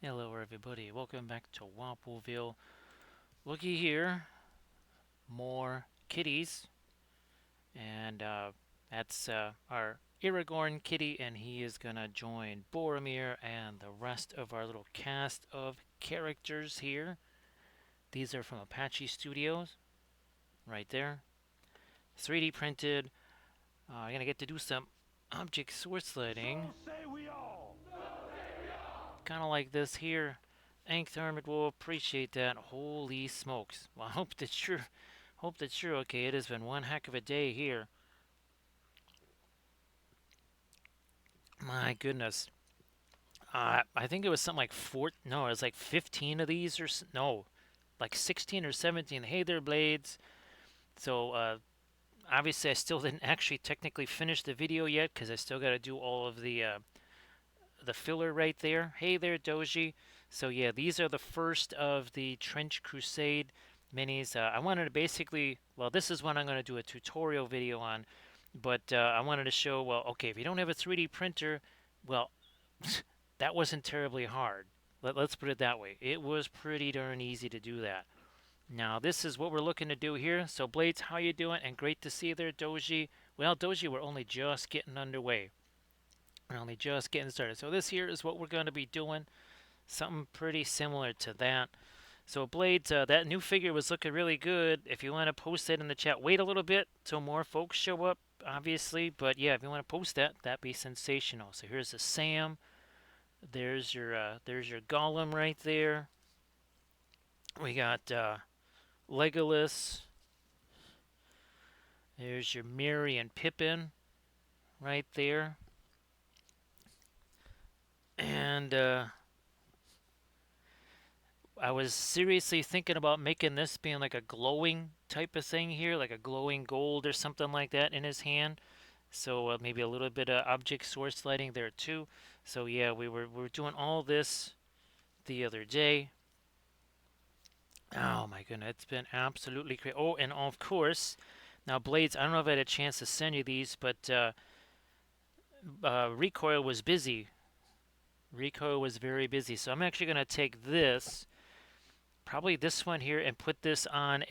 Hello everybody, welcome back to Wappleville. Looky here, more kitties, and that's our Aragorn kitty, and he is gonna join Boromir and the rest of our little cast of characters here. These are from Apache Studios, right there. 3D printed. I'm gonna get to do some object source sliding. So say we all. Kind of like this here. Thanks, Armored will appreciate that. Holy smokes. Well, I hope that's true. Okay, it has been one heck of a day here. My goodness. I think it was something like no, it was like 15 of these no, like 16 or 17. Hey there, Blades. So, obviously I still didn't actually technically finish the video yet because I still got to do all of the filler right there. Hey there, Doji. So yeah, these are the first of the Trench Crusade minis. I wanted to basically, well, this is one I'm going to do a tutorial video on, but I wanted to show, well, okay, if you don't have a 3D printer, well, that wasn't terribly hard. Let's put it that way. It was pretty darn easy to do that. Now, this is what we're looking to do here. So, Blades, how you doing? And great to see you there, Doji. Well, Doji, we're only just getting underway. We're only just getting started. So this here is what we're going to be doing. Something pretty similar to that. So Blades, that new figure was looking really good. If you want to post that in the chat, wait a little bit till more folks show up, obviously. But yeah, if you want to post that, that'd be sensational. So here's the Sam. There's your Gollum right there. We got Legolas. There's your Merry and Pippin right there. And I was seriously thinking about making this being like a glowing type of thing here, like a glowing gold or something like that in his hand. So maybe a little bit of object source lighting there too. So yeah, we were doing all this the other day. Oh my goodness, it's been absolutely crazy. Oh, and of course, now Blades, I don't know if I had a chance to send you these, but Recoil was busy. Recoil was very busy. So I'm actually going to take this, probably this one here, and put this on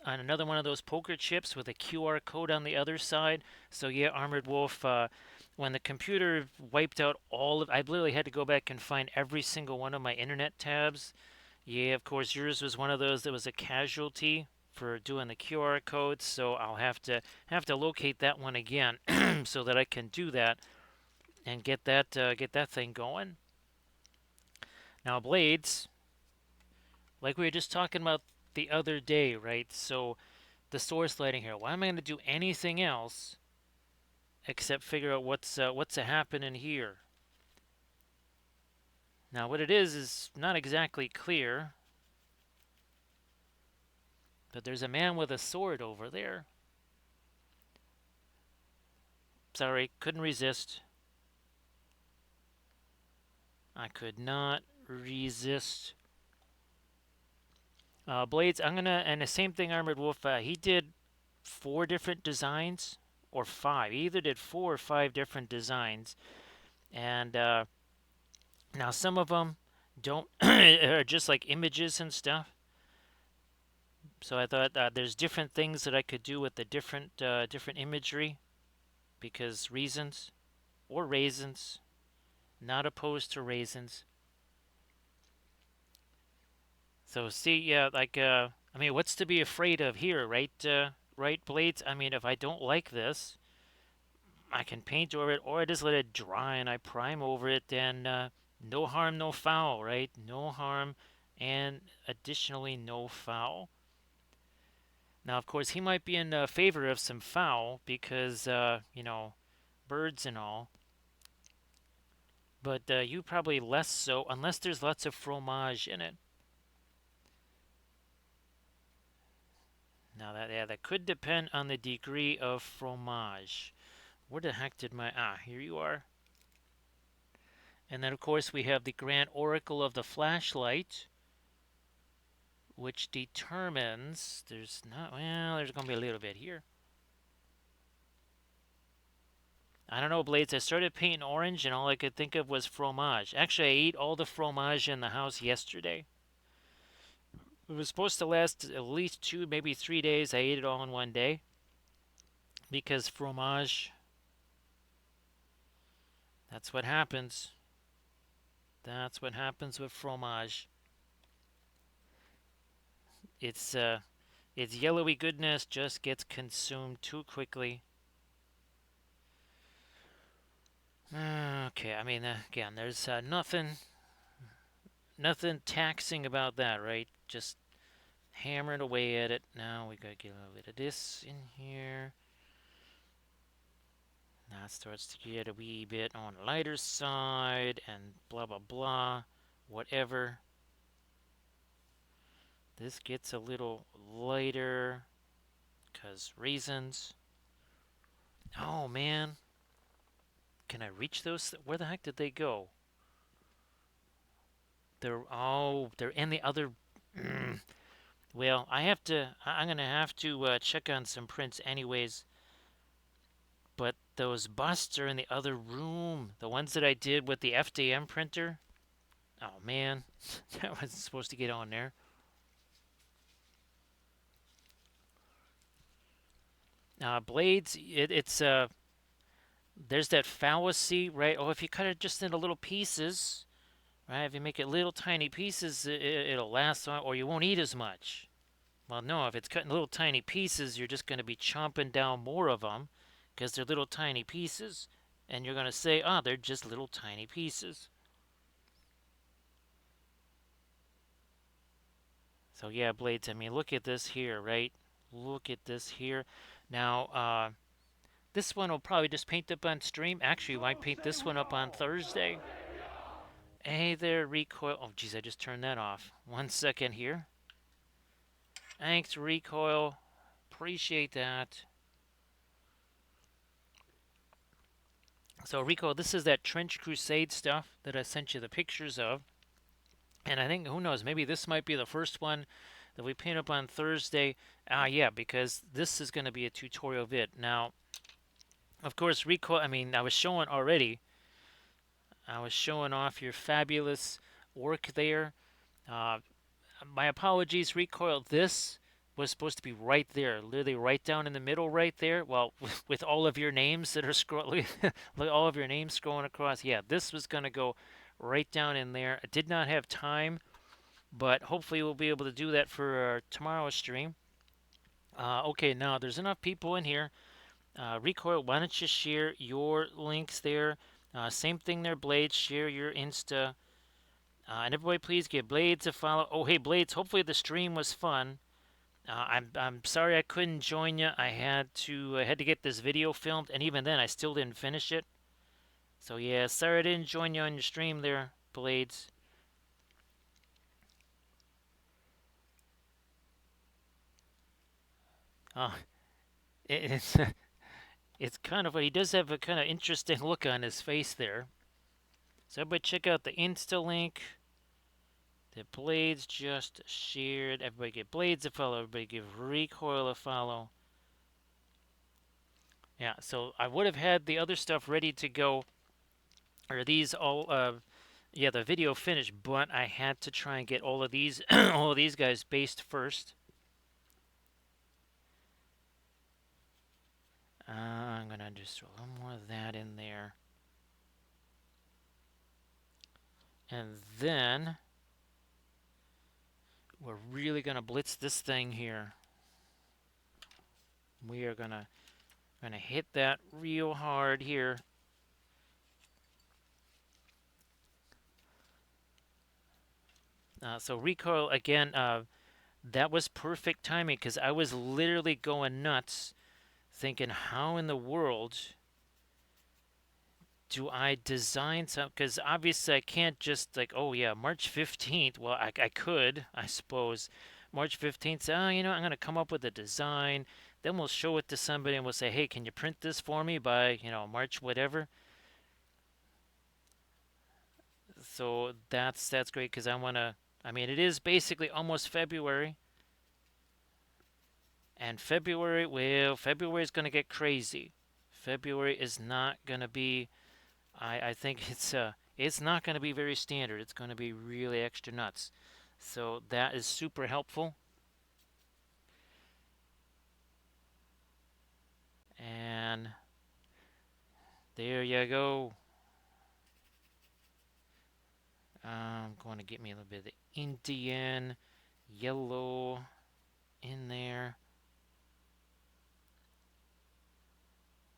another one of those poker chips with a QR code on the other side. So yeah, Armored Wolf, when the computer wiped out all of, I literally had to go back and find every single one of my internet tabs. Yeah, of course, yours was one of those that was a casualty for doing the QR codes. So I'll have to locate that one again so that I can do that and get that thing going. Now, Blades, like we were just talking about the other day, right? So the source lighting here. Why am I going to do anything else except figure out what's happening here? Now, what it is not exactly clear, but there's a man with a sword over there. Sorry, couldn't resist. I could not resist. Blades, I'm gonna, and the same thing, Armored Wolf. He did 4 different designs, or 5. He either did 4 or 5 different designs, and now some of them don't are just like images and stuff. So I thought there's different things that I could do with the different imagery because reasons or raisins, not opposed to raisins. So see, yeah, like I mean, what's to be afraid of here, right? Right, Blades. I mean, if I don't like this, I can paint over it, or I just let it dry and I prime over it. Then no harm, no foul, right? No harm, and additionally no foul. Now, of course, he might be in favor of some foul because, birds and all. But you probably less so, unless there's lots of fromage in it. Now, that could depend on the degree of fromage. Where the heck did my... Ah, here you are. And then, of course, we have the Grand Oracle of the Flashlight, which determines... There's not... Well, there's going to be a little bit here. I don't know, Blades. I started painting orange, and all I could think of was fromage. Actually, I ate all the fromage in the house yesterday. It was supposed to last at least 2, maybe 3 days. I ate it all in one day because fromage, that's what happens. That's what happens with fromage. It's its yellowy goodness just gets consumed too quickly. Okay, I mean, again, there's nothing taxing about that, right? Just hammering away at it. Now we gotta get a little bit of this in here. Now it starts to get a wee bit on the lighter side and blah blah blah. Whatever. This gets a little lighter because reasons. Oh man. Can I reach those? Where the heck did they go? They're in the other. Mm, well, I have to. I'm gonna have to check on some prints, anyways. But those busts are in the other room. The ones that I did with the FDM printer. Oh man, that wasn't supposed to get on there. Blades. It's there's that fallacy, right? Oh, if you cut it just into little pieces, right? If you make it little tiny pieces, it'll last on, or you won't eat as much. Well, no, if it's cut in little tiny pieces, you're just going to be chomping down more of them because they're little tiny pieces. And you're going to say, oh, they're just little tiny pieces. So, yeah, Blades, I mean, look at this here, right? Look at this here. Now, this one will probably just paint up on stream. Actually, you might paint this one up on Thursday. Hey there, recoil. Oh, geez, I just turned that off. 1 second here. Thanks, recoil. Appreciate that. So, Rico, this is that Trench Crusade stuff that I sent you the pictures of. And I think, who knows, maybe this might be the first one that we paint up on Thursday. Yeah, because this is going to be a tutorial vid. Now, of course, Rico, I mean, I was showing already. I was showing off your fabulous work there. Uh, my apologies, Recoil. This was supposed to be right there, literally right down in the middle, right there. Well, with all of your names that are scrolling, all of your names scrolling across. Yeah, this was going to go right down in there. I did not have time, but hopefully we'll be able to do that for tomorrow's stream. Okay, now there's enough people in here. Recoil, why don't you share your links there? Same thing there, Blades. Share your Insta. And everybody, please give Blades a follow. Oh, hey, Blades. Hopefully the stream was fun. I'm sorry I couldn't join you. I had to get this video filmed, and even then I still didn't finish it. So yeah, sorry I didn't join you on your stream there, Blades. Uh, it's it's kind of, he does have a kind of interesting look on his face there. So everybody check out the Insta link that Blades just shared. Everybody give Blades a follow. Everybody give Recoil a follow. Yeah, so I would have had the other stuff ready to go, or these all, yeah, the video finished, but I had to try and get all of these, all of these guys based first. I'm gonna just throw a little more of that in there, and then we're really gonna blitz this thing here. We are gonna hit that real hard here. So recoil again. That was perfect timing because I was literally going nuts, thinking, how in the world do I design some? Because obviously I can't just like, oh yeah, March 15th. Well, I could, I suppose. March 15th, say, oh, you know, I'm going to come up with a design. Then we'll show it to somebody and we'll say, hey, can you print this for me by, you know, March whatever? So that's great because I want to, I mean, it is basically almost February. And February, well, February is going to get crazy. February is not gonna be. I think it's not gonna be very standard. It's gonna be really extra nuts. So that is super helpful. And there you go. I'm going to get me a little bit of the Indian yellow in there.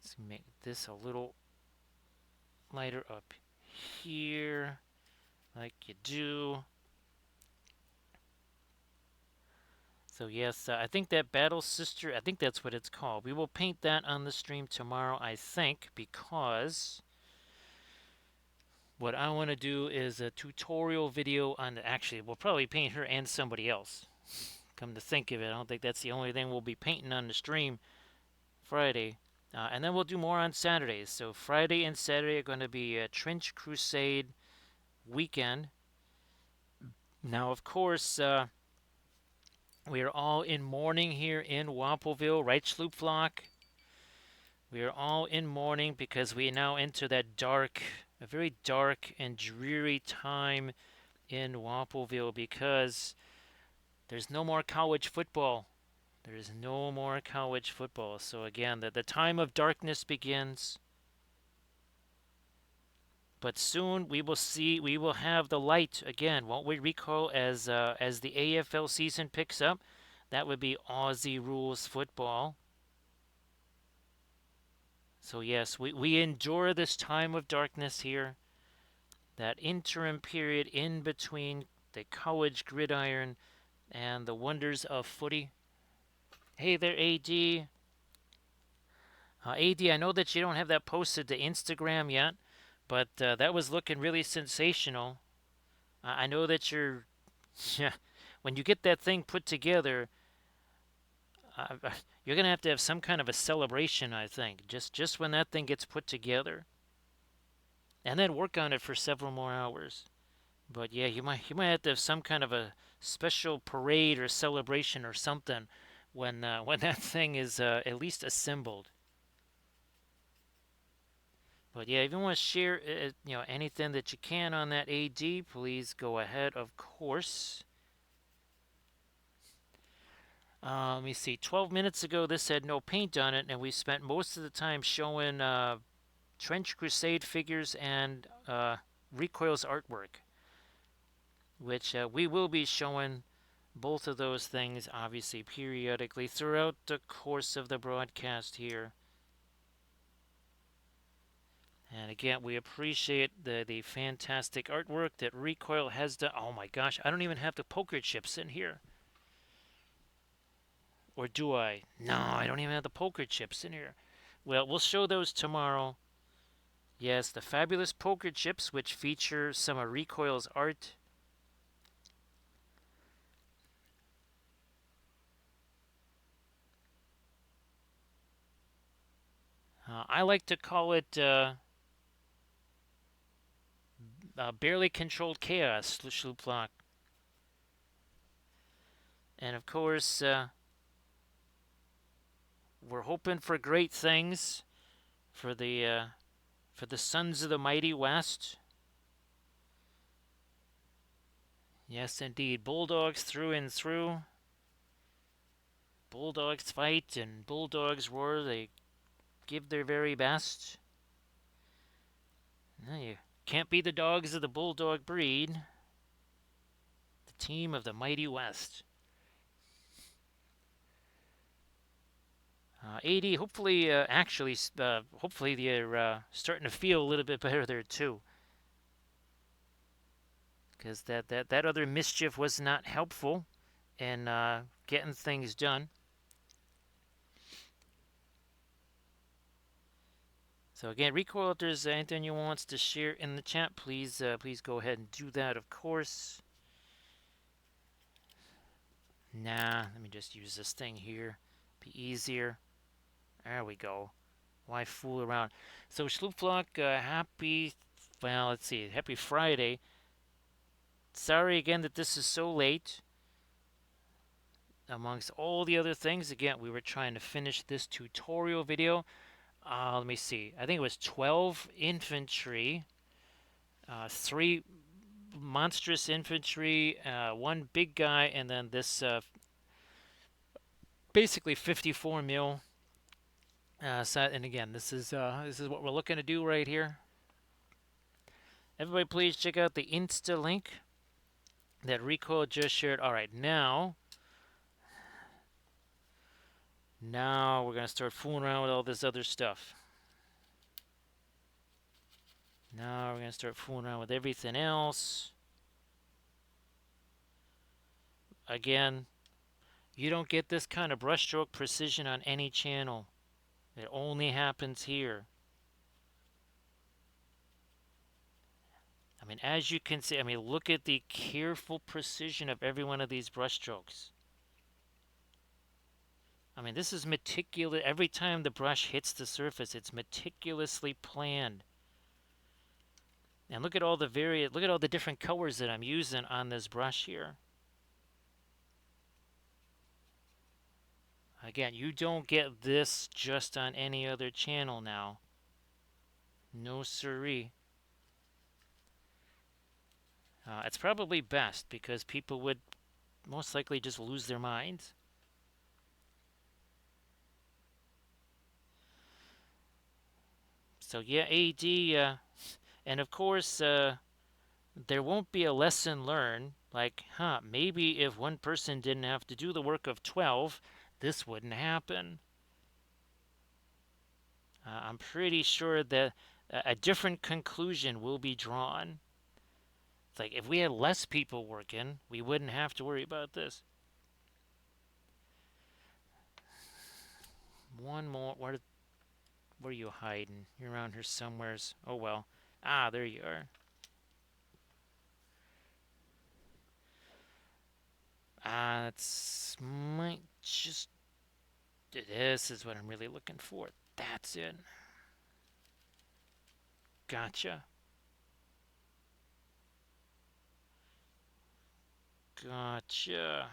Let's make this a little lighter up here, like you do. So yes, I think that Battle Sister, I think that's what it's called. We will paint that on the stream tomorrow, I think, because what I want to do is a tutorial video on actually, we'll probably paint her and somebody else. Come to think of it, I don't think that's the only thing we'll be painting on the stream Friday. And then we'll do more on Saturdays. So Friday and Saturday are going to be a Trench Crusade weekend. Now, of course, we are all in mourning here in Wampleville, right, Sloopflock? We are all in mourning because we now enter that dark, a very dark and dreary time in Wampleville because there's no more college football. There is no more college football. So again, the time of darkness begins. But soon we will see, we will have the light again, won't we, Rico, as the AFL season picks up? That would be Aussie rules football. So yes, we endure this time of darkness here, that interim period in between the college gridiron and the wonders of footy. Hey there, AD. AD, I know that you don't have that posted to Instagram yet, but that was looking really sensational. I know that you're, yeah, when you get that thing put together, uh, you're gonna have to have some kind of a celebration. I think just when that thing gets put together, and then work on it for several more hours. But yeah, you might have to have some kind of a special parade or celebration or something when that thing is at least assembled. But yeah, if you want to share anything that you can on that AD, please go ahead. Of course. Let me see. 12 minutes ago, this had no paint on it, and we spent most of the time showing Trench Crusade figures and Recoil's artwork, which we will be showing both of those things, obviously, periodically throughout the course of the broadcast here. And again, we appreciate the fantastic artwork that Recoil has done. Oh my gosh, I don't even have the poker chips in here. Or do I? No, I don't even have the poker chips in here. Well, we'll show those tomorrow. Yes, the fabulous poker chips, which feature some of Recoil's art. I like to call it barely controlled chaos, Schlooplock. And of course, we're hoping for great things for the Sons of the Mighty West. Yes, indeed, Bulldogs through and through. Bulldogs fight and Bulldogs roar. They give their very best. No, you can't be the dogs of the Bulldog breed. The team of the Mighty West. AD, hopefully, hopefully they're starting to feel a little bit better there too. Because that other mischief was not helpful in getting things done. So again, Recoil, if there's anything you want to share in the chat, please go ahead and do that, of course. Nah, let me just use this thing here. Be easier. There we go. Why fool around? So Schloopflock, happy, well, let's see, happy Friday. Sorry again that this is so late. Amongst all the other things, again, we were trying to finish this tutorial video Let me see. I think it was 12 infantry, three monstrous infantry, one big guy, and then this basically 54 mil set. And again, this is what we're looking to do right here. Everybody, please check out the Insta link that Rico just shared. All right, now we're gonna start fooling around with all this other stuff. Now we're gonna start fooling around with everything else. Again, you don't get this kind of brushstroke precision on any channel. It only happens here. I mean, as you can see, I mean, look at the careful precision of every one of these brushstrokes. I mean, this is meticulous. Every time the brush hits the surface, it's meticulously planned. And look at all the different colors that I'm using on this brush here. Again, you don't get this just on any other channel now. No siree. It's probably best because people would most likely just lose their minds. So yeah, AD, and of course, there won't be a lesson learned. Like, maybe if one person didn't have to do the work of 12, this wouldn't happen. I'm pretty sure that a different conclusion will be drawn. It's like if we had less people working, we wouldn't have to worry about this. One more. Where are you hiding? You're around here somewheres. Oh well. Ah, there you are. That's might just. This is what I'm really looking for. That's it. Gotcha. Gotcha. A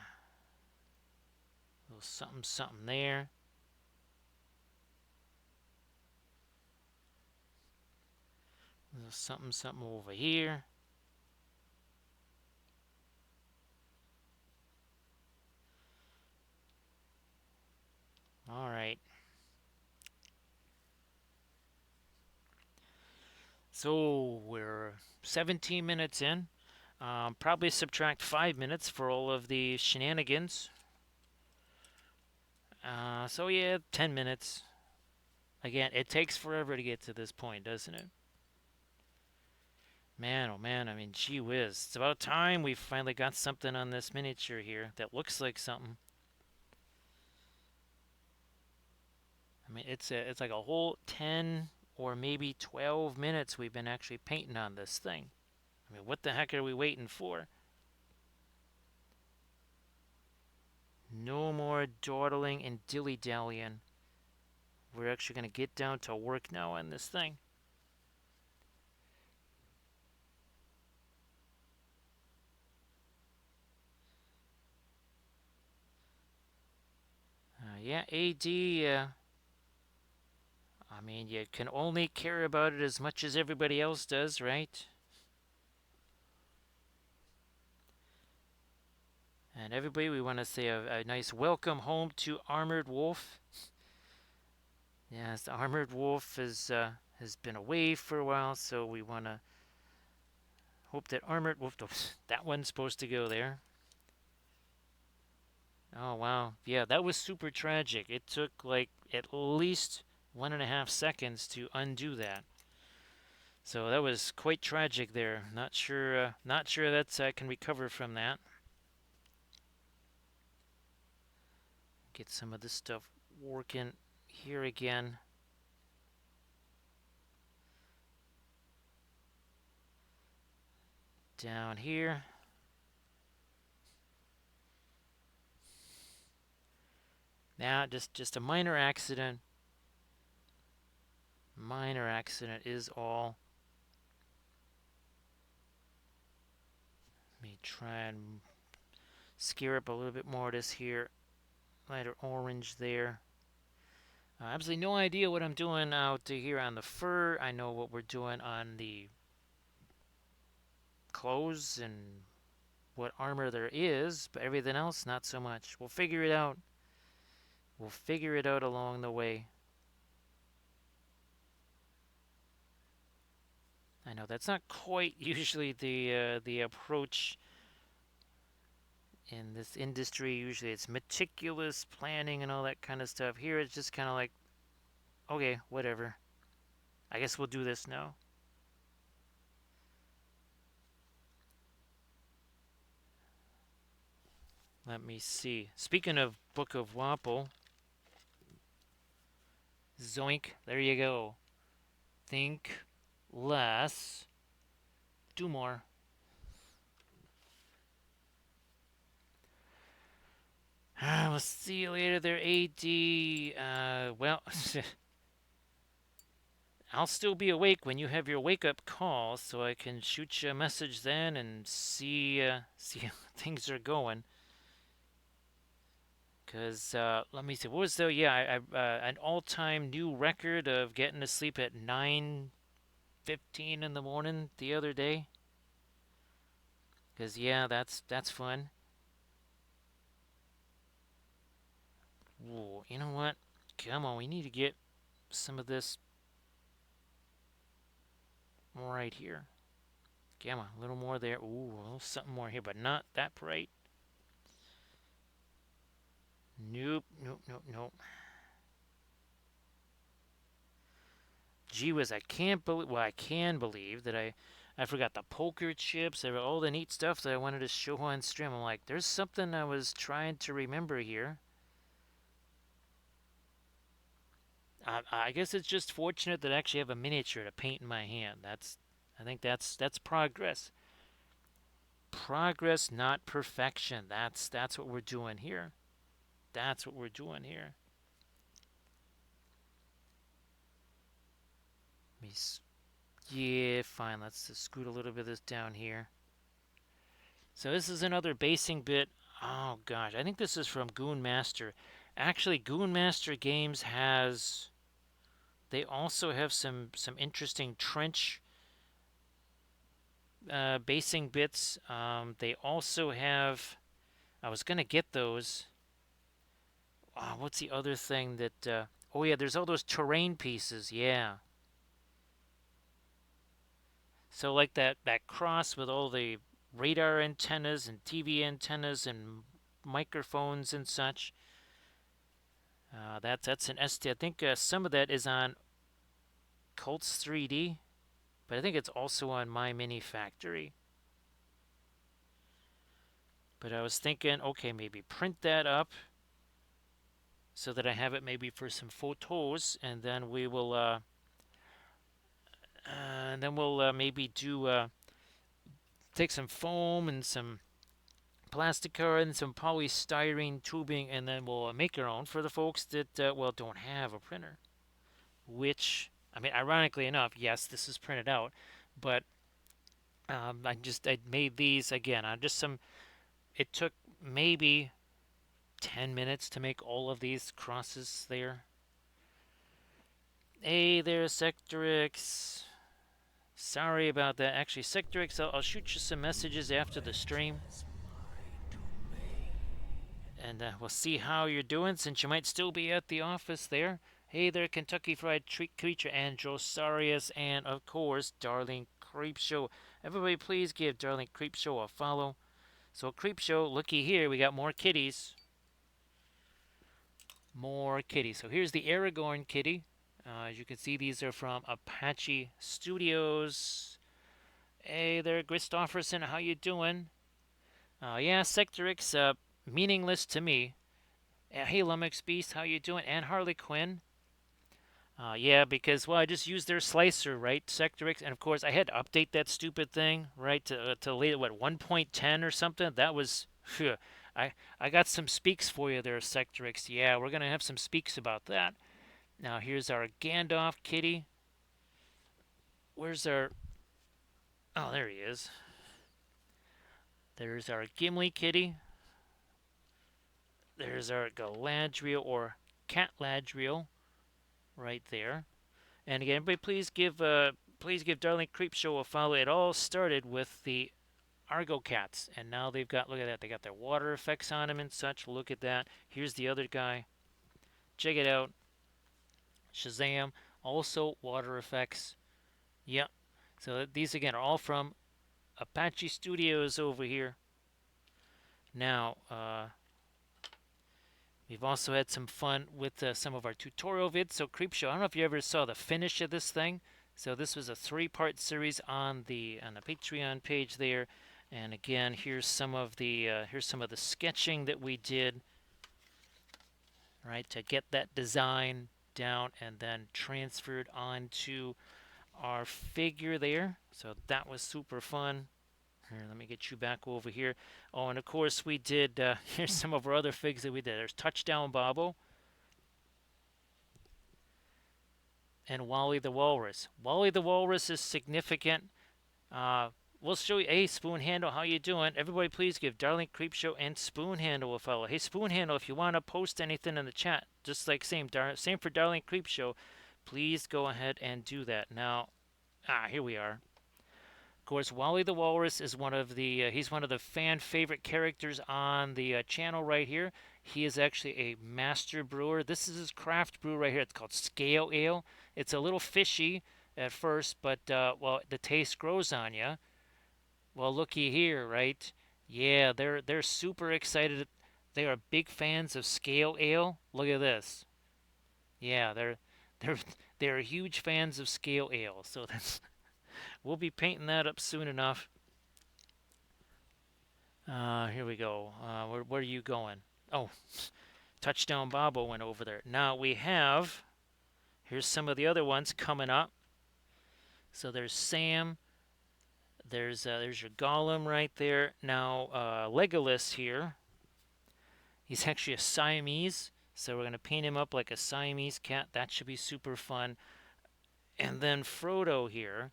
little something, something there. A little something, something over here. All right. So we're 17 minutes in. Probably subtract 5 minutes for all of the shenanigans. So yeah, 10 minutes. Again, it takes forever to get to this point, doesn't it? Man, oh man, I mean, gee whiz. It's about time we finally got something on this miniature here that looks like something. I mean, it's like a whole 10 or maybe 12 minutes we've been actually painting on this thing. I mean, what the heck are we waiting for? No more dawdling and dilly-dallying. We're actually going to get down to work now on this thing. Yeah, AD, I mean, you can only care about it as much as everybody else does, right? And everybody, we want to say a nice welcome home to Armored Wolf. Yes, the Armored Wolf has been away for a while, so we want to hope that Armored Wolf, that one's supposed to go there. Oh, wow. Yeah, that was super tragic. It took like at least 1.5 seconds to undo that. So that was quite tragic there. Not sure that I can recover from that. Get some of this stuff working here again. Down here. Now, just a minor accident. Minor accident is all. Let me try and scare up a little bit more of this here. Lighter orange there. Absolutely no idea what I'm doing out here on the fur. I know what we're doing on the clothes and what armor there is, but everything else, not so much. We'll figure it out. We'll figure it out along the way. I know that's not quite usually the approach in this industry. Usually it's meticulous planning and all that kind of stuff. Here it's just kind of like, okay, whatever. I guess we'll do this now. Let me see. Speaking of Book of Wapple, zoink, there you go. Think less, do more. We'll see you later there, AD. Well, I'll still be awake when you have your wake up call, so I can shoot you a message then and see how things are going. Cause let me see, what was the an all time new record of getting to sleep at 9:15 in the morning the other day. Cause yeah, that's fun. Ooh, you know what? Come on, we need to get some of this right here. Come on, a little more there. Ooh, a little something more here, but not that bright. Nope, nope, nope, nope. Gee whiz, I can't believe. Well, I can believe that I forgot the poker chips. All the neat stuff that I wanted to show on stream. I'm like, there's something I was trying to remember here. I guess it's just fortunate that I actually have a miniature to paint in my hand. I think that's progress. Progress, not perfection. That's what we're doing here. That's what we're doing here. Let me Yeah, fine. Let's just scoot a little bit of this down here. So this is another basing bit. Oh gosh, I think this is from Goon Master. Actually, Goon Master Games has. They also have some interesting trench basing bits. They also have. I was gonna get those. What's the other thing that? Oh yeah, there's all those terrain pieces. Yeah. So like that cross with all the radar antennas and TV antennas and microphones and such. That's an ST. I think some of that is on Colts 3D, but I think it's also on My Mini Factory. But I was thinking, okay, maybe print that up so that I have it maybe for some photos, and then we will, maybe do take some foam and some plastic card and some polystyrene tubing, and then we'll make our own for the folks that don't have a printer. Which, I mean, ironically enough, yes, this is printed out, but I made these again. I just some. It took maybe 10 minutes to make all of these crosses there. Hey there, Sectorix. Sorry about that. Actually, Sectorix, I'll shoot you some messages after the stream. And we'll see how you're doing since you might still be at the office there. Hey there, Kentucky Fried Treat Creature and Drosarius, and of course, Darling Creepshow. Everybody, please give Darling Creepshow a follow. So, Creepshow, looky here, we got more kitties. More kitties. So, here's the Aragorn kitty. As you can see, these are from Apache Studios. Hey there, Christofferson, how you doing? Yeah, Sectorix, meaningless to me. Hey, Lummox Beast, how you doing? And Harley Quinn. Yeah, because well, I just used their slicer, right, Sectorix, and of course I had to update that stupid thing, right, to late what 1.10 or something. That was, phew, I got some speaks for you there, Sectorix. Yeah, we're gonna have some speaks about that. Now here's our Gandalf kitty. Where's our? Oh, there he is. There's our Gimli kitty. There's our Galadriel or Catladriel. right there. And again, everybody, please give Darling Creepshow a follow. It all started with the Argo cats, and now they've got, look at that, they got their water effects on them and such. Look at that. Here's the other guy. Check it out. Shazam. Also water effects. Yep. So these again are all from Apache Studios over here. Now, we've also had some fun with some of our tutorial vids. So Creepshow, I don't know if you ever saw the finish of this thing. So this was a 3-part series on the Patreon page there. And again, here's some of the sketching that we did, right, to get that design down and then transferred onto our figure there. So that was super fun. Here, let me get you back over here. Oh, and of course we did, here's some of our other figs that we did. There's Touchdown Bobo and Wally the Walrus. Wally the Walrus is significant. Uh, we'll show you. Hey, Spoon Handle, how you doing? Everybody, please give Darling Creepshow and Spoon Handle a follow. Hey, Spoon Handle, if you want to post anything in the chat, just like same for Darling Creepshow, please go ahead and do that. Now, here we are. Of course, Wally the Walrus is one of the he's one of the fan favorite characters on the channel right here. He is actually a master brewer. This is his craft brew right here. It's called Scale Ale. It's a little fishy at first, but well, the taste grows on you. Well, looky here, right? Yeah, they're super excited. They are big fans of Scale Ale. Look at this. Yeah, they're they're huge fans of Scale Ale. So that's we'll be painting that up soon enough. Here we go. Where are you going? Oh, Touchdown Bobo went over there. Now we have, here's some of the other ones coming up. So there's Sam. There's your Gollum right there. Now Legolas here. He's actually a Siamese. So we're going to paint him up like a Siamese cat. That should be super fun. And then Frodo here.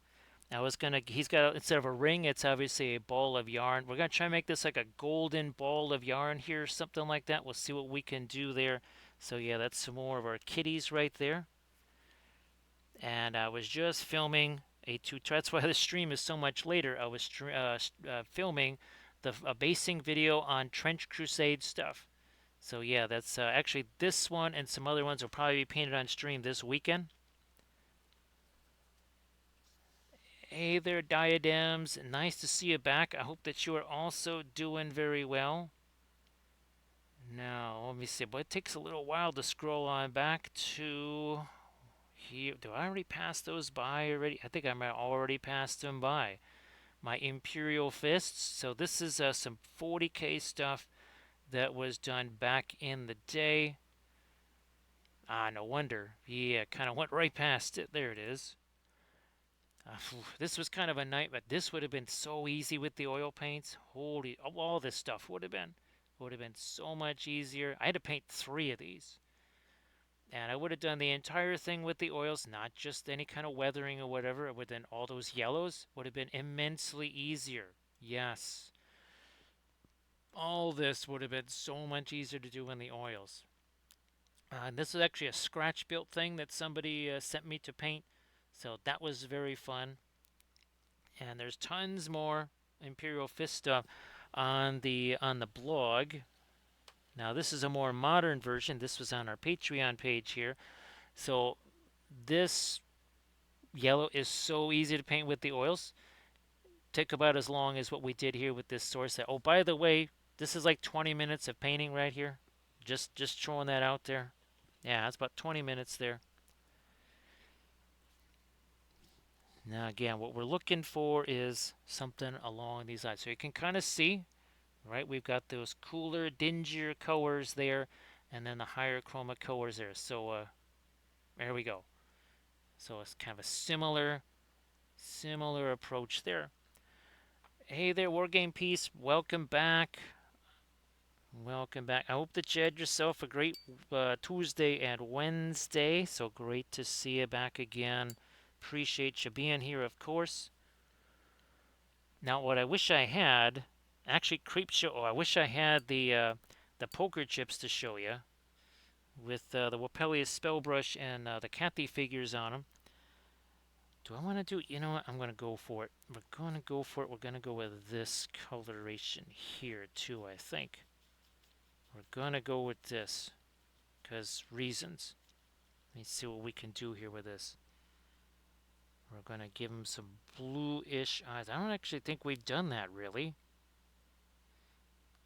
He's got, instead of a ring, it's obviously a ball of yarn. We're going to try and make this like a golden ball of yarn here, something like that. We'll see what we can do there. So yeah, that's some more of our kitties right there. And I was just filming that's why the stream is so much later. I was filming a basing video on Trench Crusade stuff. So yeah, that's actually this one and some other ones will probably be painted on stream this weekend. Hey there, Diadems. Nice to see you back. I hope that you are also doing very well. Now, let me see. But it takes a little while to scroll on back to here. Do I already pass those by already? I think I might already passed them by. My Imperial Fists. So this is some 40K stuff that was done back in the day. No wonder. Yeah, kind of went right past it. There it is. This was kind of a nightmare. This would have been so easy with the oil paints. Holy, all this stuff would have been so much easier. I had to paint 3 of these, and I would have done the entire thing with the oils, not just any kind of weathering or whatever. It would then all those yellows would have been immensely easier. Yes, all this would have been so much easier to do in the oils. And this is actually a scratch built thing that somebody sent me to paint, so that was very fun. And there's tons more Imperial Fist stuff on the blog. Now this is a more modern version. This was on our Patreon page here. So this yellow is so easy to paint with the oils. Took about as long as what we did here with this source set. Oh, by the way, this is like 20 minutes of painting right here. Just throwing that out there. Yeah, it's about 20 minutes there. Now again, what we're looking for is something along these lines. So you can kind of see, right? We've got those cooler, dingier colors there, and then the higher chroma colors there. So there we go. So it's kind of a similar approach there. Hey there, Wargame Peace. Welcome back. Welcome back. I hope that you had yourself a great Tuesday and Wednesday. So great to see you back again. Appreciate you being here, of course. Now, what I wish I had, actually, Creepshow. Oh, I wish I had the poker chips to show you. with the Wapelius Spellbrush and the Kathy figures on them. Do I want to do, you know what, I'm going to go for it. We're going to go for it. We're going to go with this coloration here too, I think. We're going to go with this because reasons. Let me see what we can do here with this. We're going to give him some bluish eyes. I don't actually think we've done that really.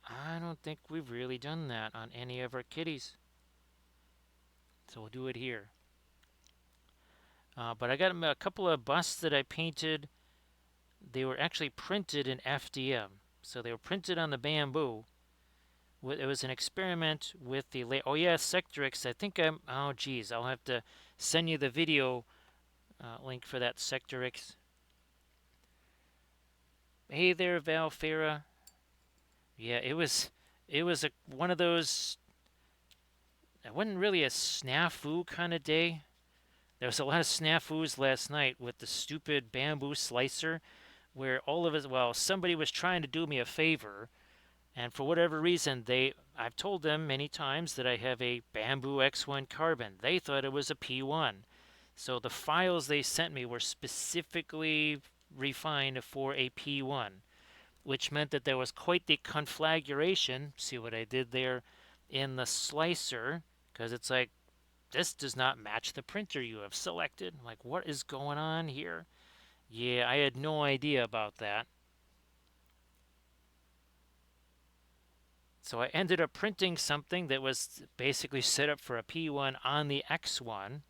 I don't think we've really done that on any of our kitties. So we'll do it here. But I got a couple of busts that I painted. They were actually printed in FDM. So they were printed on the bamboo. It was an experiment with the... Oh yeah, Sectrix. I think I'm... Oh geez, I'll have to send you the video link for that Sectrix. Hey there, Valfera. Yeah, it was one of those... It wasn't really a snafu kind of day. There was a lot of snafus last night with the stupid bamboo slicer where all of us, well, somebody was trying to do me a favor, and for whatever reason, I've told them many times that I have a bamboo X1 carbon. They thought it was a P1. So the files they sent me were specifically refined for a P1, which meant that there was quite the conflagration. See what I did there in the slicer, because it's like, this does not match the printer you have selected. I'm like, what is going on here? Yeah, I had no idea about that. So I ended up printing something that was basically set up for a P1 on the X1.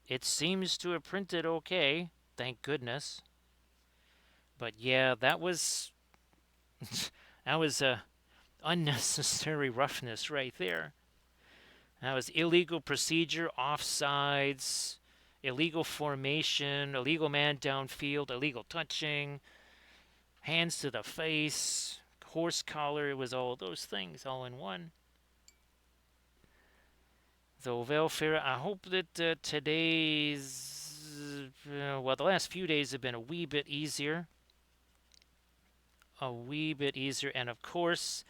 It seems to have printed okay, thank goodness. But yeah, that was that was unnecessary roughness right there. That was illegal procedure, offsides, illegal formation, illegal man downfield, illegal touching, hands to the face, horse collar. It was all those things all in one. So, Velfair, I hope that today's, well, the last few days have been a wee bit easier. A wee bit easier. And of course,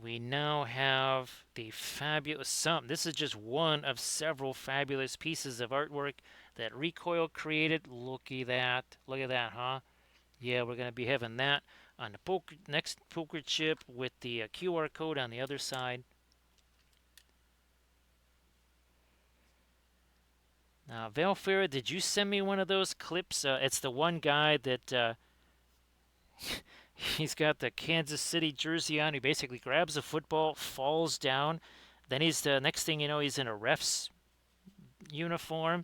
we now have the fabulous, this is just one of several fabulous pieces of artwork that Recoil created. Look at that, huh? Yeah, we're going to be having that on the next poker chip with the QR code on the other side. Now, Valfera, did you send me one of those clips? It's the one guy that he's got the Kansas City jersey on. He basically grabs a football, falls down. Then he's the next thing you know, he's in a ref's uniform,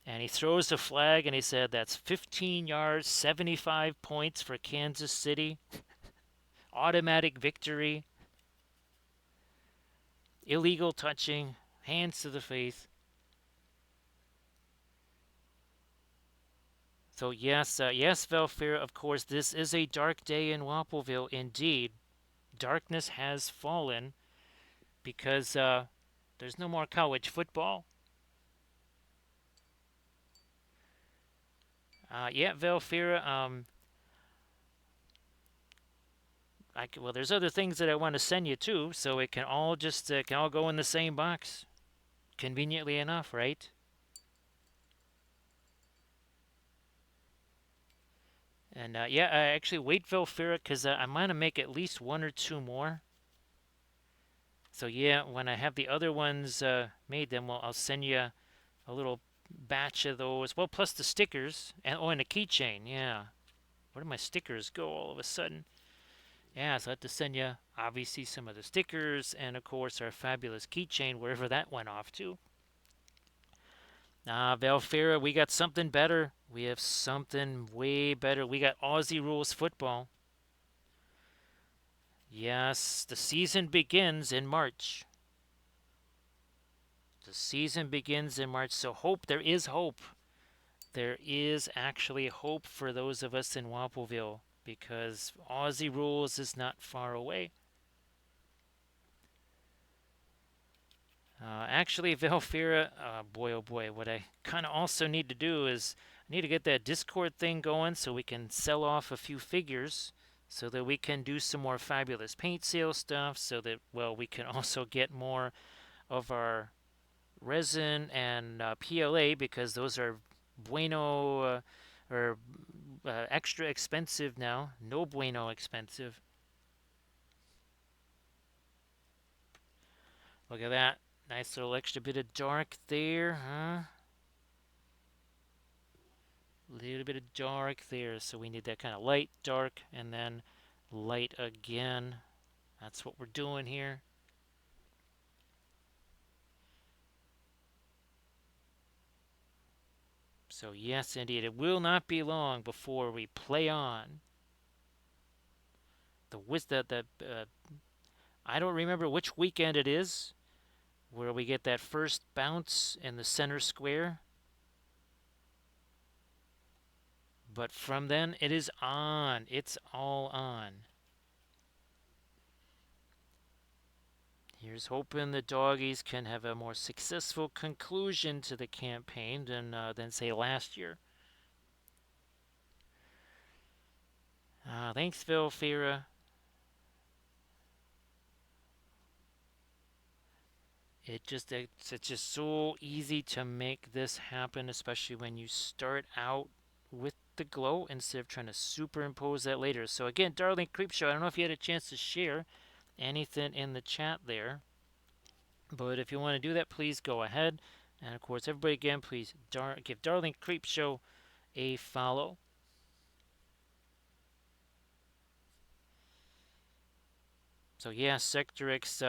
and he throws the flag, and he said, "That's 15 yards, 75 points for Kansas City. Automatic victory. Illegal touching, hands to the face." So yes, Valfera, of course, this is a dark day in Wappleville. Indeed, darkness has fallen because there's no more college football. Yeah, Valfera. Well, there's other things that I want to send you too, so it can all just can all go in the same box. Conveniently enough, right? And yeah, I actually wait Valfera because I'm gonna make at least one or two more. So yeah, when I have the other ones made, then I'll send you a little batch of those. Well, plus the stickers and a keychain. Yeah, where did my stickers go all of a sudden? Yeah, so I have to send you obviously some of the stickers and of course our fabulous keychain wherever that went off to. Valfera, we got something better. We have something way better. We got Aussie Rules football. Yes, the season begins in March. The season begins in March, so hope, there is hope. There is actually hope for those of us in Wappleville because Aussie Rules is not far away. Actually, Valfera, boy oh boy, what I kind of also need to do is I need to get that Discord thing going so we can sell off a few figures so that we can do some more fabulous paint sale stuff so that, well, we can also get more of our resin and PLA because those are bueno or extra expensive now. No bueno expensive. Look at that. Nice little extra bit of dark there, huh? Little bit of dark there. So we need that kind of light, dark, and then light again. That's what we're doing here. So yes, indeed, it will not be long before we play on the I don't remember which weekend it is where we get that first bounce in the center square. But from then, it is on. It's all on. Here's hoping the doggies can have a more successful conclusion to the campaign than say last year. Thanks, Phil Fira. It's just so easy to make this happen, especially when you start out with the glow instead of trying to superimpose that later. So again, Darling Creepshow, I don't know if you had a chance to share anything in the chat there, but if you want to do that, please go ahead. And of course, everybody again, please give Darling Creepshow a follow. So yeah, Sector X,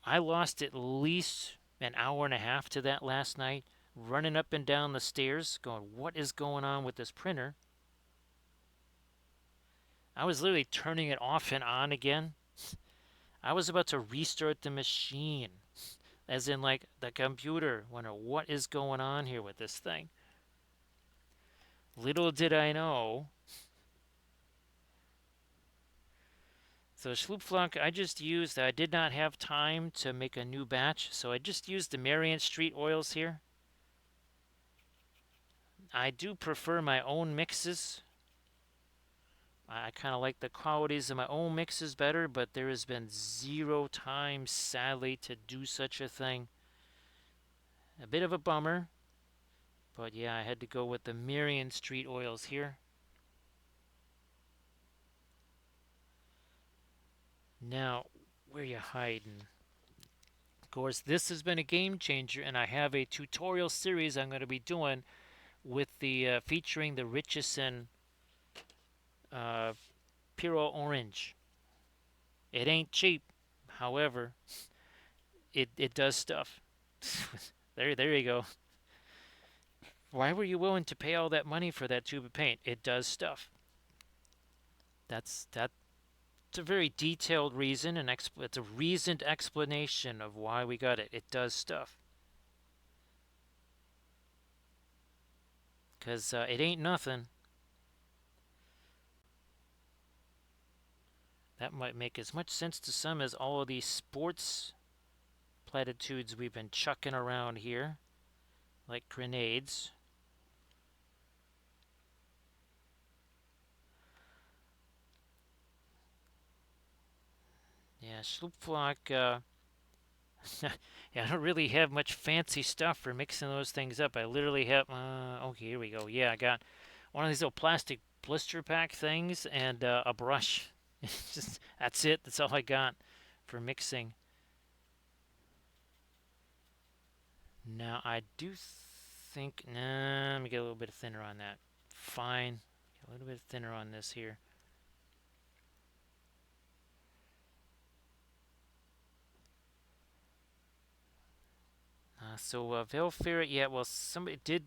I lost at least an hour and a half to that last night, running up and down the stairs, going, what is going on with this printer? I was literally turning it off and on again. I was about to restart the machine, as in like the computer, wondering what is going on here with this thing. Little did I know. So Schloopflunk, I did not have time to make a new batch, so I just used the Marion Street oils here. I do prefer my own mixes. I kind of like the qualities of my own mixes better, but there has been zero time, sadly, to do such a thing. A bit of a bummer, but yeah, I had to go with the Marion Street oils here. Now, where you hiding? Of course, this has been a game changer, and I have a tutorial series I'm going to be doing with the featuring the Richardson uh, Puro Orange. It ain't cheap, however, it does stuff. there you go. Why were you willing to pay all that money for that tube of paint? It does stuff. That's a very detailed reason, and it's a reasoned explanation of why we got it. It does stuff. Because it ain't nothing. That might make as much sense to some as all of these sports platitudes we've been chucking around here, like grenades. Yeah, Schloopflock, yeah, I don't really have much fancy stuff for mixing those things up. I literally have, okay, here we go. Yeah, I got one of these little plastic blister pack things and a brush. That's it. That's all I got for mixing. Now, I do think, nah, let me get a little bit thinner on that. Fine. Get a little bit thinner on this here. So Veil Ferret, yeah, well,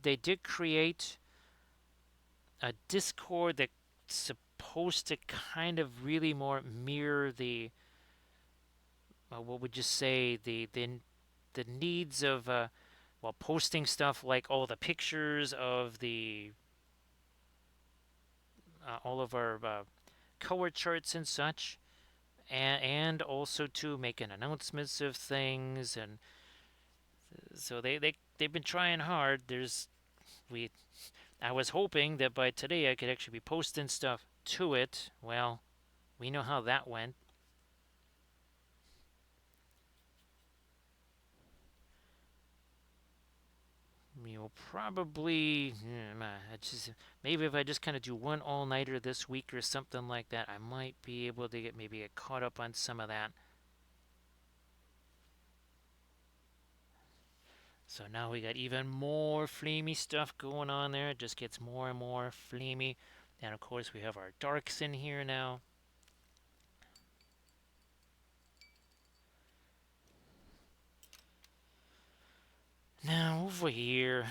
they did create a Discord that's supposed to kind of really more mirror the, what would you say, the needs of, well, posting stuff like all the pictures of the, all of our color charts and such, and also to making announcements of things, and so they've been trying hard. We I was hoping that by today I could actually be posting stuff to it. Well, we know how that went. You'll probably, maybe if I just kind of do one all-nighter this week or something like that, I might be able to get caught up on some of that. So now we got even more flamey stuff going on there. It just gets more and more flamey. And of course we have our darks in here now. Now over here.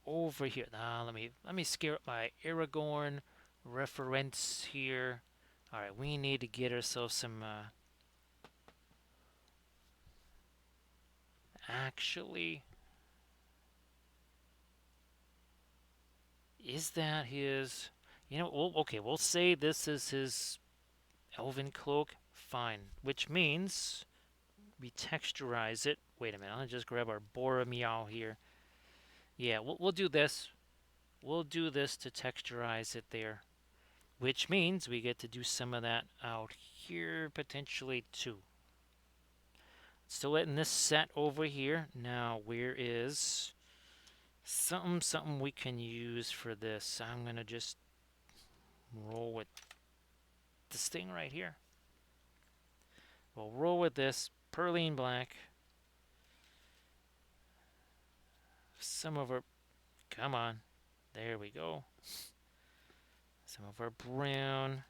Now let me scare up my Aragorn reference here. All right, we need to get ourselves some. Actually, is that his? Okay, we'll say this is his elven cloak. Fine, which means we texturize it. Wait a minute, I'll just grab our Boromir here. Yeah, we'll do this. We'll do this to texturize it there, which means we get to do some of that out here potentially too. Still letting this set over here. Now, where is something we can use for this? I'm going to just roll with this thing right here. We'll roll with this Perline Black. Some of our... Come on. There we go. Some of our brown.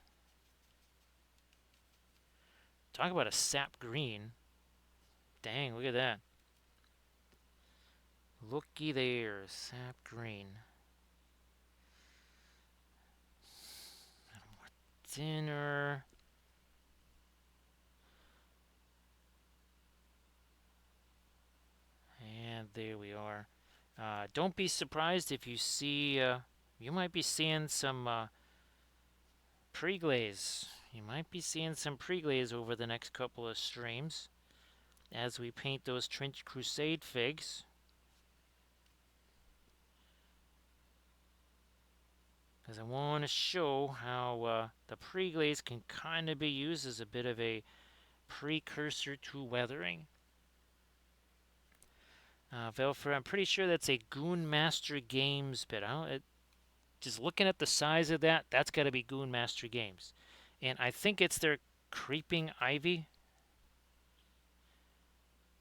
Talk about a sap green. Dang, look at that. Looky there, sap green. More dinner. And there we are. Don't be surprised if you see, you might be seeing some pre-glaze. You might be seeing some pre-glaze over the next couple of streams as we paint those Trench Crusade figs. Because I want to show how the pre-glaze can kind of be used as a bit of a precursor to weathering. Velfer, I'm pretty sure that's a Goon Master Games bit. Just looking at the size of that, that's got to be Goon Master Games. And I think it's their Creeping Ivy.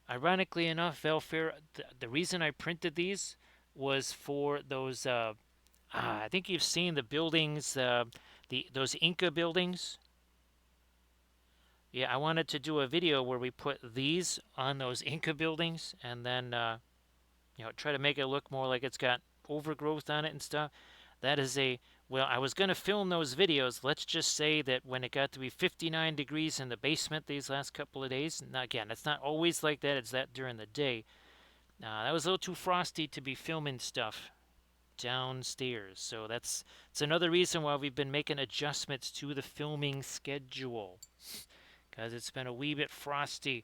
Ironically enough, Velfair, the reason I printed these was for those, I think you've seen the buildings, those Inca buildings. Yeah, I wanted to do a video where we put these on those Inca buildings and then, try to make it look more like it's got overgrowth on it and stuff. That is well, I was going to film those videos. Let's just say that when it got to be 59 degrees in the basement these last couple of days, and again, it's not always like that. It's that during the day. That was a little too frosty to be filming stuff downstairs. So it's another reason why we've been making adjustments to the filming schedule. Because it's been a wee bit frosty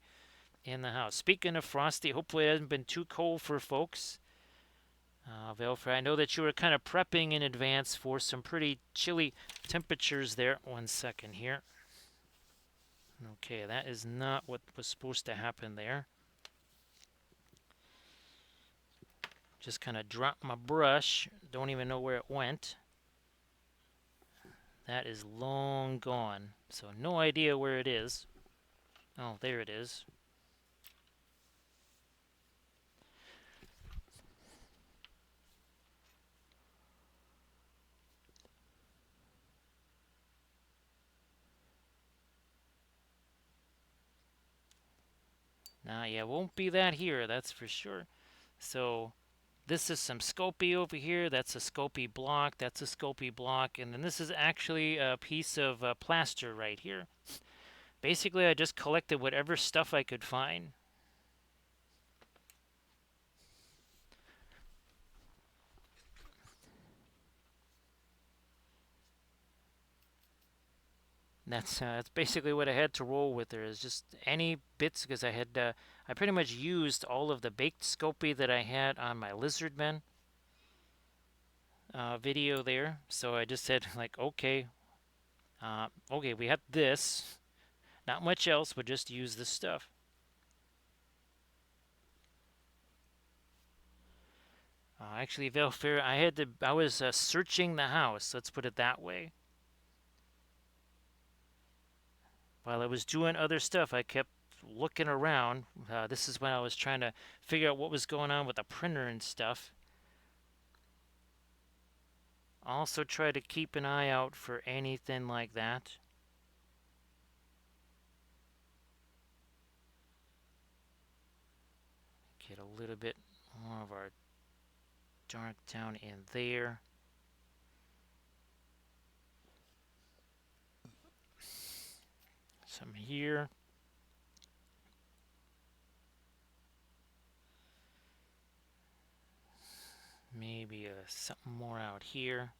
in the house. Speaking of frosty, hopefully it hasn't been too cold for folks. Velfra, I know that you were kind of prepping in advance for some pretty chilly temperatures there. 1 second here. Okay, that is not what was supposed to happen there. Just kind of dropped my brush. Don't even know where it went. That is long gone. So no idea where it is. Oh, there it is. Nah, yeah, won't be that here, that's for sure. So this is some Sculpey over here. That's a Sculpey block. That's a Sculpey block. And then this is actually a piece of plaster right here. Basically, I just collected whatever stuff I could find. That's basically what I had to roll with there, is just any bits, because I pretty much used all of the baked Sculpey that I had on my Lizardmen video there. So I just said, like, okay, we have this. Not much else, but just use this stuff. Actually, Velfair, I was searching the house. Let's put it that way. While I was doing other stuff, I kept looking around. This is when I was trying to figure out what was going on with the printer and stuff. Also, try to keep an eye out for anything like that. Get a little bit more of our dark down in there. Some here. Maybe something more out here.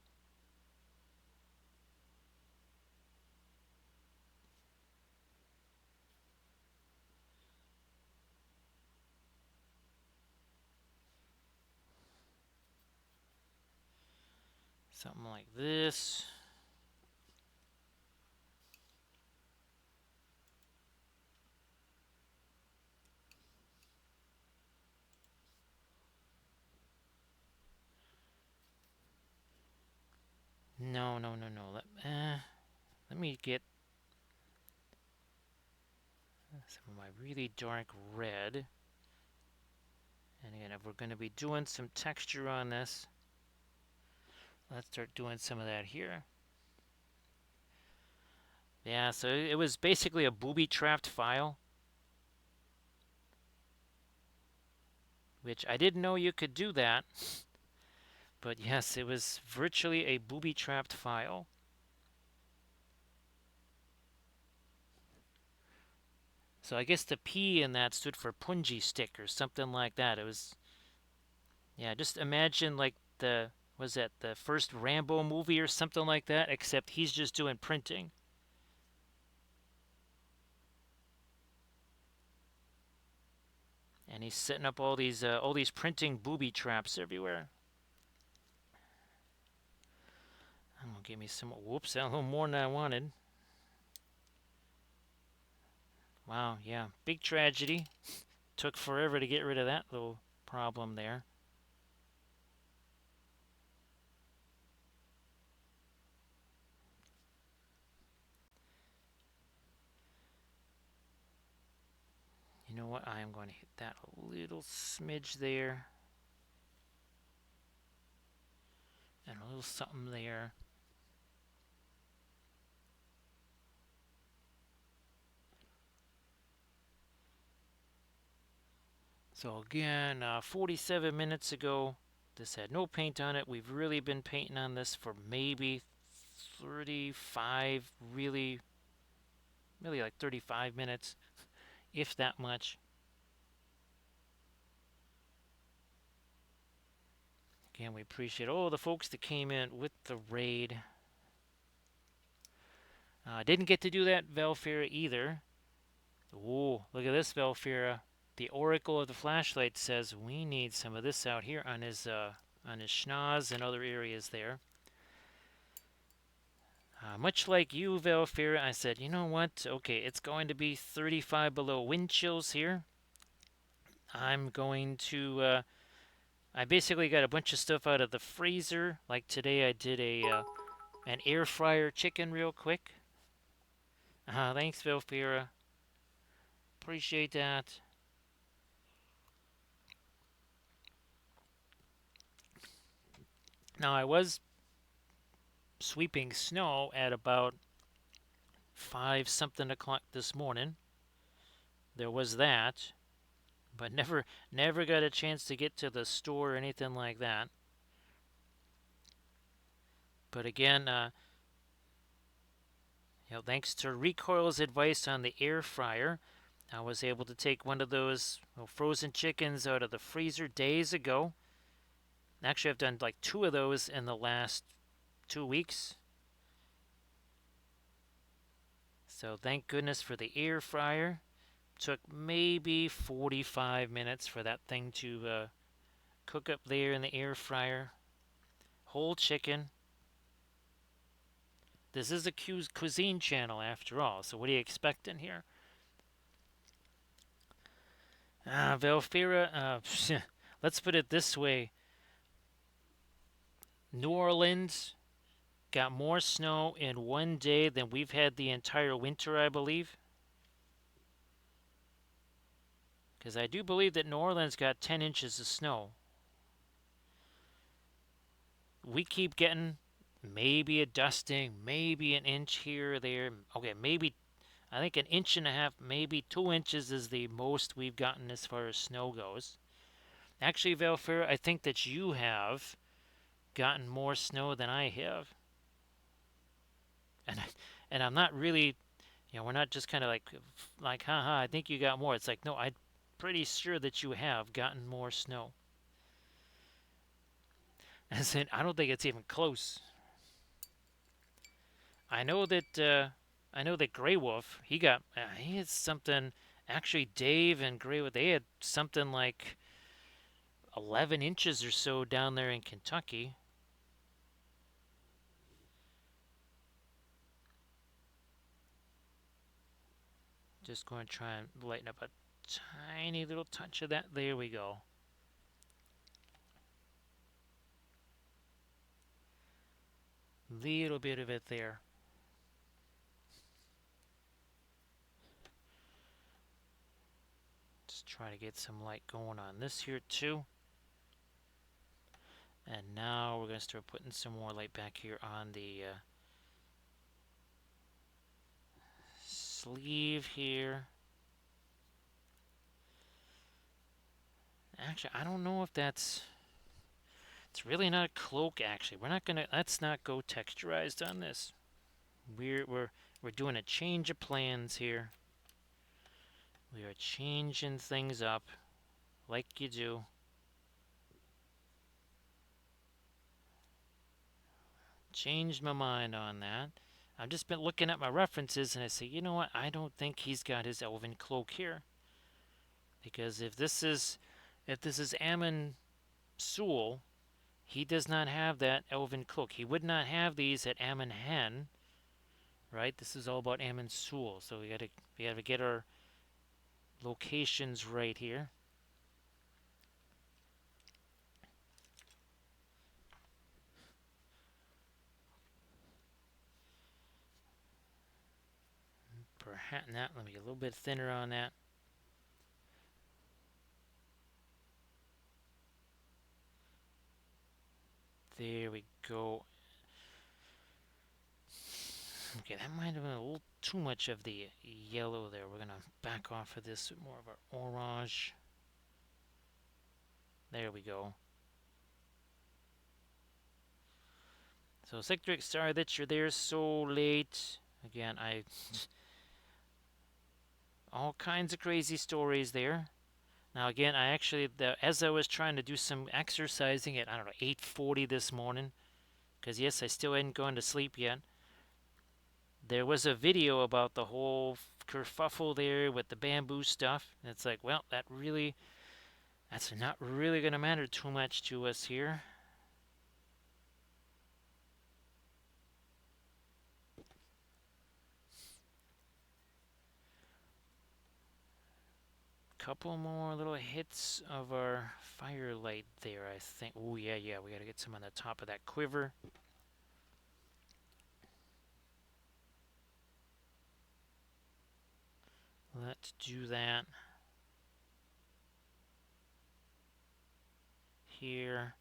Something like this. No, no, no, no. Let me get some of my really dark red. And again, if we're going to be doing some texture on this, let's start doing some of that here. Yeah, so it was basically a booby-trapped file, which I didn't know you could do that. But yes, it was virtually a booby-trapped file. So I guess the P in that stood for punji stick or something like that. It was, yeah, just imagine like was that the first Rambo movie or something like that, except he's just doing printing. And he's setting up all these printing booby traps everywhere. I'm gonna give me some, whoops, a little more than I wanted. Wow, yeah, big tragedy. Took forever to get rid of that little problem there. You know what? I am going to hit that a little smidge there. And a little something there. So again, 47 minutes ago, this had no paint on it. We've really been painting on this for maybe 35, really like 35 minutes, if that much. Again, we appreciate all the folks that came in with the raid. Didn't get to do that Velfira either. Ooh, look at this Velfira. The Oracle of the Flashlight says we need some of this out here on his schnoz and other areas there. Much like you, Velfira, I said, you know what? Okay, it's going to be 35 below wind chills here. I'm going to. I basically got a bunch of stuff out of the freezer. Like today, I did an air fryer chicken real quick. Thanks, Velfira. Appreciate that. Now, I was sweeping snow at about 5 something o'clock this morning. There was that, but never got a chance to get to the store or anything like that. But again, thanks to Recoil's advice on the air fryer, I was able to take one of those frozen chickens out of the freezer days ago. Actually, I've done like 2 of those in the last 2 weeks. So thank goodness for the air fryer. Took maybe 45 minutes for that thing to cook up there in the air fryer. Whole chicken. This is a cuisine channel after all, so what are you expecting here? Velfira, let's put it this way. New Orleans got more snow in one day than we've had the entire winter, I believe. Because I do believe that New Orleans got 10 inches of snow. We keep getting maybe a dusting, maybe an inch here or there. Okay, maybe, I think an inch and a half, maybe 2 inches is the most we've gotten as far as snow goes. Actually, Valfair, I think that you have gotten more snow than I have. And, and I'm not really, we're not just kind of like, haha, I think you got more. It's like, no, I'm pretty sure that you have gotten more snow. And said, I don't think it's even close. I know that Grey Wolf, he had something. Actually, Dave and Grey Wolf, they had something like 11 inches or so down there in Kentucky. Just going to try and lighten up a tiny little touch of that. There we go. Little bit of it there. Just try to get some light going on this here too. And now we're going to start putting some more light back here on the sleeve here. Actually, I don't know if that's... It's really not a cloak, actually. Let's not go texturized on this. We're doing a change of plans here. We are changing things up like you do. Changed my mind on that. I've just been looking at my references and I say, you know what? I don't think he's got his elven cloak here. Because if this is Amon Sul, he does not have that elven cloak. He would not have these at Amon Hen, right? This is all about Amon Sul. So we gotta get our locations right here. Perhaps not. Let me get a little bit thinner on that. There we go. Okay, that might have been a little too much of the yellow there. We're gonna back off of this with more of our orange. There we go. So Citric, sorry that you're there so late. Again, all kinds of crazy stories there. Now again, as I was trying to do some exercising at, I don't know, 8:40 this morning, because yes, I still hadn't gone to sleep yet. There was a video about the whole kerfuffle there with the bamboo stuff. And it's like, well, that's not really going to matter too much to us here. Couple more little hits of our firelight there, I think. Oh, yeah, we got to get some on the top of that quiver. Let's do that. Here.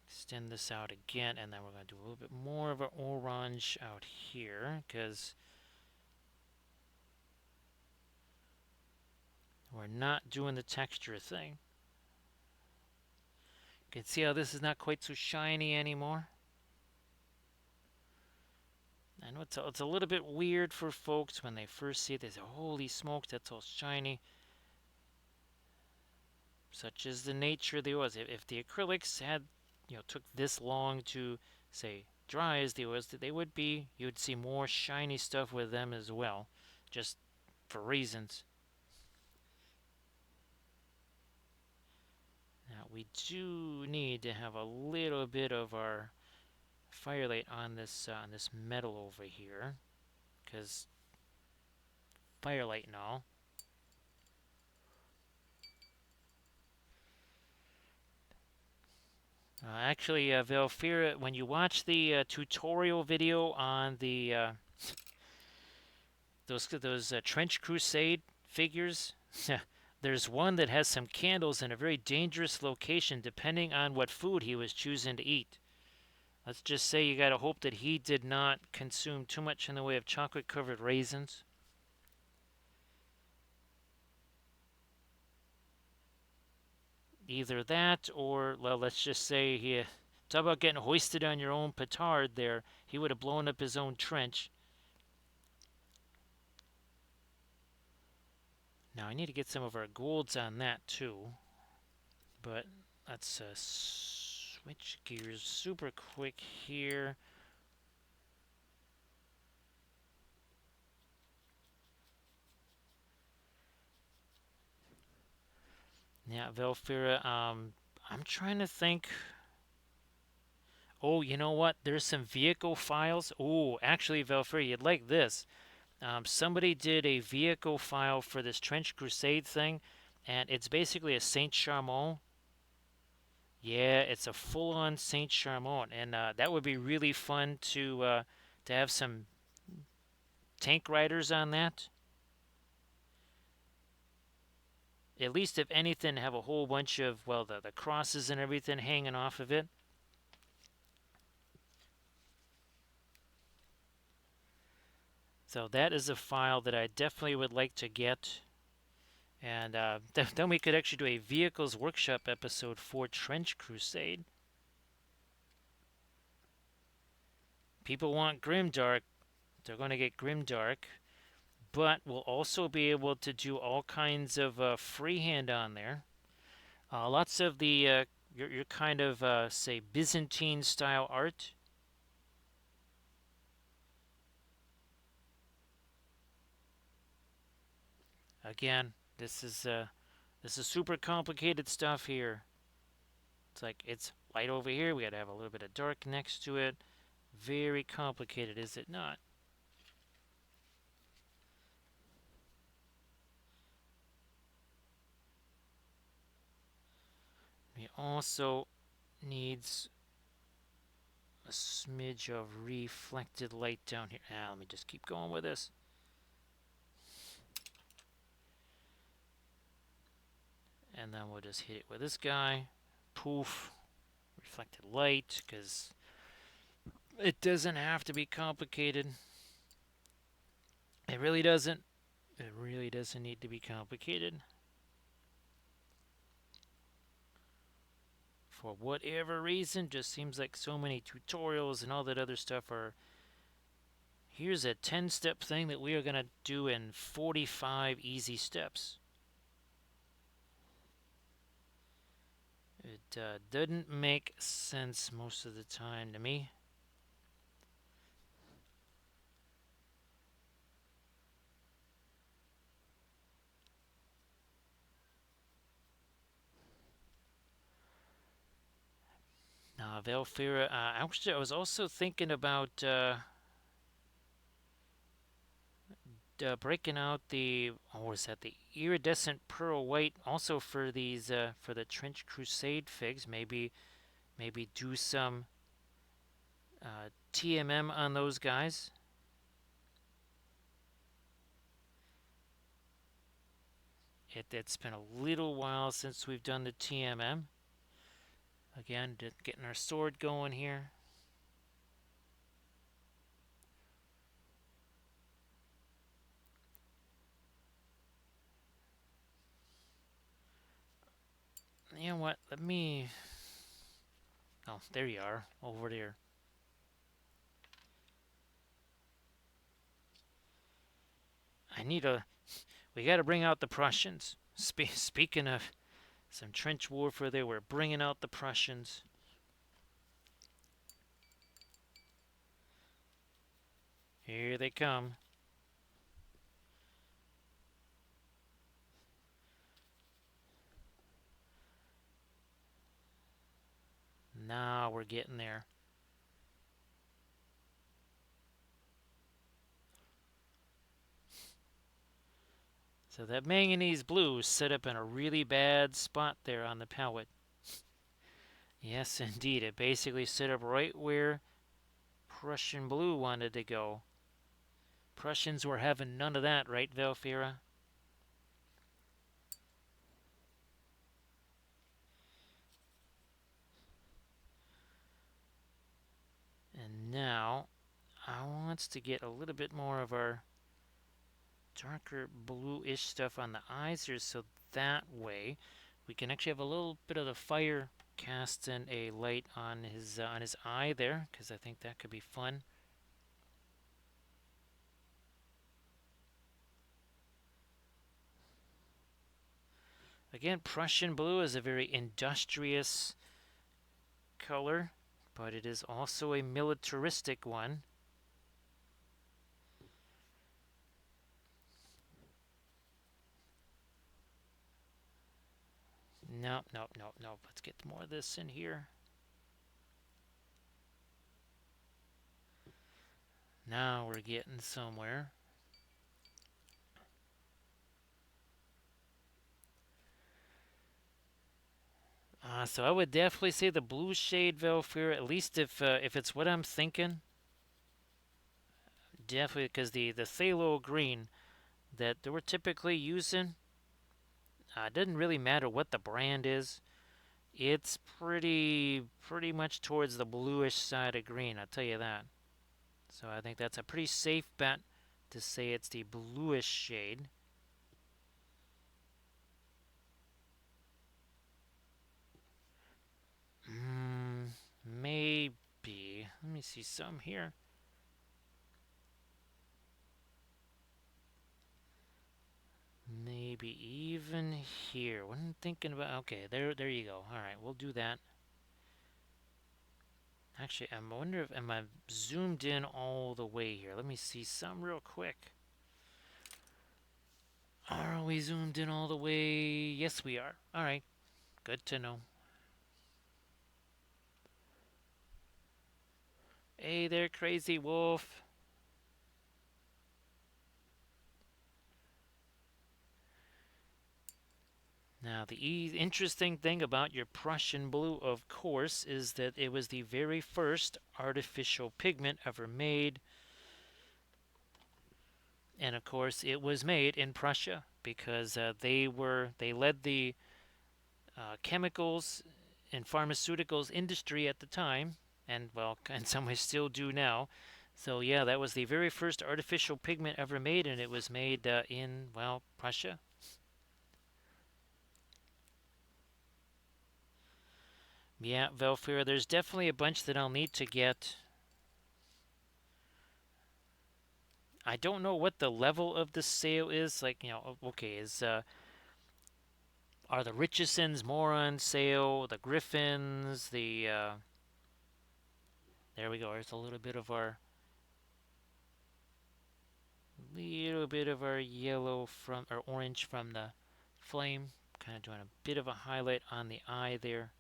Extend this out again, and then we're going to do a little bit more of an orange out here, because we're not doing the texture thing. You can see how this is not quite so shiny anymore. I know it's a little bit weird for folks when they first see it. They say, holy smokes, that's all shiny. Such is the nature of the oils. If the acrylics took this long to, say, dry as the oils, they would be, you would see more shiny stuff with them as well, just for reasons. Now, we do need to have a little bit of our firelight on this metal over here, because firelight and all. Actually, Velfira, when you watch the tutorial video on the those Trench Crusade figures, there's one that has some candles in a very dangerous location, depending on what food he was choosing to eat. Let's just say you gotta hope that he did not consume too much in the way of chocolate-covered raisins. Either that, or well, let's just say he. Talk about getting hoisted on your own petard. There, he would have blown up his own trench. Now I need to get some of our golds on that too. But let's switch gears super quick here. Yeah, Velfira. I'm trying to think. Oh, you know what? There's some vehicle files. Oh, actually, Velfira, you'd like this. Somebody did a vehicle file for this Trench Crusade thing, and it's basically a Saint Charmant. Yeah, it's a full-on Saint Charmant, and that would be really fun to have some tank riders on that. At least, if anything, have a whole bunch of well, the crosses and everything hanging off of it. So that is a file that I definitely would like to get. And then we could actually do a Vehicles Workshop episode for Trench Crusade. People want Grimdark. They're going to get Grimdark. But we'll also be able to do all kinds of freehand on there. Lots of the your kind of say Byzantine style art. Again, this is super complicated stuff here. It's like it's light over here. We got to have a little bit of dark next to it. Very complicated, is it not? It also needs a smidge of reflected light down here. Let me just keep going with this. And then we'll just hit it with this guy. Poof. Reflected light, because it doesn't have to be complicated. It really doesn't. It really doesn't need to be complicated. For whatever reason, just seems like so many tutorials and all that other stuff are. Here's a 10-step thing that we are going to do in 45 easy steps. It doesn't make sense most of the time to me. Velfira, actually, I was also thinking about breaking out the, what was that, the iridescent pearl white, also for these, for the Trench Crusade figs. Maybe do some TMM on those guys. It's been a little while since we've done the TMM. Again, getting our sword going here. You know what? Let me. Oh, there you are, over there. I need a. We got to bring out the Prussians. Speaking of some trench warfare, they were bringing out the Prussians. Here they come. Now we're getting there. So that manganese blue set up in a really bad spot there on the palette. Yes, indeed. It basically set up right where Prussian blue wanted to go. Prussians were having none of that, right, Velfira? And now I want to get a little bit more of our darker bluish stuff on the eyes here, so that way we can actually have a little bit of the fire casting a light on his eye there, because I think that could be fun. Again, Prussian blue is a very industrious color, but it is also a militaristic one. Nope, nope, nope, nope. Let's get more of this in here. Now we're getting somewhere. So I would definitely say the blue shade Velfir, at least if it's what I'm thinking. Definitely, because the phthalo green that they were typically using, doesn't really matter what the brand is. It's pretty much towards the bluish side of green, I'll tell you that. So I think that's a pretty safe bet to say it's the bluish shade. Maybe. Let me see some here. Maybe even here. What I'm thinking about. Okay, there you go. All right, we'll do that. Actually, I wonder if am I zoomed in all the way here. Let me see some real quick. Are we zoomed in all the way? Yes, we are. All right, good to know. Hey there, crazy wolf. Now, the interesting thing about your Prussian blue, of course, is that it was the very first artificial pigment ever made. And of course, it was made in Prussia because they led the chemicals and pharmaceuticals industry at the time, and well, in some ways still do now. So yeah, that was the very first artificial pigment ever made, and it was made in well Prussia. Yeah, Velfira, there's definitely a bunch that I'll need to get. I don't know what the level of the sale is. Like, okay, is are the Richesons more on sale? The Griffins, there we go. There's a little bit of our yellow from or orange from the flame. Kind of doing a bit of a highlight on the eye there.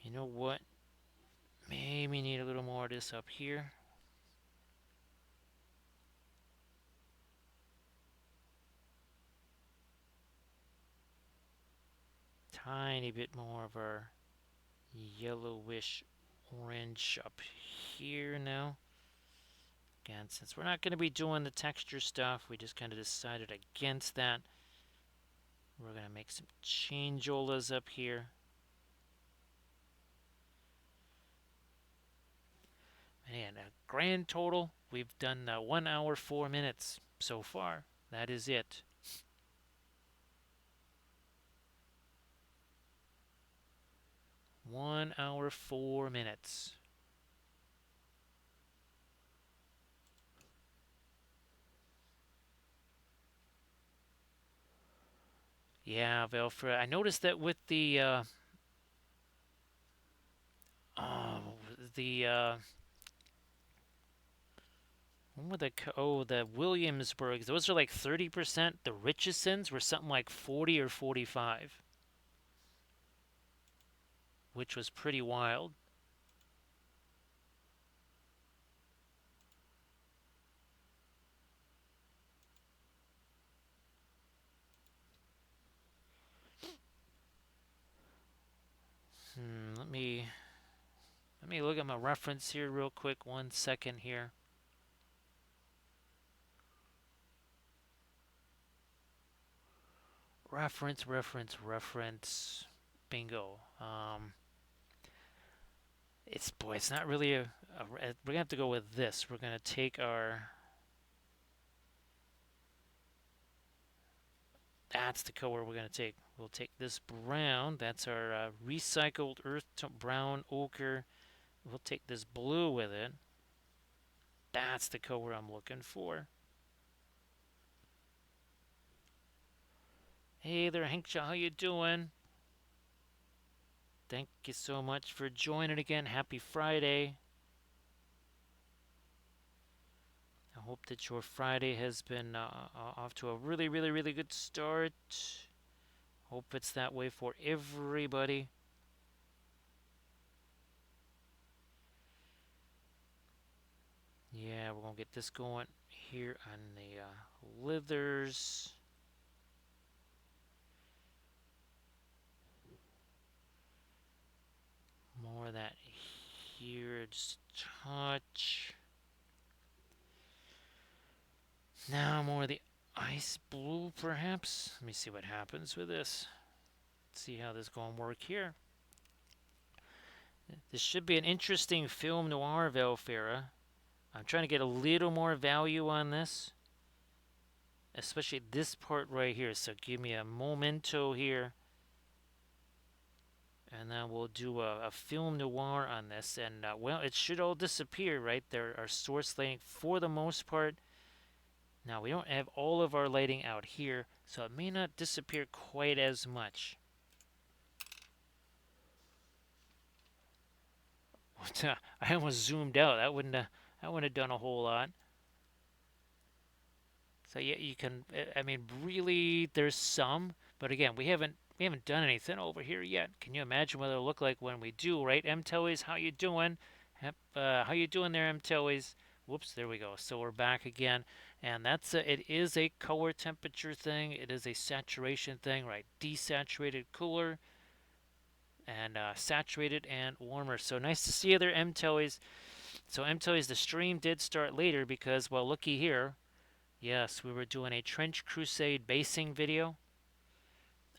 You know what? Maybe need a little more of this up here. Tiny bit more of our yellowish orange up here now. Again, since we're not going to be doing the texture stuff, we just kind of decided against that. We're going to make some changeolas up here. And a grand total, we've done 1 hour 4 minutes so far. That is it. 1 hour 4 minutes. Yeah, Velfra. I noticed that with oh, the what were the Williamsburgs. Those are like 30%. The Richesons were something like 40 or 45, which was pretty wild. Let me look at my reference here real quick. 1 second here. Reference. Bingo. It's not really we're gonna have to go with this. We're gonna take our. That's the color we're gonna take. We'll take this brown. That's our recycled earth brown ochre. We'll take this blue with it. That's the color I'm looking for. Hey there, Hankshaw, how you doing? Thank you so much for joining again. Happy Friday. I hope that your Friday has been off to a really, really, really good start. Hope it's that way for everybody. Yeah, we're going to get this going here on the Lithers. More of that here, just touch. Now more of the ice blue, perhaps. Let me see what happens with this. Let's see how this is going to work here. This should be an interesting film noir, Velfera. I'm trying to get a little more value on this, especially this part right here. So give me a momento here, and then we'll do a film noir on this. And well, it should all disappear, right? There are source lighting for the most part. Now we don't have all of our lighting out here, so it may not disappear quite as much. I almost zoomed out. That wouldn't have done a whole lot. So yeah, you can. I mean, really, there's some, but again, we haven't done anything over here yet. Can you imagine what it'll look like when we do? Right, M Toys, how you doing? How you doing there, M Toys? Whoops, there we go. So we're back again, and it is a color temperature thing. It is a saturation thing, right? Desaturated, cooler, and saturated and warmer. So nice to see you there, M Toys. So M Toys, the stream did start later because, well, looky here. Yes, we were doing a Trench Crusade basing video.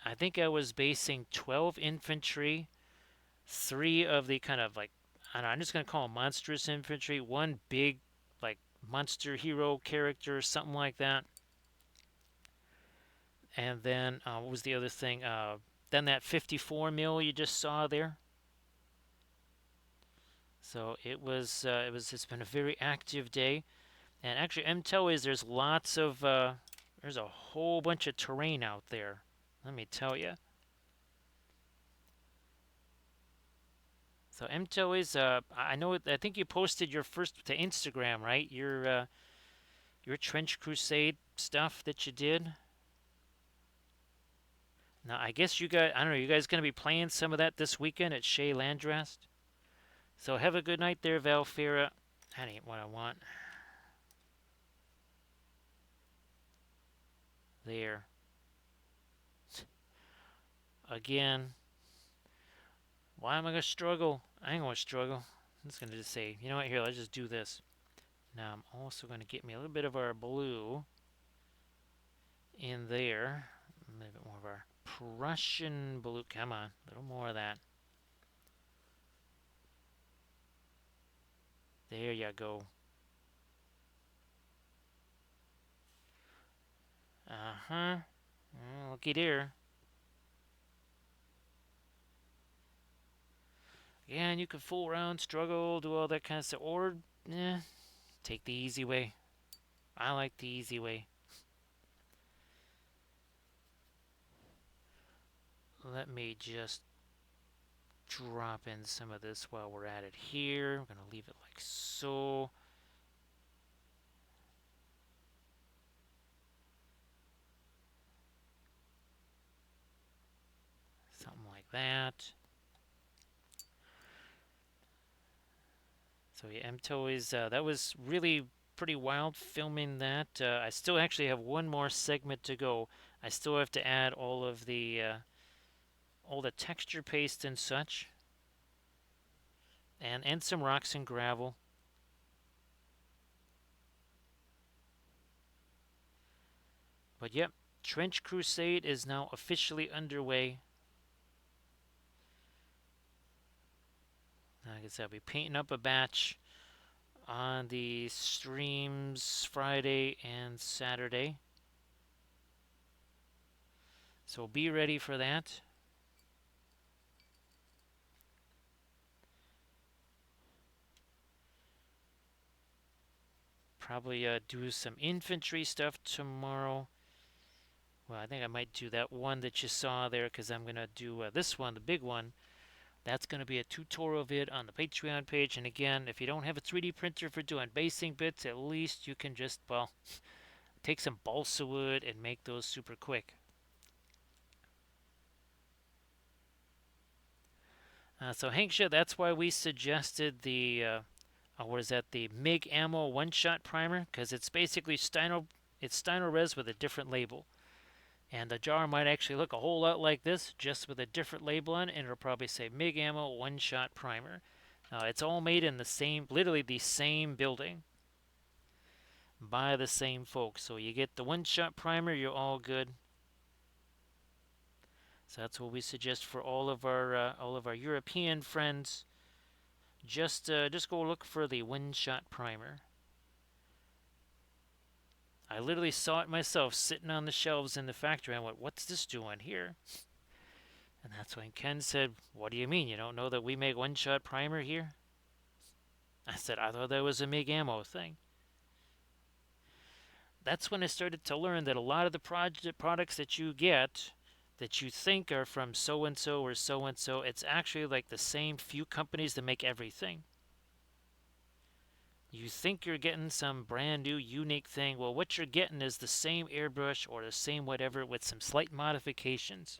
I think I was basing 12 infantry, 3 of the kind of like, I don't know, I'm just going to call them monstrous infantry, 1 big, like, monster hero character, something like that. And then, what was the other thing? Then that 54 mil you just saw there. So it's been a very active day. And actually, MTEL is there's a whole bunch of terrain out there. Let me tell you. So MTEL is I think you posted your first to Instagram, right? Your Trench Crusade stuff that you did. Now I guess I don't know, you guys gonna be playing some of that this weekend at Shea Landrest? So have a good night there, Valfera. That ain't what I want. There. Again. Why am I going to struggle? I ain't going to struggle. I'm just going to just say, you know what, here, let's just do this. Now I'm also going to get me a little bit of our blue in there. A little bit more of our Prussian blue. Come on, a little more of that. There you go. Uh-huh. Looky there. Yeah, and you can fool around, struggle, do all that kind of stuff. Or, take the easy way. I like the easy way. Let me just drop in some of this while we're at it here. I'm going to leave it like so. Something like that. So yeah, MTOYs, that was really pretty wild filming that. I still actually have one more segment to go. I still have to add all the texture paste and such. and some rocks and gravel. But yep, Trench Crusade is now officially underway. I guess I'll be painting up a batch on the streams Friday and Saturday. So be ready for that. Probably do some infantry stuff tomorrow. Well, I think I might do that one that you saw there because I'm going to do this one, the big one. That's going to be a tutorial vid on the Patreon page. And again, if you don't have a 3D printer for doing basing bits, at least you can just, well, take some balsa wood and make those super quick. So Hanksha, that's why we suggested the, what is that, the MIG ammo one-shot primer, because it's basically it's Steiner Res with a different label. And the jar might actually look a whole lot like this, just with a different label on it, and it'll probably say MIG ammo one-shot primer. It's all made in the same, literally the same building, by the same folks. So you get the one-shot primer, you're all good. So that's what we suggest for all of our European friends. Just go look for the one-shot primer. I literally saw it myself sitting on the shelves in the factory. I went, "What's this doing here?" And that's when Ken said, "What do you mean? You don't know that we make one-shot primer here?" I said, "I thought that was a MIG ammo thing." That's when I started to learn that a lot of the products that you get that you think are from so and so or so and so, it's actually like the same few companies that make everything. You think you're getting some brand new unique thing. Well, what you're getting is the same airbrush or the same whatever with some slight modifications.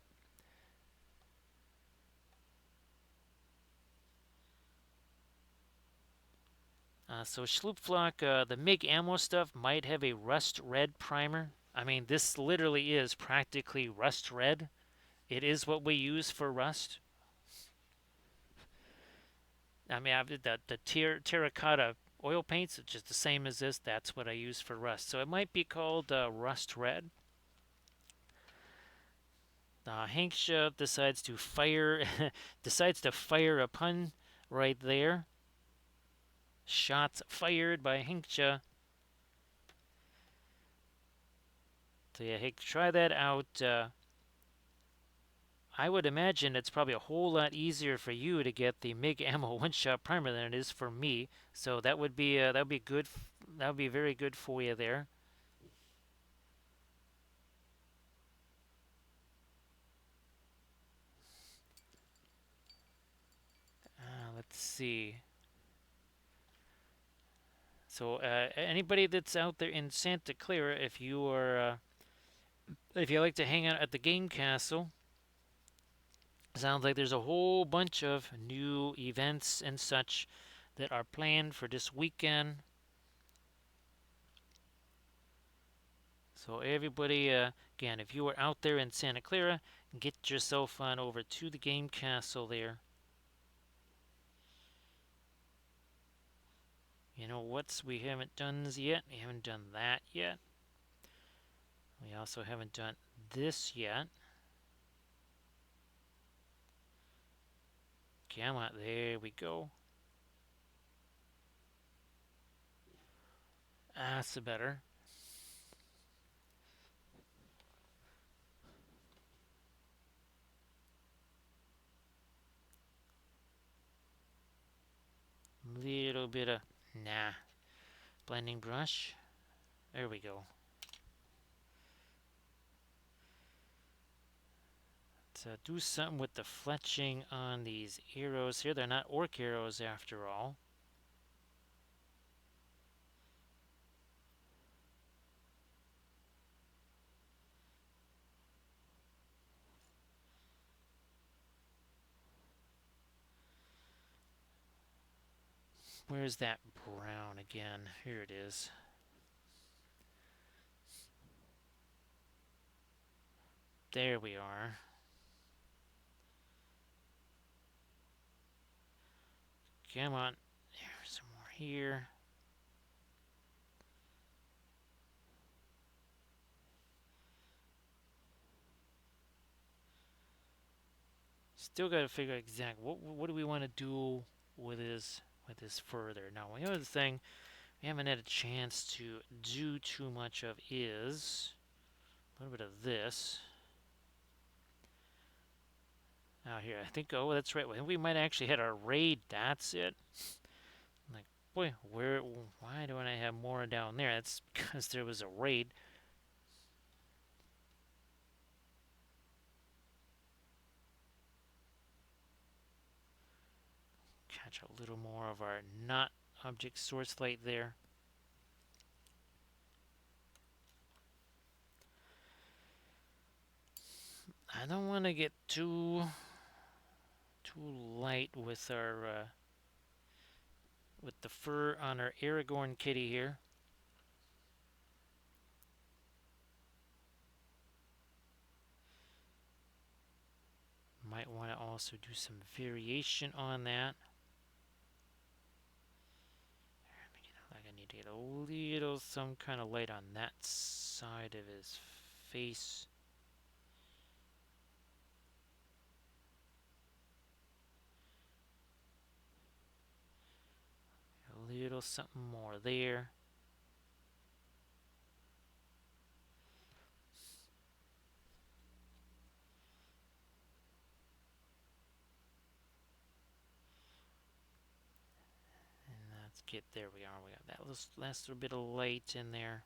So Schloopflock, the MIG ammo stuff might have a rust red primer. I mean, this literally is practically rust red. It is what we use for rust. I mean, the terracotta oil paints, it's just the same as this. That's what I use for rust. So it might be called rust red. Hanksha decides to fire a pun right there. Shots fired by Hanksha. So yeah, Hank, try that out. I would imagine it's probably a whole lot easier for you to get the MIG ammo one-shot primer than it is for me. So that would be good. That would be very good for you there. Let's see. So anybody that's out there in Santa Clara, if you like to hang out at the game castle, sounds like there's a whole bunch of new events and such that are planned for this weekend. So everybody, again, if you are out there in Santa Clara, get yourself on over to the game castle there. You know what we haven't done yet? We haven't done that yet. We also haven't done this yet. Come on, there we go. That's better. Little bit of, nah, blending brush. There we go. Let's do something with the fletching on these arrows here. They're not orc arrows after all. Where's that brown again? Here it is. There we are. Come on. There's some more here. Still got to figure out exactly what do we want to do with this further. Now, the other thing we haven't had a chance to do too much of is a little bit of this. Now here, I think, oh, that's right. We might actually hit our raid. That's it. Like, boy, why don't I have more down there? That's because there was a raid. Catch a little more of our not object source light there. I don't want to get too light with our with the fur on our Aragorn kitty here. Might want to also do some variation on that. Like I need to get a little some kind of light on that side of his face. A little something more there. And let's get there. We are. We got that last little bit of light in there.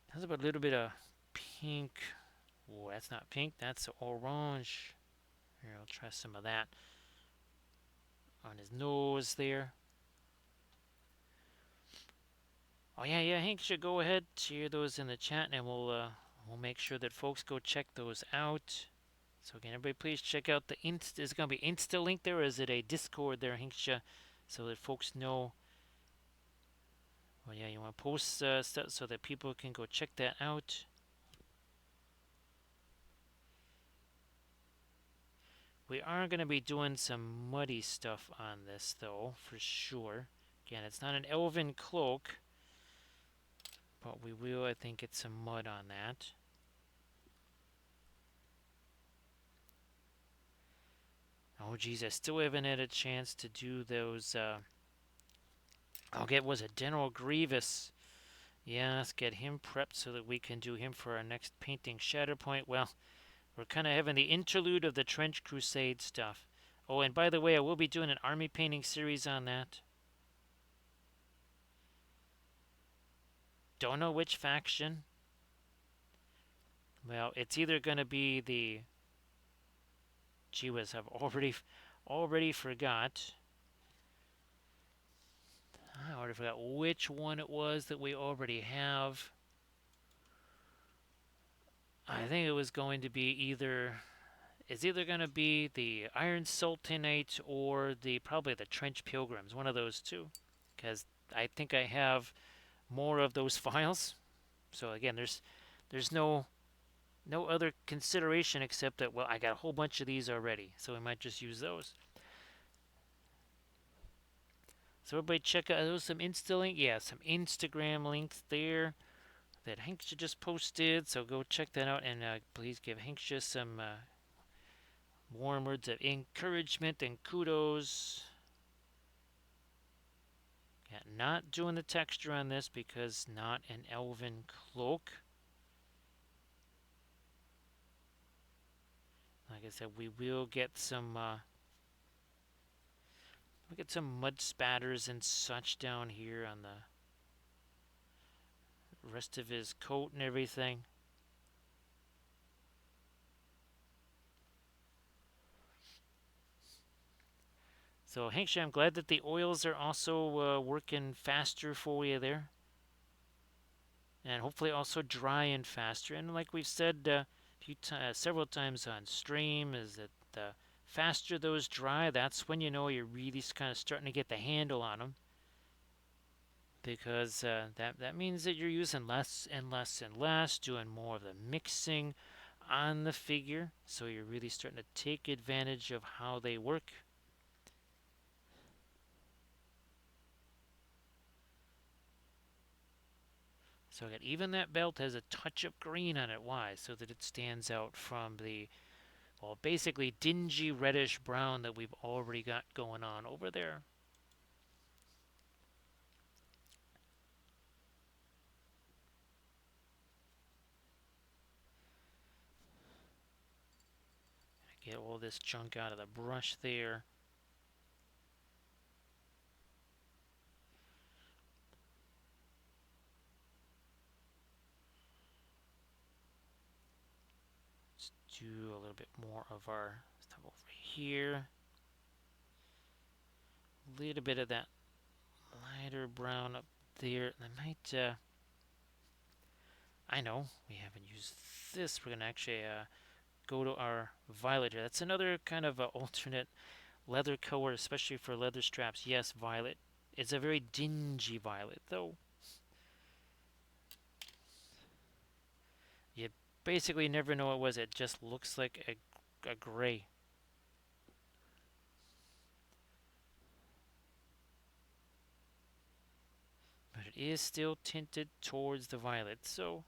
How's about a little bit of pink? Oh, that's not pink. That's orange. Here, I'll try some of that on his nose there. Oh yeah, Hank should go ahead, share those in the chat, and we'll make sure that folks go check those out. So again, everybody, please check out the Insta. Is it gonna be Insta link there, or is it a Discord there, Hinksha, so that folks know? Well, yeah, you want to post stuff so that people can go check that out. We are going to be doing some muddy stuff on this, though, for sure. Again, it's not an elven cloak, but we will, I think, get some mud on that. Oh, geez, I still haven't had a chance to do those. I'll get, was it General Grievous? Yeah, let's get him prepped so that we can do him for our next painting Shatterpoint. Well, we're kind of having the interlude of the Trench Crusade stuff. Oh, and by the way, I will be doing an army painting series on that. Don't know which faction. Well, it's either going to be the... Gee whiz, I've already forgot. I already forgot which one it was that we already have. I think it was going to be either... It's either going to be the Iron Sultanate or probably the Trench Pilgrims, one of those two. Because I think I have more of those files. So again, there's no other consideration except that, well, I got a whole bunch of these already, so we might just use those. So everybody check out those, some Insta link, yeah, some Instagram links there that Hanksha just posted. So go check that out, and please give Hanksha some warm words of encouragement and kudos. Yeah, not doing the texture on this because not an elven cloak. Like I said, we will get some mud spatters and such down here on the rest of his coat and everything. So, Hanksha, I'm glad that the oils are also working faster for you there. And hopefully also drying faster. And like we've said several times on stream, is that the faster those dry, that's when you know you're really kind of starting to get the handle on them. Because that means that you're using less and less and less, doing more of the mixing. on the figure, so you're really starting to take advantage of how they work. So again, even that belt has a touch of green on it. Why? So that it stands out from the, well, basically dingy reddish brown that we've already got going on over there. Get all this junk out of the brush there. Let's do a little bit more of our stuff over here. A little bit of that lighter brown up there. I might, I know, we haven't used this. We're going to actually go to our violet here. That's another kind of alternate leather color, especially for leather straps. Yes, violet. It's a very dingy violet, though. You basically never know what it was. It just looks like a gray. But it is still tinted towards the violet, so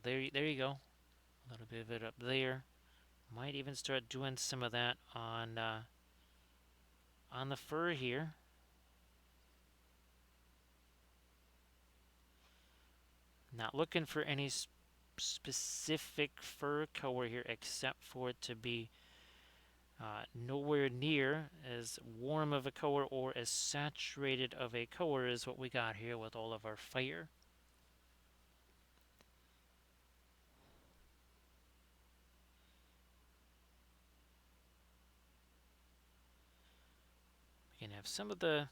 there you go. A little bit of it up there. Might even start doing some of that on the fur here. Not looking for any specific fur color here, except for it to be nowhere near as warm of a color or as saturated of a color as what we got here with all of our fire. We can have some of the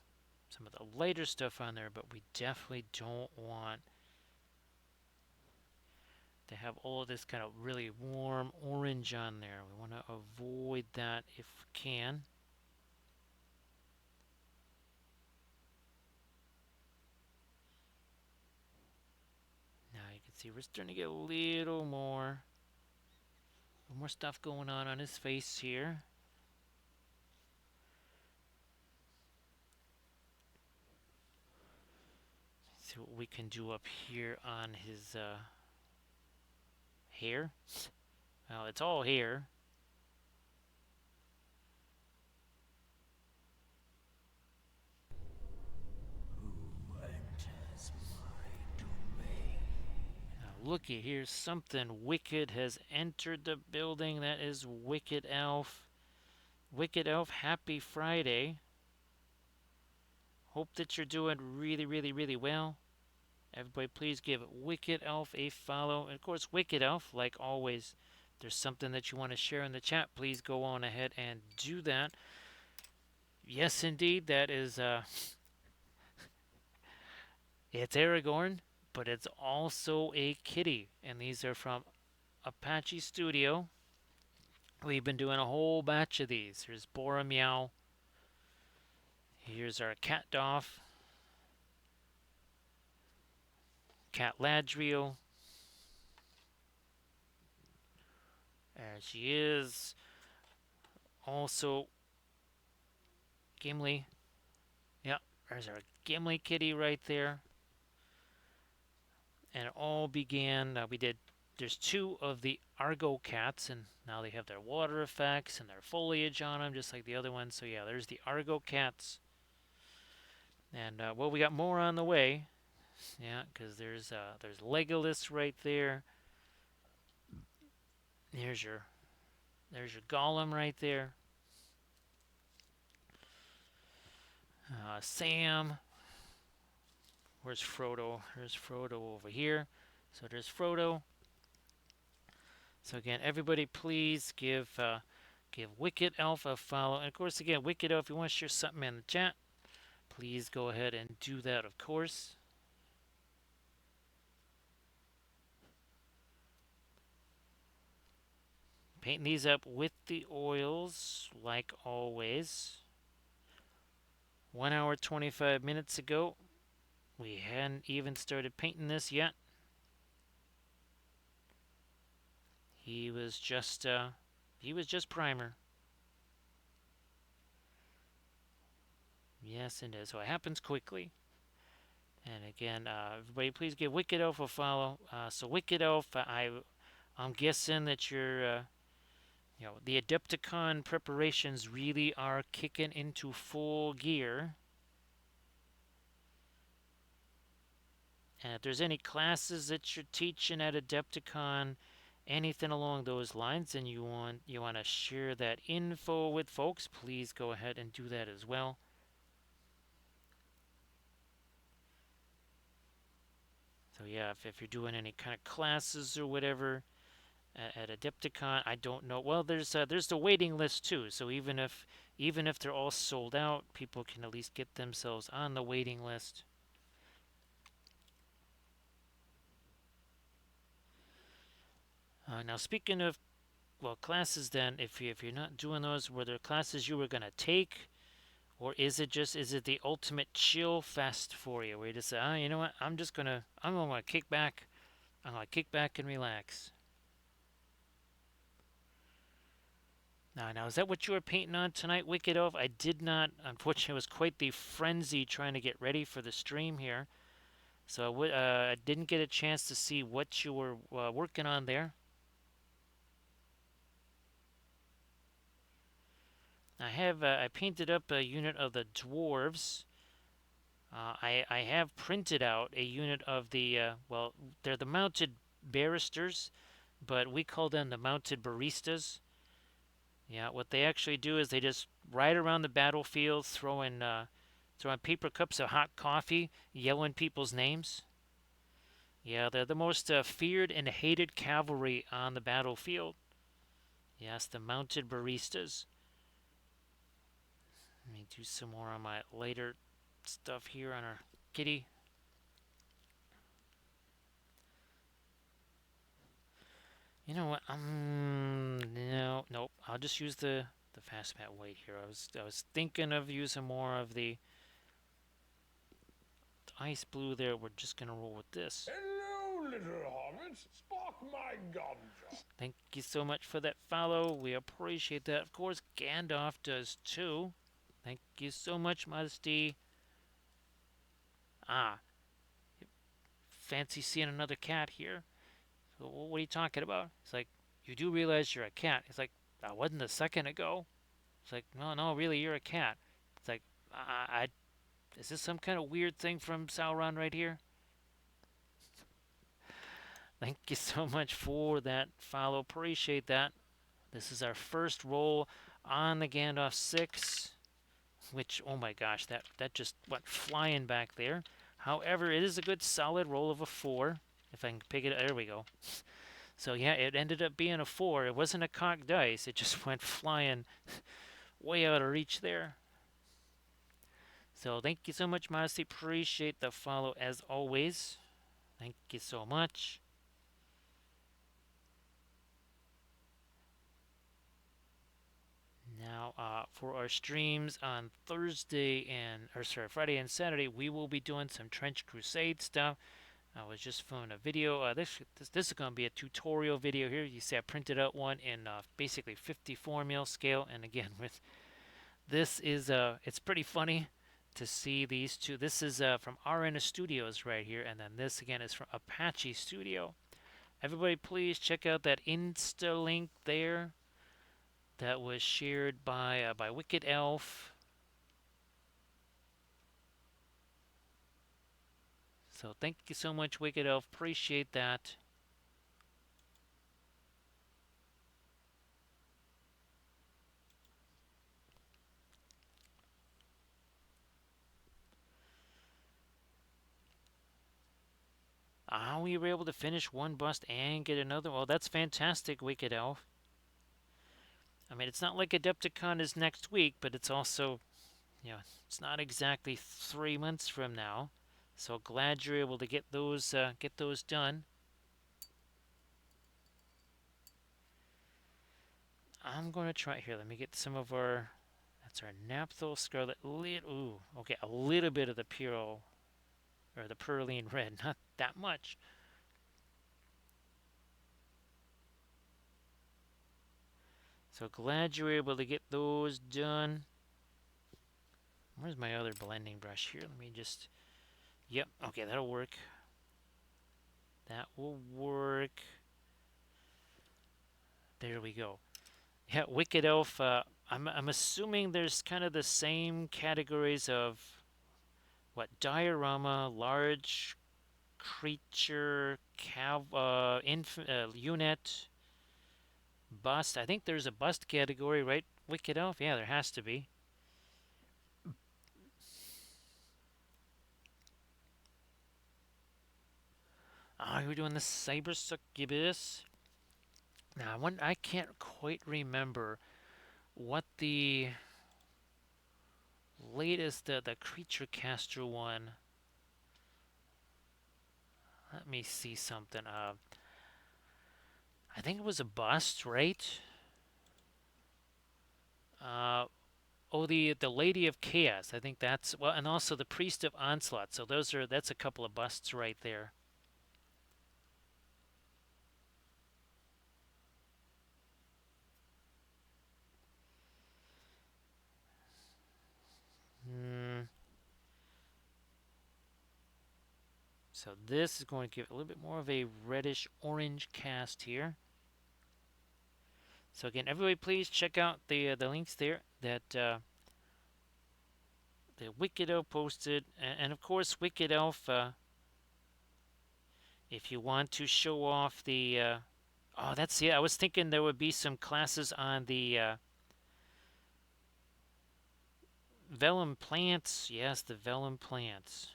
lighter stuff on there, but we definitely don't want to have all of this kind of really warm orange on there. We want to avoid that if we can. Now you can see we're starting to get a little more stuff going on his face here. See what we can do up here on his hair. Well, it's all hair. Now looky here, something wicked has entered the building. That is Wicked Elf. Wicked Elf, happy Friday. Hope that you're doing really, really, really well. Everybody, please give Wicked Elf a follow. And of course, Wicked Elf, like always, if there's something that you want to share in the chat, please go on ahead and do that. Yes, indeed, that is, it's Aragorn, but it's also a kitty. And these are from Apache Studio. We've been doing a whole batch of these. Here's Boromir. Here's our Cat Doff. Cat Ladriel. There she is. Also, Gimli. Yep, there's our Gimli kitty right there. And it all began, there's two of the Argo cats, and now they have their water effects and their foliage on them, just like the other ones. So yeah, there's the Argo cats. And, well, we got more on the way. Yeah, because there's Legolas right there. There's your Gollum right there. Sam. Where's Frodo? There's Frodo over here. So there's Frodo. So again, everybody, please give Wicked Elf a follow. And of course, again, Wicked Elf, if you want to share something in the chat, please go ahead and do that, of course. Painting these up with the oils, like always. 1 hour, 25 minutes ago. We hadn't even started painting this yet. He was just primer. Yes, it is. So it happens quickly. And again, everybody, please give Wicked Elf a follow. So Wicked Elf, I'm guessing that the Adepticon preparations really are kicking into full gear. And if there's any classes that you're teaching at Adepticon, anything along those lines, and you want to share that info with folks, please go ahead and do that as well. So yeah, if you're doing any kind of classes or whatever at Adepticon, I don't know. Well, there's the waiting list too. So even if they're all sold out, people can at least get themselves on the waiting list. Now, speaking of classes, then if you're not doing those, were there classes you were gonna take, or is it the ultimate chill fest for you, where you just say, you know what, I'm gonna kick back, and relax. Now, is that what you were painting on tonight, Wicked Elf? I did not. Unfortunately, it was quite the frenzy trying to get ready for the stream here, so I didn't get a chance to see what you were working on there. I painted up a unit of the dwarves. I have printed out a unit of they're the mounted barristers, but we call them the mounted baristas. Yeah, what they actually do is they just ride around the battlefield throwing paper cups of hot coffee, yelling people's names. Yeah, they're the most feared and hated cavalry on the battlefield. Yes, the mounted baristas. Let me do some more on my later stuff here on our kitty. You know what? No, nope. I'll just use the fast matte white here. I was thinking of using more of the ice blue there. We're just gonna roll with this. Hello, little hobbit. Spark my ganja. Thank you so much for that follow. We appreciate that. Of course, Gandalf does too. Thank you so much, Modesty. Ah, fancy seeing another cat here. So what are you talking about? It's like, you do realize you're a cat. It's like, I wasn't a second ago. It's like, no, no, really, you're a cat. It's like, is this some kind of weird thing from Sauron right here? Thank you so much for that follow. Appreciate that. This is our first roll on the Gandalf 6, which, oh my gosh, that just went flying back there. However, it is a good solid roll of a 4. If I can pick it, there we go. So yeah, it ended up being a 4. It wasn't a cocked dice. It just went flying way out of reach there. So thank you so much, Modesty. Appreciate the follow as always. Thank you so much. Now, for our streams on Friday and Saturday, we will be doing some Trench Crusade stuff. I was just filming a video. This is going to be a tutorial video here. You see, I printed out one in basically 54 mil scale, and again, with this is it's pretty funny to see these two. This is from RN Studios right here, and then this again is from Apache Studio. Everybody, please check out that Insta link there. That was shared by Wicked Elf. So thank you so much, Wicked Elf. Appreciate that. We were able to finish one bust and get another. Well, that's fantastic, Wicked Elf. I mean, it's not like Adepticon is next week, but it's also, it's not exactly 3 months from now. So glad you're able to get those done. I'm going to try here. Let me get some of our. That's our Naphthol Scarlet. Ooh, okay, a little bit of the Purl or the Perline Red, not that much. So glad you were able to get those done. Where's my other blending brush here? Let me just... Yep, okay, that'll work. That will work. There we go. Yeah, Wicked Elf. I'm assuming there's kind of the same categories of what diorama, large creature, unit, bust. I think there's a bust category, right? Wicked Elf. Yeah, there has to be. Ah, we're doing the cyber succubus. Now, I can't quite remember what the latest the creature caster one. Let me see something. I think it was a bust, right? Uh, oh, the Lady of Chaos. I think that's well, and also the Priest of Onslaught. So that's a couple of busts right there. Hmm. So this is going to give it a little bit more of a reddish orange cast here. So again, everybody, please check out the links there that the Wicked Elf posted, and of course, Wicked Elf. If you want to show off the oh, that's yeah. I was thinking there would be some classes on the vellum plants. Yes, the vellum plants.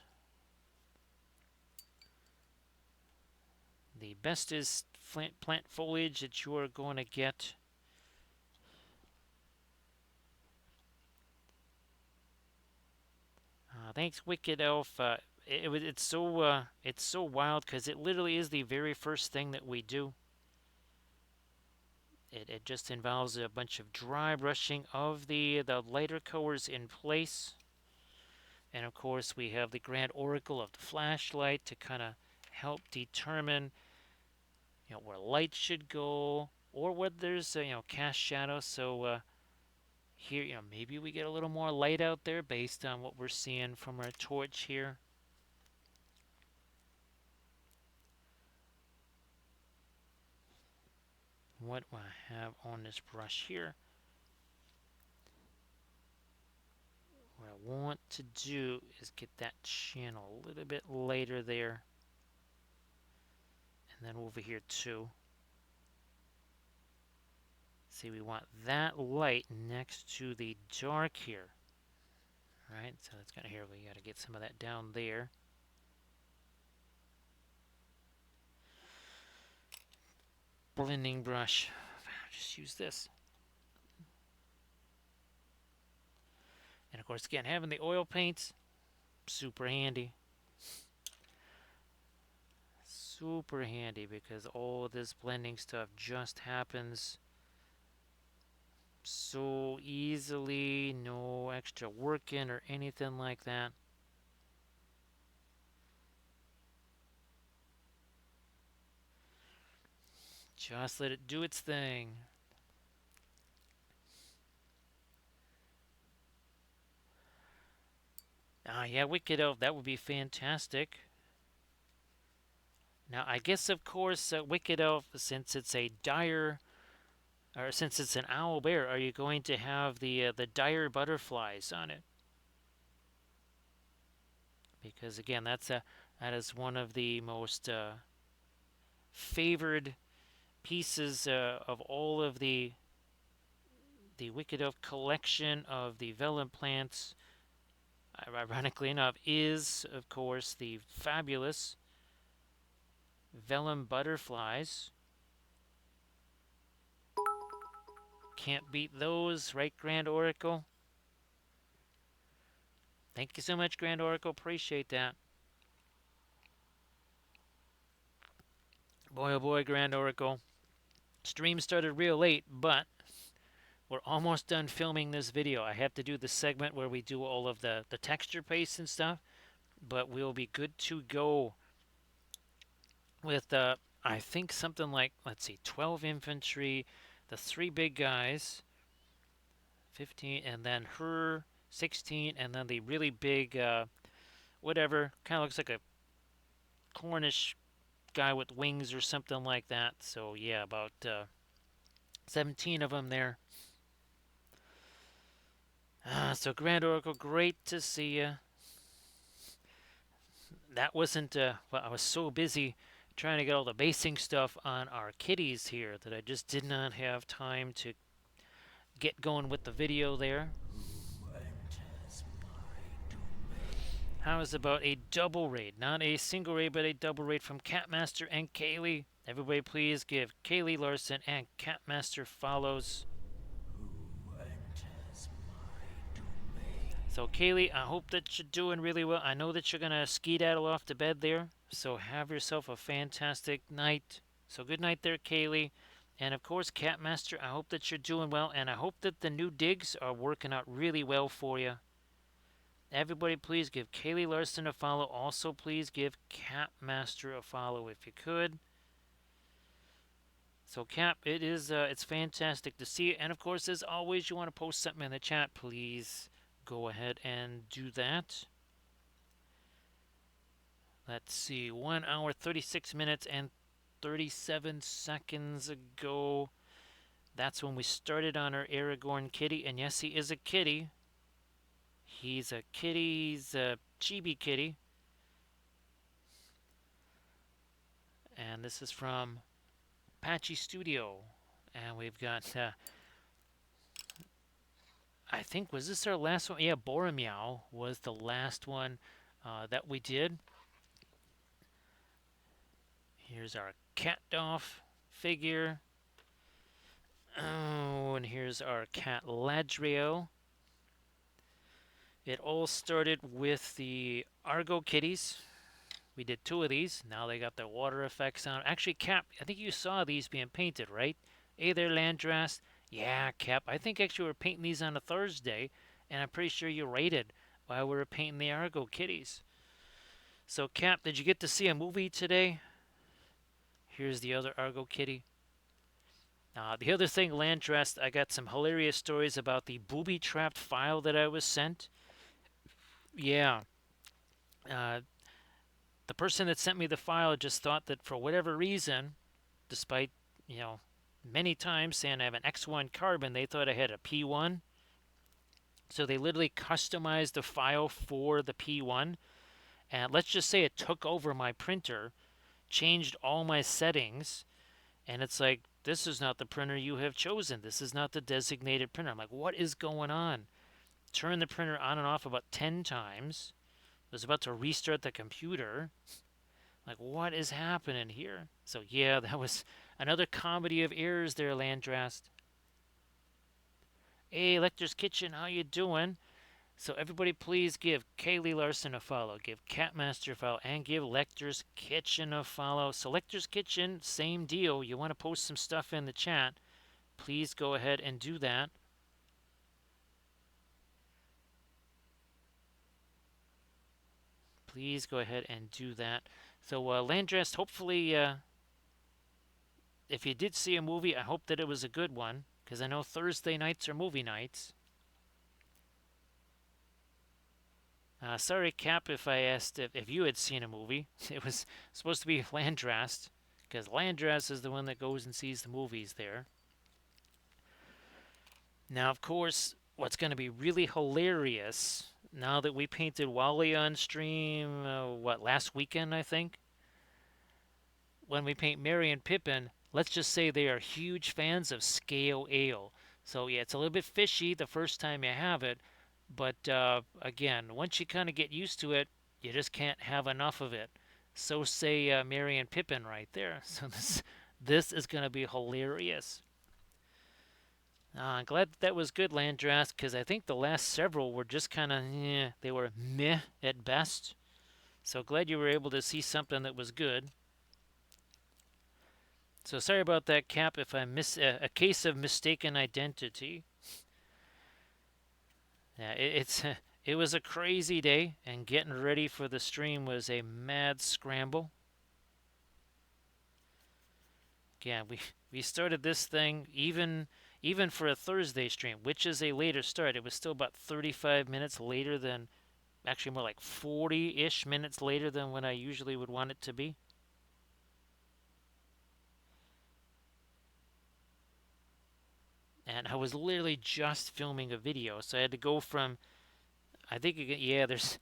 The bestest plant foliage that you are going to get. Thanks, Wicked Elf. It's so wild because it literally is the very first thing that we do. It just involves a bunch of dry brushing of the lighter colors in place. And of course, we have the Grand Oracle of the flashlight to kind of help determine, where light should go or whether there's cast shadow. So here, maybe we get a little more light out there based on what we're seeing from our torch here. What do I have on this brush here? What I want to do is get that channel a little bit later there. And then over here too. See, we want that light next to the dark here. Right, so that's kind of here. We got to get some of that down there. Blending brush. Just use this. And of course, again, having the oil paints, super handy. Super handy because all this blending stuff just happens so easily. No extra working or anything like that. Just let it do its thing. Ah, yeah, Wicked Elf, that would be fantastic. Now, I guess, of course, Wicked Elf, since it's a dire, or since it's an owl bear, are you going to have the dire butterflies on it? Because again, that is one of the most favored pieces of all of the Wicked Elf collection of the vellum plants. Ironically enough, is of course the fabulous vellum butterflies. Can't beat those, right, Grand Oracle? Thank you so much, Grand Oracle. Appreciate that. Boy, oh boy, Grand Oracle. Stream started real late, but we're almost done filming this video. I have to do the segment where we do all of the texture paste and stuff, but we'll be good to go with, I think something like, let's see, 12 infantry, the three big guys, 15, and then her, 16, and then the really big, whatever, kind of looks like a Cornish guy with wings or something like that. So yeah, about 17 of them there. So Grand Oracle, great to see you. That wasn't, well, I was so busy trying to get all the basing stuff on our kitties here that I just did not have time to get going with the video there. How is about a double raid? Not a single raid, but a double raid from Catmaster and Kaylee. Everybody please give Kaylee Larson and Catmaster follows. So Kaylee, I hope that you're doing really well. I know that you're going to skedaddle off to bed there. So have yourself a fantastic night. So good night there, Kaylee. And of course, Catmaster, I hope that you're doing well. And I hope that the new digs are working out really well for you. Everybody, please give Kaylee Larson a follow. Also, please give Catmaster a follow if you could. So, Cap, it's fantastic to see you. And of course, as always, you want to post something in the chat, please go ahead and do that. Let's see, 1 hour, 36 minutes, and 37 seconds ago. That's when we started on our Aragorn kitty. And yes, he is a kitty. He's a kitty. He's a chibi kitty. And this is from Apache Studio. And we've got, I think, was this our last one? Yeah, Boromir was the last one that we did. Here's our Catdolph figure. Oh, and here's our Cat Ladriel. It all started with the Argo Kitties. We did 2 of these. Now they got their water effects on. Actually, Cap, I think you saw these being painted, right? Hey there, Landrast. Yeah, Cap. I think actually we were painting these on a Thursday, and I'm pretty sure you rated while we were painting the Argo Kitties. So, Cap, did you get to see a movie today? Here's the other Argo Kitty. The other thing, Landrast, I got some hilarious stories about the booby-trapped file that I was sent. Yeah. Uh, the person that sent me the file just thought that for whatever reason, despite, you know, many times saying I have an X1 carbon, they thought I had a P1. So they literally customized the file for the P1. And let's just say it took over my printer, changed all my settings, and it's like, this is not the printer you have chosen. This is not the designated printer. I'm like, what is going on? Turned the printer on and off about 10 times. Was about to restart the computer. Like, what is happening here? So yeah, that was another comedy of errors there, Landrast. Hey, Lecter's Kitchen, how you doing? So everybody please give Kaylee Larson a follow, give Catmaster a follow, and give Lecter's Kitchen a follow. So Lecter's Kitchen, same deal. You want to post some stuff in the chat, please go ahead and do that. Please go ahead and do that. So Landrast, hopefully if you did see a movie, I hope that it was a good one, because I know Thursday nights are movie nights. Sorry, Cap, if I asked if you had seen a movie. It was supposed to be Landrast, because Landrast is the one that goes and sees the movies there. Now, of course, what's going to be really hilarious, now that we painted Wally on stream, last weekend, I think? When we paint Merry and Pippin, let's just say they are huge fans of scale ale. So yeah, it's a little bit fishy the first time you have it, but again, once you kind of get used to it, you just can't have enough of it. So say Merry and Pippin right there. So this is going to be hilarious. I'm glad that was good, Landrast, because I think the last several were just kind of, they were meh at best. So glad you were able to see something that was good. So sorry about that, Cap, if I miss a case of mistaken identity. Yeah, it was a crazy day, and getting ready for the stream was a mad scramble. Yeah, we We started this thing even for a Thursday stream, which is a later start. It was still about 35 minutes later than, actually more like 40-ish minutes later than when I usually would want it to be. And I was literally just filming a video, so I had to go from, I think, yeah, there's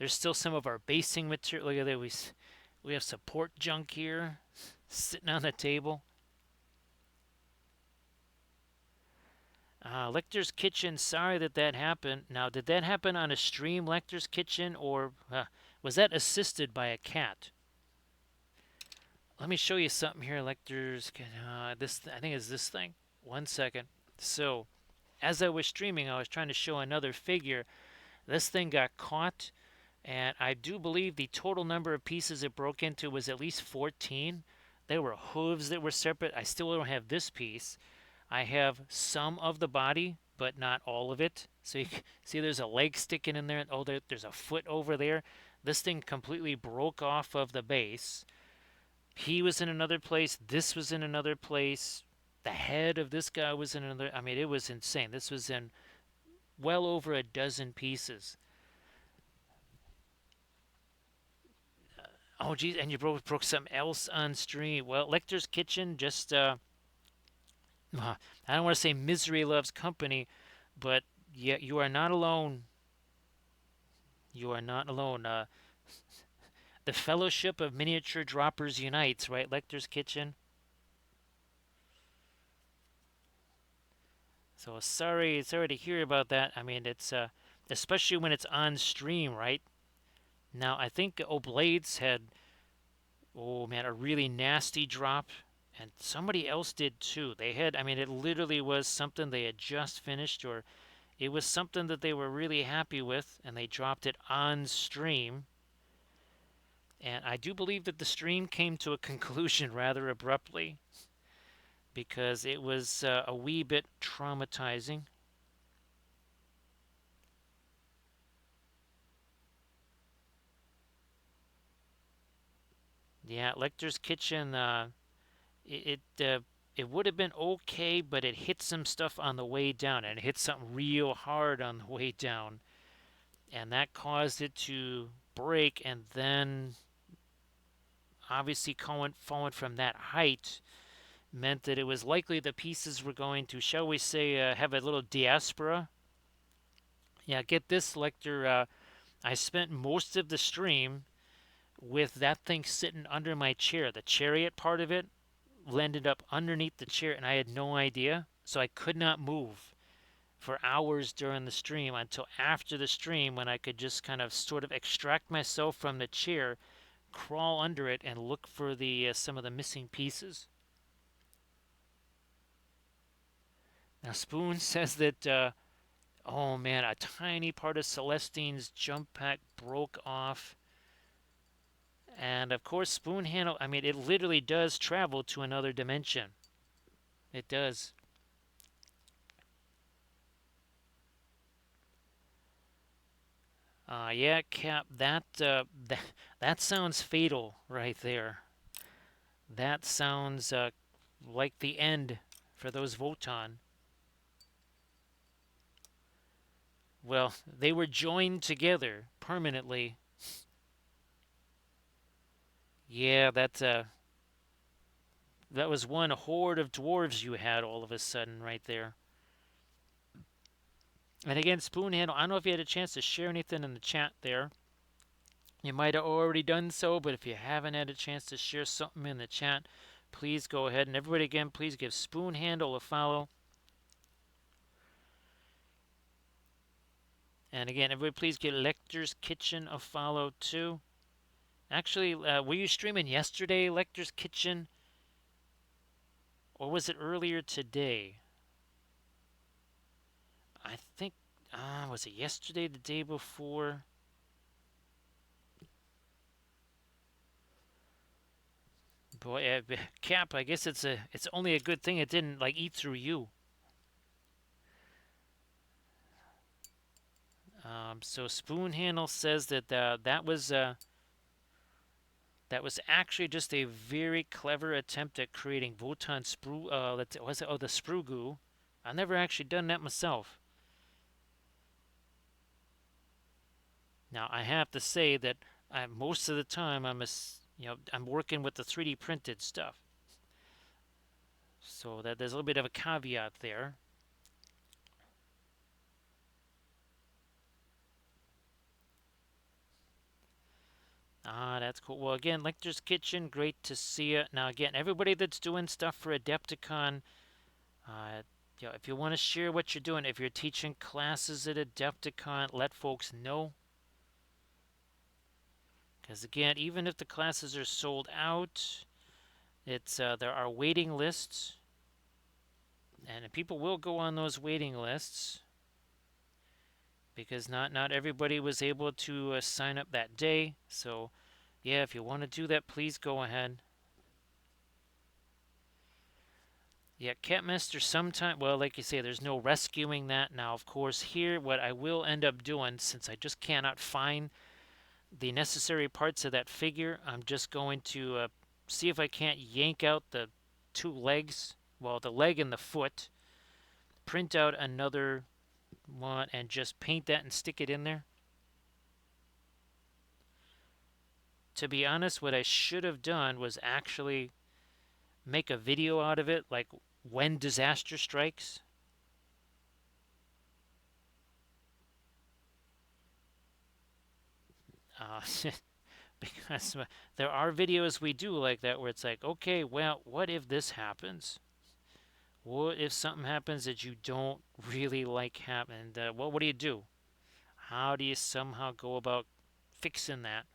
still some of our basing material. Look at that, we have support junk here sitting on the table. Lecter's Kitchen, sorry that that happened. Now, did that happen on a stream, Lecter's Kitchen, or was that assisted by a cat? Let me show you something here, Lecter's. I think it's this thing. One second. So, as I was streaming, I was trying to show another figure. This thing got caught, and I do believe the total number of pieces it broke into was at least 14. There were hooves that were separate. I still don't have this piece. I have some of the body, but not all of it. So you can see there's a leg sticking in there. Oh, there's a foot over there. This thing completely broke off of the base. He was in another place. This was in another place. The head of this guy was in another. I mean, it was insane. This was in well over a dozen pieces. Oh, geez, and you broke something else on stream. Well, Lecter's Kitchen just I don't want to say misery loves company, but yeah, you are not alone. You are not alone. The Fellowship of Miniature Droppers unites, right? Lecter's Kitchen. So sorry to hear about that. I mean, it's especially when it's on stream, right? Now, I think Oblades had, oh man, a really nasty drop, and somebody else did too. They had, I mean, it literally was something they had just finished, or it was something that they were really happy with, and they dropped it on stream. And I do believe that the stream came to a conclusion rather abruptly because it was a wee bit traumatizing. Yeah, Lecter's Kitchen, it would have been okay, but it hit some stuff on the way down, and it hit something real hard on the way down, and that caused it to break, and then obviously falling from that height meant that it was likely the pieces were going to, shall we say, have a little diaspora. Yeah, get this, Lecter. I spent most of the stream with that thing sitting under my chair. The chariot part of it landed up underneath the chair, and I had no idea. So I could not move for hours during the stream until after the stream when I could just kind of sort of extract myself from the chair, crawl under it, and look for the some of the missing pieces. Now, Spoon says that, oh man, a tiny part of Celestine's jump pack broke off. And of course, Spoon Handle, I mean, it literally does travel to another dimension. It does. Yeah, Cap, that sounds fatal right there. That sounds like the end for those Voton. Well, they were joined together permanently. Yeah, that was one horde of dwarves you had all of a sudden right there. And again, Spoon Handle, I don't know if you had a chance to share anything in the chat there. You might have already done so, but if you haven't had a chance to share something in the chat, please go ahead. And everybody, again, please give Spoon Handle a follow. And again, everybody, please give Lecter's Kitchen a follow too. Actually, were you streaming yesterday, Lecter's Kitchen? Or was it earlier today? I think, was it yesterday, the day before? Boy, Cap, I guess it's only a good thing it didn't like eat through you. So Spoon Handle says that that That was actually just a very clever attempt at creating Votan sprue. Was it? Oh, the sprue goo. I've never actually done that myself. Now I have to say that most of the time I'm working with the 3D printed stuff, so that there's a little bit of a caveat there. Ah, that's cool. Well, again, Lecter's Kitchen, great to see you. Now, again, everybody that's doing stuff for Adepticon, uh, if you want to share what you're doing, if you're teaching classes at Adepticon, let folks know. Because again, even if the classes are sold out, it's there are waiting lists, and people will go on those waiting lists because not everybody was able to sign up that day. So, yeah, if you want to do that, please go ahead. Yeah, Catmaster sometime, well, like you say, there's no rescuing that. Now, of course, here, what I will end up doing, since I just cannot find the necessary parts of that figure, I'm just going to see if I can't yank out the two legs, well, the leg and the foot, print out another one, and just paint that and stick it in there. To be honest, what I should have done was actually make a video out of it, like when disaster strikes. Uh, because there are videos we do like that where it's like, okay, well, what if this happens? What if something happens that you don't really like happen? Well, what do you do? How do you somehow go about fixing that?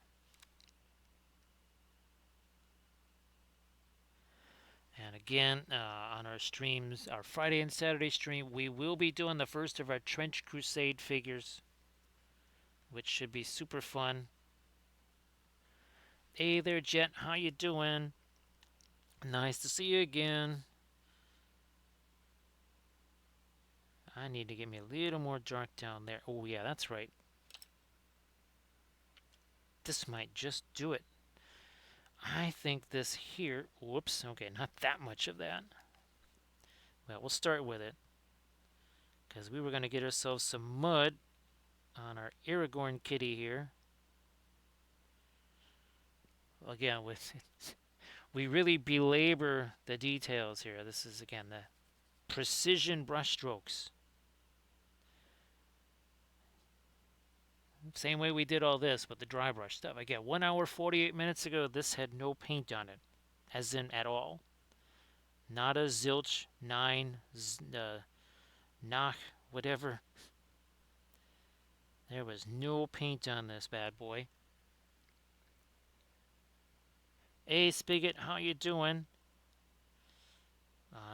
And again, on our streams, our Friday and Saturday stream, we will be doing the first of our Trench Crusade figures, which should be super fun. Hey there, Jet. How you doing? Nice to see you again. I need to get me a little more dark down there. Oh, yeah, that's right. This might just do it. I think this here, whoops, okay, not that much of that. Well, we'll start with it, because we were going to get ourselves some mud on our Aragorn kitty here. Again, we really belabor the details here. This is, again, the precision brushstrokes. Same way we did all this with the dry brush stuff. Again, 1 hour, 48 minutes ago, this had no paint on it, as in at all. Not a zilch, nine, nach, whatever. There was no paint on this bad boy. Hey, Spigot, how you doing?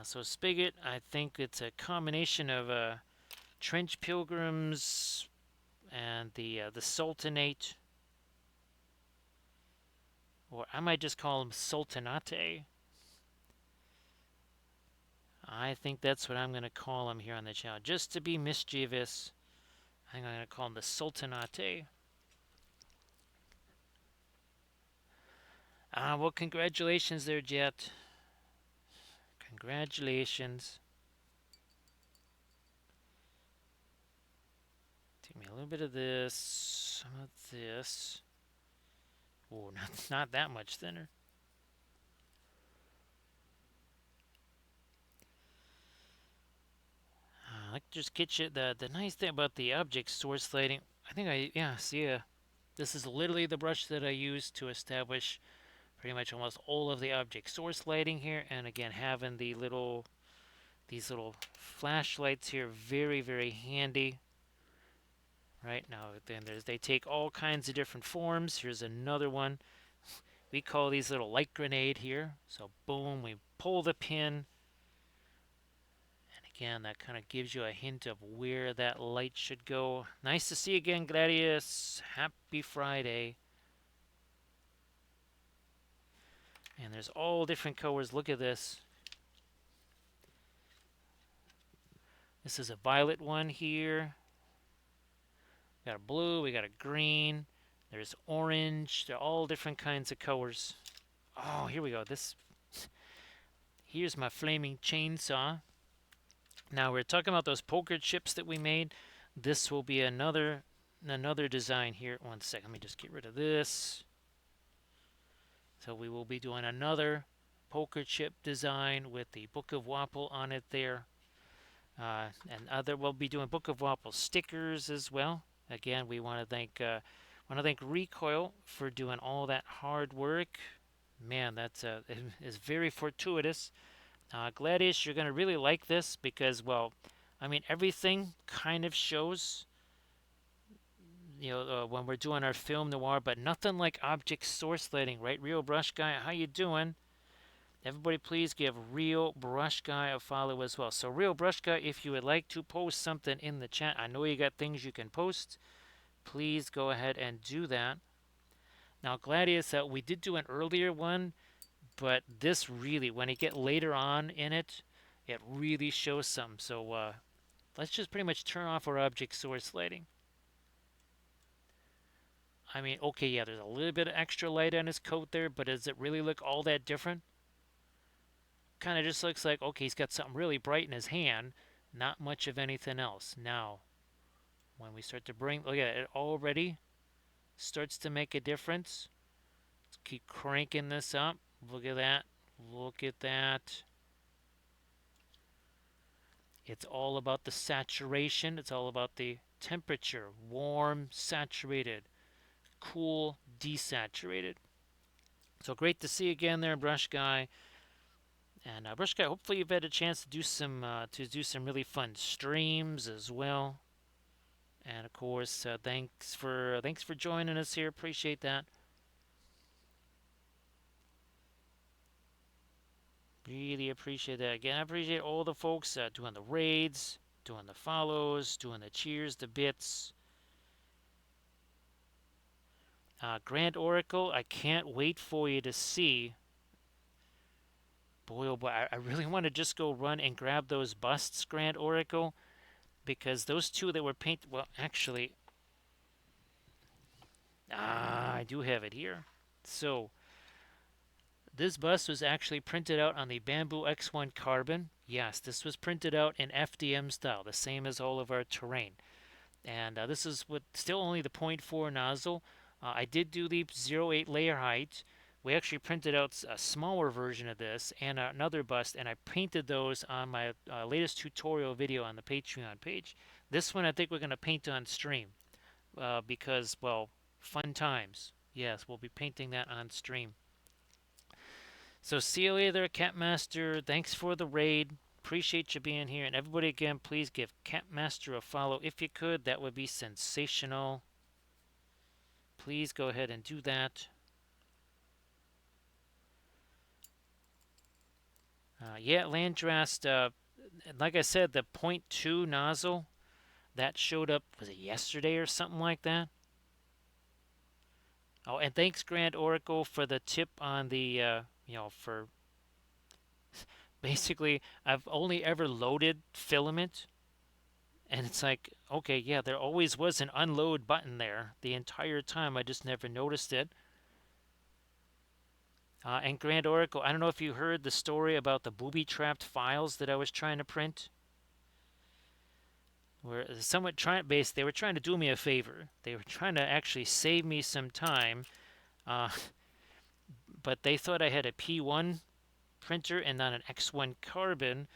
So Spigot, I think it's a combination of Trench Pilgrims and the Sultanate, or I might just call them Sultanate. I think that's what I'm going to call them here on the channel. Just to be mischievous, I'm going to call them the Sultanate. Well, congratulations there, Jet. Congratulations. Take me a little bit of this, some of this. Oh, not that much thinner. I like to just get you the nice thing about the object source lighting. I think see this is literally the brush that I use to establish pretty much almost all of the object source lighting here, and again having these little flashlights here, very handy. Right now, then they take all kinds of different forms. Here's another one. We call these little light grenade here. So boom, we pull the pin. And again, that kind of gives you a hint of where that light should go. Nice to see you again, Gladius. Happy Friday. And there's all different colors. Look at this. This is a violet one here. We got a blue, we got a green. There's orange. They're all different kinds of colors. Oh, here we go. Here's my flaming chainsaw. Now we're talking about those poker chips that we made. This will be another design here. One second, let me just get rid of this. So we will be doing another poker chip design with the Book of Wapple on it there. And other we'll be doing Book of Wapple stickers as well. Again, we want to thank Recoil for doing all that hard work. Man, that's is very fortuitous. Gladius, you're gonna really like this because, well, I mean everything kind of shows, when we're doing our film noir, but nothing like object source lighting, right? Real Brush Guy, how you doing? Everybody, please give Real Brush Guy a follow as well. So, Real Brush Guy, if you would like to post something in the chat, I know you got things you can post. Please go ahead and do that. Now, Gladius, we did do an earlier one, but this really, when you get later on in it, it really shows some. So, let's just pretty much turn off our object source lighting. I mean, okay, yeah, there's a little bit of extra light on his coat there, but does it really look all that different? Kind of just looks like, okay, he's got something really bright in his hand, not much of anything else. Now, when we start to bring, look at it, it already starts to make a difference. Let's keep cranking this up. Look at that. Look at that. It's all about the saturation. It's all about the temperature. Warm, saturated. Cool, desaturated. So great to see you again there, Brush Guy. And Brush Guy, hopefully you've had a chance to do some really fun streams as well. And of course, thanks for joining us here. Appreciate that. Really appreciate that. Again, I appreciate all the folks doing the raids, doing the follows, doing the cheers, the bits. Grand Oracle, I can't wait for you to see. Boy, oh boy, I really want to just go run and grab those busts, Grand Oracle, because those two that were painted. Well, actually, I do have it here. So, this bust was actually printed out on the Bamboo X1 Carbon. Yes, this was printed out in FDM style, the same as all of our terrain. And this is with still only the point .4 nozzle. I did do the 0.8 layer height. We actually printed out a smaller version of this and another bust, and I painted those on my latest tutorial video on the Patreon page. This one I think we're going to paint on stream because, well, fun times. Yes, we'll be painting that on stream. So see you later, Catmaster. Thanks for the raid. Appreciate you being here. And everybody, again, please give Catmaster a follow if you could. That would be sensational. Please go ahead and do that. Yeah, Landrast, like I said, the point .2 nozzle, that showed up, was it yesterday or something like that? Oh, and thanks, Grand Oracle, for the tip on the, for basically, I've only ever loaded filament. And it's like, okay, yeah, there always was an unload button there the entire time. I just never noticed it. And Grand Oracle, I don't know if you heard the story about the booby-trapped files that I was trying to print. Where somewhat they were trying to do me a favor. They were trying to actually save me some time. But they thought I had a P1 printer and not an X1 Carbon.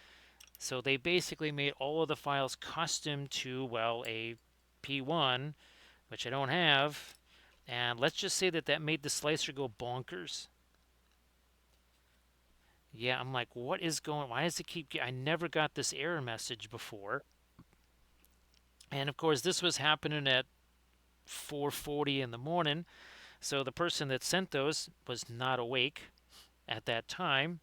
So they basically made all of the files custom to, well, a P1, which I don't have. And let's just say that made the slicer go bonkers. Yeah, I'm like, what is why does it keep, I never got this error message before. And of course, this was happening at 4:40 in the morning. So the person that sent those was not awake at that time.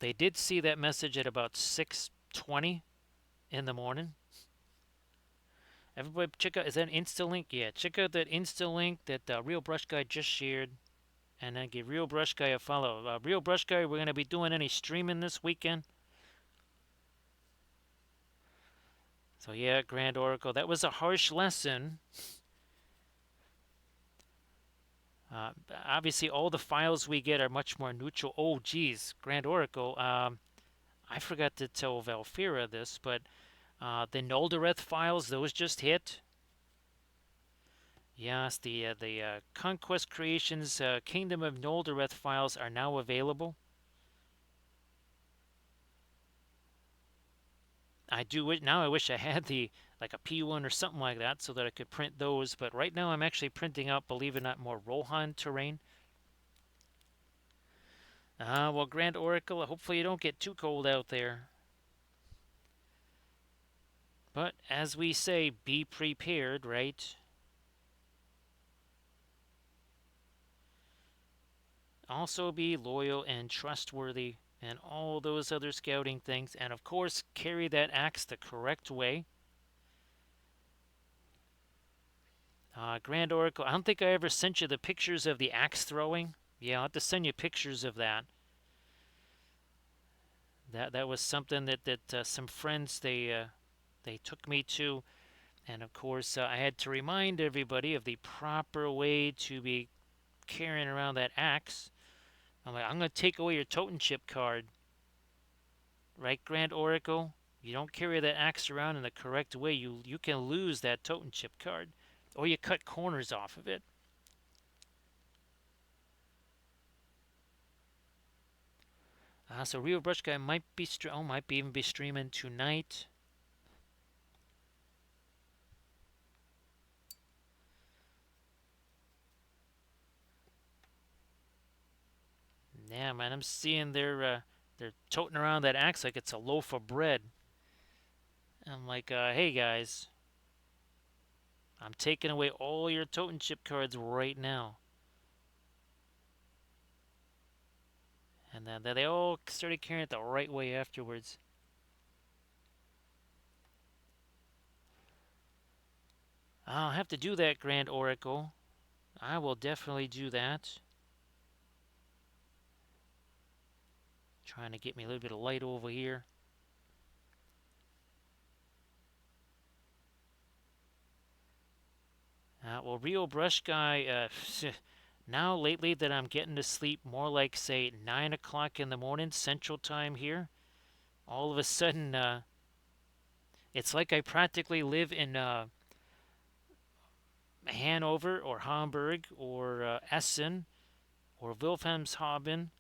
They did see that message at about 6:20 in the morning. Everybody check out, is that an Insta link? Yeah, check out that Insta link that Real Brush Guy just shared. And then give Real Brush Guy a follow. Real Brush Guy, we're going to be doing any streaming this weekend. So yeah, Grand Oracle, that was a harsh lesson. Uh, Obviously, all the files we get are much more neutral. Oh, geez, Grand Oracle. I forgot to tell Valfira this, but the Noldereth files, those just hit. Yes, the Conquest Creations Kingdom of Noldereth files are now available. I do now. I wish I had the like a P1 or something like that so that I could print those. But right now, I'm actually printing out, believe it or not, more Rohan terrain. Well, Grand Oracle, hopefully you don't get too cold out there. But as we say, be prepared, right? Also be loyal and trustworthy and all those other scouting things. And of course, carry that axe the correct way. Grand Oracle, I don't think I ever sent you the pictures of the axe throwing. Yeah, I'll have to send you pictures of that. That was something that some friends they took me to, and of course I had to remind everybody of the proper way to be carrying around that axe. I'm like, I'm gonna take away your totem chip card, right, Grand Oracle? You don't carry that axe around in the correct way, you can lose that totem chip card, or you cut corners off of it. So Rio Brush Guy might be might be even be streaming tonight. Yeah, man, I'm seeing they're toting around that axe like it's a loaf of bread. I'm like, hey guys, I'm taking away all your totem chip cards right now. And then they all started carrying it the right way afterwards. I'll have to do that, Grand Oracle. I will definitely do that. Trying to get me a little bit of light over here. Well, Rio Brush Guy, now lately that I'm getting to sleep more like, say, 9 o'clock in the morning Central Time here, all of a sudden, it's like I practically live in Hanover or Hamburg or Essen or Wilhelmshaven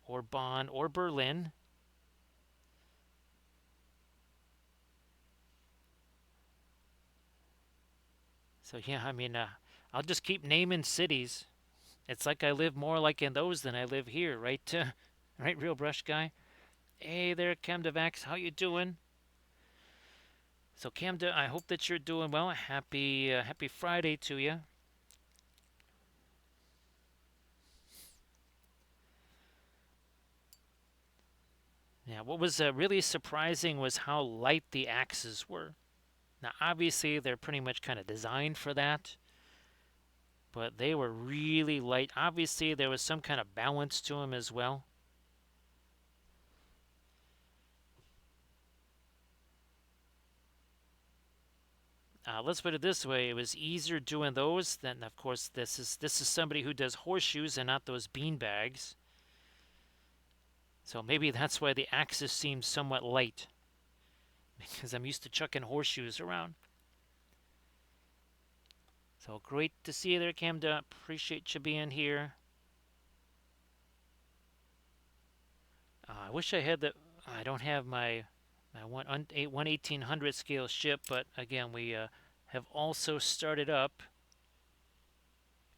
or Bonn or Berlin. So yeah, I mean, I'll just keep naming cities. It's like I live more like in those than I live here, right? Right, Real Brush Guy. Hey there, Camdevax. How you doing? So Camda, I hope that you're doing well. Happy Friday to you. Yeah, what was really surprising was how light the axes were. Now, obviously, they're pretty much kind of designed for that, but they were really light. Obviously, there was some kind of balance to them as well. Let's put it this way: it was easier doing those than, of course, this is somebody who does horseshoes and not those bean bags. So maybe that's why the axis seems somewhat light, because I'm used to chucking horseshoes around. So great to see you there, Camda. Appreciate you being here. I wish I had the. I don't have my 1/1800 scale ship, but again, we have also started up.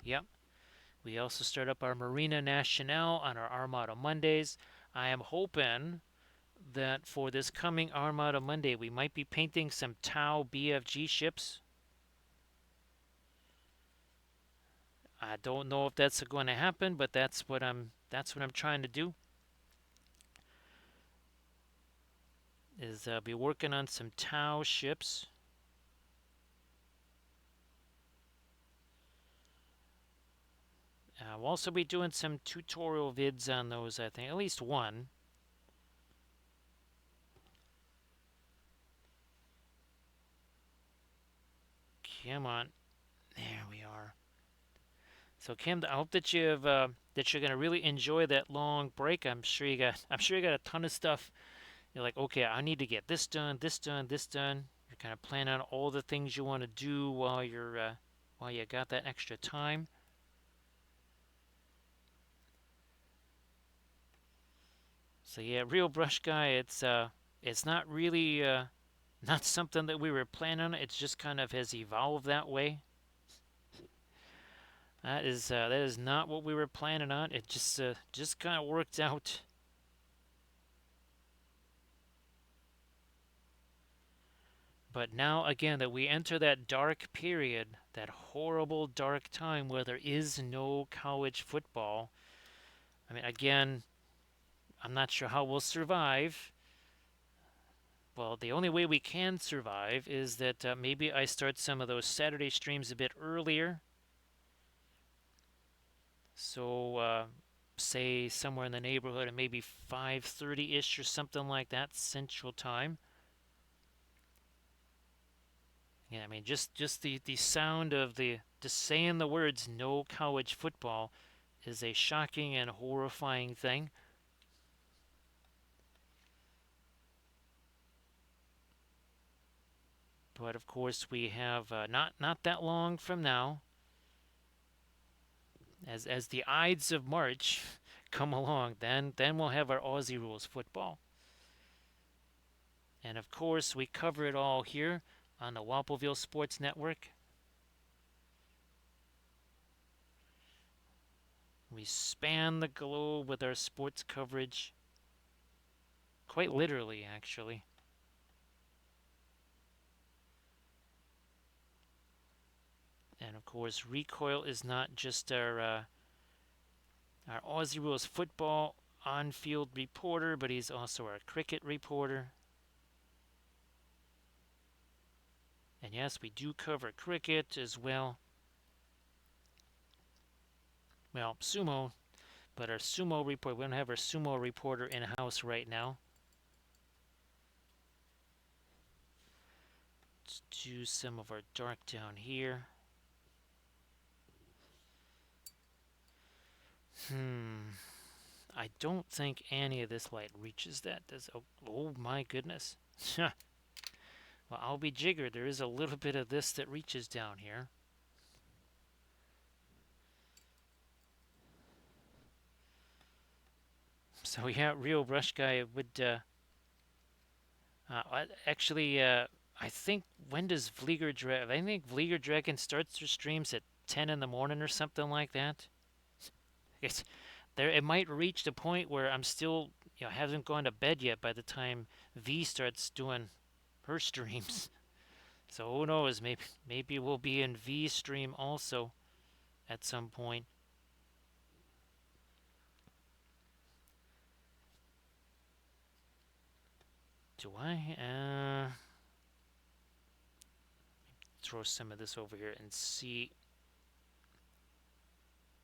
Yep, we also start up our Marina Nationale on our Armada Mondays. I am hoping that for this coming Armada Monday, we might be painting some Tau BFG ships. I don't know if that's going to happen, but that's what I'm trying to do. Is be working on some Tau ships. We'll also be doing some tutorial vids on those, I think. At least one. Come on. There we are. So Kim, I hope that you're gonna really enjoy that long break. I'm sure you got a ton of stuff. You're like, okay, I need to get this done, this done, this done. You're kind of planning on all the things you want to do while you got that extra time. So yeah, real brush guy. It's not really not something that we were planning on. It's just kind of has evolved that way. That is not what we were planning on. It just kind of worked out. But now again that we enter that dark period, that horrible dark time where there is no college football. I mean, again, I'm not sure how we'll survive. Well, the only way we can survive is that maybe I start some of those Saturday streams a bit earlier. So, say somewhere in the neighborhood of maybe 5:30-ish or something like that Central Time. Yeah, I mean, just the sound of the just saying the words "no college football" is a shocking and horrifying thing. But of course, we have not that long from now, as the Ides of March come along, then we'll have our Aussie rules football. And of course, we cover it all here on the Wappleville Sports Network. We span the globe with our sports coverage, quite literally, actually. And of course, Recoil is not just our Aussie Rules football on-field reporter, but he's also our cricket reporter. And yes, we do cover cricket as well. Well, sumo, but our sumo report, we don't have our sumo reporter in house right now. Let's do some of our dark down here. I don't think any of this light reaches that. Does oh my goodness. Well, I'll be jiggered. There is a little bit of this that reaches down here. So yeah, real brush guy would actually I think when does Vlieger Dragon? I think Vlieger Dragon starts their streams at 10 in the morning or something like that. It's there. It might reach the point where I'm still, haven't gone to bed yet by the time V starts doing her streams. So who knows? Maybe we'll be in V stream also at some point. Do I? Throw some of this over here and see.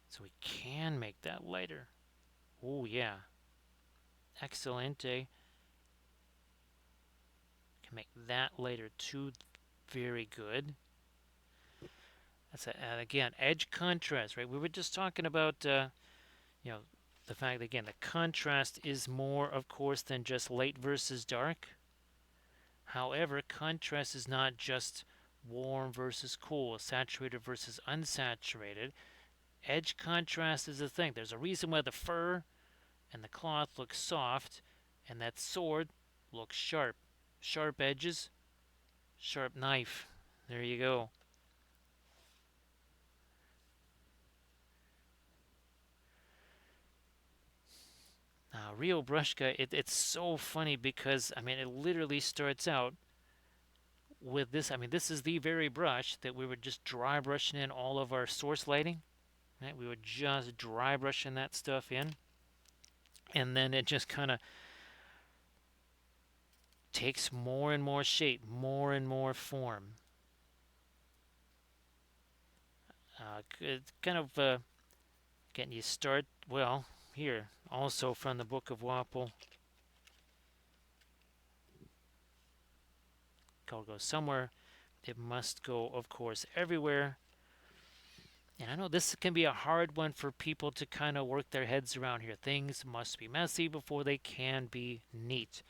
So we can make that lighter. Oh yeah, excelente. Can make that lighter too. Very good. That's again edge contrast, right? We were just talking about you know the fact that, again, the contrast is more, of course, than just light versus dark. However, contrast is not just warm versus cool, saturated versus unsaturated. Edge contrast is the thing. There's a reason why the fur and the cloth look soft and that sword looks sharp. Sharp edges, sharp knife. There you go. Real brush guy, it's so funny because, I mean, it literally starts out with this. I mean, this is the very brush that we were just dry brushing in all of our source lighting. Right? We were just dry brushing that stuff in. And then it just kind of takes more and more shape, more and more form. It's kind of, again, you start, well, here, also from the Book of Wapple. Call go somewhere. It must go, of course, everywhere. And I know this can be a hard one for people to kind of work their heads around here. Things must be messy before they can be neat.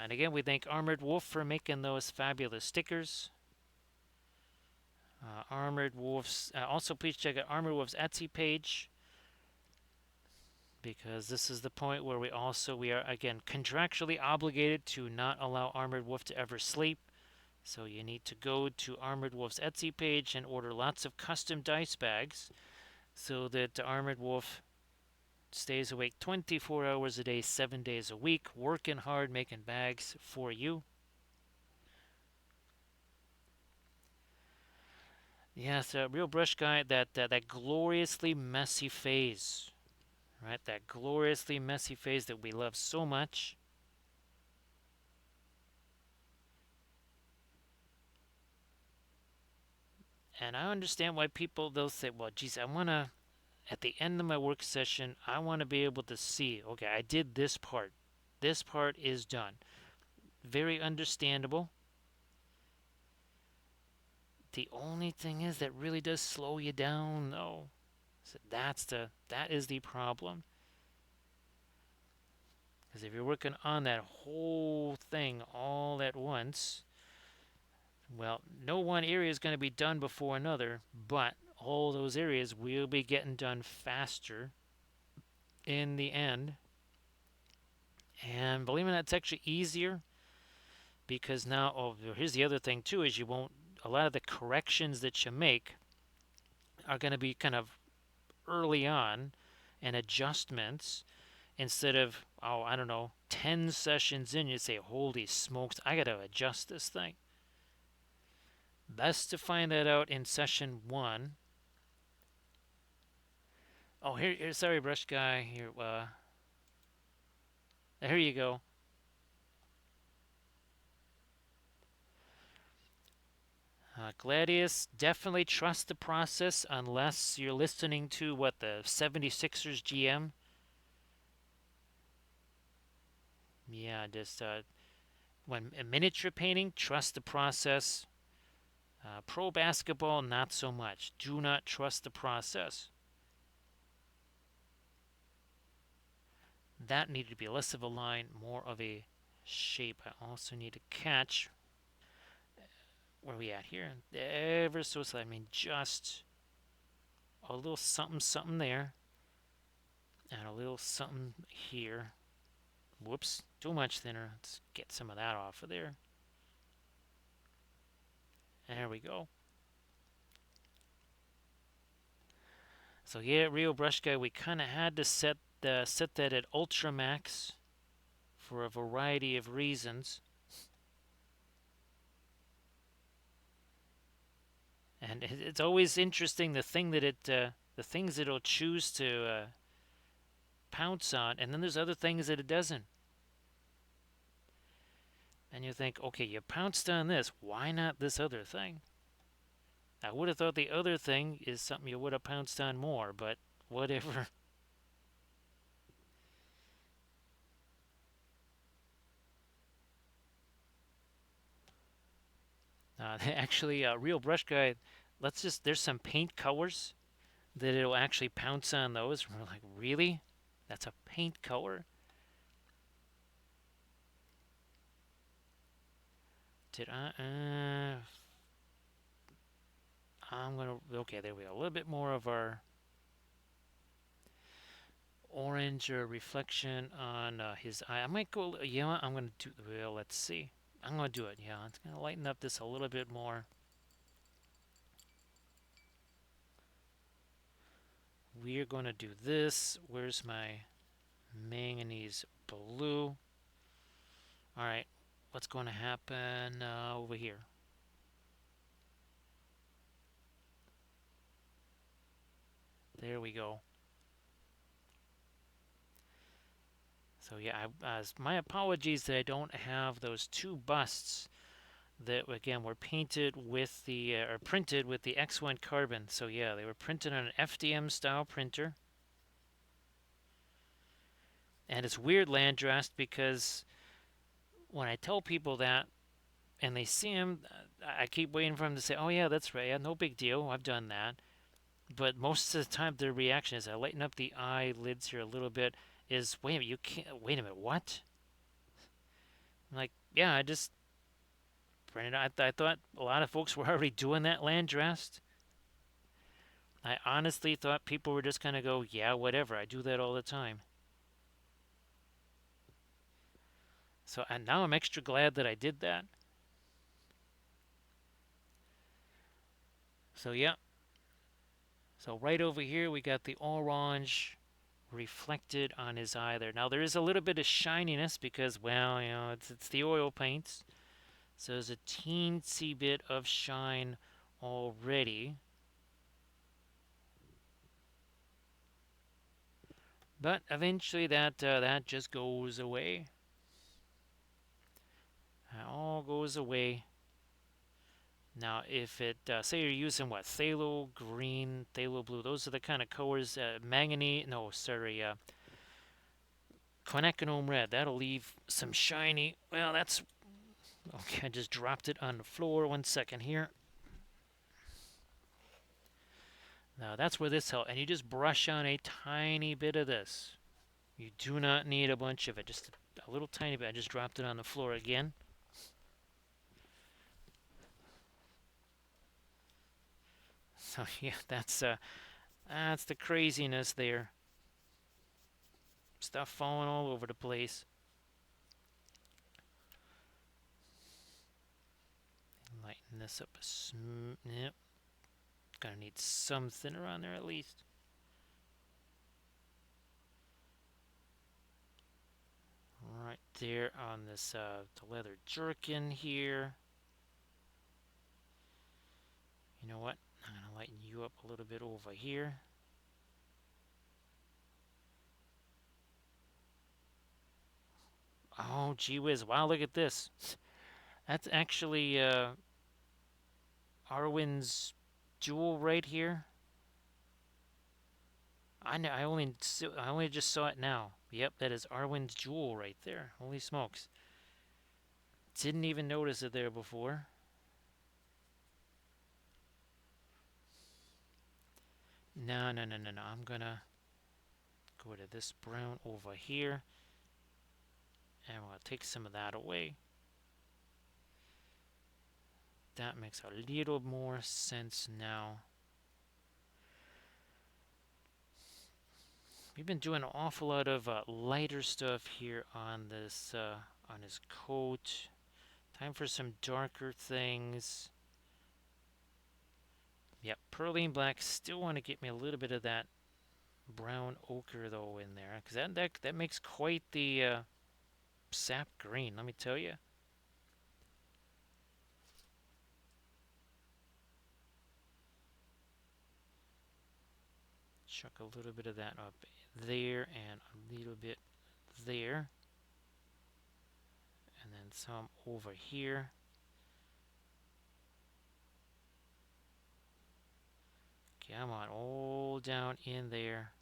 And again, we thank Armored Wolf for making those fabulous stickers. Armored Wolf's also please check out Armored Wolf's Etsy page, because this is the point where we are again contractually obligated to not allow Armored Wolf to ever sleep. So you need to go to Armored Wolf's Etsy page and order lots of custom dice bags so that Armored Wolf stays awake 24 hours a day, 7 days a week, working hard making bags for you. Yes, Real Brush Guy, that gloriously messy phase, right? That gloriously messy phase that we love so much. And I understand why people, they'll say, well, geez, I want to, at the end of my work session, I want to be able to see, okay, I did this part. This part is done. Very understandable. The only thing is that really does slow you down, though. So that is the problem. Because if you're working on that whole thing all at once, well, no one area is going to be done before another, but all those areas will be getting done faster in the end. And believe me, that's actually easier because now, oh, here's the other thing too: is you won't a lot of the corrections that you make are going to be kind of early on, and adjustments instead of, oh, I don't know, 10 sessions in, you say, holy smokes, I got to adjust this thing. Best to find that out in session one. Oh, sorry, Brush Guy. Here you go. Gladius, definitely trust the process unless you're listening to what the 76ers GM. Yeah, just when miniature painting, trust the process. Pro basketball, not so much. Do not trust the process. That needed to be less of a line, more of a shape. I also need to catch where are we at here? Ever so slightly. I mean, just a little something, something there, and a little something here. Whoops, too much thinner. Let's get some of that off of there. There we go. So yeah, Rio Brush Guy, we kind of had to set that at ultra max for a variety of reasons. And it's always interesting the things that it'll choose to pounce on, and then there's other things that it doesn't. And you think, okay, you pounced on this, why not this other thing? I would have thought the other thing is something you would have pounced on more, but whatever. Actually, Real Brush Guy, there's some paint colors that it'll actually pounce on those. And we're like, really? That's a paint color? Did I? I'm gonna. Okay, there we go. A little bit more of our orange reflection on his eye. I might go. Yeah, I'm gonna do. Well, let's see. I'm gonna do it. Yeah, it's gonna lighten up this a little bit more. We're gonna do this. Where's my manganese blue? All right, what's going to happen over here? There we go. So yeah, my apologies that I don't have those two busts that again were painted with the or printed with the X1 carbon. So yeah, they were printed on an FDM style printer. And it's weird, Landrast, because when I tell people that and they see them, I keep waiting for them to say, "Oh yeah, that's right. Yeah, no big deal. I've done that." But most of the time, their reaction is I lighten up the eyelids here a little bit. Is wait a minute, you can't. Wait a minute, what? I'm like, yeah, I just printed. I thought a lot of folks were already doing that land dressed. I honestly thought people were just gonna go, yeah, whatever. I do that all the time. So and now I'm extra glad that I did that. So yeah. So right over here we got the orange reflected on his eye there. Now there is a little bit of shininess because, well, it's the oil paints. So there's a teensy bit of shine already. But eventually that just goes away. That all goes away. Now, if it say you're using what, phthalo green, phthalo blue, those are the kind of colors. Manganese, no, sorry, quinacridone red. That'll leave some shiny. Well, that's okay. I just dropped it on the floor. 1 second here. Now that's where this helps, and you just brush on a tiny bit of this. You do not need a bunch of it. Just a little tiny bit. I just dropped it on the floor again. So yeah, that's the craziness there. Stuff falling all over the place. Lighten this up yep. Gonna need some thinner on there at least. Right there on this the leather jerkin here. You know what? I'm gonna lighten you up a little bit over here. Oh, gee whiz! Wow, look at this. That's actually Arwen's jewel right here. I only just saw it now. Yep, that is Arwen's jewel right there. Holy smokes! Didn't even notice it there before. No, no, no, no, no. I'm gonna go to this brown over here, and we'll take some of that away. That makes a little more sense now. We've been doing an awful lot of lighter stuff here on this on his coat. Time for some darker things. Yep, pearline black. Still want to get me a little bit of that brown ochre though in there, because that makes quite the sap green. Let me tell you. Chuck a little bit of that up there and a little bit there, and then some over here. Come on, all down in there.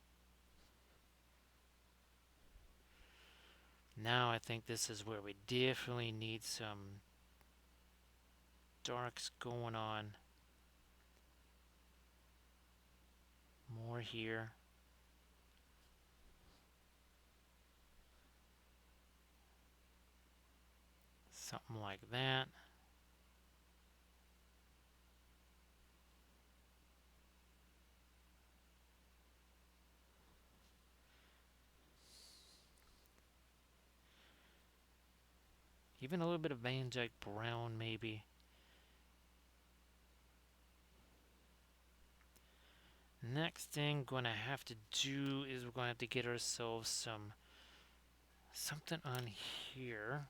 Now I think this is where we definitely need some darks going on. More here. Something like that. Even a little bit of Van Dyke brown, maybe. Next thing we're going to have to do is we're going to have to get ourselves something on here.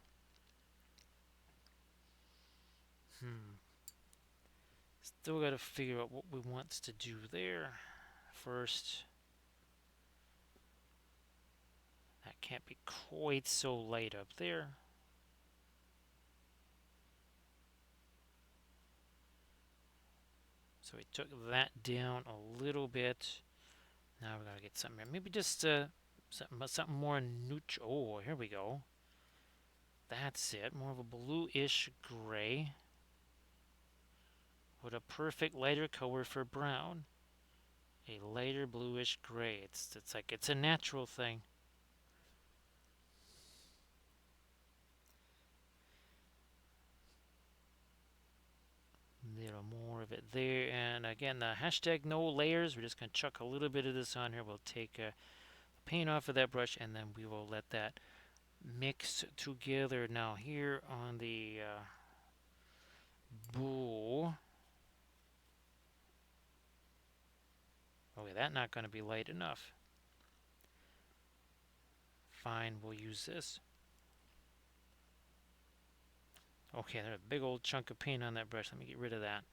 Still got to figure out what we want to do there first. That can't be quite so light up there. So we took that down a little bit. Now we gotta get something. Maybe just something more neutral. Oh, here we go. That's it. More of a bluish gray with a perfect lighter color for brown. a lighter bluish gray. It's like it's a natural thing. A little more of it there. And again, the hashtag no layers. We're just going to chuck a little bit of this on here. We'll take paint off of that brush and then we will let that mix together. Now here on the bowl. Okay, that's not going to be light enough. Fine, we'll use this. Okay, there's a big old chunk of paint on that brush. Let me get rid of that.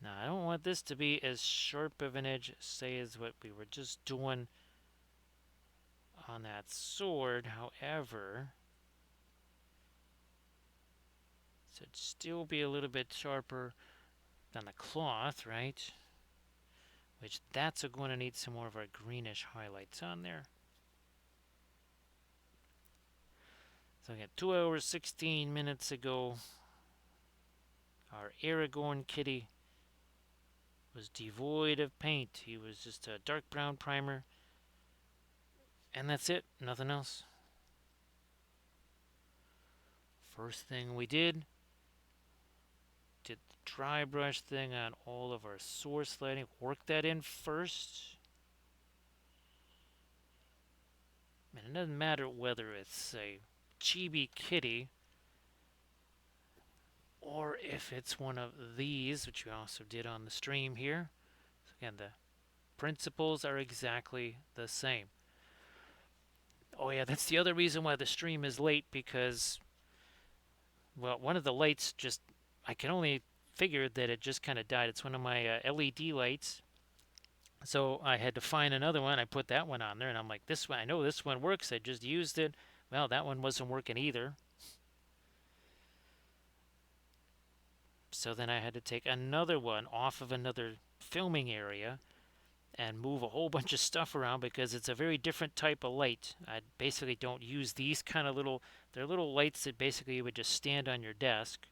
Now, I don't want this to be as sharp of an edge, say, as what we were just doing on that sword. However, it should still be a little bit sharper than the cloth, right? Which that's going to need some more of our greenish highlights on there. So again, 2 hours, 16 minutes ago, our Aragorn kitty was devoid of paint. He was just a dark brown primer. And that's it. Nothing else. First thing we did the dry brush thing on all of our source lighting. Work that in first. And it doesn't matter whether it's a chibi kitty or if it's one of these, which we also did on the stream here. So again, the principles are exactly the same. Oh yeah, that's the other reason why the stream is late, because, well, one of the lights just, I can only figure that it just kind of died. It's one of my LED lights. So I had to find another one. I put that one on there, and I'm like, this one, I know this one works. I just used it. Well, that one wasn't working either. So then I had to take another one off of another filming area and move a whole bunch of stuff around because it's a very different type of light. I basically don't use these kind of little, they're little lights that basically you would just stand on your desk.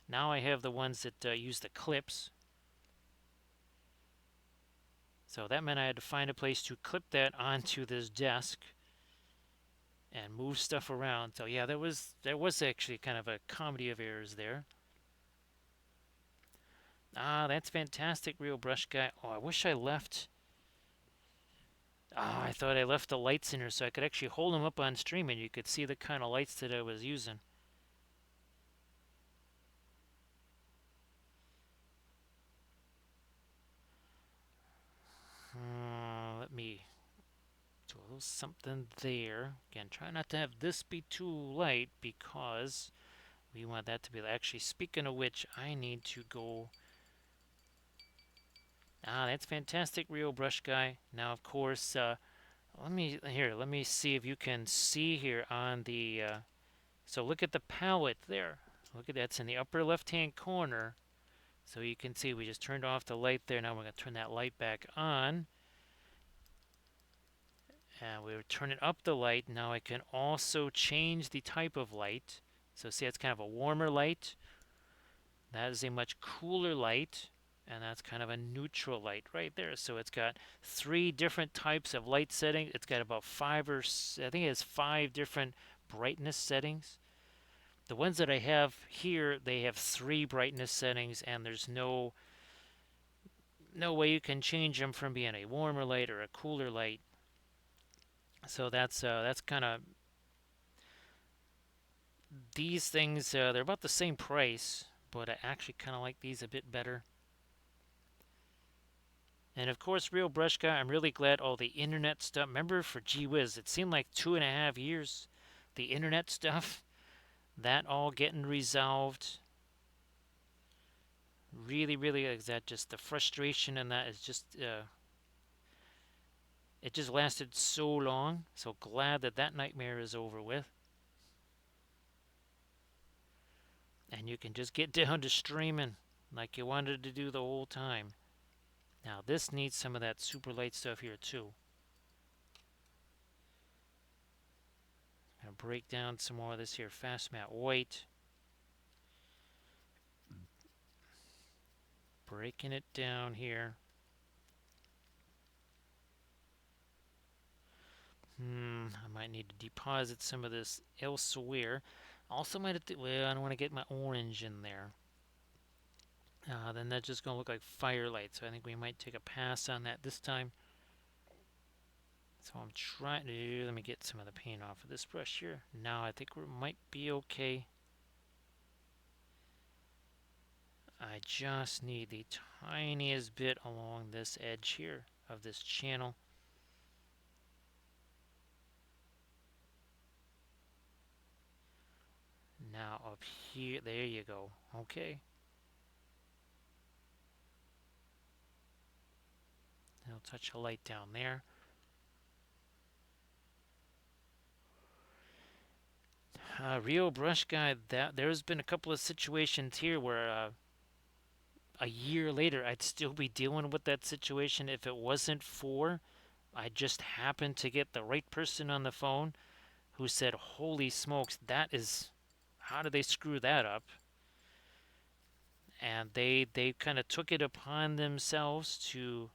Now I have the ones that use the clips. So that meant I had to find a place to clip that onto this desk and move stuff around. So yeah, there was actually kind of a comedy of errors there. Ah, that's fantastic, Real Brush Guy. Oh, I wish I left. Ah, I thought I left the lights in here so I could actually hold them up on stream and you could see the kind of lights that I was using. Let me do a little something there. Again, try not to have this be too light because we want that to be. Actually, speaking of which, I need to go. Ah, that's fantastic, Rio Brush Guy. Now, of course, let me see if you can see here on the. So look at the palette there. Look at that's in the upper left-hand corner. So you can see we just turned off the light there. Now we're going to turn that light back on. And we're turning up the light. Now I can also change the type of light. So see, it's kind of a warmer light. That is a much cooler light. And that's kind of a neutral light right there. So it's got 3 different types of light settings. It's got about 5 or I think it has 5 different brightness settings. The ones that I have here, they have 3 brightness settings, and there's no way you can change them from being a warmer light or a cooler light. So that's kind of these things. They're about the same price, but I actually kind of like these a bit better. And of course, Real Brush Guy, I'm really glad all the internet stuff. Remember for Gee Whiz, it seemed like 2.5 years. The internet stuff, that all getting resolved. Really, really, is that just the frustration and that is just. It just lasted so long. So glad that that nightmare is over with. And you can just get down to streaming like you wanted to do the whole time. Now this needs some of that super light stuff here too. Gonna break down some more of this here fast matte white. breaking it down here. I might need to deposit some of this elsewhere. Also might have to, well, I don't want to get my orange in there. Then that's just going to look like firelight, so I think we might take a pass on that this time. So I'm trying to, let me get some of the paint off of this brush here. Now I think we might be okay. I just need the tiniest bit along this edge here of this channel. Now up here, there you go. Okay. I'll touch a light down there. Real brush guy, that there's been a couple of situations here where a year later I'd still be dealing with that situation if it wasn't for I just happened to get the right person on the phone who said, "Holy smokes, that is how did they screw that up?" And they kind of took it upon themselves to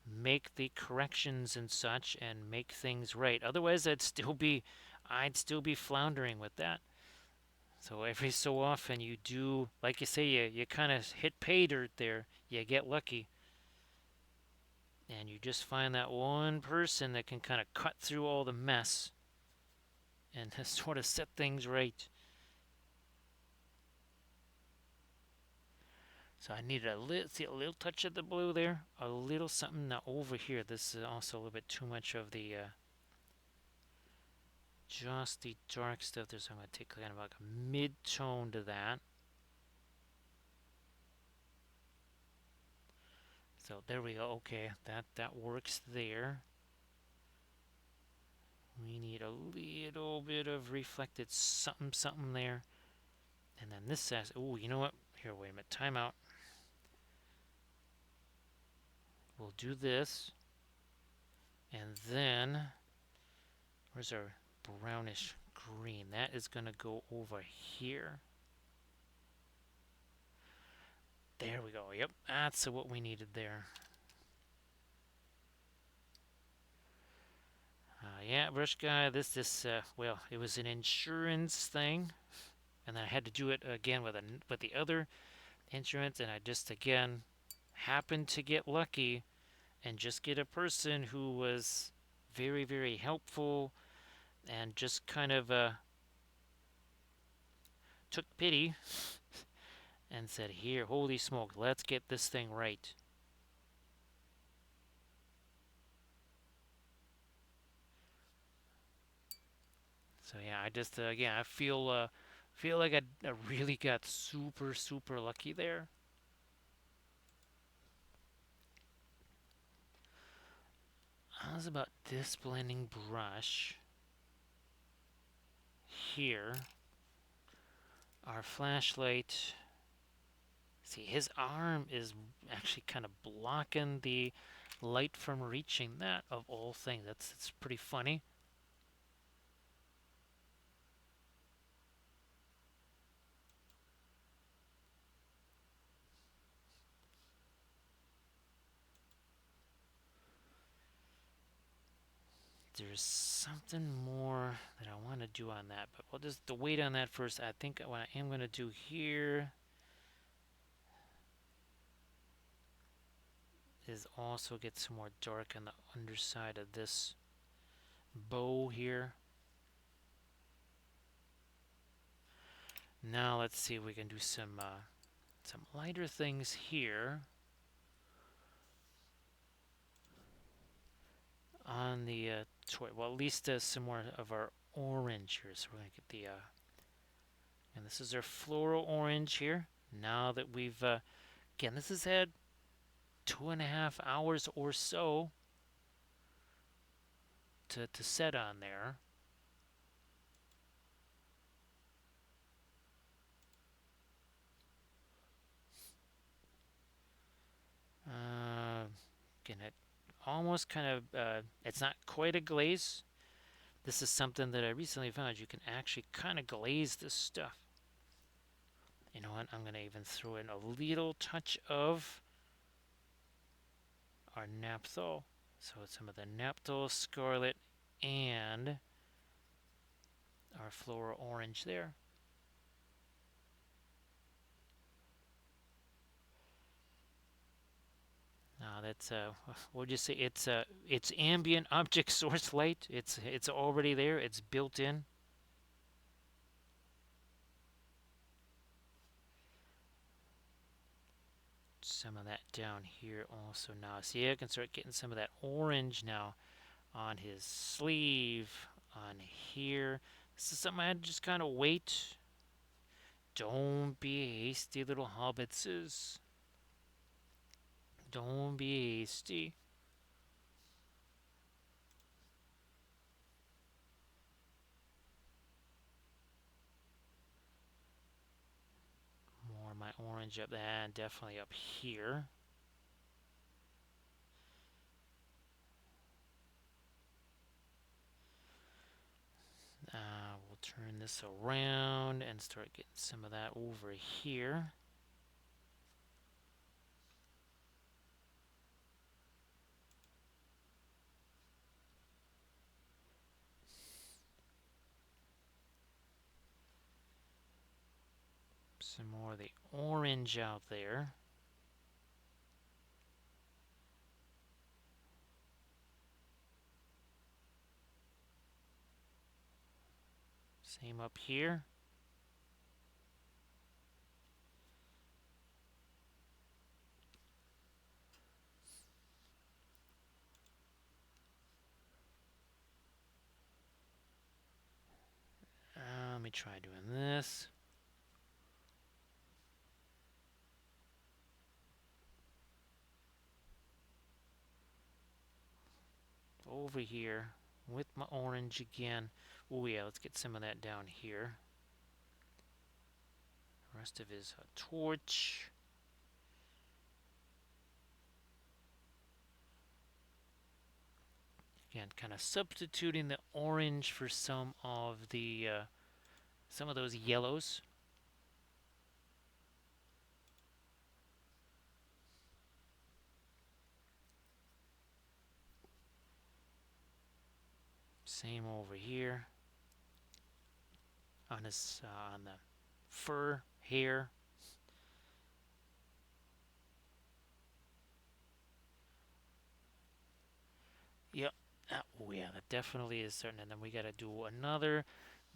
make the corrections and such and make things right. Otherwise, I'd still be floundering with that. So every so often you do, like you say, you kind of hit pay dirt there. You get lucky. And you just find that one person that can kind of cut through all the mess and sort of set things right. So I needed a little touch of the blue there, a little something. Now over here, this is also a little bit too much of the, just the dark stuff there. So I'm going to take kind of like a mid-tone to that. So there we go. Okay, that works there. We need a little bit of reflected something something there. And then this says, oh, you know what? Here, wait a minute. Time out. We'll do this. And then, where's our brownish green? That is going to go over here. There we go. Yep, that's what we needed there. Yeah, brush guy, well, it was an insurance thing. And then I had to do it again with the other insurance. And I just, again, happened to get lucky and just get a person who was very, very helpful and just kind of took pity and said, "Here, holy smoke, let's get this thing right." So yeah, I just again I feel like I really got super super lucky there. How's about this blending brush here? Our flashlight. See, his arm is actually kind of blocking the light from reaching that, of all things. That's pretty funny. There's something more that I want to do on that, but we'll just wait on that first. I think what I am going to do here is also get some more dark on the underside of this bow here. Now let's see if we can do some lighter things here on the toy. Well, at least some more of our orange here. So we're going to get the, and this is our floral orange here. Now that we've, again, this has had 2.5 hours or so to set on there. Again, it almost kind of, it's not quite a glaze. This is something that I recently found. You can actually kind of glaze this stuff. You know what? I'm going to even throw in a little touch of our Naphthol. So some of the Naphthol Scarlet and our Flora Orange there. Now that's we'll just say it's ambient object source light. It's already there. It's built in. Some of that down here also now. See, I can start getting some of that orange now on his sleeve, on here. This is something I had to just kind of wait. Don't be hasty, little hobbitses. Don't be hasty. More of my orange up there, definitely up here. We'll turn this around and start getting some of that over here. Some more of the orange out there. Same up here. Let me try doing this. Over here with my orange again. Oh yeah, let's get some of that down here. The rest of his torch. Again, kind of substituting the orange for some of those yellows. Same over here on his on the fur hair. Yep. Oh yeah, that definitely is certain. And then we got to do another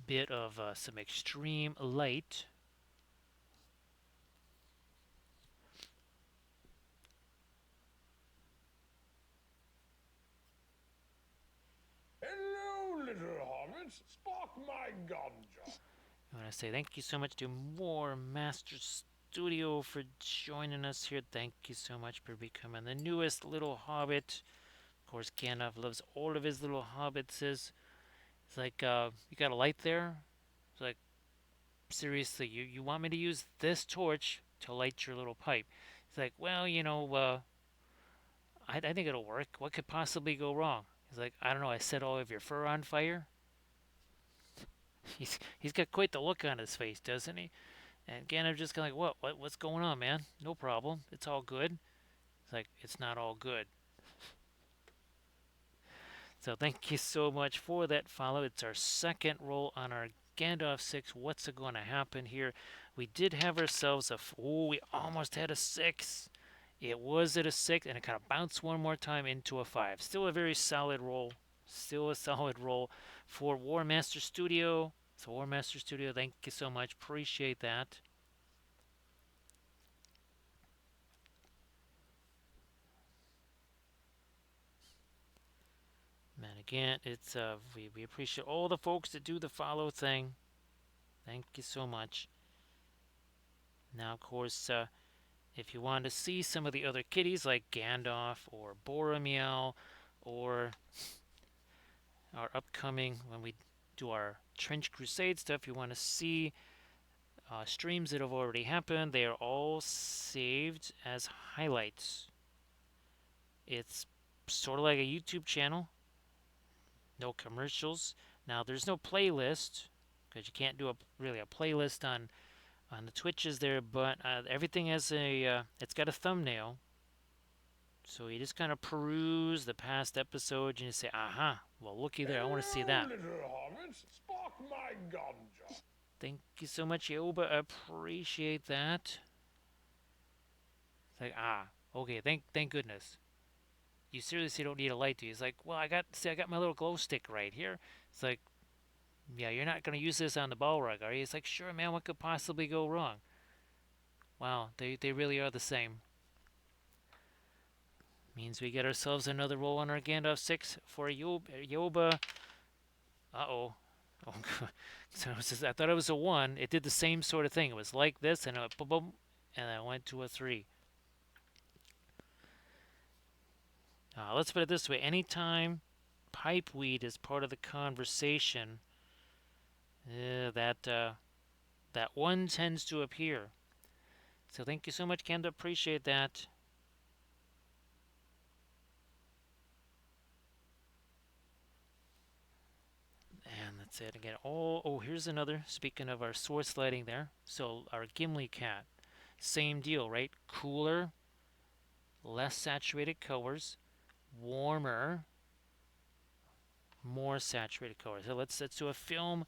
bit of some extreme light. Hello, little hobbits. Spark my gun, John. I want to say thank you so much to More Master Studio for joining us here. Thank you so much for becoming the newest little hobbit. Of course, Gandalf loves all of his little hobbits. It's like, you got a light there? It's like, seriously, you want me to use this torch to light your little pipe? It's like, well, I think it'll work. What could possibly go wrong? He's like, I don't know. I set all of your fur on fire. He's got quite the look on his face, doesn't he? And Gandalf just kind of like, what's going on, man? No problem. It's all good. It's like, it's not all good. So thank you so much for that follow. It's our second roll on our Gandalf 6. What's going to happen here? We did have ourselves we almost had a 6. It was at a 6, and it kind of bounced one more time into a 5. Still a very solid roll. Still a solid roll for War Master Studio. So War Master Studio, thank you so much. Appreciate that. And again, it's we appreciate all the folks that do the follow thing. Thank you so much. Now, of course, if you want to see some of the other kitties like Gandalf or Boromir or our upcoming, when we do our Trench Crusade stuff, you want to see streams that have already happened, they are all saved as highlights. It's sort of like a YouTube channel, no commercials. Now, there's no playlist because you can't do really a playlist on the Twitches there, but everything has it's got a thumbnail. So you just kind of peruse the past episodes and you say, aha, well, looky there, I want to see Hello, that. little hobbits. Spark my gun. Thank you so much, Yoba. I appreciate that. It's like, okay, thank goodness. You seriously don't need a light, do you? He's like, well, I got my little glow stick right here. It's like, yeah, you're not gonna use this on the ball rug, are you? It's like, sure, man, what could possibly go wrong? Wow, they really are the same. Means we get ourselves another roll on our Gandalf 6 for Yoba. Uh-oh. Oh, so I thought it was a 1. It did the same sort of thing. It was like this, and it went boom, boom, and I went to a 3. Let's put it this way. Anytime pipeweed is part of the conversation, that 1 tends to appear. So thank you so much, Kenda. Appreciate that. And that's it again. Oh, here's another. Speaking of our source lighting there. So our Gimli cat. Same deal, right? Cooler, less saturated colors, warmer, more saturated colors. So let's do a film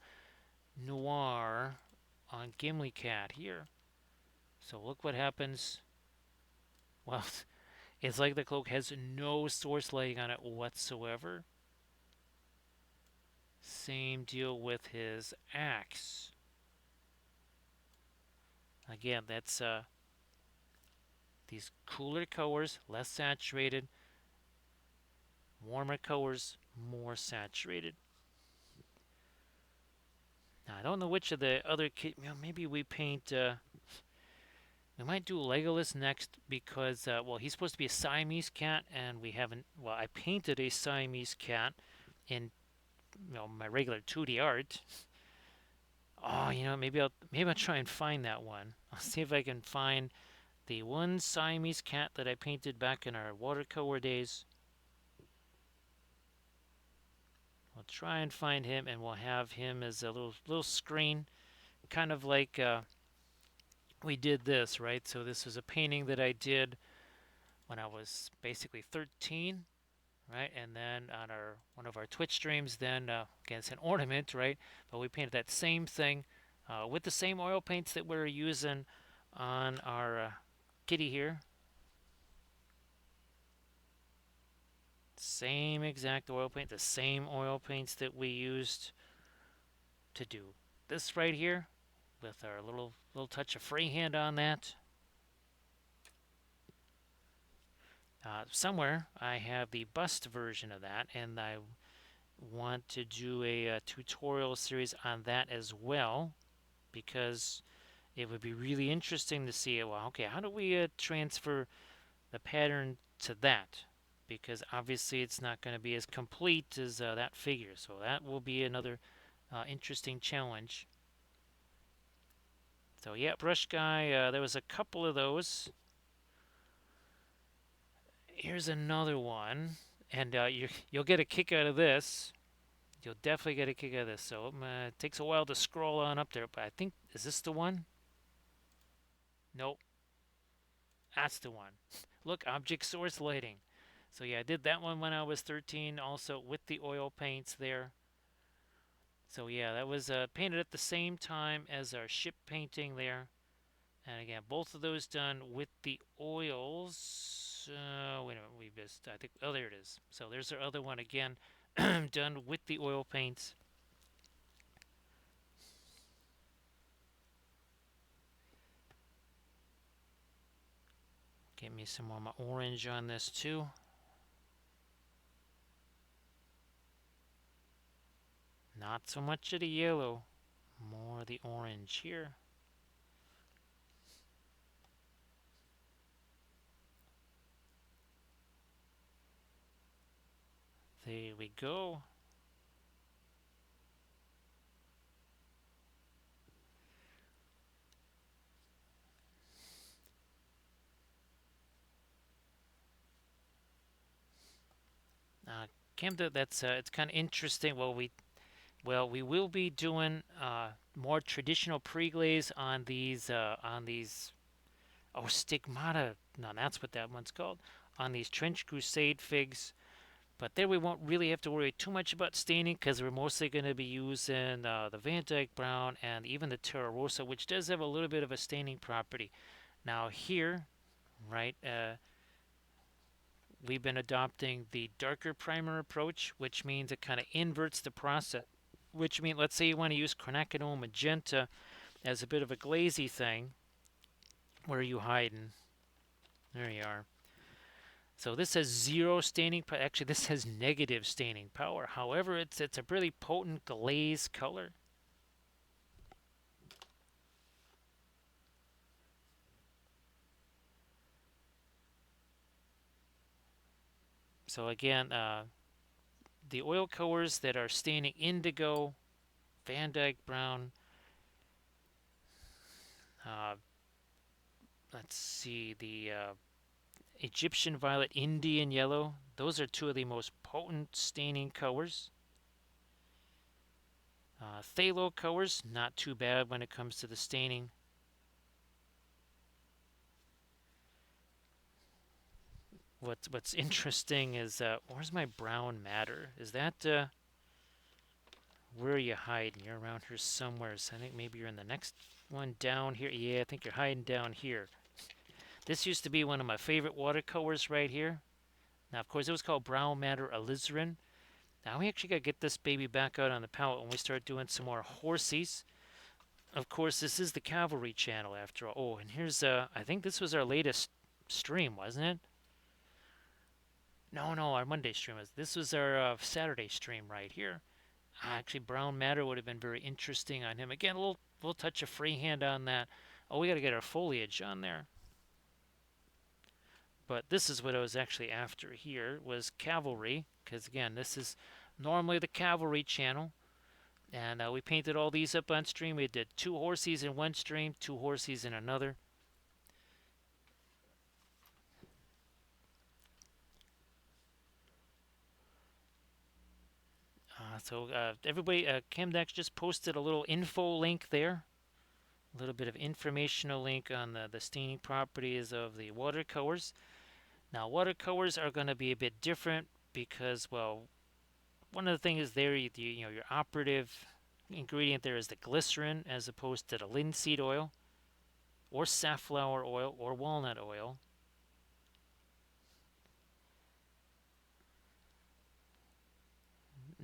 noir on Gimli cat here. So look what happens. Well, it's like the cloak has no source lighting on it whatsoever. Same deal with his axe. Again, that's these cooler colors, less saturated, warmer colors, more saturated. Now, I don't know which of the other maybe we paint. We might do Legolas next because, well, he's supposed to be a Siamese cat, and we haven't. Well, I painted a Siamese cat in, my regular 2D art. Oh, maybe I'll try and find that one. I'll see if I can find the one Siamese cat that I painted back in our watercolor days. We'll try and find him, and we'll have him as a little screen, kind of like we did this, right? So this was a painting that I did when I was basically 13, right? And then on our one of our Twitch streams, then again it's an ornament, right? But we painted that same thing with the same oil paints that we're using on our kitty here. Same exact oil paint, the same oil paints that we used to do this right here, with our little touch of freehand on that. Somewhere I have the bust version of that, and I want to do a tutorial series on that as well, because it would be really interesting to see, well, okay, how do we transfer the pattern to that? Because obviously it's not going to be as complete as that figure, so that will be another interesting challenge. So yeah, brush guy, there was a couple of those. Here's another one, and you'll get a kick out of this. You'll definitely get a kick out of this. So it takes a while to scroll on up there, but I think, is this the one? Nope, that's the one. Look, object source lighting. So yeah, I did that one when I was 13, also with the oil paints there. So yeah, that was painted at the same time as our ship painting there. And again, both of those done with the oils. Wait a minute, we missed. I think. Oh, there it is. So there's our other one again, done with the oil paints. Get me some more of my orange on this too. Not so much of the yellow, more of the orange here. There we go. Camden, that's it's kind of interesting. We will be doing more traditional pre-glaze on these oh, stigmata. No, that's what that one's called. on these Trench Crusade figs. But there we won't really have to worry too much about staining because we're mostly going to be using the Van Dyke Brown and even the Terra Rosa, which does have a little bit of a staining property. Now here, right, we've been adopting the darker primer approach, which means it kind of inverts the process. Which means, let's say you want to use quinacridone magenta as a bit of a glazy thing. Where are you hiding? There you are. So this has zero staining power. Actually, this has negative staining power. However, it's a really potent glaze color. So again, the oil colors that are staining indigo, Van Dyke brown, uh, let's see, the Egyptian violet, Indian yellow. Those are two of the most potent staining colors. Phthalo colors, not too bad when it comes to the staining. What's interesting is where's my brown matter? Is that where are you hiding? You're around here somewhere. So I think maybe you're in the next one down here. Yeah, I think you're hiding down here. This used to be one of my favorite watercolors right here. Now, of course, it was called Brown Matter Alizarin. Now we actually got to get this baby back out on the palette when we start doing some more horsies. Of course, this is the Cavalry channel after all. Oh, and here's, I think this was our latest stream, wasn't it? No, our Monday stream was. This was our Saturday stream right here. Actually, Brown Matter would have been very interesting on him. Again, a little touch of freehand on that. Oh, we got to get our foliage on there. But this is what I was actually after here was Cavalry, because again, this is normally the Cavalry channel. And we painted all these up on stream. We did 2 horsies in one stream, 2 horsies in another. So everybody, Camdex just posted a little info link there. A little bit of informational link on the staining properties of the watercolors. Now, watercolors are going to be a bit different because, well, one of the things there, your operative ingredient there is the glycerin as opposed to the linseed oil or safflower oil or walnut oil.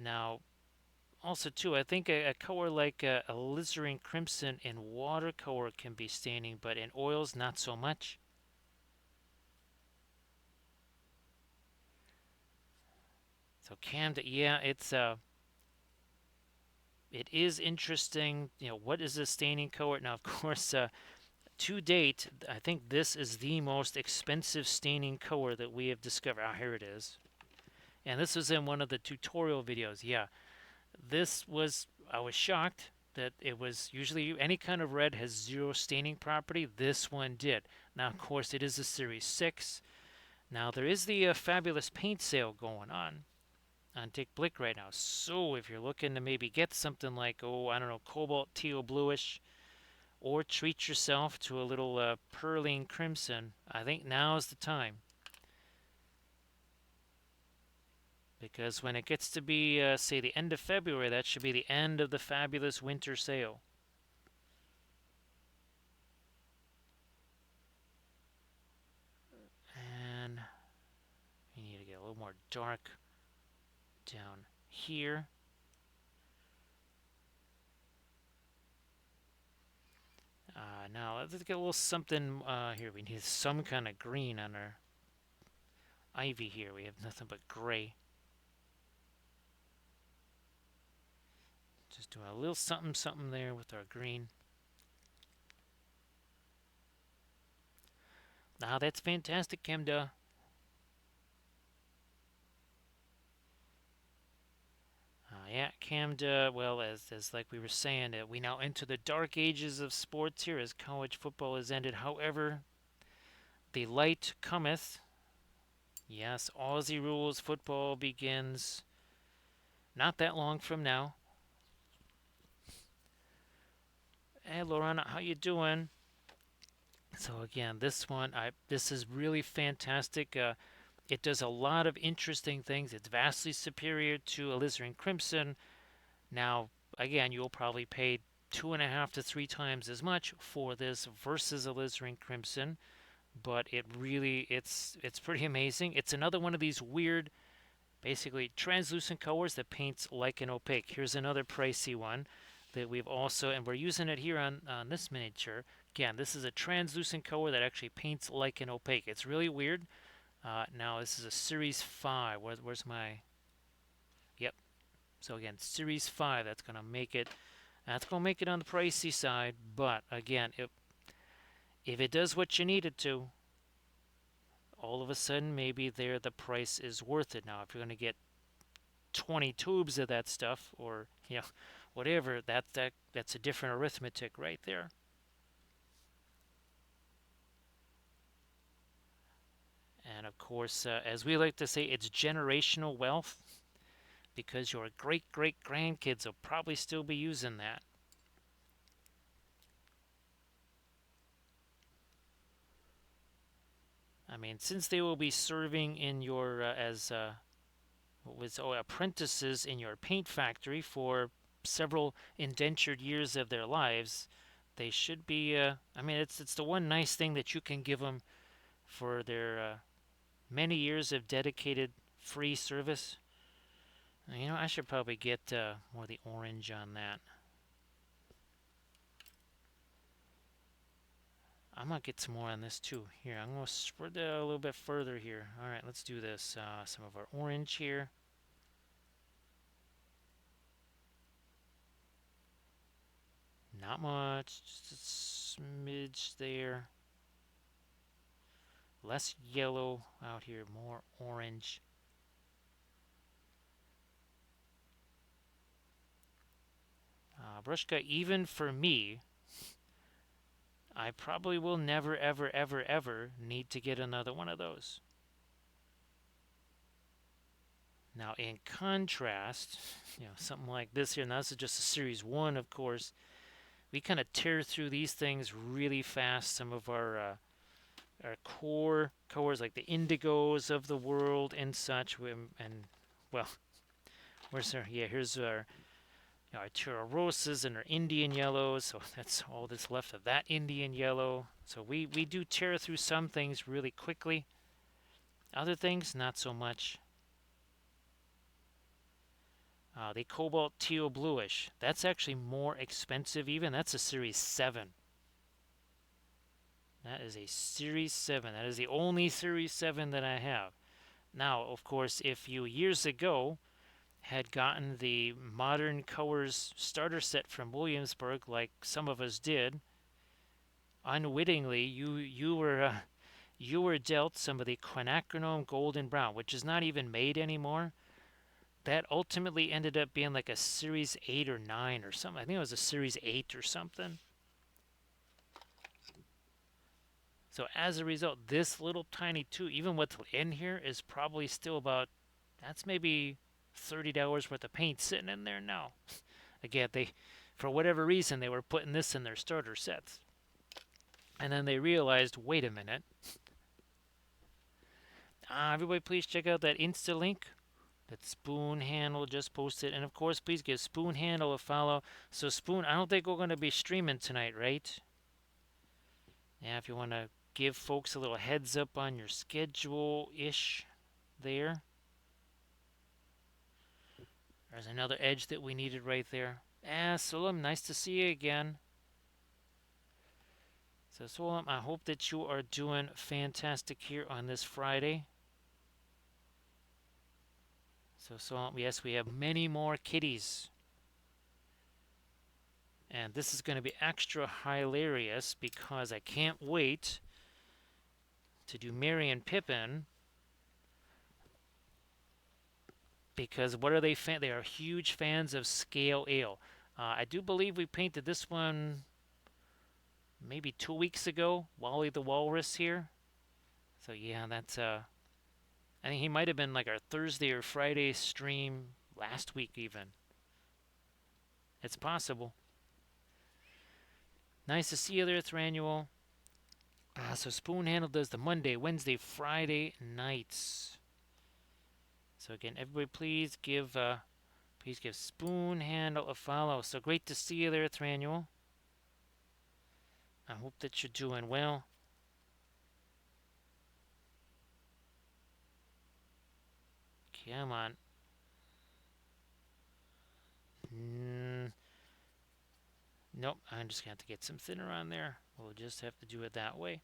Now, also too, I think a color like a alizarin crimson in watercolor can be staining, but in oils not so much. So yeah, it is interesting. What is a staining color? Now, of course, to date, I think this is the most expensive staining color that we have discovered. Ah, here it is. And this was in one of the tutorial videos. Yeah, I was shocked that it was usually any kind of red has zero staining property. This one did. Now, of course, it is a Series 6. Now, there is the fabulous paint sale going on Dick Blick right now. So if you're looking to maybe get something like, oh, I don't know, cobalt teal bluish, or treat yourself to a little pearline crimson, I think now's the time. Because when it gets to be, say, the end of February, that should be the end of the fabulous winter sale. And we need to get a little more dark down here. Now let's get a little something here. We need some kind of green on our ivy here. We have nothing but gray. Just doing a little something something there with our green. Now that's fantastic, Kimda. Yeah, Camda, well, as like we were saying, we now enter the dark ages of sports here as college football has ended. However, the light cometh. Yes, Aussie rules football begins not that long from now. Hey, Lorana, how you doing? So again, this is really fantastic. It does a lot of interesting things. It's vastly superior to alizarin crimson. Now, again, you'll probably pay 2.5 to 3 times as much for this versus alizarin crimson, but it's pretty amazing. It's another one of these weird, basically translucent colors that paints like an opaque. Here's another pricey one that we've also, and we're using it here on this miniature. Again, this is a translucent color that actually paints like an opaque. It's really weird. Now this is a Series 5. Where's my? Yep. So again, Series 5. That's gonna make it on the pricey side. But again, if it does what you need it to, all of a sudden maybe there the price is worth it. Now, if you're gonna get 20 tubes of that stuff, or whatever, that's a different arithmetic right there. And of course, as we like to say, it's generational wealth because your great great grandkids will probably still be using that. I mean, since they will be serving in your as what was apprentices in your paint factory for several indentured years of their lives, they should be. I mean, it's the one nice thing that you can give them for their many years of dedicated free service. I should probably get more of the orange on that. I'm gonna get some more on this too. Here, I'm gonna spread that a little bit further here. All right, let's do this. Some of our orange here. Not much, just a smidge there. Less yellow out here, more orange. Brushka, even for me, I probably will never, ever, ever, ever need to get another one of those. Now, in contrast, something like this here, now this is just a Series 1, of course. We kind of tear through these things really fast. Some of our core colors, like the indigos of the world and such. And, well, where's our, yeah, here's our Tira Rosas and our Indian yellows. So that's all that's left of that Indian yellow. So we do tear through some things really quickly. Other things, not so much. The cobalt teal bluish. That's actually more expensive even. That's a Series 7. That is a Series 7. That is the only Series 7 that I have. Now, of course, if you years ago had gotten the Modern Colors starter set from Williamsburg, like some of us did, unwittingly you were dealt some of the quinacridone golden brown, which is not even made anymore. That ultimately ended up being like a Series 8 or 9 or something. I think it was a Series 8 or something. So as a result, this little tiny tube, even what's in here, is probably still that's maybe $30 worth of paint sitting in there now. Again, for whatever reason, they were putting this in their starter sets. And then they realized, wait a minute. Everybody please check out that Insta link that Spoon Handle just posted. And of course, please give Spoon Handle a follow. So Spoon, I don't think we're going to be streaming tonight, right? Yeah, if you want to give folks a little heads up on your schedule-ish there. There's another edge that we needed right there. Sulam, nice to see you again. So Sulam, I hope that you are doing fantastic here on this Friday. So Sulam, yes, we have many more kitties. And this is going to be extra hilarious because I can't wait to do Merry and Pippin. Because what are they? They are huge fans of Scale Ale. I do believe we painted this one maybe 2 weeks ago. Wally the Walrus here. So yeah, that's I think he might have been like our Thursday or Friday stream last week even. It's possible. Nice to see you there, Thranual. So Spoon Handle does the Monday, Wednesday, Friday nights. So again, everybody, please give Spoon Handle a follow. So great to see you there, Thranuel. I hope that you're doing well. Come on. Mm, nope, I'm just going to have to get some thinner on there. We'll just have to do it that way.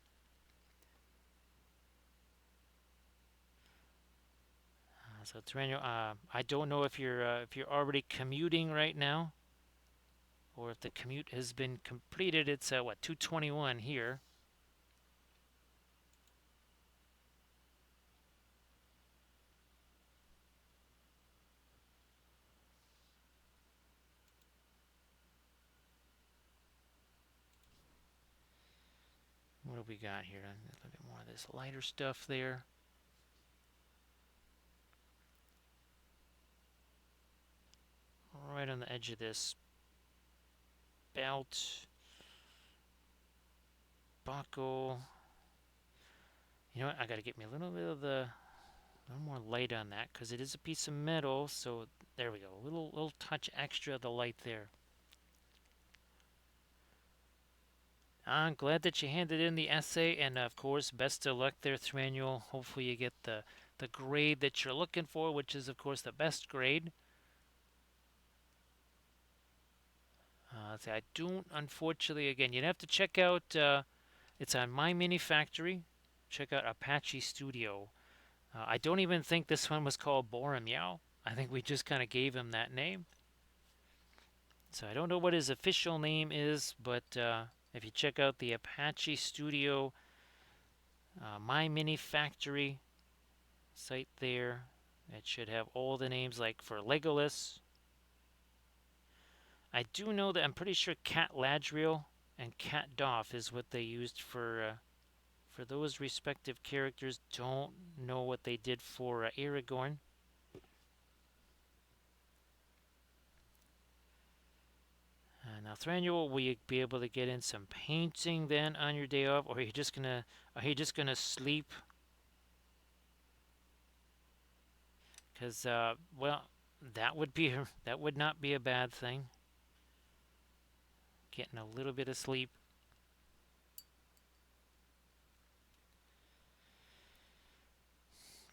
So Terreno, I don't know if you're already commuting right now, or if the commute has been completed. It's what 2:21 here. What do we got here? Look at more of this lighter stuff there. Right on the edge of this belt. Buckle. You know what? I got to get me a little bit of a little more light on that because it is a piece of metal. So there we go. A little touch extra of the light there. I'm glad that you handed in the essay, and of course, best of luck there, Thranuel. Hopefully, you get the grade that you're looking for, which is, of course, the best grade. Let's see, I don't, unfortunately, again, you'd have to check out, it's on My Mini Factory. Check out Apache Studio. I don't even think this one was called Boromyao. I think we just kind of gave him that name. So I don't know what his official name is, but if you check out the Apache Studio My Mini Factory site there, it should have all the names, like for Legolas. I do know that I'm pretty sure Cat Ladriel and Cat Doff is what they used for those respective characters. Don't know what they did for Aragorn. Now, Thranduil, will you be able to get in some painting then on your day off, or are you just gonna sleep? Because well, that would not be a bad thing. Getting a little bit of sleep.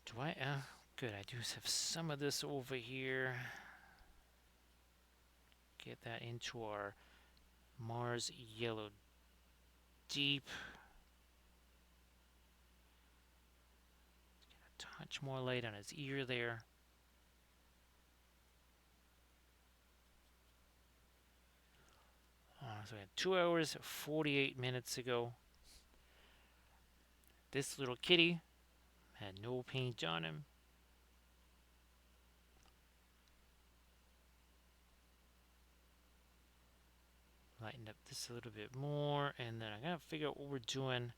Do I? Good. I do have some of this over here. Get that into our Mars Yellow Deep. Get a touch more light on his ear there. So we had 2 hours, 48 minutes ago. This little kitty had no paint on him. Lighten up this a little bit more, and then I gotta figure out what we're doing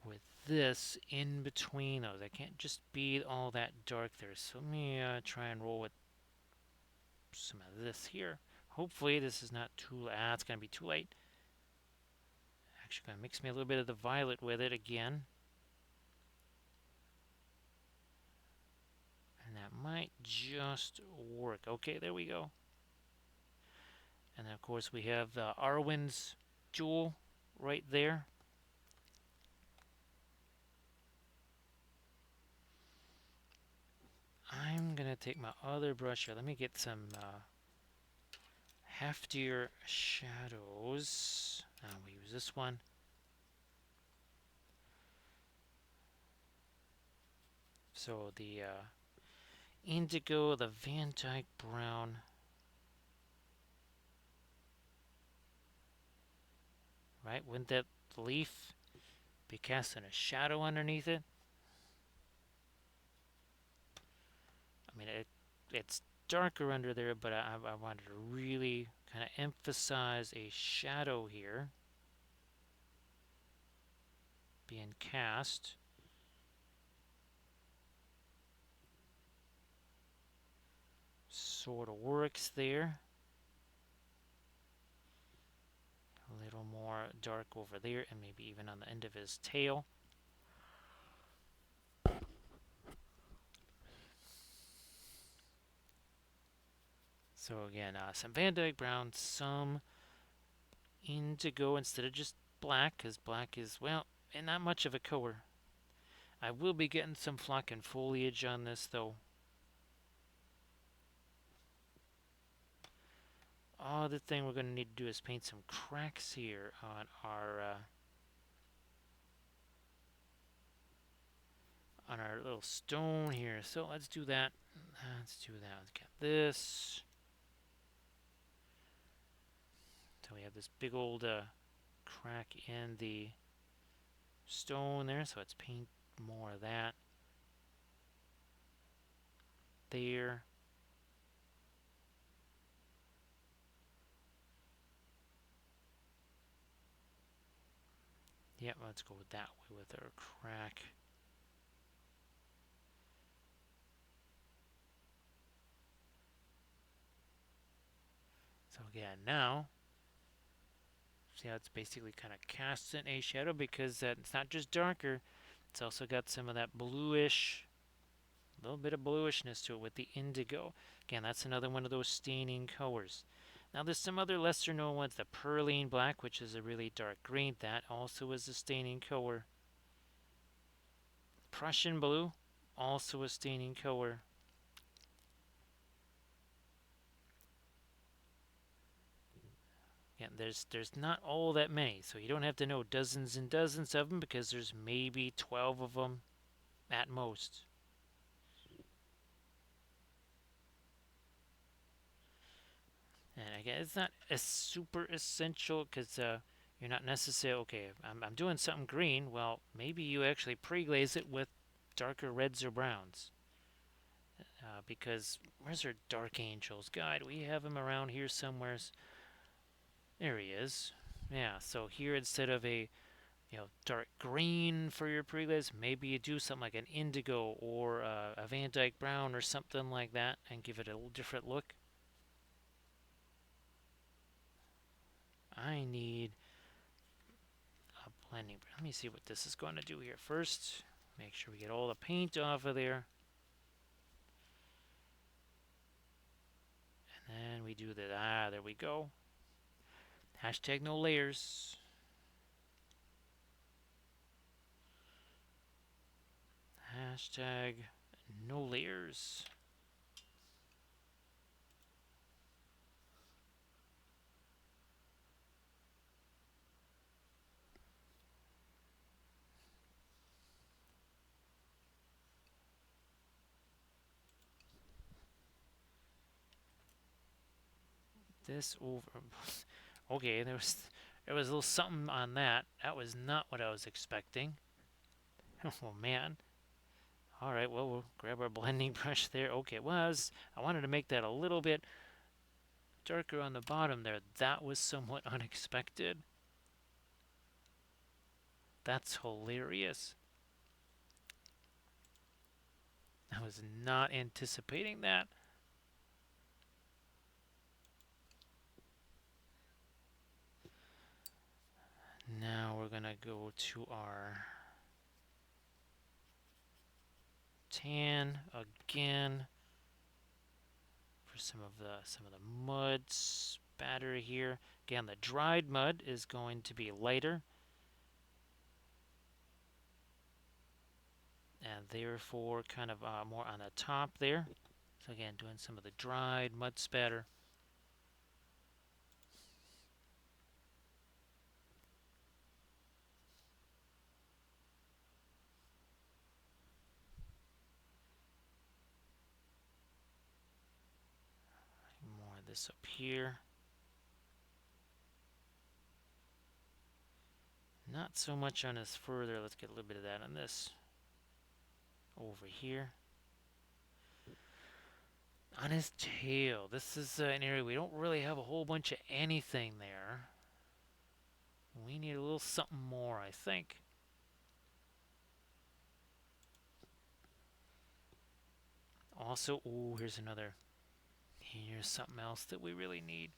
with this in between those. I can't just be all that dark there. So let me try and roll with some of this here. Hopefully this is not too, it's gonna be too light. Actually gonna mix me a little bit of the violet with it again. And that might just work. Okay, there we go. And then of course we have Arwen's jewel right there. I'm gonna take my other brush here. Let me get some heftier shadows. We'll use this one. So the indigo, the Van Dyke brown. Right? Wouldn't that leaf be casting a shadow underneath it? I mean, it's darker under there, but I wanted to really kind of emphasize a shadow here being cast. Sort of works there. A little more dark over there, and maybe even on the end of his tail. So again, some Van Dyke brown, some indigo instead of just black, because black is, well, and not much of a color. I will be getting some flock and foliage on this though. The thing we're going to need to do is paint some cracks here on our little stone here. So let's do that. Let's do that. Let's get this. So we have this big old crack in the stone there. So let's paint more of that there. Yep, let's go with that way with our crack. So again, now, see how it's basically kind of casts in a shadow because it's not just darker, it's also got some of that bluish, a little bit of bluishness to it with the indigo. Again, that's another one of those staining colors. Now there's some other lesser known ones, the Perline Black, which is a really dark green. That also is a staining color. Prussian Blue, also a staining color. Yeah, there's not all that many, so you don't have to know dozens and dozens of them because there's maybe 12 of them at most. And again, it's not a super essential because you're not necessarily, okay, I'm doing something green. Well, maybe you actually pre-glaze it with darker reds or browns. Because where's our Dark Angels guide? We have him around here somewhere. There he is. Yeah, so here instead of a dark green for your pre-glaze, maybe you do something like an indigo or a Van Dyke brown or something like that and give it a little different look. I need a blending. Let me see what this is going to do here first. Make sure we get all the paint off of there. And then we do that. There we go. Hashtag no layers. Hashtag no layers. This over. Okay, there was a little something on that. That was not what I was expecting. Oh man. All right, well we'll grab our blending brush there. Okay, I wanted to make that a little bit darker on the bottom there. That was somewhat unexpected. That's hilarious. I was not anticipating that. Now we're gonna go to our tan again for some of the mud spatter here. Again, the dried mud is going to be lighter, and therefore kind of more on the top there. So again, doing some of the dried mud spatter. More of this up here. Not so much on this further. Let's get a little bit of that on this over here. On his tail, this is an area we don't really have a whole bunch of anything there. We need a little something more, I think. Also, ooh, here's another. Here's something else that we really need.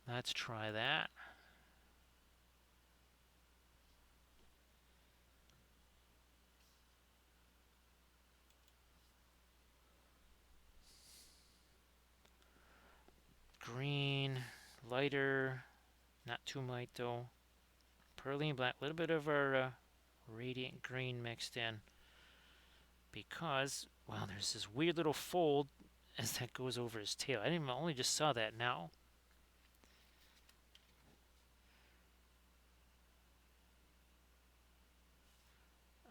Let's try that. lighter, not too light though. Pearly black, a little bit of our radiant green mixed in because, well, there's this weird little fold as that goes over his tail. I didn't only just saw that now.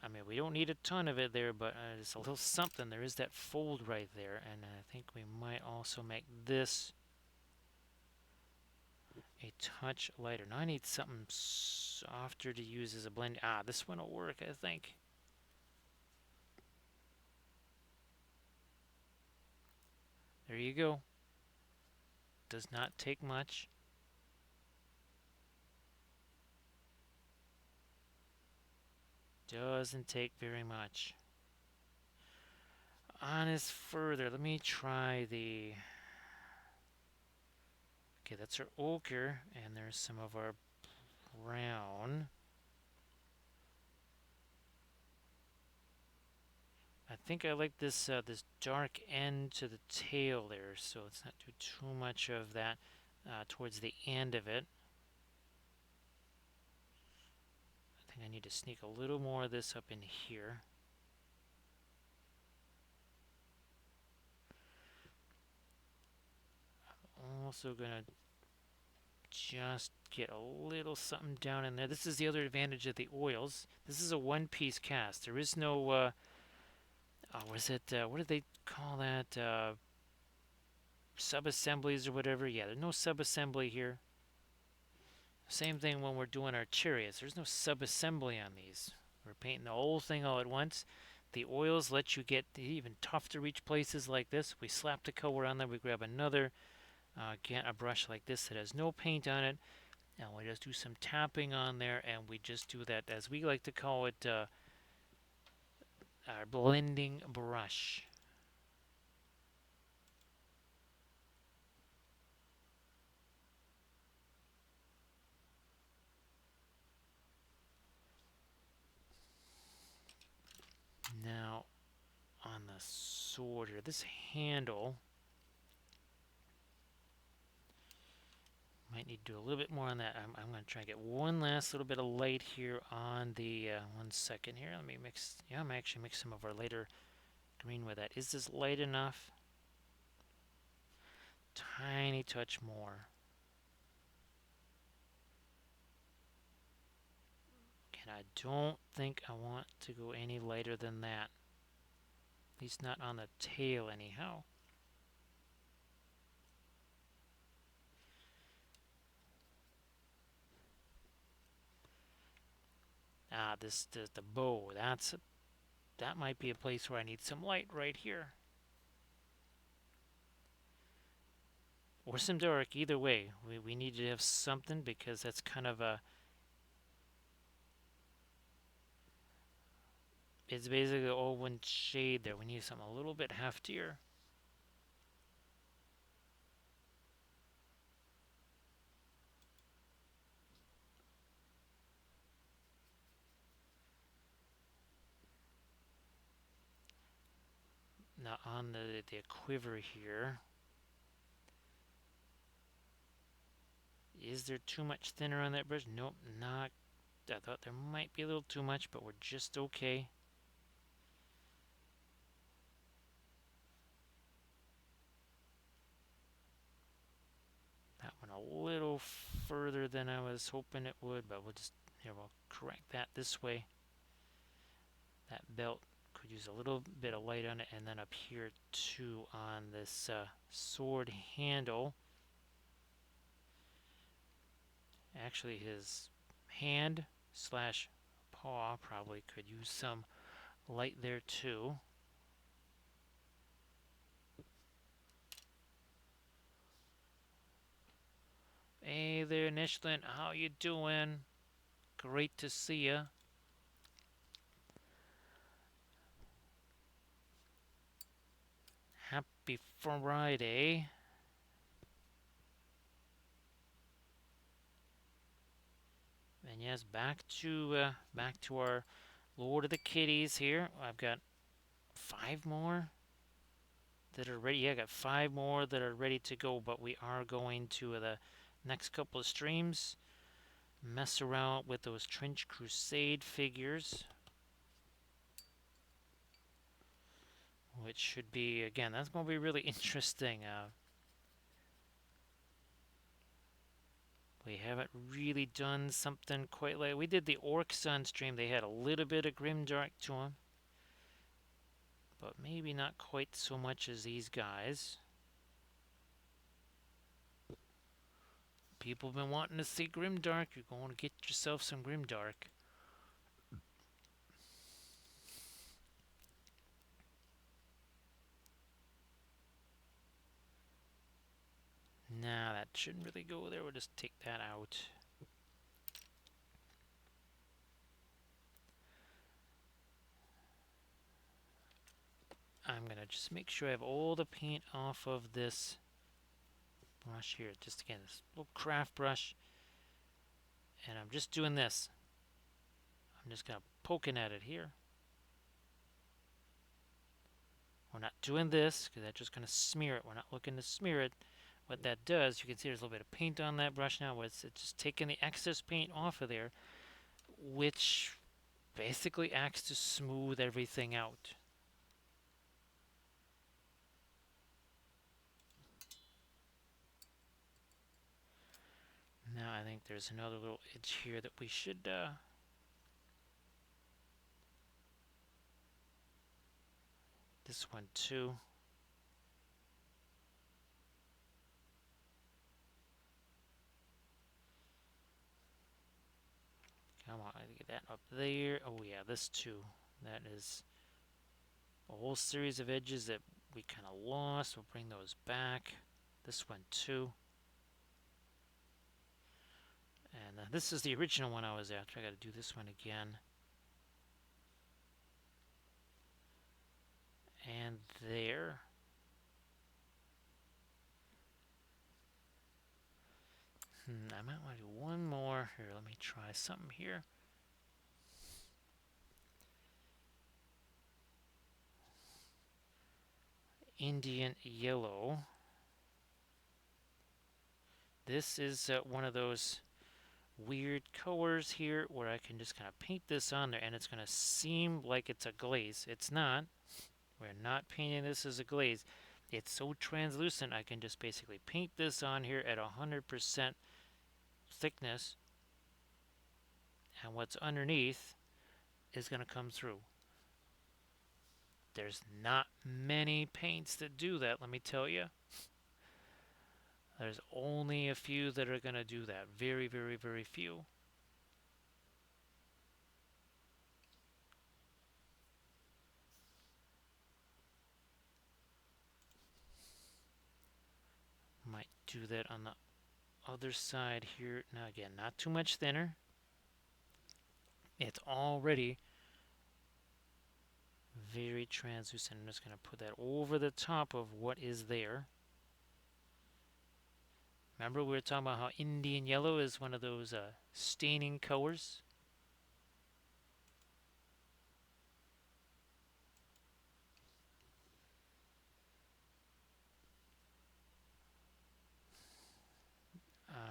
I mean, we don't need a ton of it there, but it's a little something. There is that fold right there, and I think we might also make this a touch lighter. Now I need something softer to use as a blend. Ah, this one will work, I think. There you go. Does not take much. Doesn't take very much. On is further. Let me try the... Okay, that's our ochre, and there's some of our brown. I think I like this this dark end to the tail there, so let's not do too much of that towards the end of it. I think I need to sneak a little more of this up in here. I'm also gonna just get a little something down in there. This is the other advantage of the oils. This is a one-piece cast. There is no was it what do they call that? Sub-assemblies or whatever. Yeah, there's no sub-assembly here. Same thing when we're doing our chariots. There's no sub-assembly on these. We're painting the whole thing all at once. The oils let you get even tough to reach places like this. We slap the color on there. We grab another, again, a brush like this that has no paint on it. And we just do some tapping on there. And we just do that, as we like to call it, our blending brush. Now, on the sword here, this handle, might need to do a little bit more on that. I'm going to try and get one last little bit of light here on the, 1 second here. Let me mix, yeah, I'm actually mix some of our lighter green with that. Is this light enough? Tiny touch more. And I don't think I want to go any lighter than that. At least not on the tail anyhow. Ah, the bow. That might be a place where I need some light right here. Or some dark, either way. We need to have something because that's kind of a... It's basically all one shade there. We need something a little bit heftier. Now on the quiver here, is there too much thinner on that brush? Nope, not. I thought there might be a little too much, but we're just okay. That went a little further than I was hoping it would, but we'll correct that this way. That belt could use a little bit of light on it, and then up here too on this sword handle. Actually, his hand slash paw probably could use some light there too. Hey there, Nishlin. How you doing? Great to see ya. Happy Friday. And yes, back to our Lord of the Kitties here. I've got 5 more that are ready. Yeah, I got 5 more that are ready to go, but we are going to the next couple of streams, mess around with those Trench Crusade figures, which should be, again, that's going to be really interesting. We haven't really done something quite like we did the Orc Sun stream. They had a little bit of Grimdark to them, but maybe not quite so much as these guys. People have been wanting to see Grimdark. You're going to get yourself some Grimdark. Nah, that shouldn't really go there. We'll just take that out. I'm going to just make sure I have all the paint off of this brush here. Just again, this little craft brush. And I'm just doing this. I'm just going to poking at it here. We're not doing this because that's just going to smear it. We're not looking to smear it. What that does, you can see there's a little bit of paint on that brush now. It's just taking the excess paint off of there, which basically acts to smooth everything out. Now I think there's another little edge here that we should this one too. Come on, I get that up there. Oh yeah, this too. That is a whole series of edges that we kind of lost. We'll bring those back. This one too. And this is the original one I was after. I got to do this one again. And there. I might want to do one more. Here, let me try something here. Indian yellow. This is one of those weird colors here where I can just kind of paint this on there and it's going to seem like it's a glaze. It's not. We're not painting this as a glaze. It's so translucent I can just basically paint this on here at 100% thickness, and what's underneath is going to come through. There's not many paints that do that, let me tell you. There's only a few that are going to do that. Very, very, very few. Might do that on the other side here. Now again, not too much thinner. It's already very translucent. I'm just going to put that over the top of what is there. Remember we were talking about how Indian yellow is one of those staining colors?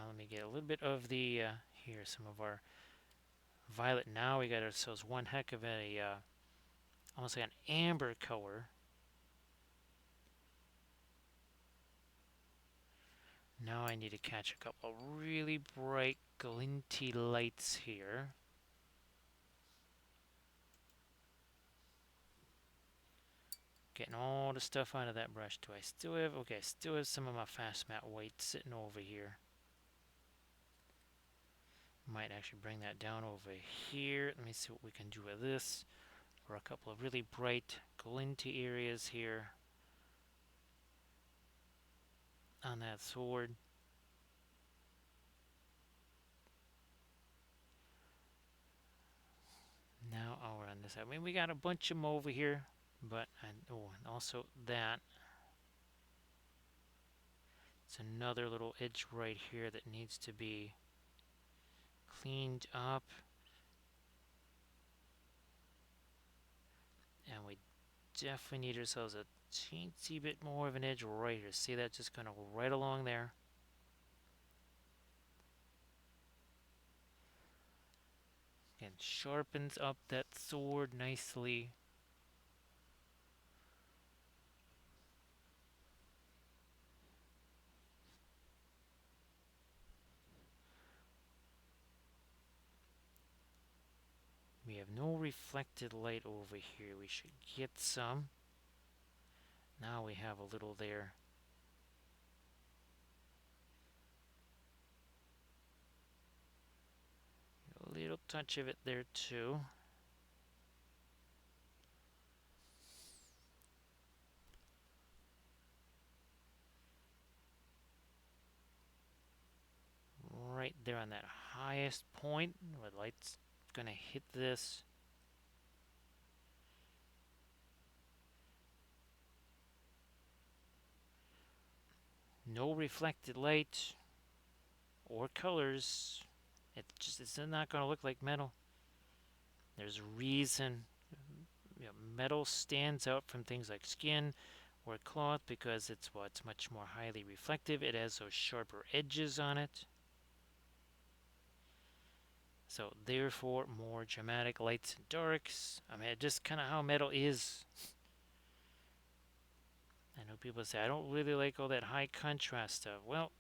Let me get a little bit of the, here, some of our violet. Now we got ourselves one heck of a, almost like an amber color. Now I need to catch a couple of really bright glinty lights here. Getting all the stuff out of that brush. Do I still have, okay, I still have some of my fast matte white sitting over here. Might actually bring that down over here. Let me see what we can do with this. For a couple of really bright glinty areas here on that sword. Now over on this side. I mean, we got a bunch of them over here, but oh, and also that. It's another little edge right here that needs to be cleaned up. And we definitely need ourselves a teensy bit more of an edge right here. See that just kind of right along there. Again, sharpens up that sword nicely. We have no reflected light over here. We should get some. Now we have a little there. A little touch of it there too. Right there on that highest point where the light's gonna hit this. No reflected light or colors. It's not gonna look like metal. There's a reason, metal stands out from things like skin or cloth because it's much more highly reflective. It has those sharper edges on it. So therefore, more dramatic lights and darks. I mean, just kind of how metal is. I know people say I don't really like all that high contrast stuff. Well,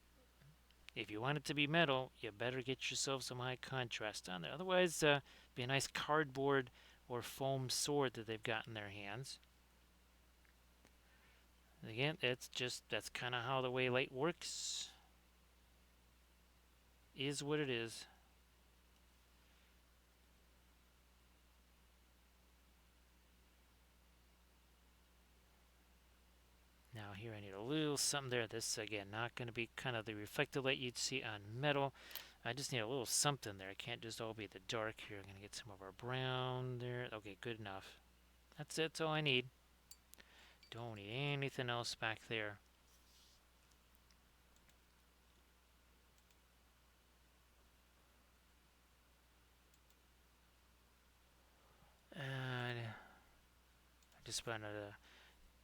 if you want it to be metal, you better get yourself some high contrast on there. Otherwise, be a nice cardboard or foam sword that they've got in their hands. Again, that's kind of how the way light works. Is what it is. Now here I need a little something there. This again not going to be kind of the reflective light you'd see on metal. I just need a little something there. It can't just all be the dark here. I'm going to get some of our brown there. Okay, good enough. That's it. That's all I need. Don't need anything else back there. And I just wanted to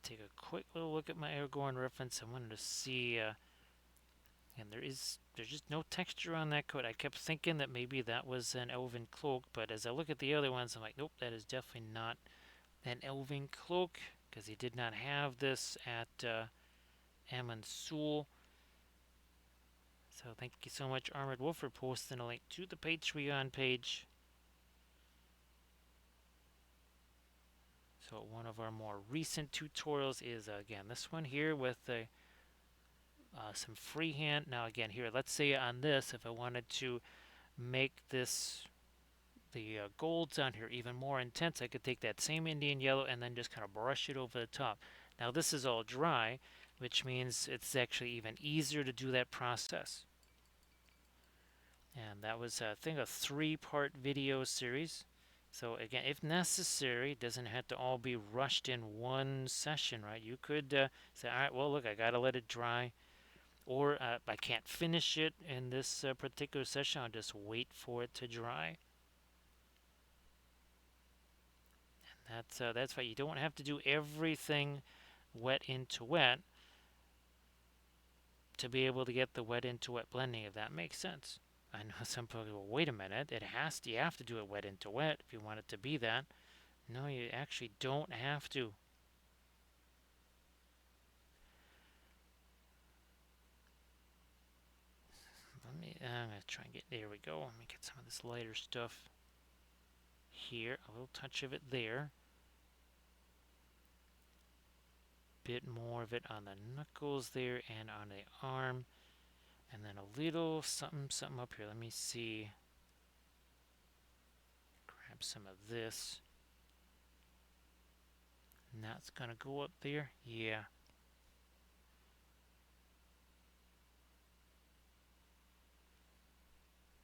take a quick little look at my Aragorn reference. I wanted to see, and there's just no texture on that coat. I kept thinking that maybe that was an elven cloak, but as I look at the other ones, I'm like, nope, that is definitely not an elven cloak because he did not have this at Amon Sul. So thank you so much, Armored Wolf, for posting a link to the Patreon page. So one of our more recent tutorials is again this one here with some freehand. Now again here, let's say on this, if I wanted to make this the golds on here even more intense, I could take that same Indian yellow and then just kind of brush it over the top. Now this is all dry, which means it's actually even easier to do that process. And that was, I think, a 3-part video series. So again, if necessary, it doesn't have to all be rushed in one session, right? You could say, all right, well, look, I got to let it dry. Or I can't finish it in this particular session. I'll just wait for it to dry. That's why you don't have to do everything wet into wet to be able to get the wet into wet blending, if that makes sense. I know some people go, wait a minute, you have to do it wet into wet if you want it to be that. No, you actually don't have to. I'm going to try and get, there we go. Let me get some of this lighter stuff here. A little touch of it there. Bit more of it on the knuckles there and on the arm. And then a little something up here. Let me see. Grab some of this. And that's going to go up there. Yeah.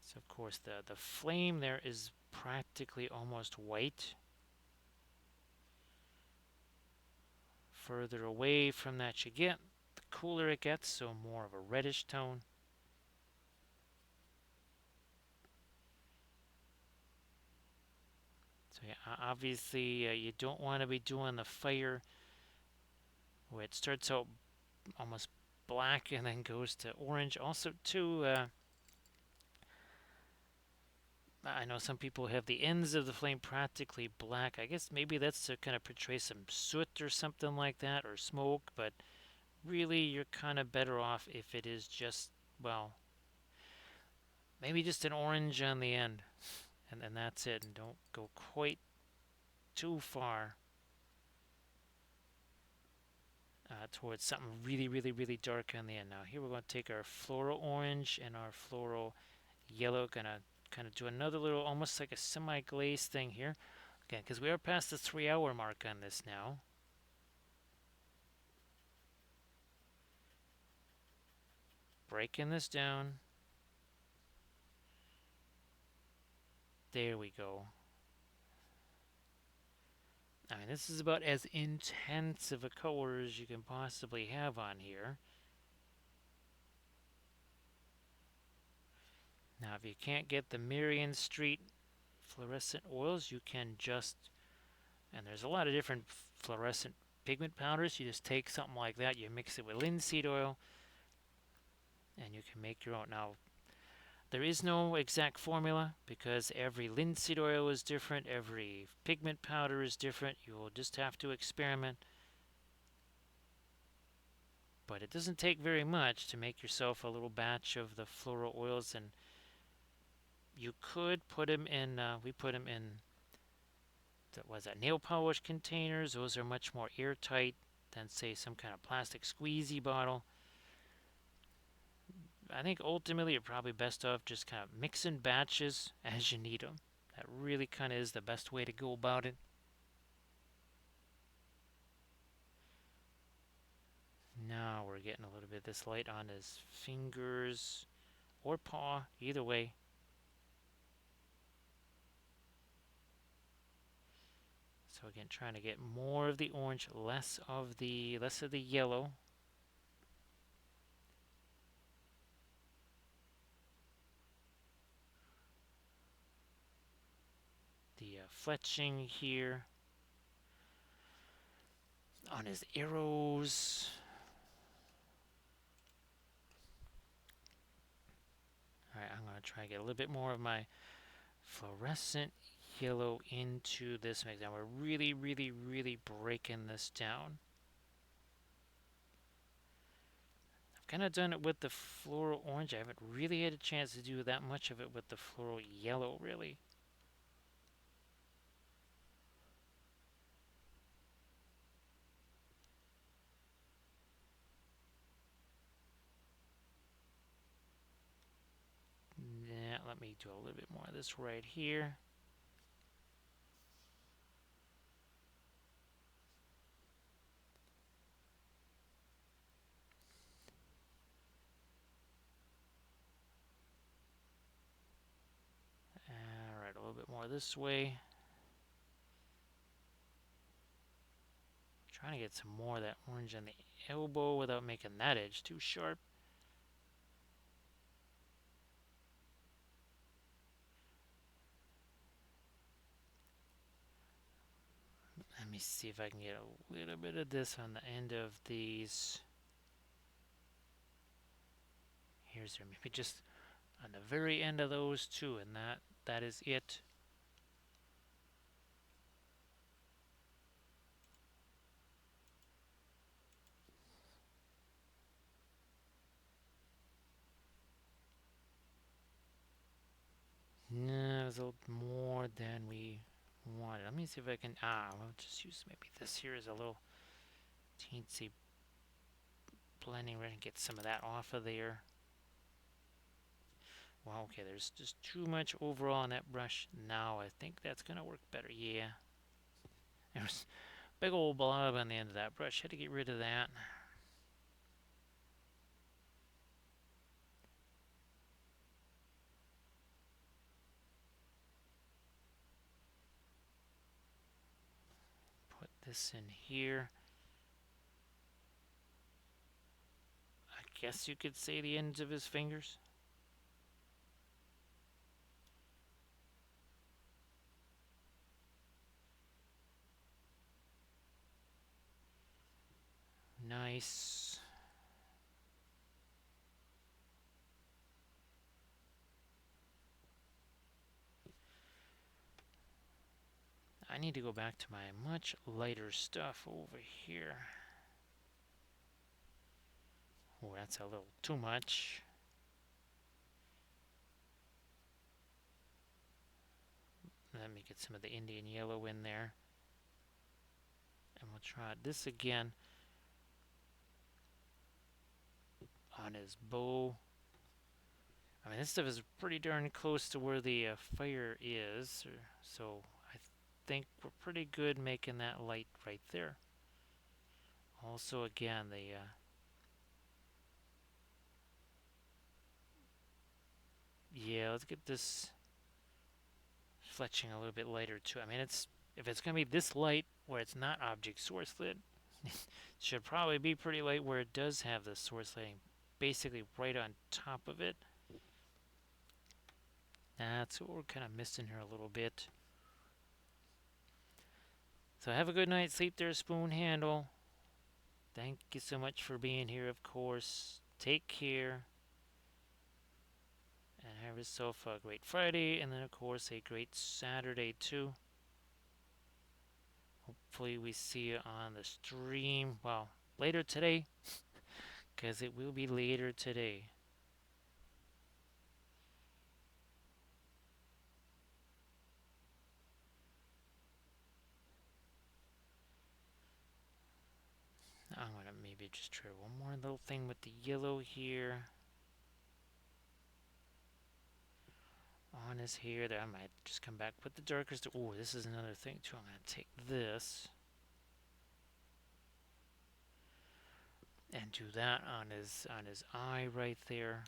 So of course the flame there is practically almost white. Further away from that you get, the cooler it gets, so more of a reddish tone. So yeah, obviously you don't want to be doing the fire where it starts out almost black and then goes to orange. Also too, I know some people have the ends of the flame practically black. I guess maybe that's to kind of portray some soot or something like that, or smoke, but really you're kind of better off if it is just, well, maybe just an orange on the end, and then that's it, and don't go quite too far towards something really, really, really dark on the end. Now here we're going to take our floral orange and our floral yellow, gonna kind of do another little, almost like a semi-glaze thing here. Again, because we are past the 3 hour mark on this now. Breaking this down. There we go. I mean, this is about as intense of a color as you can possibly have on here. Now, if you can't get the Marion Street fluorescent oils, you can just, and there's a lot of different fluorescent pigment powders. You just take something like that, you mix it with linseed oil, and you can make your own. Now, there is no exact formula because every linseed oil is different, every pigment powder is different. You will just have to experiment. But it doesn't take very much to make yourself a little batch of the floral oils, and you could put them in. We put them in. That was that nail polish containers. Those are much more airtight than say some kind of plastic squeezy bottle. I think ultimately you're probably best off just kind of mixing batches as you need them. That really kind of is the best way to go about it. Now we're getting a little bit of this light on his fingers or paw, either way. So again, trying to get more of the orange, less of the yellow. The fletching here on his arrows. Alright, I'm going to try to get a little bit more of my fluorescent yellow into this mix. Now we're really, really, really breaking this down. I've kind of done it with the floral orange. I haven't really had a chance to do that much of it with the floral yellow, really. Yeah, let me do a little bit more of this right here. Alright, a little bit more this way. Trying to get some more of that orange on the elbow without making that edge too sharp. Let me see if I can get a little bit of this on the end of these. Here's there, maybe just on the very end of those two, and that is it. No, it's a little more than we wanted. Let me see if I can. I'll just use maybe this here as a little teensy blending. We're gonna get some of that off of there. Well, okay, there's just too much overall on that brush. Now I think that's gonna work better. Yeah. There's a big old blob on the end of that brush. Had to get rid of that. Put this in here. I guess you could say the ends of his fingers. Nice. I need to go back to my much lighter stuff over here. Oh, that's a little too much. Let me get some of the Indian yellow in there. And we'll try this again on his bow. I mean, this stuff is pretty darn close to where the fire is, so I think we're pretty good making that light right there. Also, again, yeah, let's get this fletching a little bit lighter too. I mean, if it's gonna be this light where it's not object source lit, it should probably be pretty light where it does have the source lighting basically right on top of it. That's what we're kind of missing here a little bit. So have a good night's sleep there, Spoon Handle. Thank you so much for being here, of course. Take care. And have yourself a great Friday, and then, of course, a great Saturday, too. Hopefully, we see you on the stream. Well, later today, because it will be later today. I'm going to maybe just try one more little thing with the yellow here. On his hair there. I might just come back with the darker stuff. Oh, this is another thing, too. I'm going to take this and do that on his eye right there.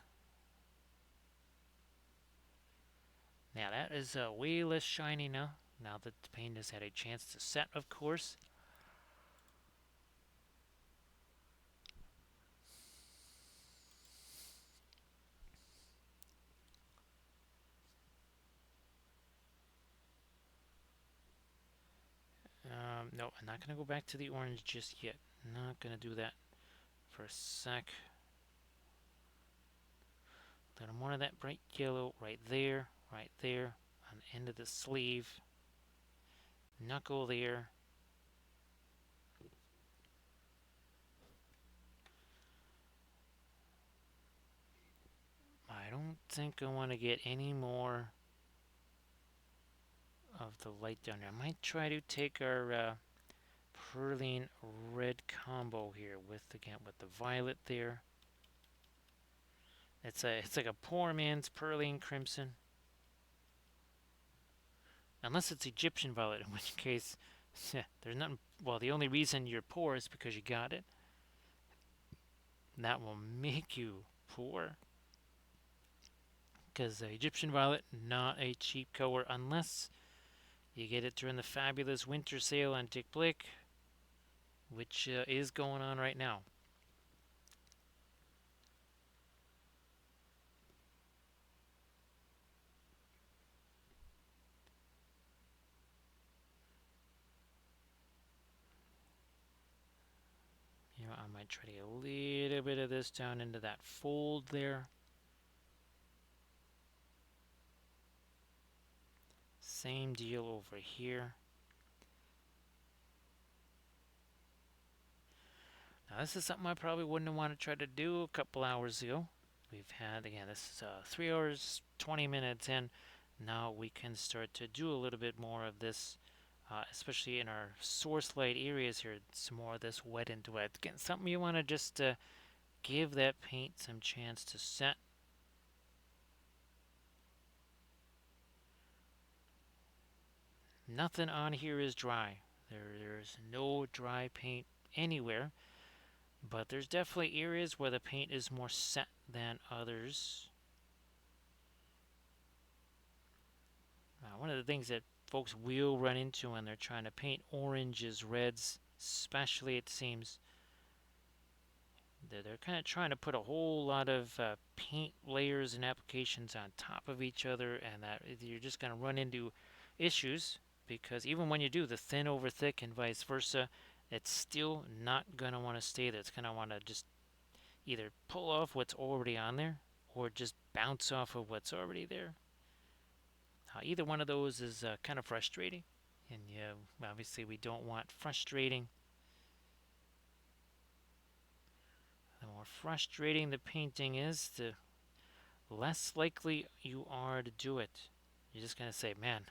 Now that is way less shiny now that the paint has had a chance to set, of course. No, I'm not going to go back to the orange just yet. Not going to do that for a sec. A little more of that bright yellow right there, on the end of the sleeve. Knuckle there. I don't think I want to get any more of the light down there. I might try to take our Perline red combo here with the violet there. It's like a poor man's Perline crimson. Unless it's Egyptian violet, in which case there's nothing. Well, the only reason you're poor is because you got it. That will make you poor. Because Egyptian violet, not a cheap color unless you get it during the fabulous winter sale on Dick Blick, which is going on right now. You know, I might try to get a little bit of this down into that fold there. Same deal over here. Now this is something I probably wouldn't have wanted to try to do a couple hours ago. We've had, again, this is 3 hours, 20 minutes in. Now we can start to do a little bit more of this, especially in our source light areas here. Some more of this wet and wet. Again, something you want to just give that paint some chance to set. Nothing on here is dry. There's no dry paint anywhere. But there's definitely areas where the paint is more set than others. One of the things that folks will run into when they're trying to paint oranges, reds, especially it seems, they're kind of trying to put a whole lot of paint layers and applications on top of each other, and that you're just going to run into issues because even when you do the thin over thick and vice versa, it's still not going to want to stay there. It's going to want to just either pull off what's already on there or just bounce off of what's already there. Either one of those is kind of frustrating. And yeah, obviously we don't want frustrating. The more frustrating the painting is, the less likely you are to do it. You're just going to say, man,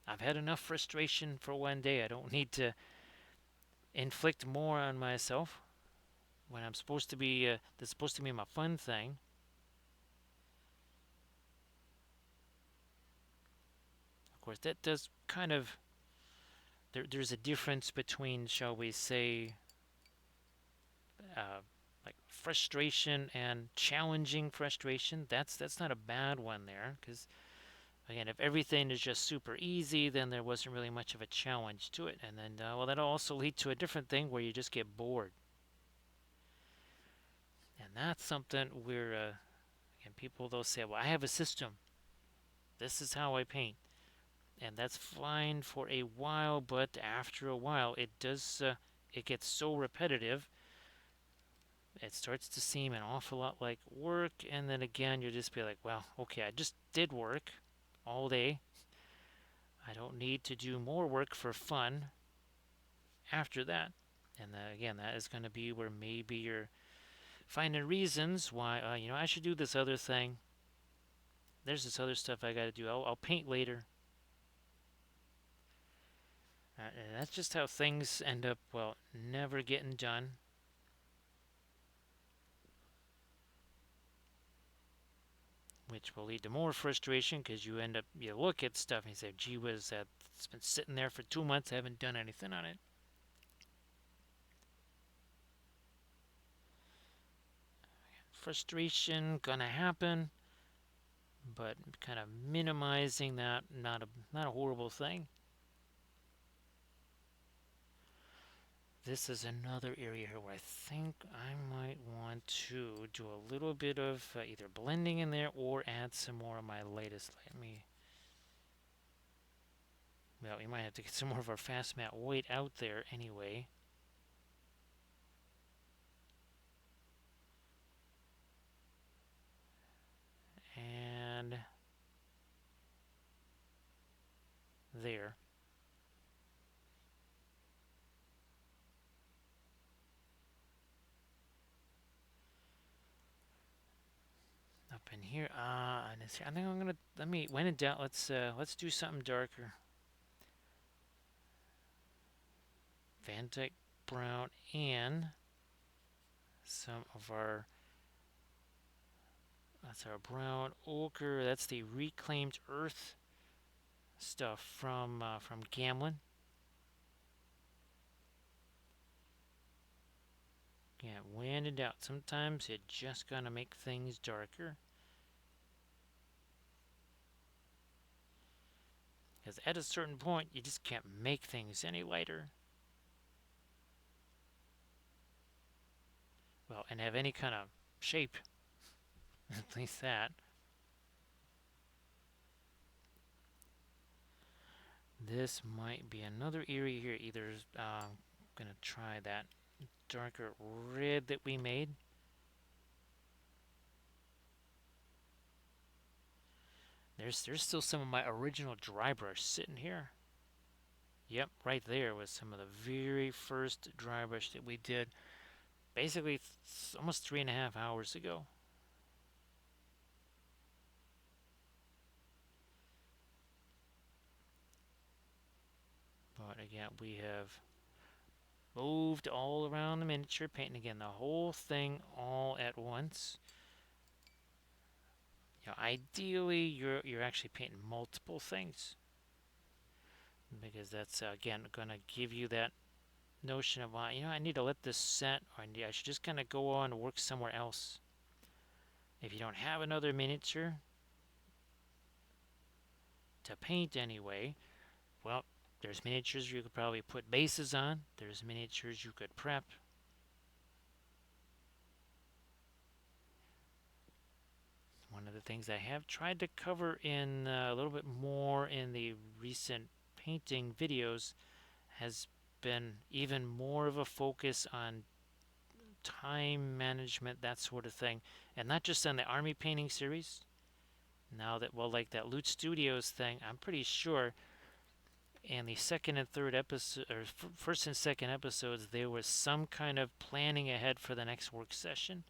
I've had enough frustration for one day. I don't need to inflict more on myself when I'm supposed to be, this is supposed to be my fun thing. Of course, that does kind of, there's a difference between, shall we say, uh, like frustration and challenging frustration. That's not a bad one there, because again, if everything is just super easy, then there wasn't really much of a challenge to it. And then, well, that'll also lead to a different thing where you just get bored. And that's something where, again, people, they'll say, well, I have a system. This is how I paint. And that's fine for a while, but after a while, it gets so repetitive, it starts to seem an awful lot like work. And then again, you'll just be like, well, okay, I just did work all day. I don't need to do more work for fun after that. And again, that is going to be where maybe you're finding reasons why, I should do this other thing. There's this other stuff I got to do. I'll paint later. And that's just how things end up, well, never getting done. Which will lead to more frustration because you look at stuff and you say, gee whiz, it's been sitting there for 2 months. I haven't done anything on it. Frustration gonna happen, but kind of minimizing that, not a horrible thing. This is another area here where I think I might want to do a little bit of either blending in there or add some more of my latest. Well, we might have to get some more of our fast matte white out there anyway. And there. Up in here. And I think I'm gonna when in doubt, let's do something darker. Van Dyke brown and some of our that's our brown ochre. That's the reclaimed earth stuff from Gamlin. Yeah, when in doubt, sometimes it just gonna make things darker. Because at a certain point, you just can't make things any lighter. Well, and have any kind of shape. At least that. This might be another area here. Either gonna try that darker red that we made. There's still some of my original dry brush sitting here. Yep, right there was some of the very first dry brush that we did. Basically, almost 3.5 hours ago. But again, we have moved all around the miniature, painting again the whole thing all at once. Ideally, you're actually painting multiple things because that's again going to give you that notion of I need to let this set, or I should just kind of go on and work somewhere else. If you don't have another miniature to paint anyway, well, there's miniatures you could probably put bases on. There's miniatures you could prep. One of the things I have tried to cover in a little bit more in the recent painting videos has been even more of a focus on time management, that sort of thing, and not just on the army painting series. Now that, well, like that Loot Studios thing, I'm pretty sure And the second and third episode, or first and second episodes, there was some kind of planning ahead for the next work session,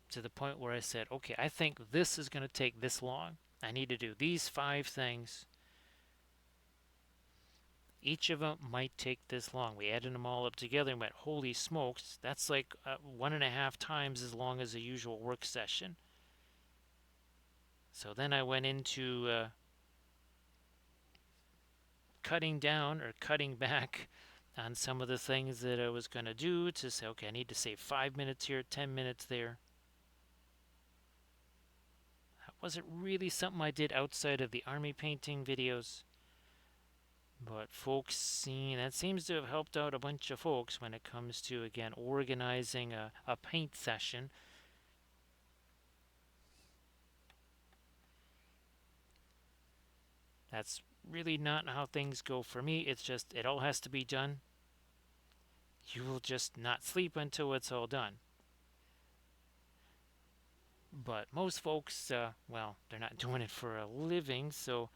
to the point where I said, okay, I think this is going to take this long. I need to do these 5 things. Each of them might take this long. We added them all up together and went, holy smokes, that's like 1.5 times as long as a usual work session. So then I went into cutting down or cutting back on some of the things that I was going to do, to say, okay, I need to save 5 minutes here, 10 minutes there. That wasn't really something I did outside of the army painting videos. But folks that seems to have helped out a bunch of folks when it comes to, again, organizing a paint session. That's really not how things go for me. It's just, it all has to be done. You will just not sleep until it's all done. But most folks, well, they're not doing it for a living, so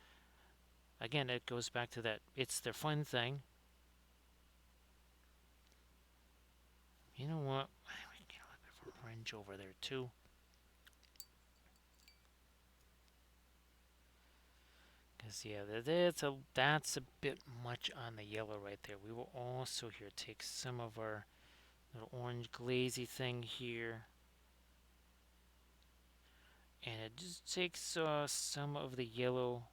again, it goes back to that, it's their fun thing. You know what? We get a little bit of orange over there too. Because, yeah, that's a bit much on the yellow right there. We will also here take some of our little orange glazy thing here, and it just takes some of the yellow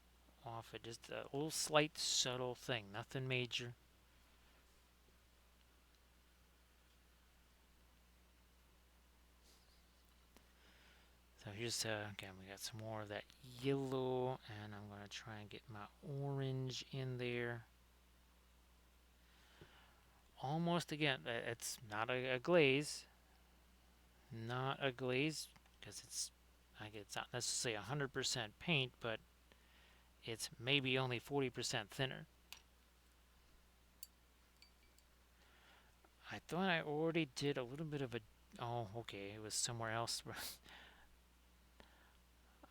off it. Just a little slight subtle thing, nothing major. So here's, again, we got some more of that yellow, and I'm going to try and get my orange in there. Almost, again, it's not a glaze. Not a glaze, because it's not necessarily 100% paint, but it's maybe only 40% thinner. I thought I already did a little bit of a, oh, okay, it was somewhere else.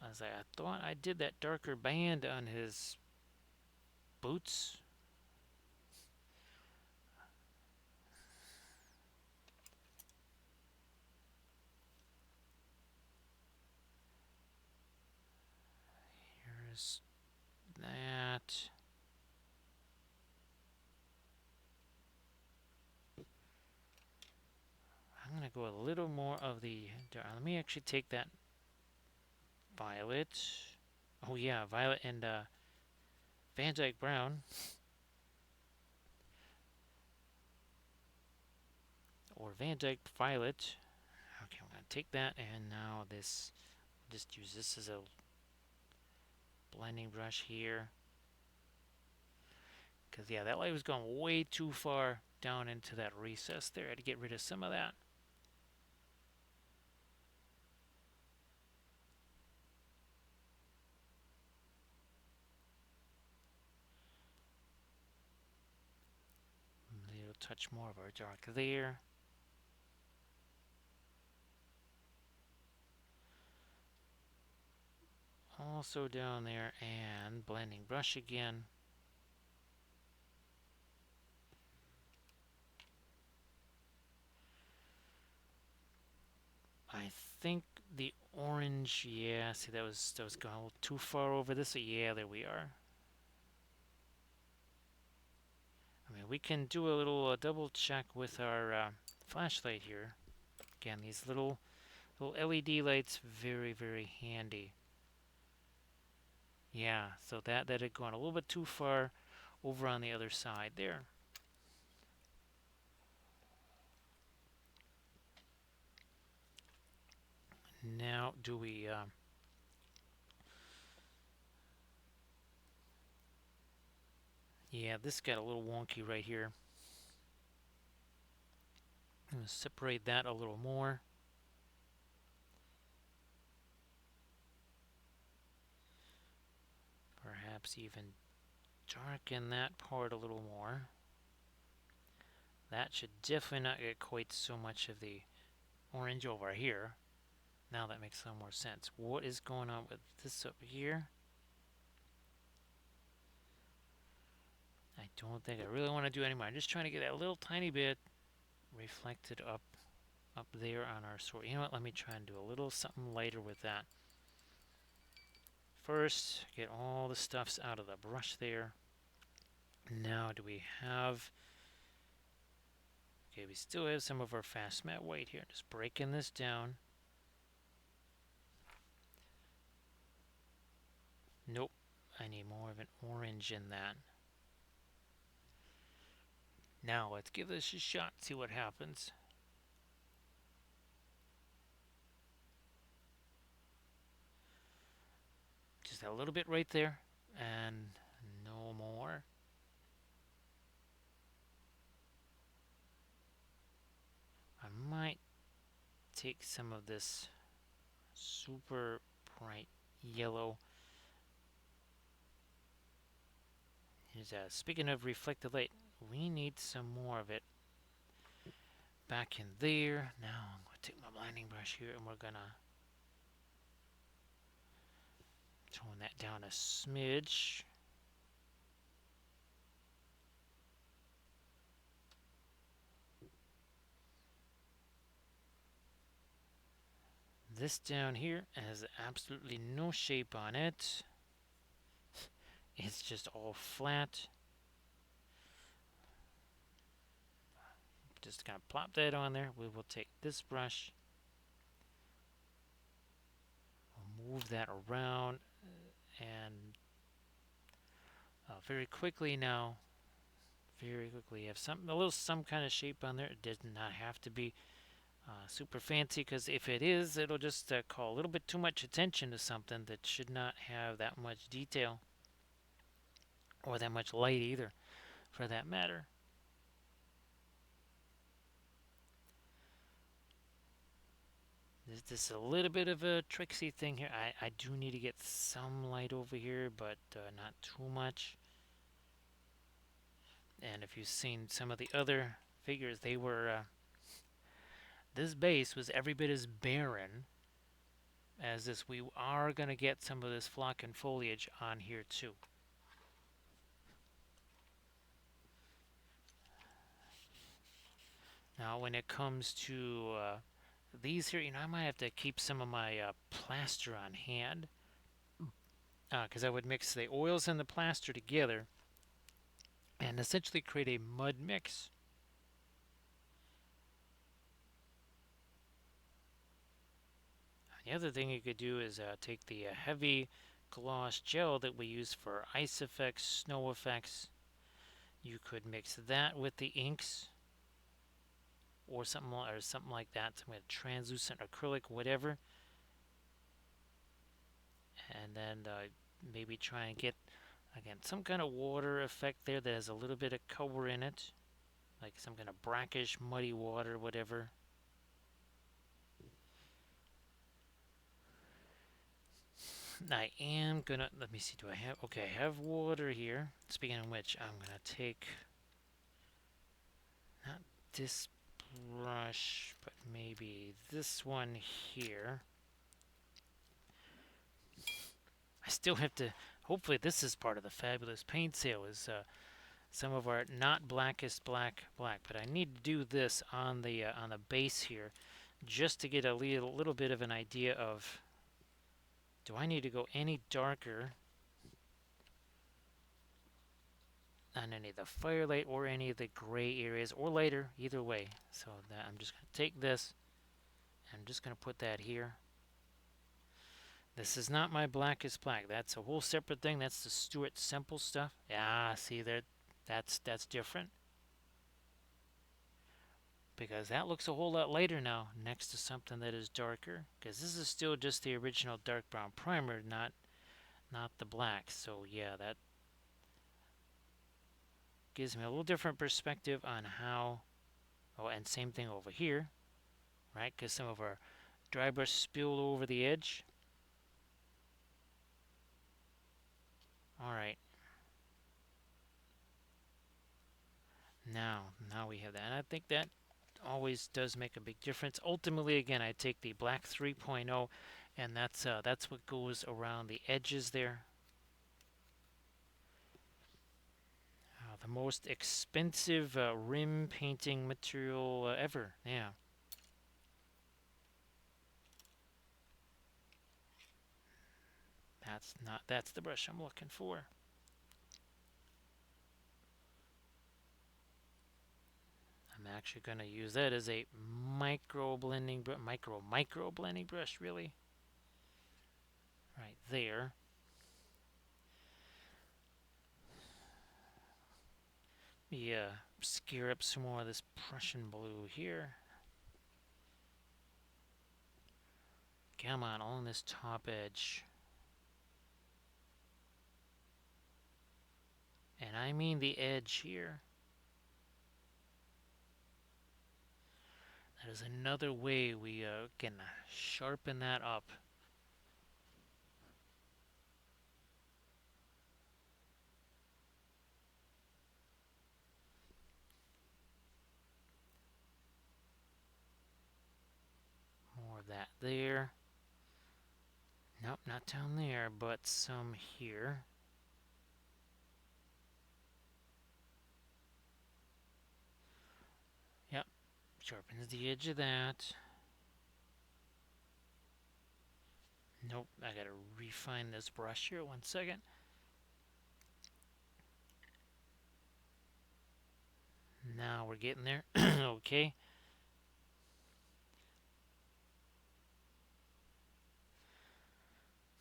I was like, I thought I did that darker band on his boots. Here's that. I'm going to go a little more of the, let me actually take that violet. Oh yeah, violet and Van Dyke Brown. Or Van Dyke Violet. Okay, I'm going to take that, and now this, just use this as a blending brush here. Because, yeah, that light was going way too far down into that recess there. I had to get rid of some of that. A little touch more of our dark there. Also down there, and blending brush again. I think the orange, yeah, see, that was going a little too far over this. So yeah, there we are. I mean, we can do a little double check with our flashlight here. Again, these little LED lights, very, very handy. Yeah, so that had gone a little bit too far over on the other side there. Now, do we... yeah, this got a little wonky right here. I'm going to separate that a little more. Perhaps even darken that part a little more. That should definitely not get quite so much of the orange over here. Now that makes a little more sense. What is going on with this up here? I don't think I really want to do anymore. I'm just trying to get that little tiny bit reflected up there on our sword. You know what? Let me try and do a little something lighter with that. First, get all the stuffs out of the brush there. Now, do we have... Okay, we still have some of our fast matte white here. Just breaking this down. Nope. I need more of an orange in that. Now, let's give this a shot, see what happens. Just a little bit right there. And no more. I might take some of this super bright yellow. Speaking of reflected light, we need some more of it back in there. Now I'm going to take my blending brush here and we're going to tone that down a smidge. This down here has absolutely no shape on it. It's just all flat. Just gonna plop that on there. We will take this brush, we'll move that around, and very quickly now, have some kind of shape on there. It does not have to be super fancy, because if it is, it'll just call a little bit too much attention to something that should not have that much detail or that much light either, for that matter. This is a little bit of a tricksy thing here. I do need to get some light over here, but not too much. And if you've seen some of the other figures, they were... this base was every bit as barren as this. We are going to get some of this flock and foliage on here too. Now, when it comes to these here, I might have to keep some of my plaster on hand, because I would mix the oils and the plaster together and essentially create a mud mix. The other thing you could do is take the heavy gloss gel that we use for ice effects, snow effects. You could mix that with the inks or something like that, some kind of translucent acrylic, whatever, and then maybe try and get, again, some kind of water effect there that has a little bit of color in it, like some kind of brackish, muddy water, whatever. I am gonna, let me see, do I have, okay, I have water here. Speaking of which, I'm gonna take, not this brush, but maybe this one here. I still have to, hopefully this is part of the fabulous paint sale, is some of our not blackest black, but I need to do this on the base here, just to get a little bit of an idea of, do I need to go any darker on any of the firelight or any of the gray areas, or lighter, either way. So that I'm just going to take this, and I'm just going to put that here. This is not my blackest black. That's a whole separate thing. That's the Stuart Semple stuff. Yeah, see there, that's different, because that looks a whole lot lighter now next to something that is darker, because this is still just the original dark brown primer, not the black. So yeah, that gives me a little different perspective on how... Oh, and same thing over here, right? Because some of our dry brush spilled over the edge. Alright. Now we have that. And I think that always does make a big difference. Ultimately, again, I take the black 3.0, and that's what goes around the edges there. the most expensive rim painting material ever. Yeah, that's the brush I'm looking for. I'm actually going to use that as a micro blending brush, really, right there. Yeah, scare up some more of this Prussian blue here. Come on, along this top edge. And I mean the edge here. That is another way we can sharpen that up. More of that there. Nope, not down there, but some here. Yep, sharpens the edge of that. Nope, I gotta refine this brush here. 1 second. Now we're getting there. Okay.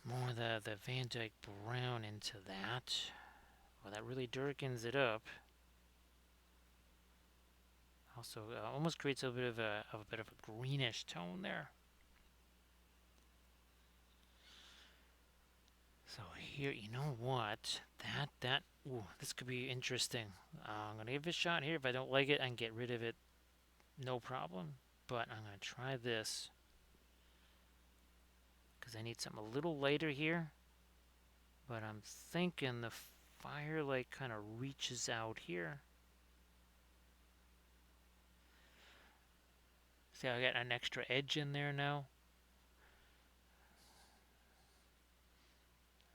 More of the Van Dyke brown into that. Well, that really darkens it up. Also, almost creates a bit of a greenish tone there. So here, you know what? Ooh, this could be interesting. I'm gonna give it a shot here. If I don't like it, I can get rid of it, no problem. But I'm gonna try this because I need something a little lighter here. But I'm thinking the firelight kind of reaches out here. See, I got an extra edge in there now.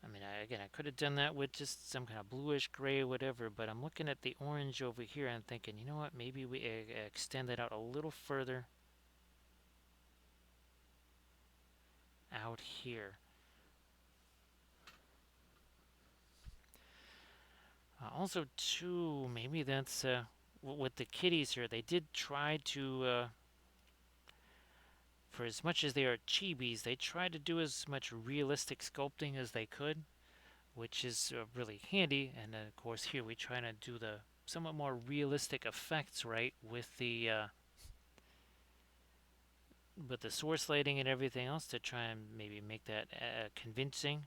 I mean, again, I could have done that with just some kind of bluish gray, whatever, but I'm looking at the orange over here and thinking, you know what, maybe we extend that out a little further out here. Also, too, maybe that's with the kitties here, they did try to, for as much as they are chibis, they tried to do as much realistic sculpting as they could, which is really handy. And of course, here we try to do the somewhat more realistic effects, right, with the source lighting and everything else to try and maybe make that convincing.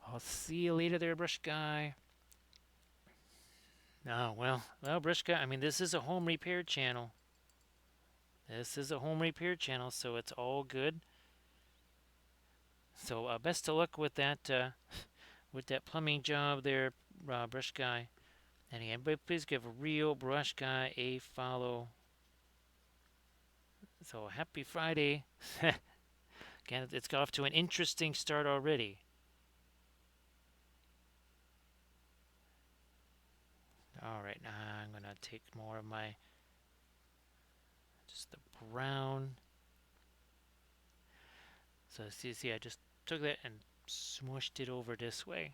I'll see you later there, brush guy. Oh, well, brush guy, I mean, this is a home repair channel. This is a home repair channel, so it's all good. So best of luck with that plumbing job there, brush guy. And again, please give real brush guy a follow. So happy Friday. Again, it's got off to an interesting start already. Alright, now I'm going to take more of my, just the brown. So see, I just took that and smushed it over this way.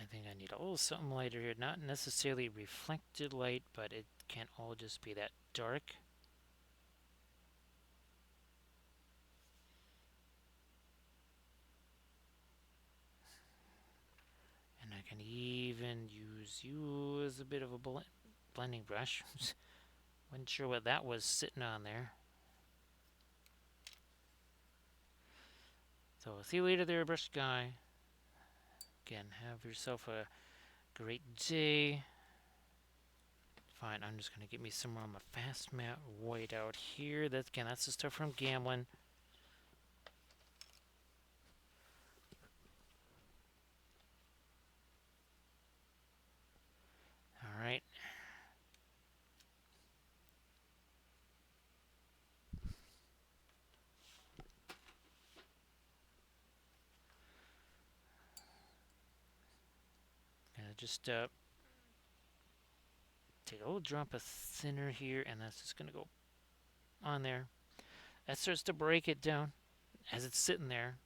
I think I need a little something lighter here. Not necessarily reflected light, but it can't all just be that dark. And I can even use you as a bit of a blending brush. Wasn't sure what that was sitting on there. So see you later there, brush guy. Again, have yourself a great day. Fine, I'm just going to get me some more of my fast matte white out here. That's the stuff from Gamblin'. just take a little drop of thinner here, and that's just gonna go on there. That starts to break it down as it's sitting there.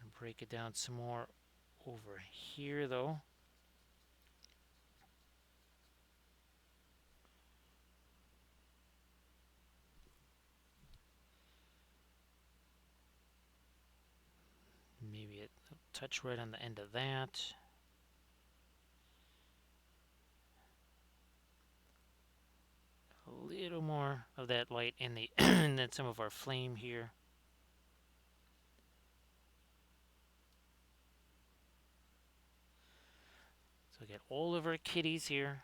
And break it down some more over here, though. Maybe a touch right on the end of that. A little more of that light in the and then some of our flame here. So we get all of our kitties here.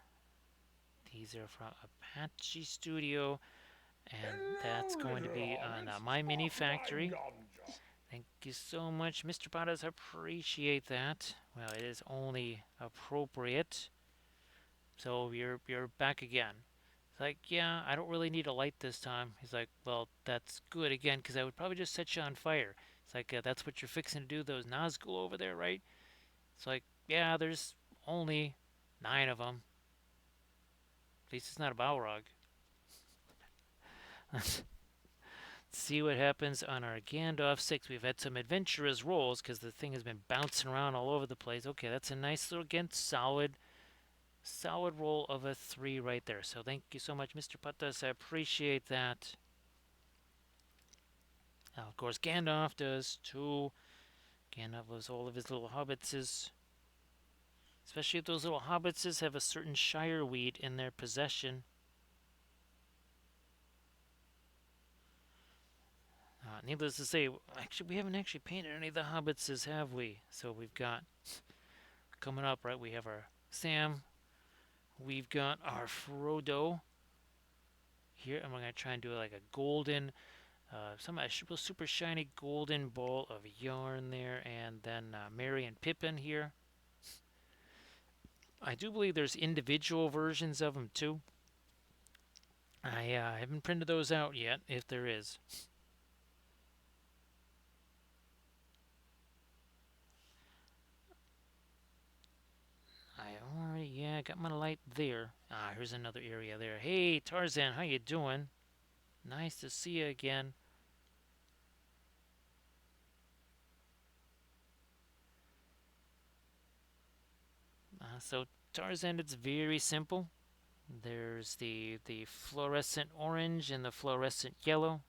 These are from Apache Studio, and that's Hello, going to little be on hobbits. My Mini Spark my Factory. Gondor. Thank you so much, Mr. Pottas. Appreciate that. Well, it is only appropriate. So you're back again. It's like, yeah, I don't really need a light this time. He's like, well, that's good again, because I would probably just set you on fire. It's like, that's what you're fixing to do, those Nazgul over there, right? It's like, yeah, there's only 9 of them. At least it's not a Balrog. Let's see what happens on our Gandalf 6. We've had some adventurous rolls because the thing has been bouncing around all over the place. Okay, that's a nice little, again, solid roll of a 3 right there. So thank you so much, Mr. Puttas. I appreciate that. Now, of course, Gandalf does too. Gandalf loves all of his little hobbitses. Especially if those little hobbitses have a certain shire weed in their possession. Needless to say, actually, we haven't actually painted any of the hobbitses, have we? So we've got, coming up, right, we have our Sam. We've got our Frodo here, and we're going to try and do like a golden, some super shiny golden ball of yarn there, and then Merry and Pippin here. I do believe there's individual versions of them too. I haven't printed those out yet, if there is. I already, yeah, got my light there. Here's another area there. Hey, Tarzan, how you doing? Nice to see you again. So Tarzan, it's very simple. There's the fluorescent orange and the fluorescent yellow.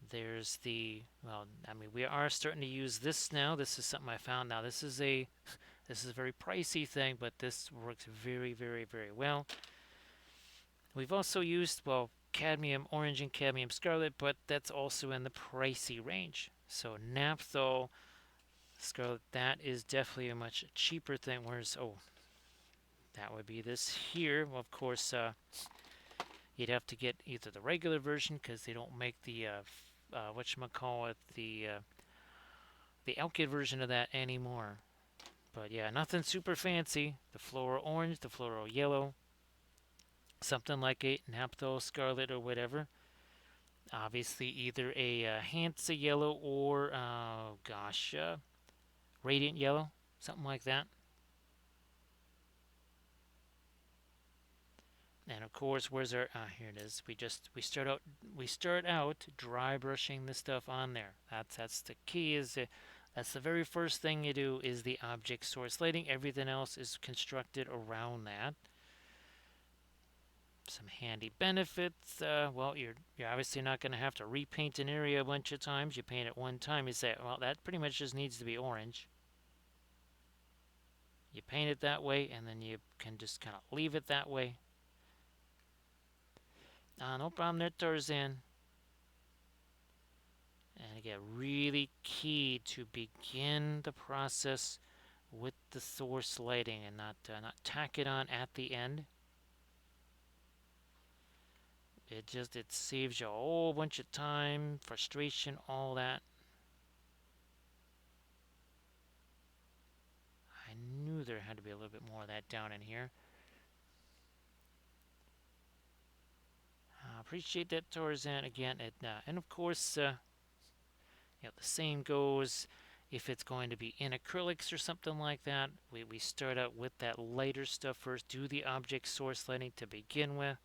There's the, well, I mean, we are starting to use this now. This is something I found. Now, this is a very pricey thing, but this works very, very, very well. We've also used, well, cadmium orange and cadmium scarlet, but that's also in the pricey range. So Naphtho scarlet, that is definitely a much cheaper thing. Whereas, oh, that would be this here. Well, of course, you'd have to get either the regular version because they don't make the whatchamacallit, the Alkyd version of that anymore. But yeah, nothing super fancy. The floral orange, the floral yellow, something like a Naphtho scarlet or whatever. Obviously, either a Hansa yellow or, gosh, radiant yellow, something like that. And of course, where's our? Here it is. We start out dry brushing the stuff on there. That's the key. That's the very first thing you do is the object source lighting. Everything else is constructed around that. Some handy benefits. Well, you're obviously not going to have to repaint an area a bunch of times. You paint it one time. You say, well, that pretty much just needs to be orange. You paint it that way, and then you can just kind of leave it that way. No problem there, Tarzan. And again, really key to begin the process with the source lighting and not tack it on at the end. It saves you a whole bunch of time, frustration, all that. I knew there had to be a little bit more of that down in here. Appreciate that, Tarzan. Again, and of course, The same goes if it's going to be in acrylics or something like that. We start out with that lighter stuff first, do the object source lighting to begin with.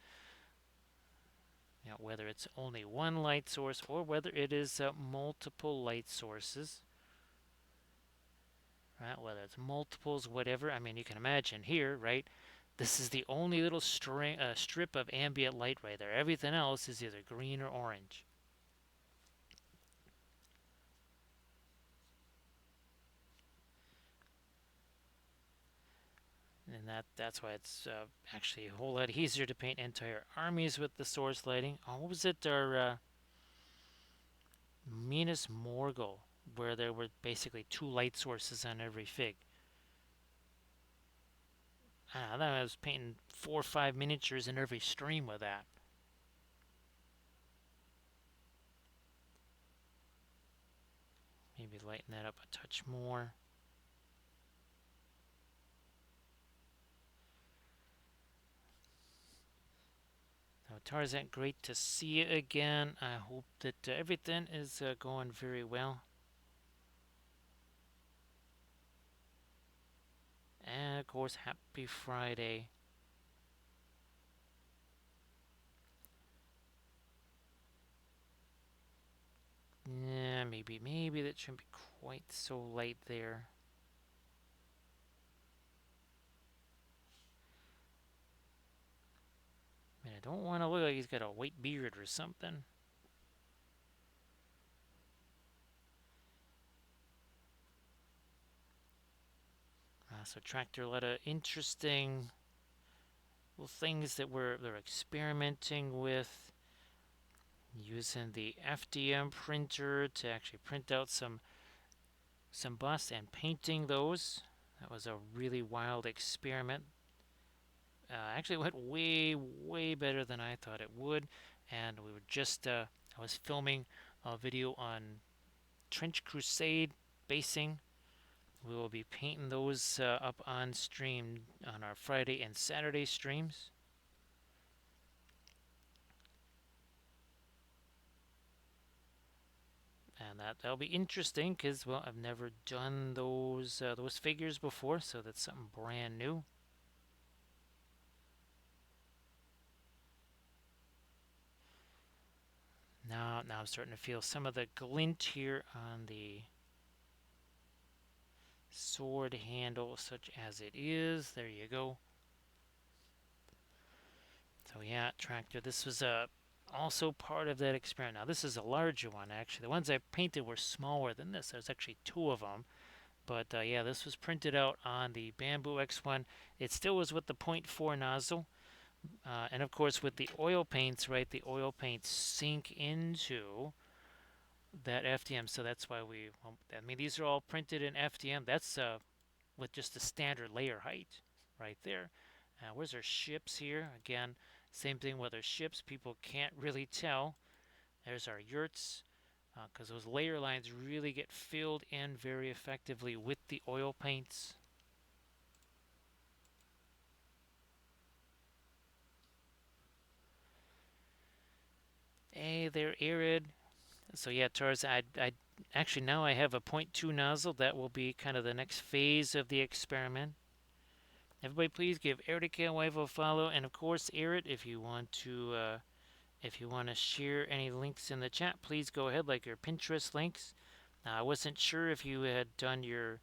Whether it's only one light source or whether it is multiple light sources. Right? Whether it's multiples, whatever. I mean, you can imagine here, right? This is the only little strip of ambient light right there. Everything else is either green or orange. And that's why it's actually a whole lot easier to paint entire armies with the source lighting. Oh, what was it? Our Minas Morgul, where there were basically two light sources on every fig. I was painting 4 or 5 miniatures in every stream with that. Maybe lighten that up a touch more. Now, Tarzan, great to see you again. I hope that everything is going very well. And of course, happy Friday. Yeah, maybe that shouldn't be quite so light there. I mean, I don't want to look like he's got a white beard or something. So Tractor, a lot of interesting little things that they're experimenting with, using the FDM printer to actually print out some busts and painting those. That was a really wild experiment. Actually went way better than I thought it would. And we were just I was filming a video on Trench Crusade basing. We will be painting those up on stream on our Friday and Saturday streams. And that'll be interesting because, well, I've never done those figures before, so that's something brand new. Now I'm starting to feel some of the glint here on the sword handle, such as it is. There you go. So yeah, Tractor, this was also part of that experiment. Now this is a larger one, actually. The ones I painted were smaller than this. There's actually two of them. But yeah, this was printed out on the Bamboo X1. It still was with the .4 nozzle. And of course, with the oil paints, right, the oil paints sink into that FDM. So that's why I mean, these are all printed in FDM. That's with just the standard layer height right there. Where's our ships here? Again, same thing with our ships. People can't really tell. There's our yurts, because those layer lines really get filled in very effectively with the oil paints. Hey there, Arid. So yeah, Tars, I actually now I have a .2 nozzle. That will be kind of the next phase of the experiment. Everybody, please give Erica Wife a follow, and of course, Erit, if you want to share any links in the chat, please go ahead, like your Pinterest links. I wasn't sure if you had done your.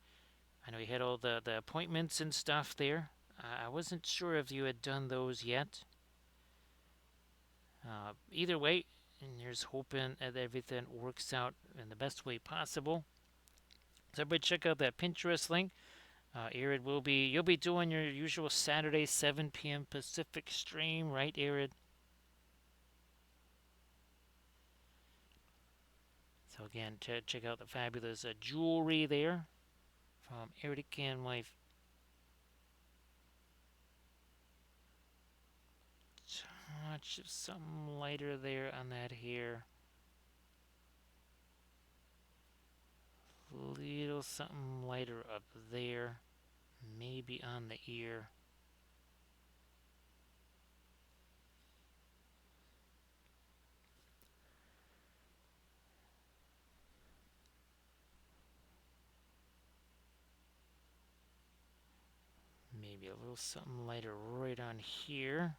I know you had all the appointments and stuff there. I wasn't sure if you had done those yet. Either way, and here's hoping that everything works out in the best way possible. So everybody check out that Pinterest link. Arid you'll be doing your usual Saturday 7 p.m. Pacific stream, right, Arid? So again, check out the fabulous jewelry there from Eric and Wife. Touch of something lighter there on that hair. Little something lighter up there. Maybe on the ear. maybe a little something lighter right on here.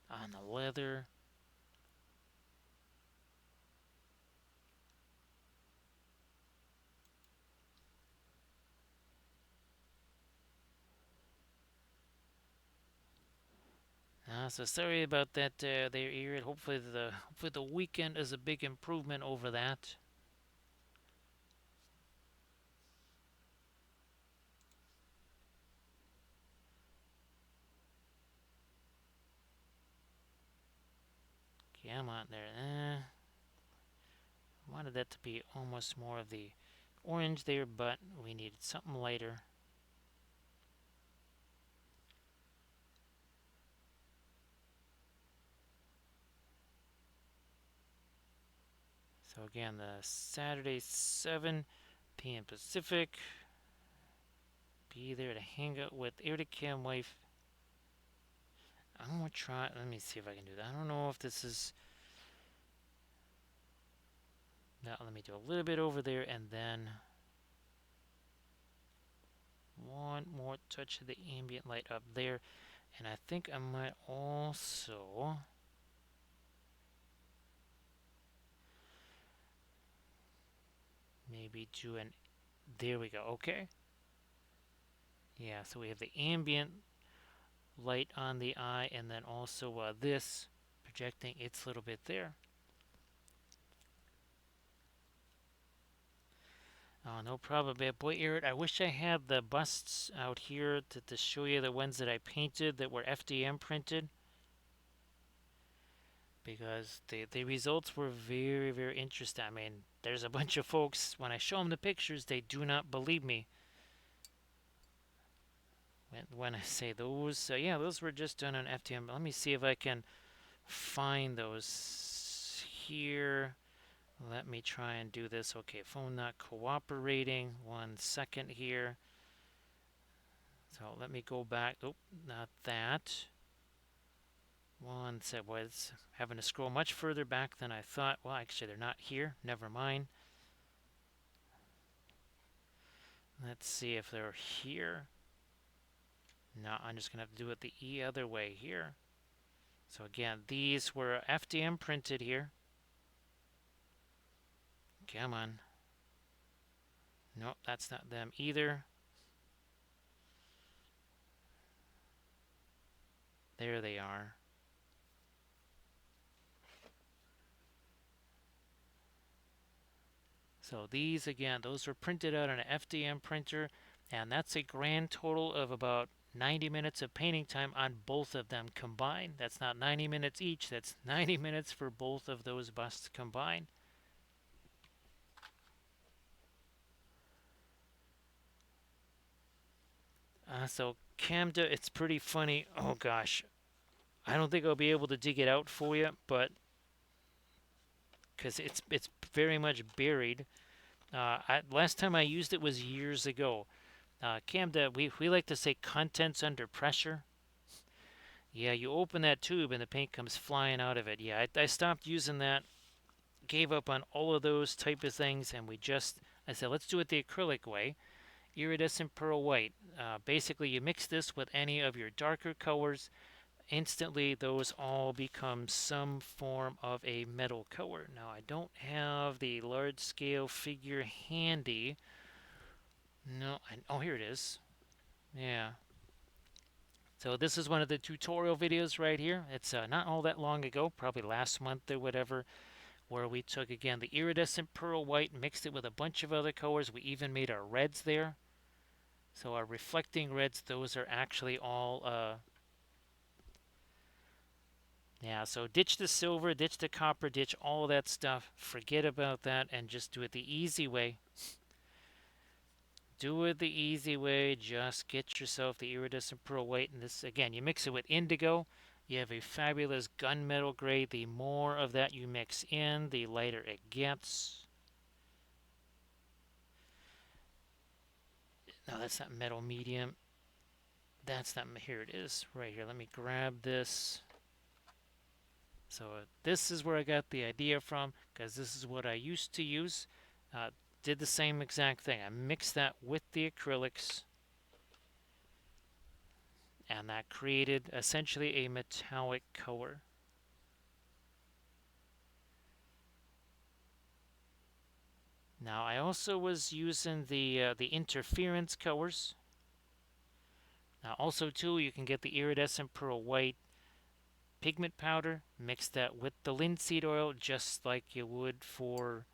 On the leather. So sorry about that there, Erin. Hopefully the weekend is a big improvement over that. Okay, I'm on there. Wanted that to be almost more of the orange there, but we needed something lighter. So again, the Saturday 7 p.m. Pacific. Be there to hang out with Cam wife. I'm gonna try. Let me see if I can do that. I don't know if this is. Now let me do a little bit over there, and then one more touch of the ambient light up there. And I think I might also maybe do an. There we go. Okay. Yeah. So we have the ambient light on the eye, and then also this projecting its little bit there. Oh, no problem, bad boy. Eric, I wish I had the busts out here to show you the ones that I painted that were FDM printed, because the results were very, very interesting. I mean, there's a bunch of folks, when I show them the pictures, they do not believe me when I say those. Yeah, those were just done on FDM. Let me see if I can find those here. Let me try and do this. Okay, phone not cooperating. 1 second here. So let me go back. Oh, not that. One sec. Was having to scroll much further back than I thought. Well, actually, they're not here. Never mind. Let's see if they're here. No, I'm just going to have to do it the other way here. So again, these were FDM printed here. Come on. Nope, that's not them either. There they are. So these, again, those were printed out on an FDM printer, and that's a grand total of about 90 minutes of painting time on both of them combined. That's not 90 minutes each, that's 90 minutes for both of those busts combined. So Camda, it's pretty funny. Oh gosh, I don't think I'll be able to dig it out for you, but because it's very much buried. Last time I used it was years ago. Camda, we like to say contents under pressure. Yeah, you open that tube and the paint comes flying out of it. Yeah, I stopped using that, gave up on all of those type of things, and I said, let's do it the acrylic way. Iridescent pearl white. Basically, you mix this with any of your darker colors, instantly those all become some form of a metal color. Now, I don't have the large scale figure handy. No, oh, here it is. Yeah. So this is one of the tutorial videos right here. It's not all that long ago, probably last month or whatever, where we took, again, the iridescent pearl white, mixed it with a bunch of other colors. We even made our reds there. So our reflecting reds, those are actually all, yeah, so ditch the silver, ditch the copper, ditch all that stuff. Forget about that and just do it the easy way. Do it the easy way. Just get yourself the iridescent pearl white. And this, again, you mix it with indigo. You have a fabulous gunmetal gray. The more of that you mix in, the lighter it gets. No, that's not metal medium. That's not, here it is, right here. Let me grab this. So this is where I got the idea from, because this is what I used to use. did the same exact thing. I mixed that with the acrylics, and that created essentially a metallic color. Now I also was using the interference colors. Now also too, you can get the iridescent pearl white pigment powder. Mix that with the linseed oil, just like you would for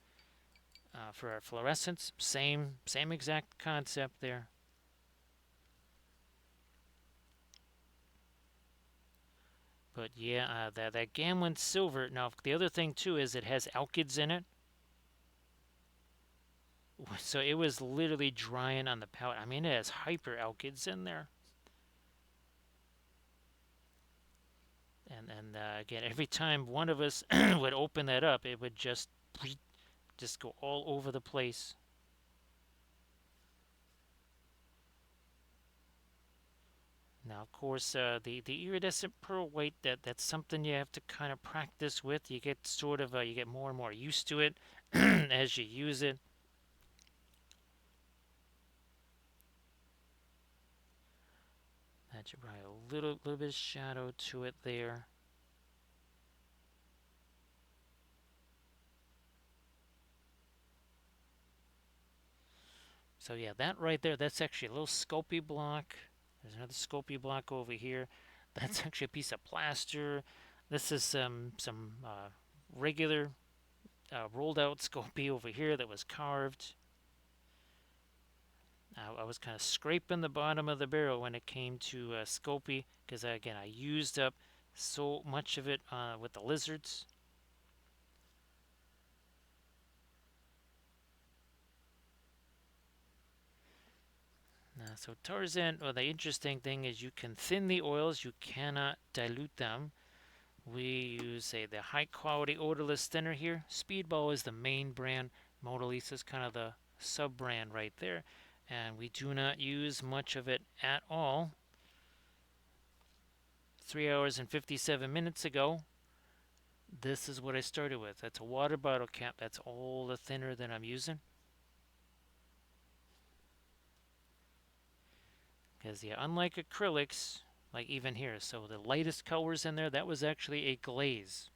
our fluorescents. Same exact concept there. But yeah, that Gamlen silver. Now the other thing too is it has alkyds in it, so it was literally drying on the palette. I mean, it has hyper alkyds in there. And again, every time one of us would open that up, it would just go all over the place. Now, of course, the iridescent pearl white, that's something you have to kind of practice with. You get sort of you get more and more used to it as you use it. That should bring a little bit of shadow to it there. So yeah, that right there, that's actually a little Sculpey block. There's another Sculpey block over here. That's actually a piece of plaster. This is some regular rolled out Sculpey over here that was carved. I was kind of scraping the bottom of the barrel when it came to Sculpey because again I used up so much of it with the lizards. So Tarzan, well, the interesting thing is you can thin the oils, you cannot dilute them. We use the high quality odorless thinner here. Speedball is the main brand. Mona Lisa is kind of the sub brand right there. And we do not use much of it at all. 3 hours and 57 minutes ago, this is what I started with. That's a water bottle cap. That's all the thinner that I'm using. Because yeah, unlike acrylics, like even here, so the lightest colors in there, that was actually a glaze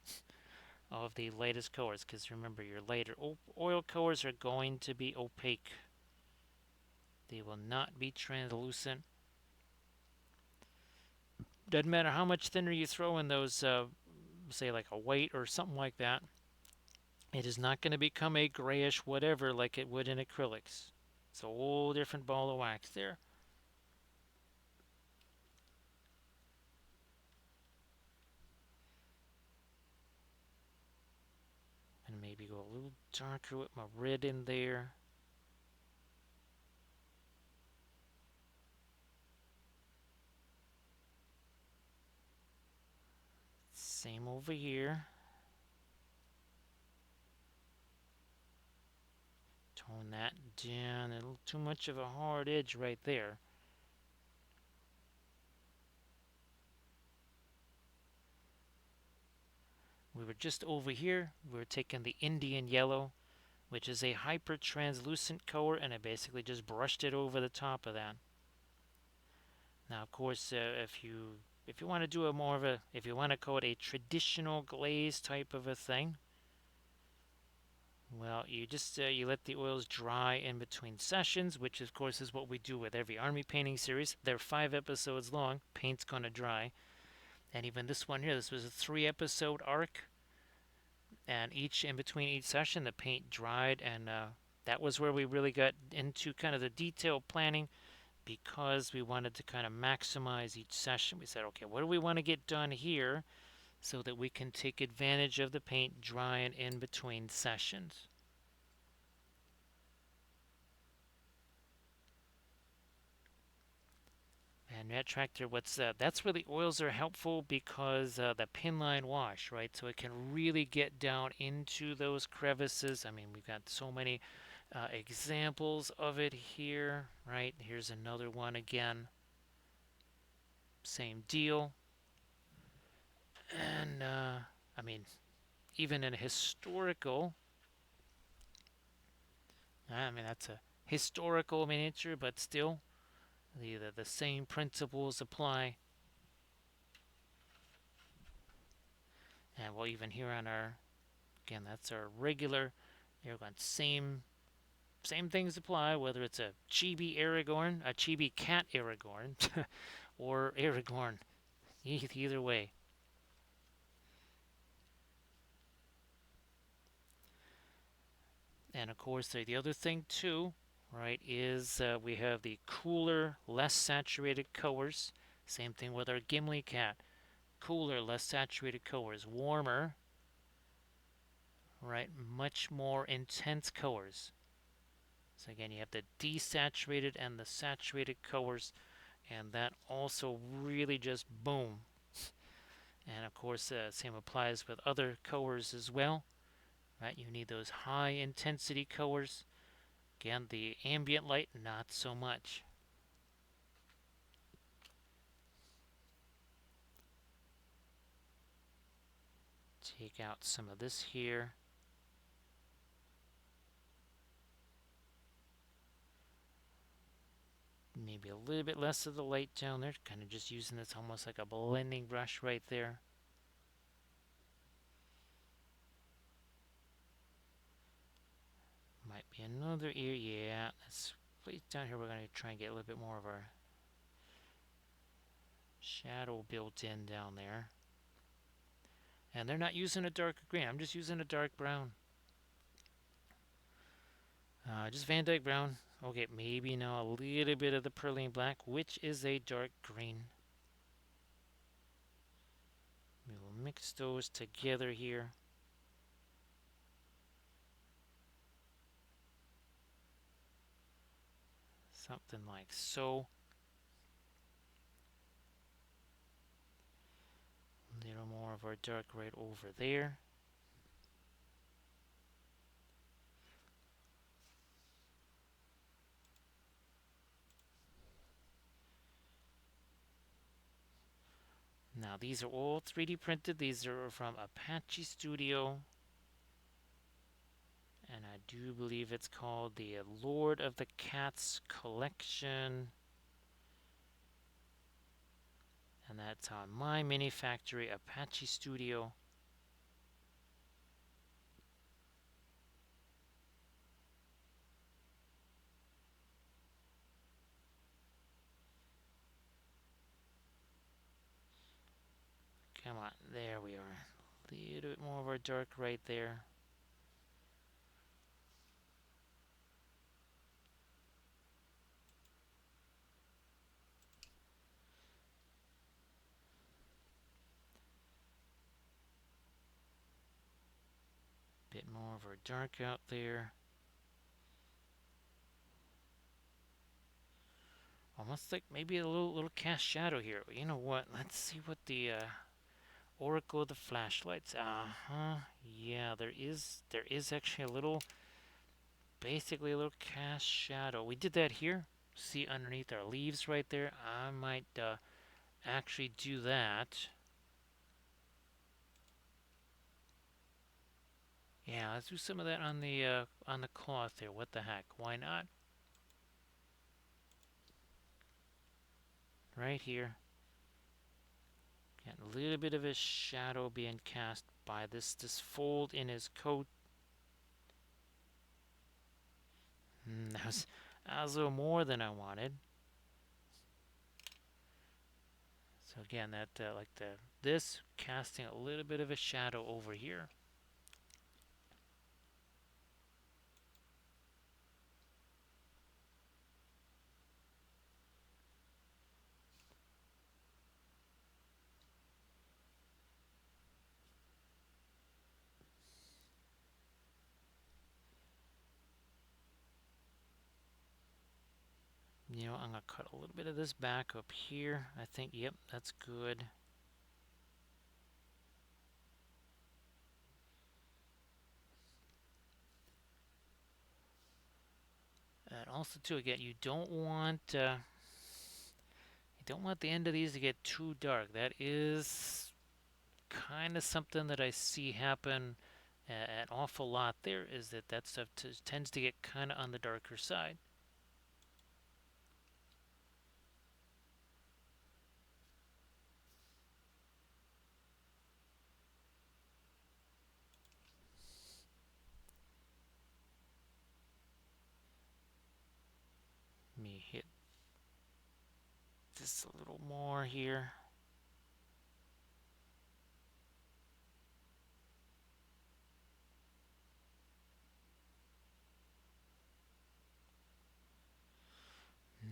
of the lightest colors. Because remember, your lighter oil colors are going to be opaque. They will not be translucent. Doesn't matter how much thinner you throw in those, say like a white or something like that, it is not going to become a grayish whatever like it would in acrylics. It's a whole different ball of wax there. And maybe go a little darker with my red in there. Same over here. Tone that down. A little too much of a hard edge right there. We were just over here. We were taking the Indian yellow, which is a hyper translucent color, and I basically just brushed it over the top of that. Now, of course, if you want to do a more of a, if you want to call it a traditional glaze type of a thing, well, you just you let the oils dry in between sessions, which of course is what we do with every army painting series. They're 5 episodes long. Paint's gonna dry, and even this one here, this was a 3 episode arc, and each in between each session, the paint dried, and that was where we really got into kind of the detailed planning because we wanted to kind of maximize each session. We said, okay, what do we want to get done here so that we can take advantage of the paint drying in between sessions? And Rat Tractor, that's where the oils are helpful because the pin line wash, right? So it can really get down into those crevices. I mean, we've got so many examples of it here, right? Here's another one again. Same deal. And I mean, even in historical, I mean, that's a historical miniature, but still, the same principles apply. And we'll even here on our, again, that's our regular Aragorn. Same things apply, whether it's a chibi Aragorn, a chibi cat Aragorn, or Aragorn. Either way. And of course, the other thing too, right, is we have the cooler, less saturated colors. Same thing with our Gimli cat. Cooler, less saturated colors. Warmer, right, much more intense colors. So again, you have the desaturated and the saturated colors, and that also really just boom. And of course, same applies with other colors as well, right? You need those high intensity colors. Again, the ambient light, not so much. Take out some of this here. Maybe a little bit less of the light down there. Kind of just using this almost like a blending brush right there. Might be another ear. Yeah, let's place down here. We're going to try and get a little bit more of our shadow built in down there. And they're not using a dark green. I'm just using a dark brown. Just Van Dyke brown. Okay, maybe now a little bit of the Perlene black, which is a dark green. We will mix those together here. Something like so. A little more of our dark right over there. Now these are all 3D printed. These are from Apache Studio. And I do believe it's called the Lord of the Cats Collection. And that's on my mini factory, Apache Studio. Come on, there we are. A little bit more of our dark right there. Bit more of our dark out there. Almost like maybe a little cast shadow here. You know what? Let's see what the Oracle of the flashlights. Yeah, there is actually a little, basically a little cast shadow. We did that here. See underneath our leaves right there. I might actually do that. Yeah, let's do some of that on the cloth there. What the heck? Why not? Right here. Got a little bit of a shadow being cast by this fold in his coat. That was a little more than I wanted. So again, that this casting a little bit of a shadow over here. You know, I'm gonna cut a little bit of this back up here. I think, yep, that's good. And also, too, again, you don't want the end of these to get too dark. That is kind of something that I see happen an awful lot there is that stuff tends to get kind of on the darker side. Let me hit this a little more here.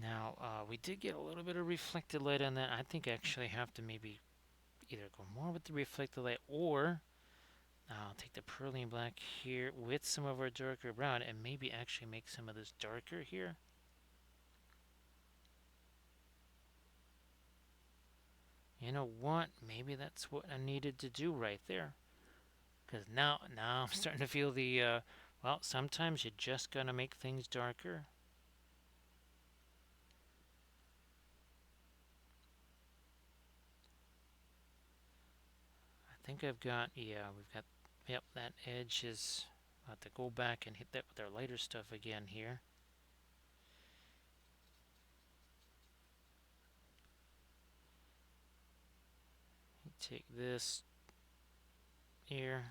Now, we did get a little bit of reflected light on that. I think I actually have to maybe either go more with the reflected light, or I'll take the pearline black here with some of our darker brown and maybe actually make some of this darker here. You know what? Maybe that's what I needed to do right there. Because now I'm starting to feel the, well, sometimes you just gotta make things darker. I think I've got, yeah, we've got, yep, that edge is, I'll have to go back and hit that with our lighter stuff again here. Take this here.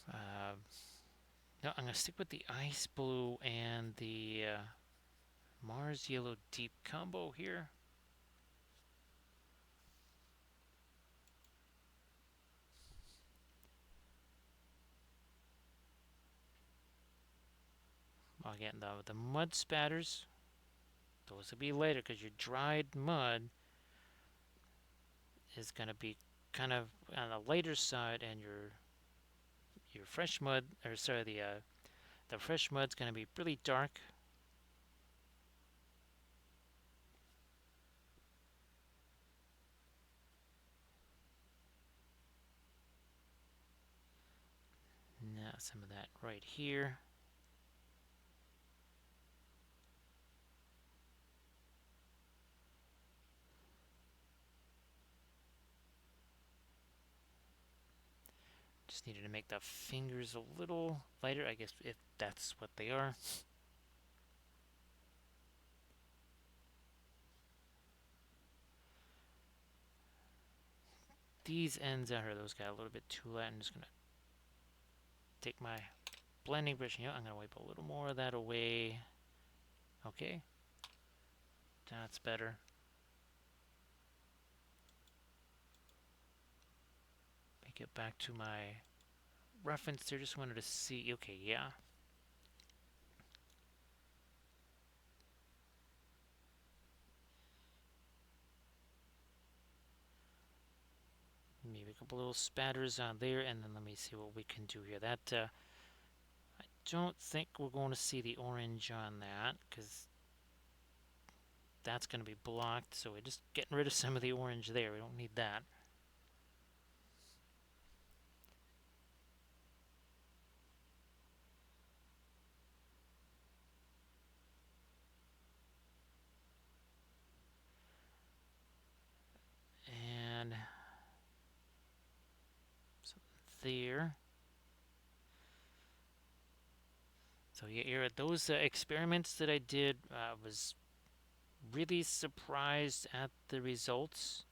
Uh, no, I'm going to stick with the ice blue and the Mars yellow deep combo here. Again, the mud spatters, those will be later because your dried mud is going to be kind of on the later side, and your fresh mud, or sorry, the fresh mud's going to be really dark. Now some of that right here. Just needed to make the fingers a little lighter, I guess, if that's what they are. These ends out here, those got a little bit too light. I'm just going to take my blending brush. You know, I'm going to wipe a little more of that away. Okay. That's better. Let me get back to my reference there. Just wanted to see. Okay, yeah. Maybe a couple little spatters on there, and then let me see what we can do here. That, I don't think we're going to see the orange on that, because that's going to be blocked. So we're just getting rid of some of the orange there. We don't need that. And there. So yeah, those experiments that I did, was really surprised at the results.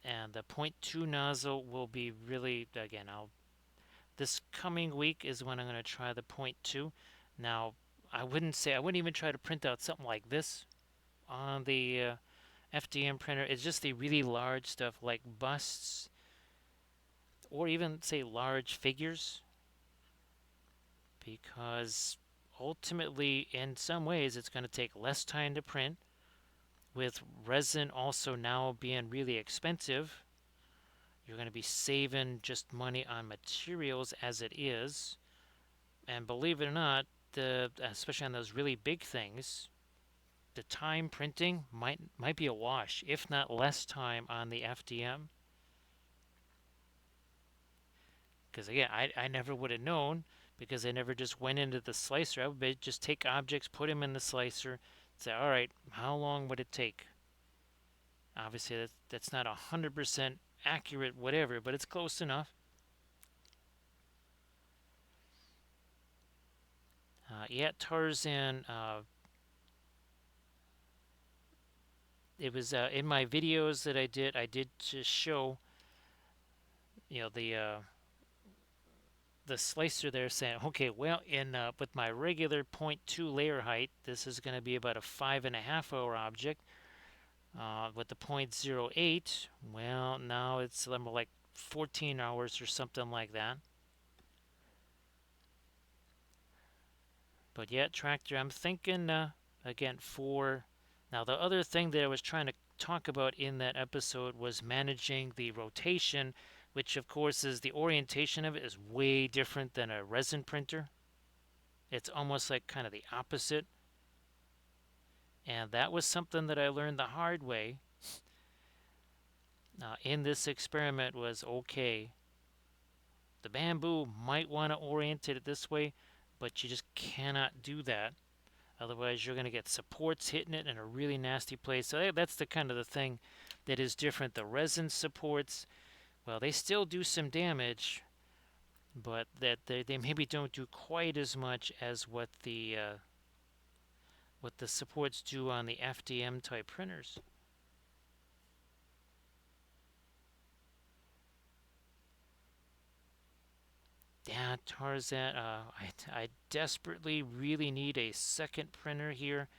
And the point 0.2 nozzle will be really, again, this coming week is when I'm going to try the point 0.2. Now, I wouldn't even try to print out something like this on the FDM printer. It's just the really large stuff like busts, or even say large figures, because ultimately in some ways it's going to take less time to print, with resin also now being really expensive. You're going to be saving just money on materials as it is, and believe it or not, especially on those really big things, the time printing might be a wash, if not less time on the FDM. Because again, I never would have known because I never just went into the slicer. I would just take objects, put them in the slicer, say, all right, how long would it take? Obviously, that's not 100% accurate, whatever, but it's close enough. Yeah, Tarzan. It was in my videos that I did. I did just show, you know, the slicer there, saying, okay, well, in with my regular zero point 0.2 layer height, this is going to be about a 5.5 hour object. With the 0.08, well, now it's like 14 hours or something like that. But yeah, tractor, I'm thinking again for now. The other thing that I was trying to talk about in that episode was managing the rotation, which of course is the orientation of it is way different than a resin printer. It's almost like kind of the opposite. And that was something that I learned the hard way in this experiment was okay, the bamboo might want to orient it this way, but you just cannot do that. Otherwise, you're going to get supports hitting it in a really nasty place. So that's the kind of the thing that is different. The resin supports, well, they still do some damage, but that they maybe don't do quite as much as what the supports do on the FDM type printers. Yeah, Tarzan. I desperately really need a second printer here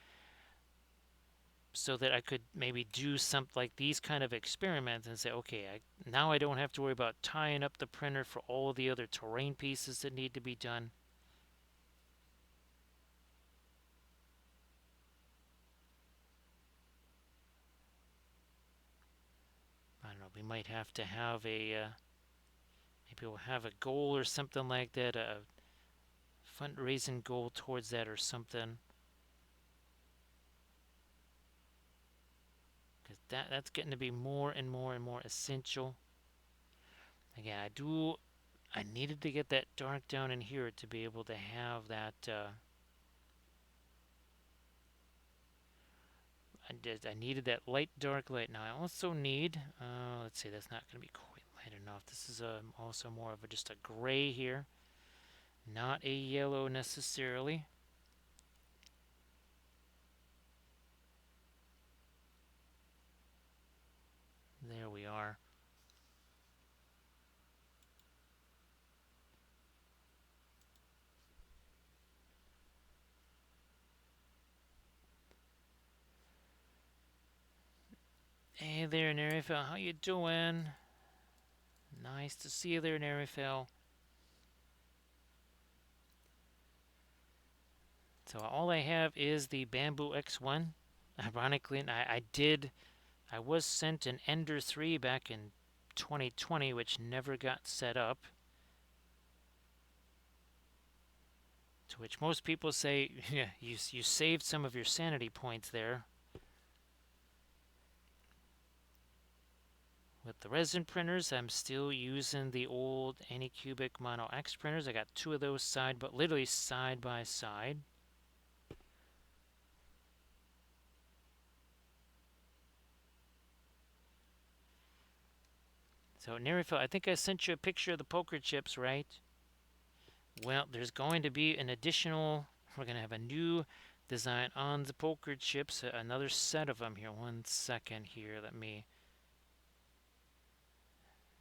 so that I could maybe do something like these kind of experiments and say, okay, now I don't have to worry about tying up the printer for all the other terrain pieces that need to be done. I don't know. We might have to have maybe we'll have a goal or something like that, a fundraising goal towards that or something. Because that's getting to be more and more and more essential. Again, I needed to get that dark down in here to be able to have that. I needed that light, dark light. Now I also need. Let's see, that's not going to be quite light enough. This is also more of just a gray here, not a yellow necessarily. There we are. Hey there, Nerifel. How you doing? Nice to see you there, Nerifel. So all I have is the Bamboo X1. Ironically, I was sent an Ender 3 back in 2020, which never got set up. To which most people say, yeah, you saved some of your sanity points there. With the resin printers, I'm still using the old Anycubic Mono X printers. I got two of those literally side by side. So, Nerifil, I think I sent you a picture of the poker chips, right? Well, there's going to be an additional, we're going to have a new design on the poker chips, another set of them here. 1 second here, let me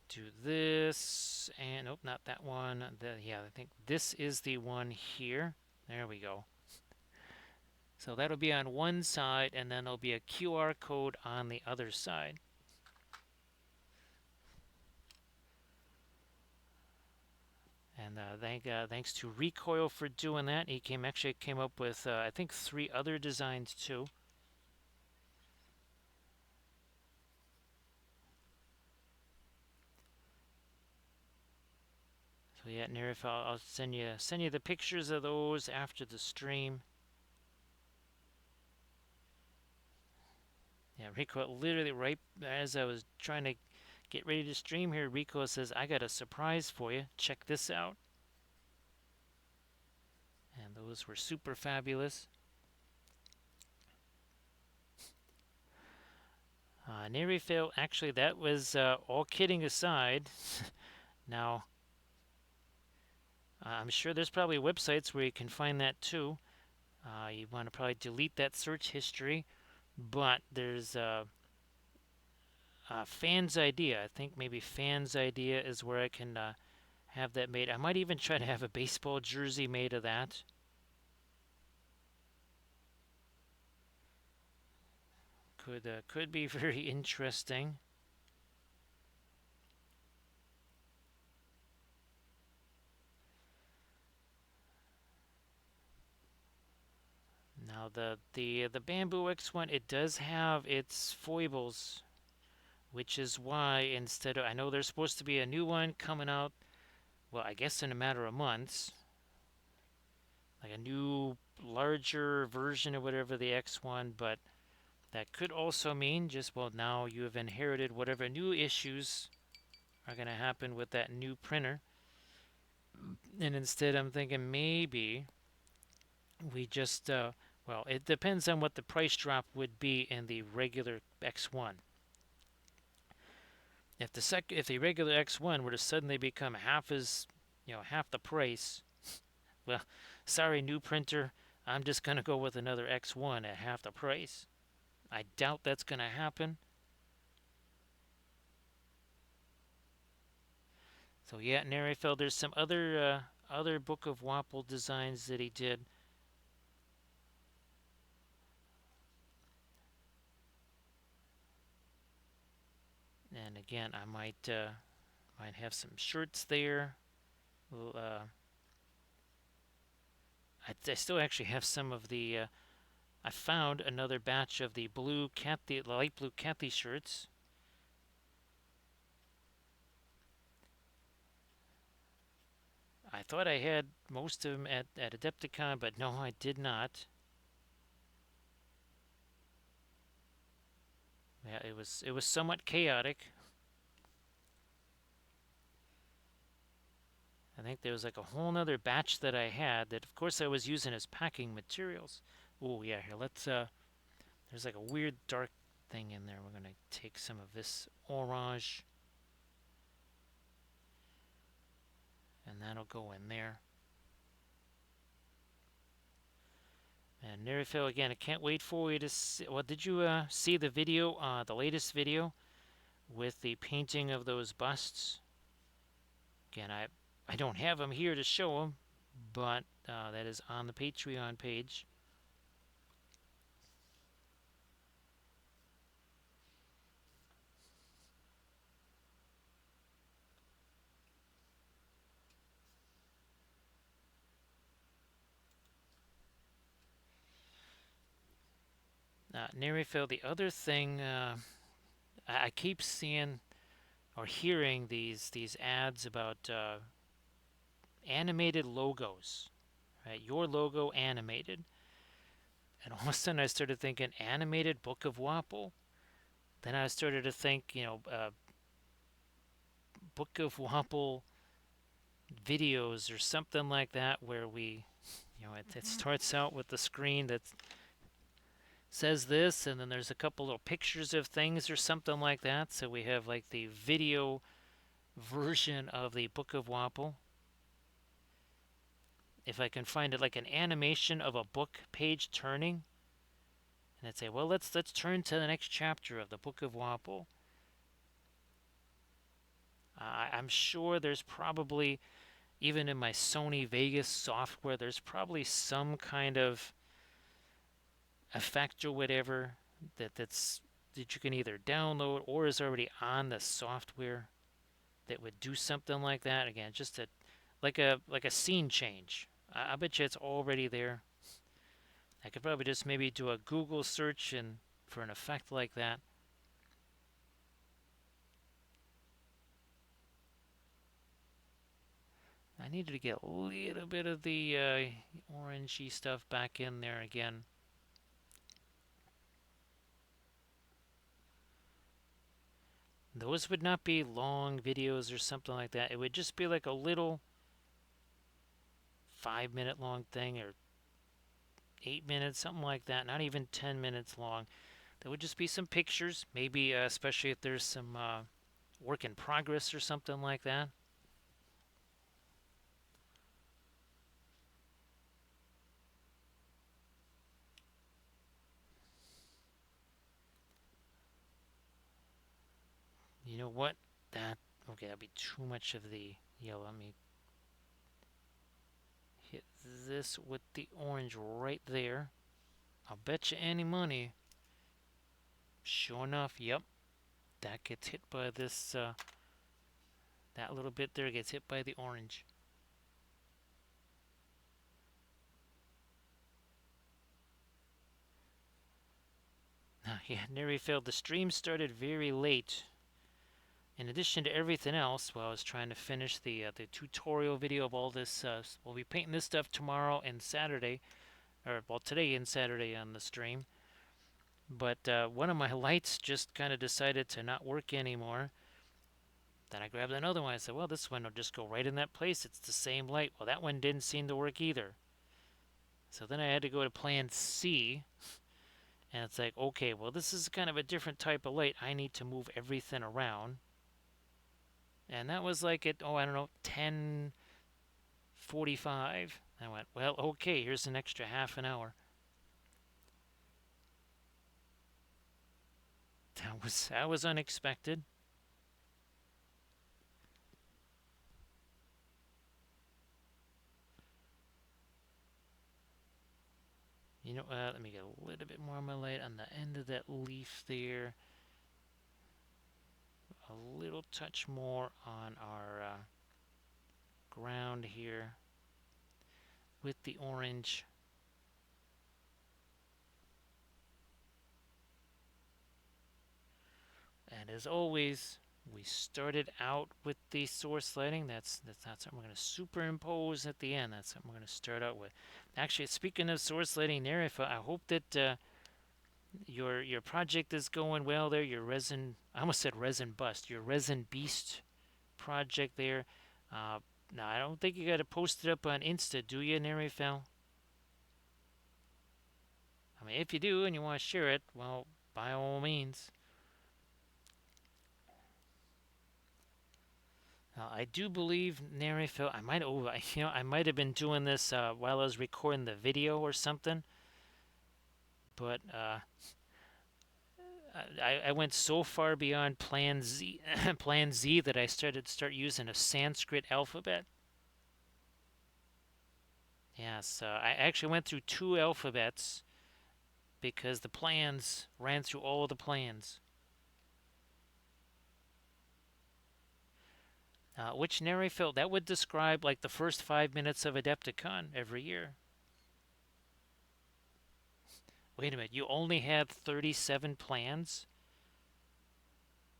do this, and nope, not that one. Yeah, I think this is the one here. There we go. So that'll be on one side, and then there'll be a QR code on the other side. And thanks to Recoil for doing that. He actually came up with I think 3 other designs too. So yeah, Nerif, I'll send you the pictures of those after the stream. Yeah, Recoil literally right as I was trying to Get ready to stream here. Rico says, I got a surprise for you. Check this out. And those were super fabulous. Nerifil, actually, that was all kidding aside. Now, I'm sure there's probably websites where you can find that too. You want to probably delete that search history, but there's Fan's Idea. I think maybe Fan's Idea is where I can have that made. I might even try to have a baseball jersey made of that. Could be very interesting. Now the Bamboo X1, it does have its foibles, which is why instead of, I know there's supposed to be a new one coming out, well, I guess in a matter of months, like a new larger version or whatever the X1, but that could also mean just, well, now you have inherited whatever new issues are going to happen with that new printer. And instead, I'm thinking maybe we just, well, it depends on what the price drop would be in the regular X1. If the regular X1 were to suddenly become half the price, well, sorry, new printer, I'm just going to go with another X1 at half the price. I doubt that's going to happen. So yeah, Nerifeld, there's some other Book of Wapple designs that he did. And again, I might have some shirts there. Well, I still actually have some of the. I found another batch of the light blue Kathy shirts. I thought I had most of them at Adepticon, but no, I did not. Yeah, it was somewhat chaotic. I think there was like a whole nother batch that I had that, of course, I was using as packing materials. Oh yeah, here let's. There's like a weird dark thing in there. We're gonna take some of this orange, and that'll go in there. And Nerifil, again, I can't wait for you to see. Well, did you see the video, the latest video with the painting of those busts? Again, I don't have them here to show them, but that is on the Patreon page. Nerifil, the other thing I keep seeing or hearing these ads about animated logos, right? Your logo animated. And all of a sudden I started thinking animated Book of Wapple. Then I started to think, Book of Wapple videos or something like that where it starts out with the screen that says this and then there's a couple little pictures of things or something like that. So we have like the video version of the Book of Wapple. If I can find it like an animation of a book page turning, and I'd say, well, let's turn to the next chapter of the Book of Wapple. I'm sure there's probably, even in my Sony Vegas software, there's probably some kind of effect or whatever that you can either download or is already on the software that would do something like that. Again, just like a scene change. I bet you it's already there. I could probably just maybe do a Google search and for an effect like that. I needed to get a little bit of the orangey stuff back in there again. Those would not be long videos or something like that. It would just be like a little 5 minute long thing or 8 minutes, something like that. Not even 10 minutes long. There would just be some pictures, maybe especially if there's some work in progress or something like that. You know what? That okay? That'd be too much of the yellow. Let me hit this with the orange right there. I'll bet you any money. Sure enough, yep, that gets hit by this. That little bit there gets hit by the orange. Yeah, nearly failed. The stream started very late. In addition to everything else, while I was trying to finish the tutorial video of all this, we'll be painting this stuff tomorrow and Saturday, or well today and Saturday on the stream. But one of my lights just kind of decided to not work anymore. Then I grabbed another one. I said, well, this one will just go right in that place. It's the same light. Well, that one didn't seem to work either. So then I had to go to plan C. And it's like, okay, well, this is kind of a different type of light. I need to move everything around. And that was like at, oh, I don't know, 10:45. I went, well, okay, here's an extra half an hour. That was unexpected. You know, let me get a little bit more of my light on the end of that leaf there. A little touch more on our ground here with the orange. And as always, we started out with the source lighting. That's not something we're going to superimpose at the end. That's something we're going to start out with. Actually, speaking of source lighting there, if I hope that your project is going well there. Your resin, I almost said resin bust. Your resin beast project there. Uh, Now I don't think you got to post it up on Insta, do you, Nerifel? I mean, if you do and you want to share it, well, by all means. I do believe Nerifel. I might, oh, I might have been doing this while I was recording the video or something. But I went so far beyond Plan Z, Plan Z that I start using a Sanskrit alphabet. Yes, I actually went through two alphabets because the plans ran through all of the plans. Which Nerifil, that would describe like the first 5 minutes of Adepticon every year. Wait a minute, you only had 37 plans?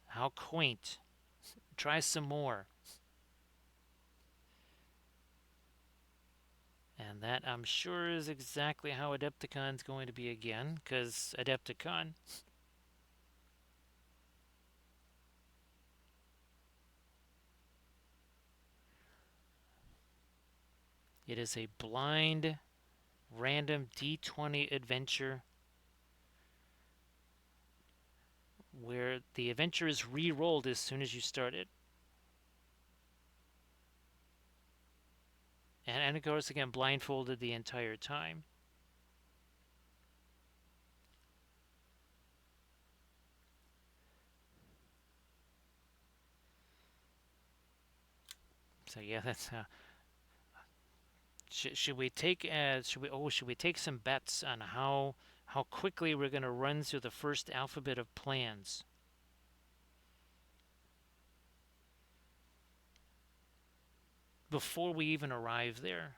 How quaint. Try some more. And that, I'm sure, is exactly how Adepticon's going to be again, because Adepticon. It is a blind, random D20 adventure where the adventure is re-rolled as soon as you start it. And of course, again, blindfolded the entire time. So yeah, that's should we take should we take some bets on how quickly we're going to run through the first alphabet of plans before we even arrive there?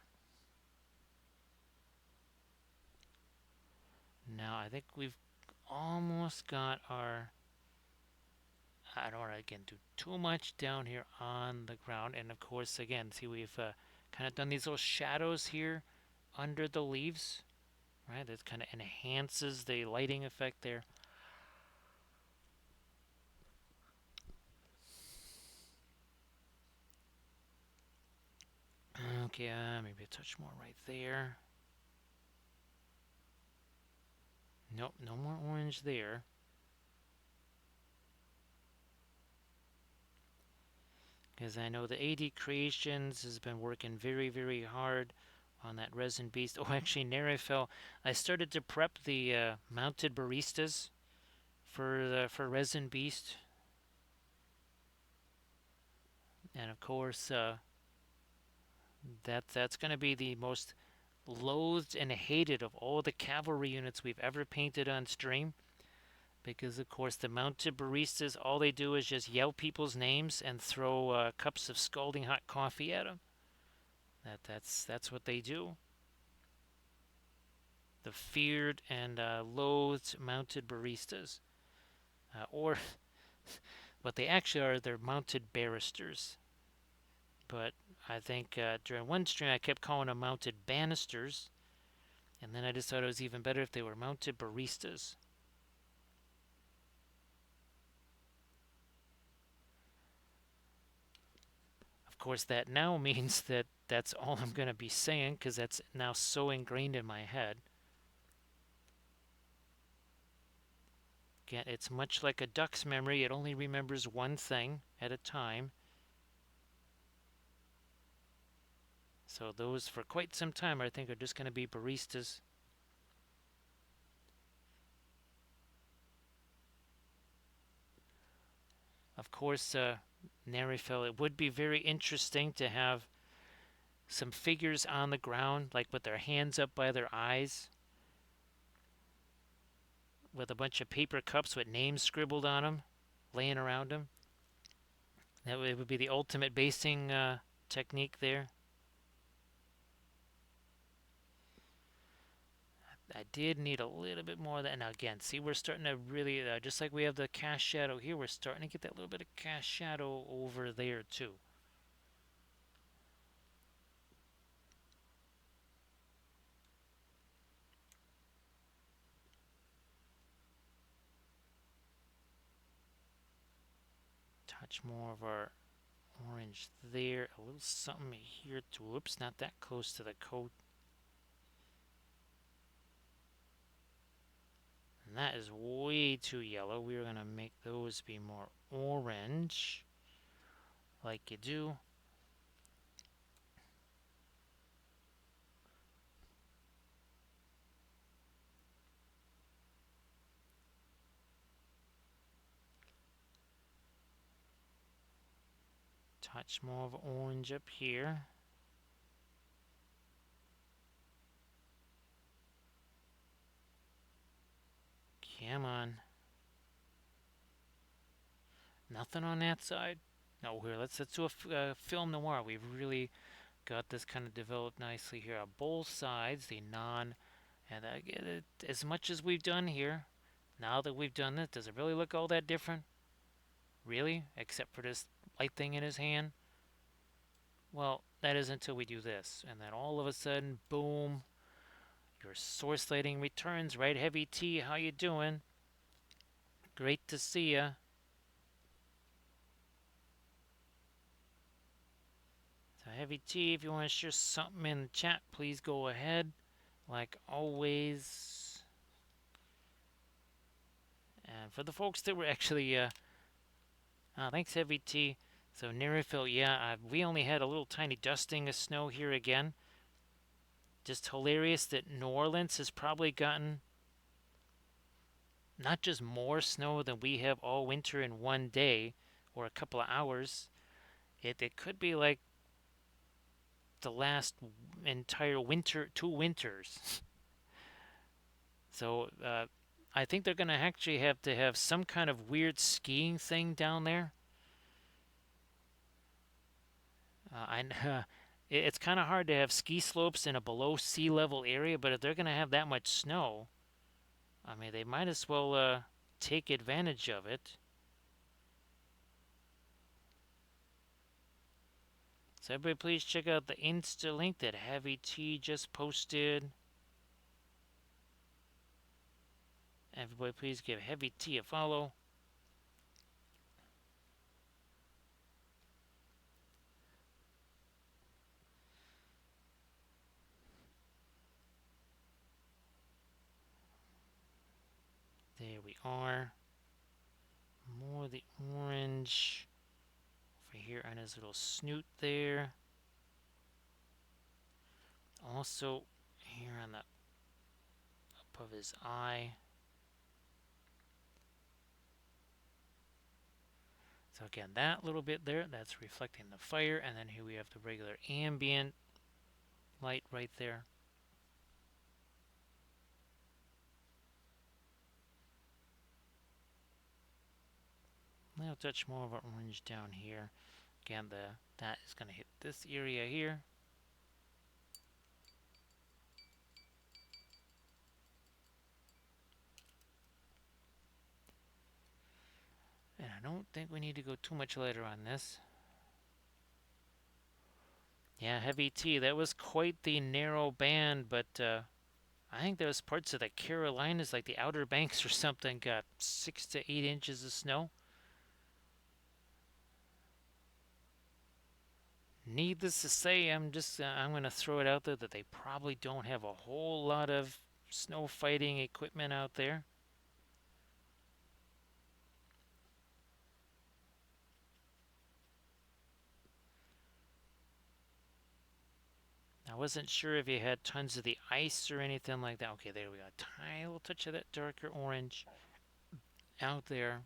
Now I think we've almost got our. I don't want to again do too much down here on the ground, and of course again, see we've kind of done these little shadows here under the leaves, right? That kind of enhances the lighting effect there. Okay, maybe a touch more right there. Nope, no more orange there. Because I know the AD Creations has been working very, very hard on that resin beast. Oh, actually, Nerifel. I started to prep the mounted baristas for resin beast, and of course, that's going to be the most loathed and hated of all the cavalry units we've ever painted on stream. Because of course, the mounted baristas, all they do is just yell people's names and throw cups of scalding hot coffee at them. That's what they do. The feared and loathed mounted baristas, or what they actually are, they're mounted barristers. But I think during one stream I kept calling them mounted banisters, and then I just thought it was even better if they were mounted baristas. Of course, that now means that that's all I'm going to be saying because that's now so ingrained in my head. Again, it's much like a duck's memory. It only remembers one thing at a time. So those for quite some time I think are just going to be baristas. Of course, Nerifel, it would be very interesting to have some figures on the ground, like with their hands up by their eyes, with a bunch of paper cups with names scribbled on them, laying around them. That would be the ultimate basing technique there. I did need a little bit more of that. Now again, see, we're starting to really, just like we have the cast shadow here, we're starting to get that little bit of cast shadow over there too. Touch more of our orange there, a little something here too. Whoops, not that close to the coat. And that is way too yellow. We're going to make those be more orange, like you do. Touch more of orange up here. Come on. Nothing on that side. No, here, let's do a film noir. We've really got this kind of developed nicely here on both sides, the non, and as much as we've done here, now that we've done this, does it really look all that different? Really? Except for this light thing in his hand? Well, that is until we do this. And then all of a sudden, boom, your source lighting returns, right? Heavy T, how you doing? Great to see ya. So Heavy T, if you want to share something in the chat, please go ahead. Like always. And for the folks that were actually, thanks Heavy T. So Nerifil, yeah, we only had a little tiny dusting of snow here again. Just hilarious that New Orleans has probably gotten not just more snow than we have all winter in one day or a couple of hours. It could be like the last entire winter, 2 winters. So I think they're going to actually have to have some kind of weird skiing thing down there. It's kind of hard to have ski slopes in a below sea level area, but if they're going to have that much snow, I mean, they might as well take advantage of it. So everybody please check out the Insta link that Heavy T just posted. Everybody please give Heavy T a follow. There we are. More of the orange over here on his little snoot there. Also here on the up of his eye. So again, that little bit there, that's reflecting the fire, and then here we have the regular ambient light right there. I'll touch more of an orange down here. Again, that is going to hit this area here. And I don't think we need to go too much lighter on this. Yeah, heavy T. That was quite the narrow band, but I think there was parts of the Carolinas, like the Outer Banks or something, got 6 to 8 inches of snow. Needless to say, I'm going to throw it out there that they probably don't have a whole lot of snow fighting equipment out there. I wasn't sure if you had tons of the ice or anything like that. Okay, there we go. Tiny little touch of that darker orange out there.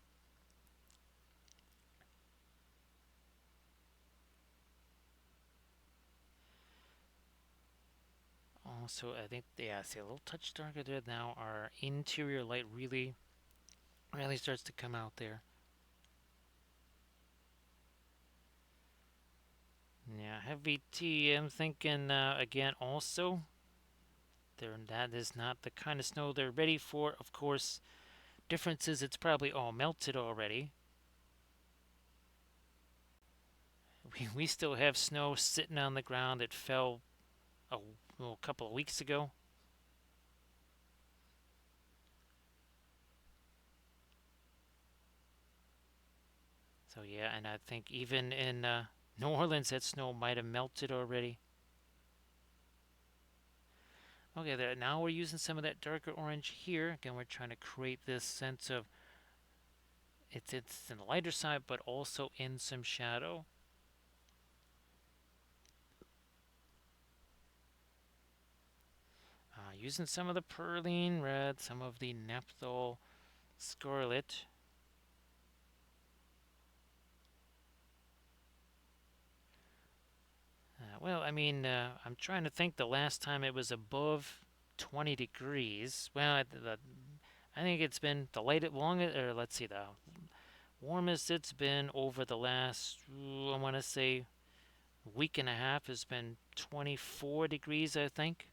Also, I think, yeah, see a little touch darker there now. Our interior light really starts to come out there. Yeah, heavy T. I'm thinking again also. That is not the kind of snow they're ready for. Of course, difference is it's probably all melted already. We still have snow sitting on the ground that fell a couple of weeks ago. So yeah, and I think even in New Orleans, that snow might have melted already. Okay, there, now we're using some of that darker orange here. Again, we're trying to create this sense of it's in the lighter side, but also in some shadow. Using some of the perline red, some of the naphthol scarlet. Well, I mean, I'm trying to think the last time it was above 20 degrees. Well, I think it's been the longest, or let's see, the warmest it's been over the last, I want to say, week and a half has been 24 degrees, I think.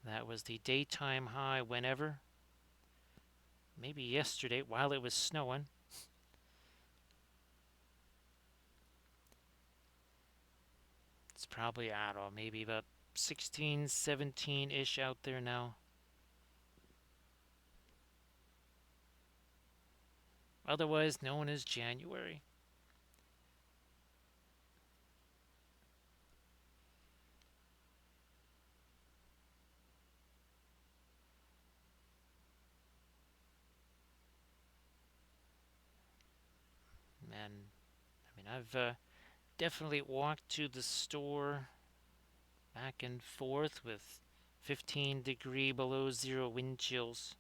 That was the daytime high whenever. Maybe yesterday while it was snowing. It's probably, I don't know, maybe about 16, 17-ish out there now. Otherwise known as January. And I mean, I've definitely walked to the store back and forth with 15-degree below zero wind chills.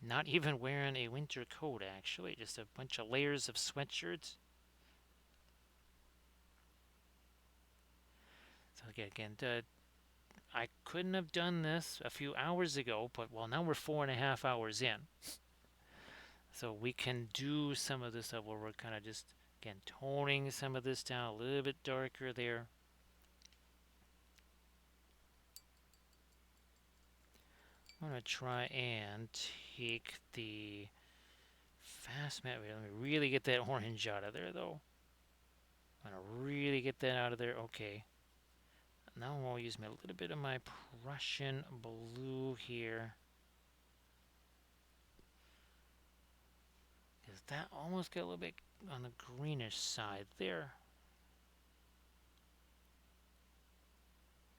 Not even wearing a winter coat, actually, just a bunch of layers of sweatshirts. So again, I couldn't have done this a few hours ago, but well, now we're 4.5 hours in. So we can do some of this stuff where we're kind of just, again, toning some of this down a little bit darker there. I'm going to try and take the fast matte. Let me really get that orange out of there, though. I'm going to really get that out of there. Okay. Now I'll use a little bit of my Prussian blue here. Because that almost got a little bit on the greenish side there.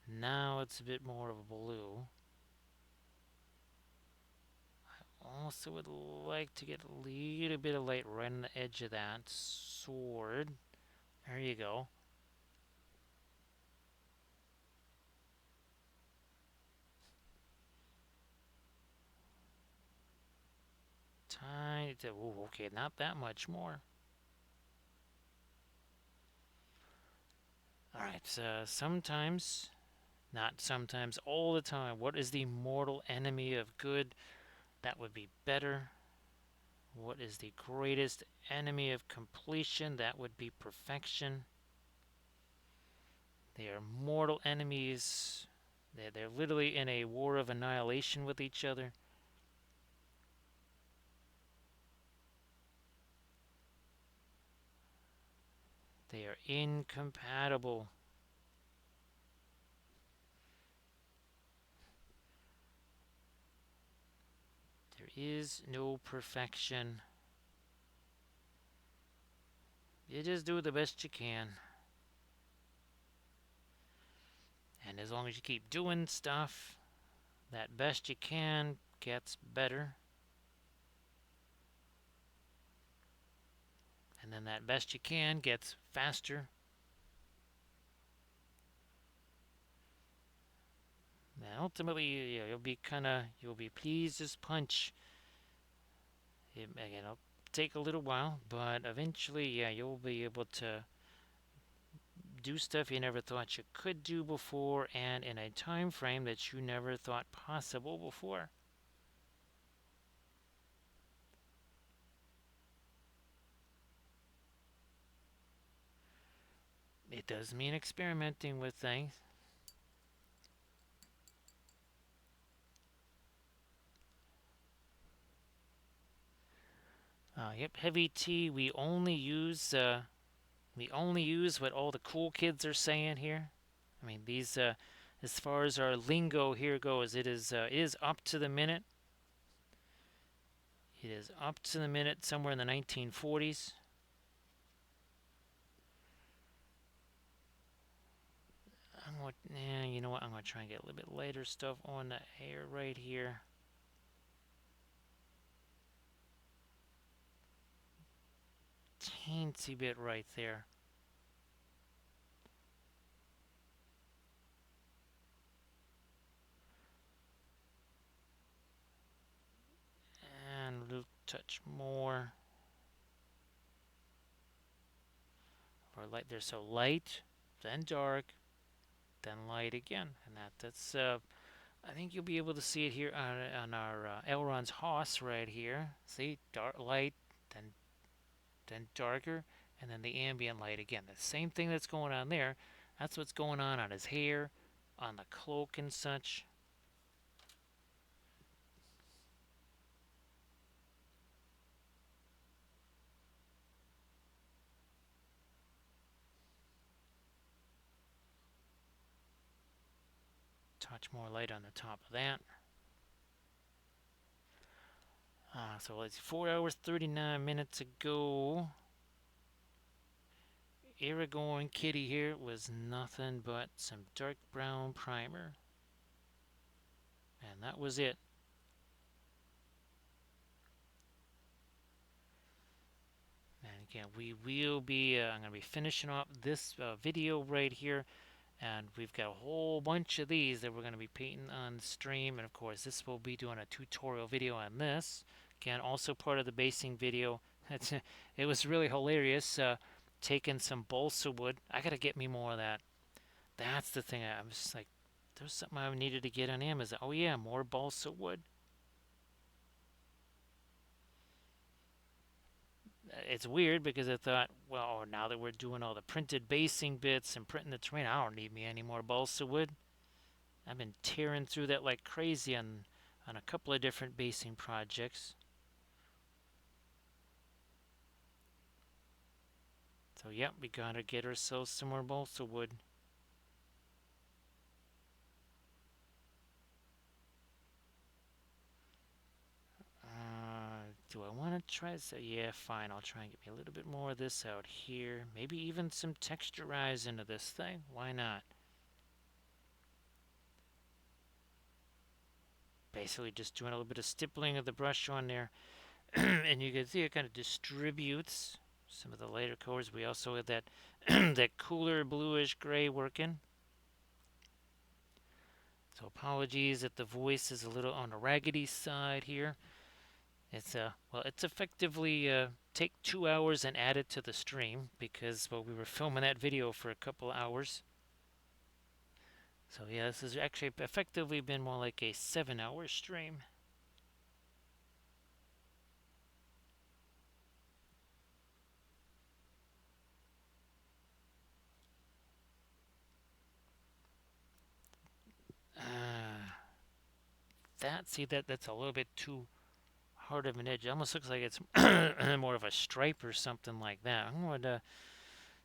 Now it's a bit more of a blue. Also would like to get a little bit of light right on the edge of that sword. There you go. Tiny. Ooh, okay, not that much more. Alright, sometimes, not sometimes, all the time. What is the mortal enemy of good? That would be better. What is the greatest enemy of completion? That would be perfection. They are mortal enemies. They're literally in a war of annihilation with each other. They are incompatible. There is no perfection. You just do the best you can. And as long as you keep doing stuff, that best you can gets better. And then that best you can gets faster. And ultimately, you'll be pleased as punch. It'll take a little while, but eventually, yeah, you'll be able to do stuff you never thought you could do before, and in a time frame that you never thought possible before. It does mean experimenting with things. Yep, heavy tea. We only use what all the cool kids are saying here. I mean, as far as our lingo here goes, it is up to the minute. It is up to the minute somewhere in the 1940s. You know what? I'm going to try and get a little bit lighter stuff on the hair right here. Teensy bit right there. And a little touch more. Or light. They're so light, then dark, then light again. And that's I think you'll be able to see it here on our Elrond's Hoss right here. See, dark light, then darker, and then the ambient light again. The same thing that's going on there. That's what's going on his hair, on the cloak and such. Touch more light on the top of that. So let's see, 4 hours 39 minutes ago. Aragorn Kitty here was nothing but some dark brown primer. And that was it. And again, I'm going to be finishing up this video right here. And we've got a whole bunch of these that we're going to be painting on the stream. And of course, this will be doing a tutorial video on this. Again, also part of the basing video. It was really hilarious taking some balsa wood. I got to get me more of that. That's the thing. I was just like, there's something I needed to get on Amazon. Oh yeah, more balsa wood. It's weird because I thought, well, now that we're doing all the printed basing bits and printing the terrain, I don't need me any more balsa wood. I've been tearing through that like crazy on a couple of different basing projects. So yep, we gotta get ourselves some more balsa wood. Do I want to try this? Yeah, fine. I'll try and get me a little bit more of this out here. Maybe even some texturize into this thing. Why not? Basically just doing a little bit of stippling of the brush on there. And you can see it kind of distributes some of the lighter colors. We also have that that cooler bluish gray working. So apologies if the voice is a little on the raggedy side here. It's well, it's effectively take 2 hours and add it to the stream because well, we were filming that video for a couple of hours. So yeah, this has actually effectively been more like a 7 hour stream. Uh, that's a little bit too hard of an edge. It almost looks like it's more of a stripe or something like that. I'm going to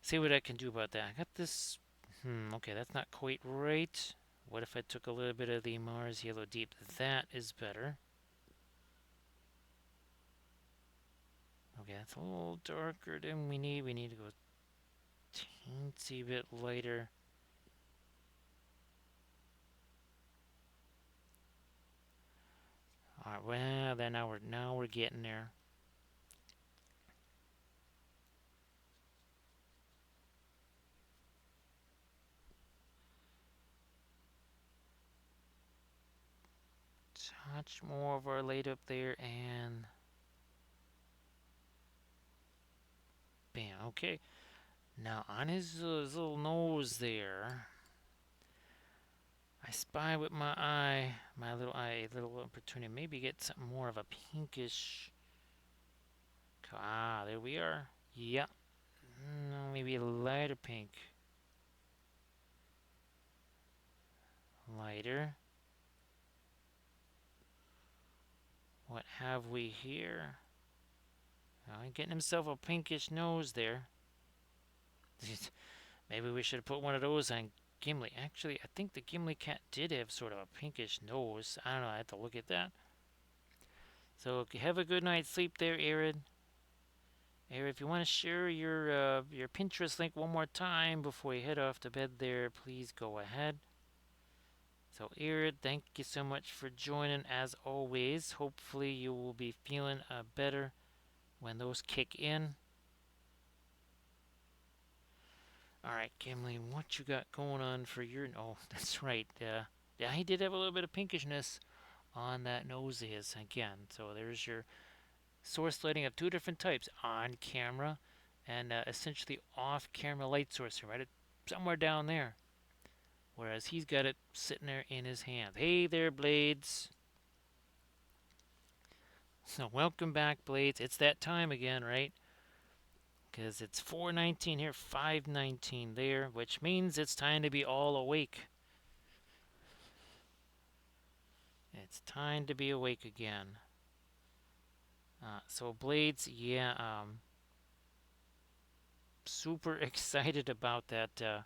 see what I can do about that. I got this. Okay, that's not quite right. What if I took a little bit of the Mars Yellow Deep? That is better. Okay, that's a little darker than we need. We need to go teensy bit lighter. All right, well, then now we're getting there. Touch more of our light up there, and bam. Okay, now on his little nose there, I spy with my little eye, a little opportunity. Maybe get something more of a pinkish. Ah, there we are. Yeah, no, maybe a lighter pink. Lighter. What have we here? Oh, he's getting himself a pinkish nose there. Maybe we should have put one of those on Gimli. Actually, I think the Gimli cat did have sort of a pinkish nose. I don't know. I have to look at that. So have a good night's sleep there, Arid. Arid, if you want to share your Pinterest link one more time before you head off to bed there, please go ahead. So Arid, thank you so much for joining as always. Hopefully you will be feeling better when those kick in. All right, Gimli, what you got going on for your? Oh, that's right. Yeah, he did have a little bit of pinkishness on that nose of his again. So there's your source lighting of two different types: on camera and essentially off camera light source. Right, somewhere down there. Whereas he's got it sitting there in his hand. Hey there, Blades. So welcome back, Blades. It's that time again, right? Because it's 4:19 here, 5:19 there, which means it's time to be all awake. It's time to be awake again. So Blades, yeah, super excited about that.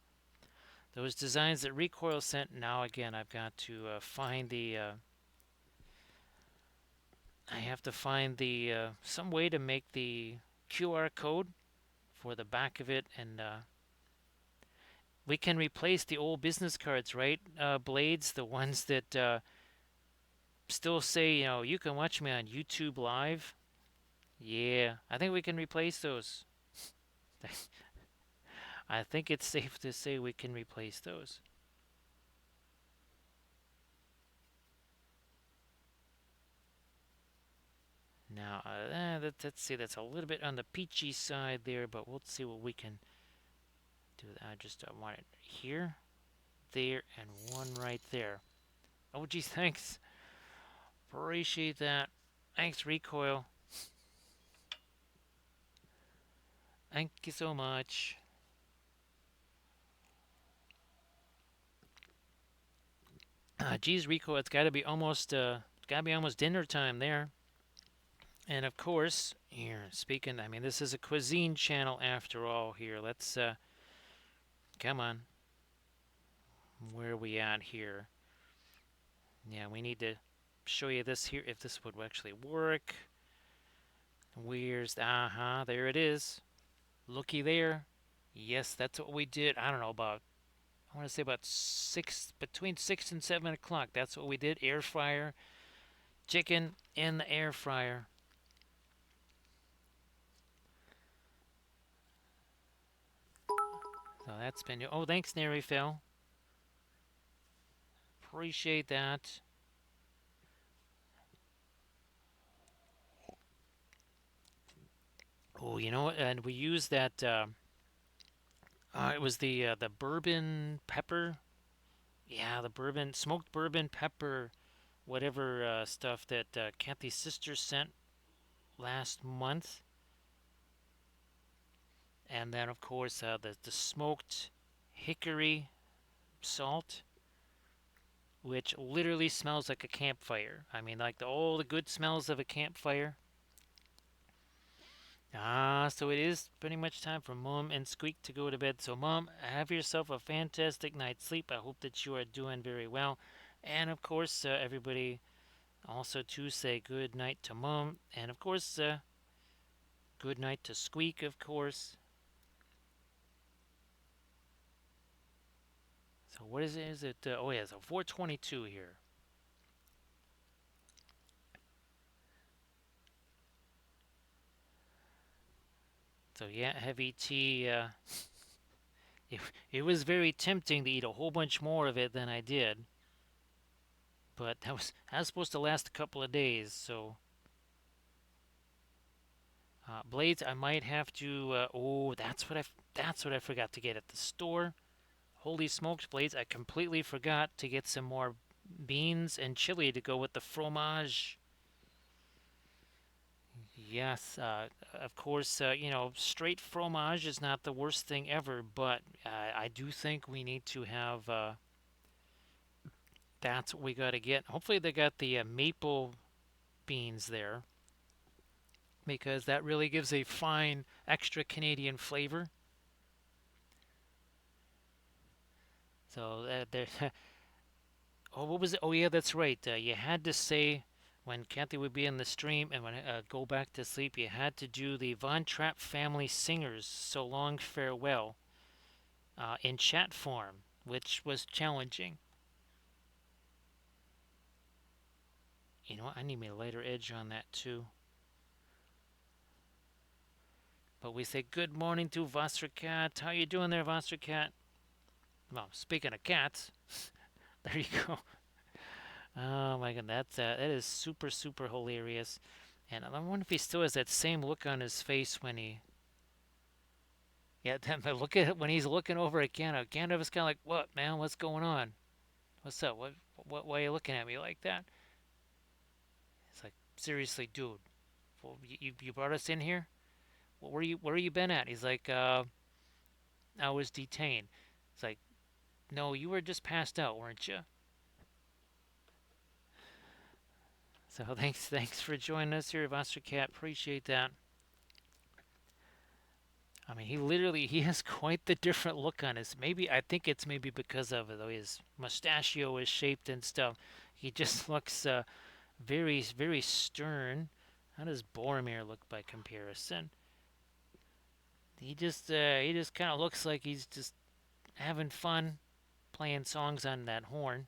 Those designs that Recoil sent. Now again, I've got to find the. I have to find the some way to make the QR code for the back of it, and we can replace the old business cards, right? Blades, the ones that still say, you can watch me on YouTube Live. Yeah, I think we can replace those. I think it's safe to say we can replace those. Now, let's see, that's a little bit on the peachy side there, but we'll see what we can do. I just want it here, there, and one right there. Oh, geez, thanks. Appreciate that. Thanks, Recoil. Thank you so much. Geez, Recoil, it's gotta be almost dinner time there. And of course, here, speaking, I mean, this is a cuisine channel after all here. Let's, come on. Where are we at here? Yeah, we need to show you this here, if this would actually work. Where's there it is. Looky there. Yes, that's what we did. I don't know about I want to say about between 6 and 7 o'clock. That's what we did. Air fryer, chicken in the air fryer. So that's been. Oh, thanks, Nary Phil. Appreciate that. Oh, you know what? And we used that. It was the bourbon pepper. Yeah, the bourbon smoked bourbon pepper, whatever stuff that Kathy's sister sent last month, and then of course the smoked hickory salt, which literally smells like a campfire. I mean, like all the good smells of a campfire. So it is pretty much time for Mom and Squeak to go to bed. So, Mom, have yourself a fantastic night's sleep. I hope that you are doing very well. And of course, everybody also to say good night to Mom. And of course, good night to Squeak, of course. So, what is it? Is it? Oh, yeah, so 4:22 here. So, yeah, heavy tea. It, it was very tempting to eat a whole bunch more of it than I did. But that was supposed to last a couple of days, so blades, I might have to. Oh, that's what I forgot to get at the store. Holy smokes, blades! I completely forgot to get some more beans and chili to go with the fromage. Yes, of course. Straight fromage is not the worst thing ever, but I do think we need to have. That's what we got to get. Hopefully, they got the maple beans there because that really gives a fine extra Canadian flavor. So there. Oh, what was it? Oh, yeah, that's right. You had to say when Kathy would be in the stream and when go back to sleep, you had to do the Von Trapp family singers "So Long Farewell" in chat form, which was challenging. You know what? I need me a lighter edge on that too. But we say good morning to Vostercat. How you doing there, Vostercat? Well, speaking of cats, there you go. Oh my god, that is super super hilarious. And I wonder if he still has that same look on his face when he. Yeah, then but look at it when he's looking over at Gandalf. Gandalf is kind of like, "What, man? What's going on? What's up? What? Why are you looking at me like that?" It's like, seriously, dude. Well, you brought us in here. Where you been at? He's like, I was detained. It's like, no, you were just passed out, weren't you? So thanks for joining us here, Master Cat. Appreciate that. I mean, he has quite the different look on his. Maybe I think it's maybe because of the way his mustachio is shaped and stuff. He just looks very stern. How does Boromir look by comparison? He just kind of looks like he's just having fun playing songs on that horn.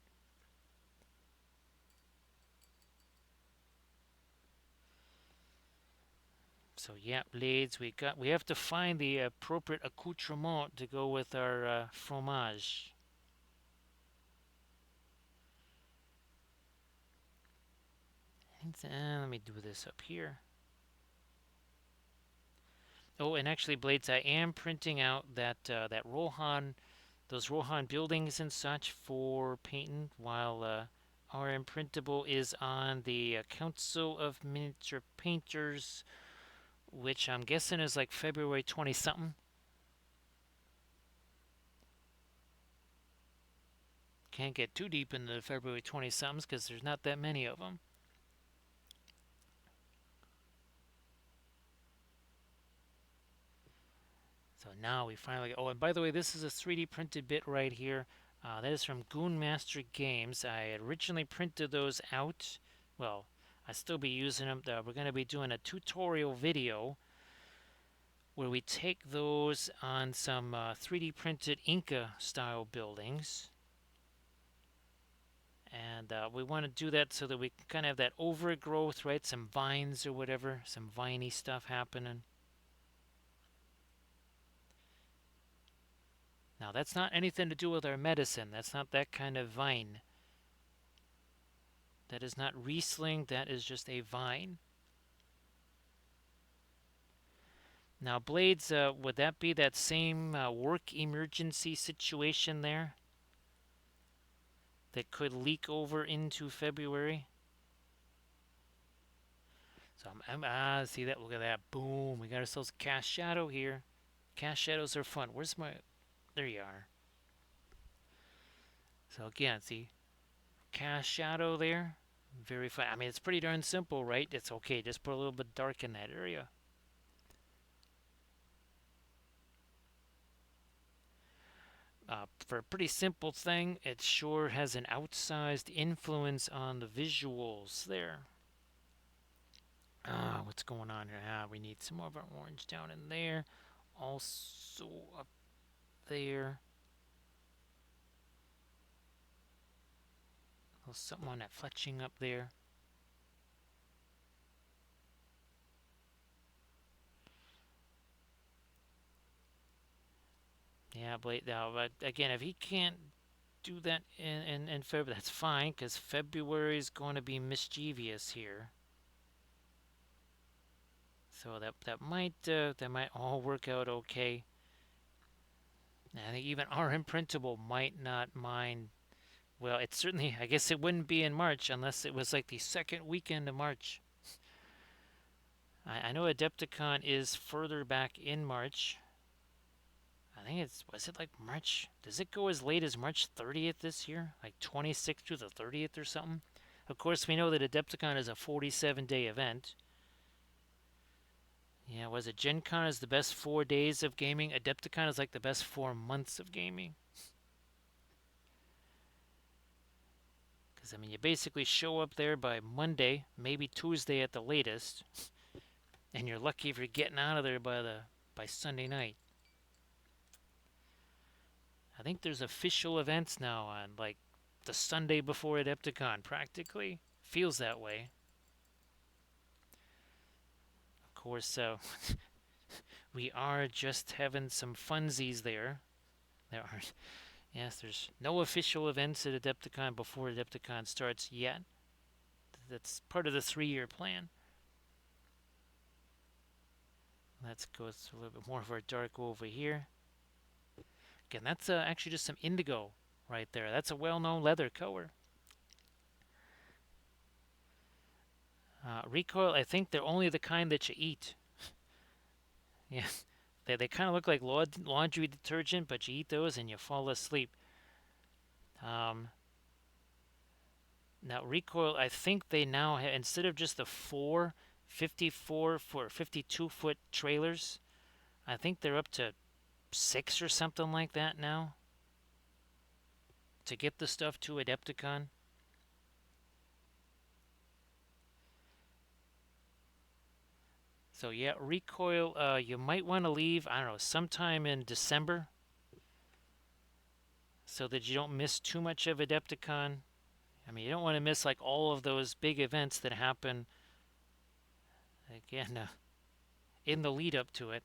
So yeah, blades. We have to find the appropriate accoutrement to go with our fromage. Let me do this up here. Oh, and actually, blades. I am printing out that Rohan, those Rohan buildings and such for painting, while our imprintable is on the Council of Miniature Painters, which I'm guessing is like February 20 something. Can't get too deep into the February 20 somethings because there's not that many of them. So now we finally. Oh, and by the way, this is a 3D printed bit right here. That is from Goon Master Games. I originally printed those out. Well, I still be using them. We're going to be doing a tutorial video where we take those on some 3D printed Inca style buildings. And we want to do that so that we can kind of have that overgrowth, right? Some vines or whatever, some viney stuff happening. Now, that's not anything to do with our medicine. That's not that kind of vine. That is not Riesling. That is just a vine. Now, blades, would that be that same work emergency situation there that could leak over into February? So see that? Look at that! Boom! We got ourselves a cast shadow here. Cast shadows are fun. Where's my? There you are. So again, see, cast shadow there. Very fun. I mean, it's pretty darn simple, right? It's okay. Just put a little bit dark in that area. For a pretty simple thing, it sure has an outsized influence on the visuals there. What's going on here? We need some more of our orange down in there. Also up there. A little something on that fletching up there. Yeah, Blade. Now, but again, if he can't do that in February, that's fine, because February is going to be mischievous here. So that might all work out okay. And I think even our imprintable might not mind. Well, it's certainly, I guess it wouldn't be in March unless it was like the second weekend of March. I know Adepticon is further back in March. I think was it like March? Does it go as late as March 30th this year? Like 26th to the 30th or something? Of course, we know that Adepticon is a 47-day event. Yeah, was it Gen Con is the best 4 days of gaming? Adepticon is like the best 4 months of gaming. Because, I mean, you basically show up there by Monday, maybe Tuesday at the latest, and you're lucky if you're getting out of there by Sunday night. I think there's official events now on, like, the Sunday before Adepticon, practically. Feels that way. Of course, we are just having some funsies there. There are, yes, there's no official events at Adepticon before Adepticon starts yet. That's part of the 3-year plan. Let's go through a little bit more of our dark over here. Again, that's actually just some indigo right there. That's a well-known leather color. Recoil, I think they're only the kind that you eat. Yeah, they kind of look like laundry detergent, but you eat those and you fall asleep. Now Recoil, I think they now have, instead of just the 54 for 52-foot trailers, I think they're up to 6 or something like that now to get the stuff to Adepticon. So yeah, Recoil, you might want to leave, I don't know, sometime in December so that you don't miss too much of Adepticon. I mean, you don't want to miss like all of those big events that happen again in the lead up to it.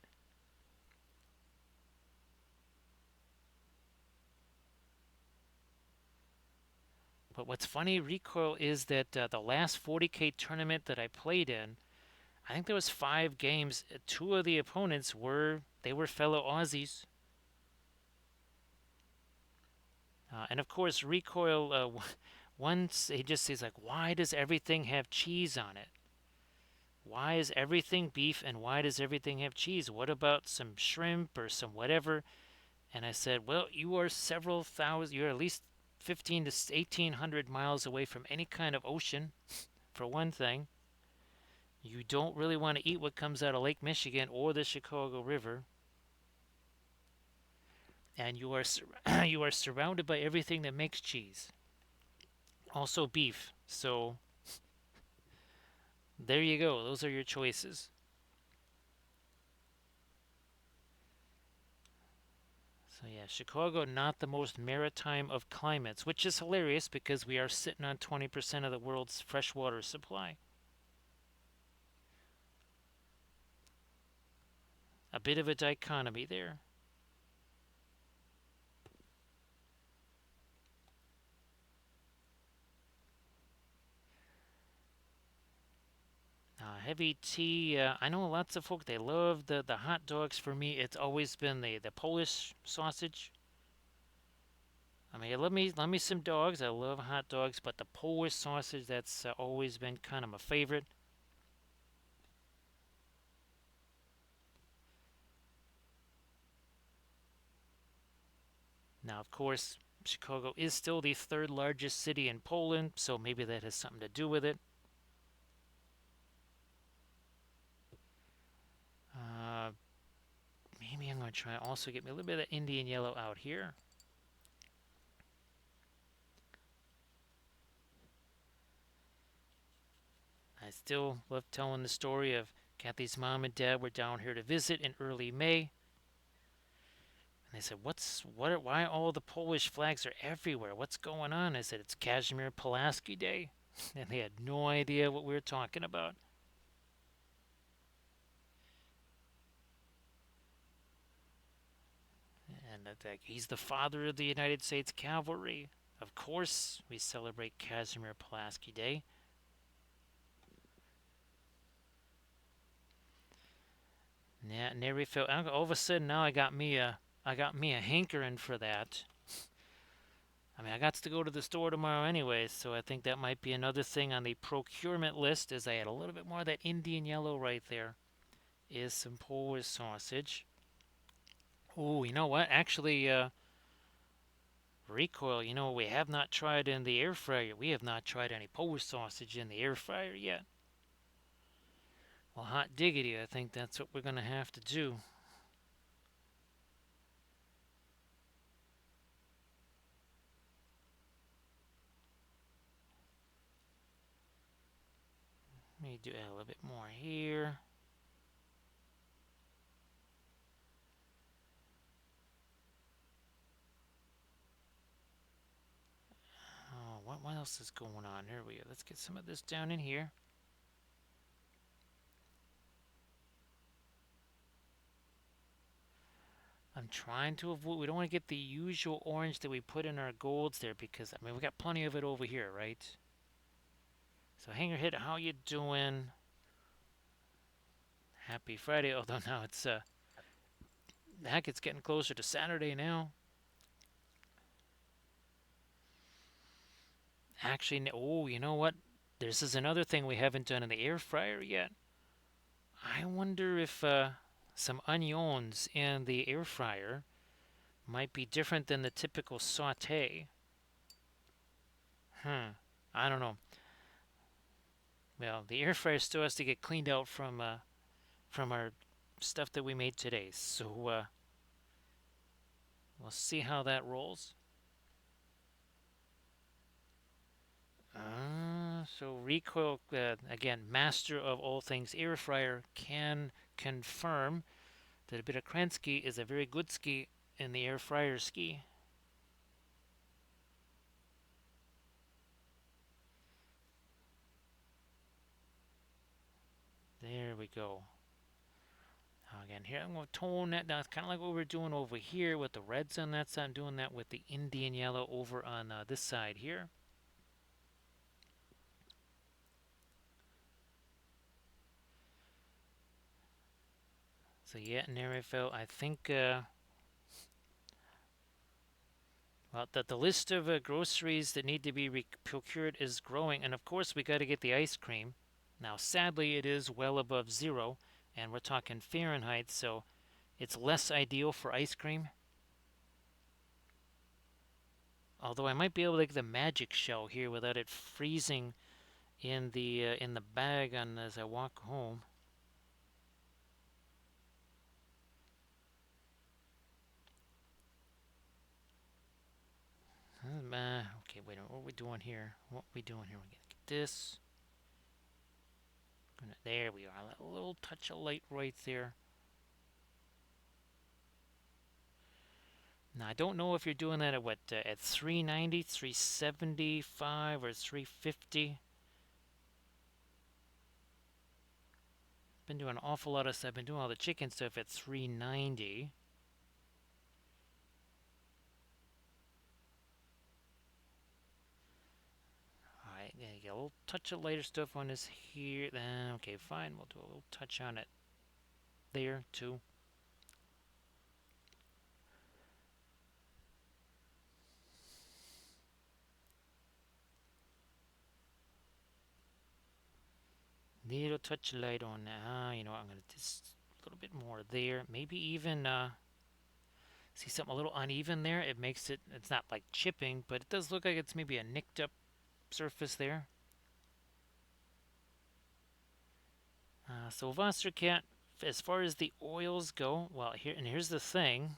But what's funny, Recoil, is that the last 40K tournament that I played in, I think there was 5 games. Two of the opponents were fellow Aussies. And of course, Recoil, once he just says like, why does everything have cheese on it? Why is everything beef and why does everything have cheese? What about some shrimp or some whatever? And I said, well, you are several thousand, you're at least 15 to 1800 miles away from any kind of ocean, for one thing. You don't really want to eat what comes out of Lake Michigan or the Chicago River. And you are you are surrounded by everything that makes cheese. Also beef. So There you go. Those are your choices. So yeah, Chicago not the most maritime of climates, which is hilarious because we are sitting on 20% of the world's freshwater supply. A bit of a dichotomy there. Heavy tea. I know lots of folk they love the hot dogs. For me, it's always been the Polish sausage. I mean, love me some dogs. I love hot dogs, but the Polish sausage that's always been kind of my favorite. Now, of course, Chicago is still the third largest city in Poland, so maybe that has something to do with it. Uh, Maybe I'm going to try also get me a little bit of Indian yellow out here. I still love telling the story of Kathy's mom and dad were down here to visit in early May. And they said, why all the Polish flags are everywhere? What's going on? I said, it's Kazimierz Pulaski Day. And they had no idea what we were talking about. And like, he's the father of the United States Cavalry. Of course, we celebrate Kazimierz Pulaski Day. Yeah, never felt. All of a sudden, now I got me a hankering for that. I mean, I got to go to the store tomorrow anyway, so I think that might be another thing on the procurement list. Is I had a little bit more of that Indian yellow right there. Is some Polish sausage. Oh, you know what? Actually, recoil. You know, we have not tried in the air fryer. We have not tried any Polish sausage in the air fryer yet. Well, hot diggity, I think that's what we're going to have to do. Let me do a little bit more here. Oh, what else is going on? Here we go. Let's get some of this down in here. I'm trying to avoid. We don't want to get the usual orange that we put in our golds there because I mean we got plenty of it over here, right? So Hanger Hit, how you doing? Happy Friday. Although now heck, it's getting closer to Saturday now. Actually, oh, you know what? This is another thing we haven't done in the air fryer yet. I wonder if some onions in the air fryer might be different than the typical saute. I don't know. Well, the air fryer still has to get cleaned out from our stuff that we made today. So we'll see how that rolls. So Recoil, again, master of all things air fryer, can confirm that a bit of Kransky is a very good ski in the air fryer ski. There we go. Now again, here I'm going to tone that down. It's kind of like what we're doing over here with the reds on that side. I'm doing that with the Indian yellow over on this side here. So yeah, Nerifel, I think well, the list of groceries that need to be procured is growing, and of course we got to get the ice cream. Now, sadly, it is well above zero, and we're talking Fahrenheit, so it's less ideal for ice cream. Although I might be able to get the magic shell here without it freezing in the bag on as I walk home. Okay, wait a minute. What are we doing here? What are we doing here? We're gonna get this. There we are. A little touch of light right there. Now I don't know if you're doing that at what at 390, 375, or 350. Been doing an awful lot of stuff. Been doing all the chicken stuff at 390. Alright, yeah, get a little touch of lighter stuff on this here. Then, okay, fine. We'll do a little touch on it there, too. Little touch of light on that. You know what? I'm going to just a little bit more there. Maybe even, see something a little uneven there? It makes it, it's not like chipping, but it does look like it's maybe a nicked up surface there. So Vostercat, as far as the oils go, well, here's the thing,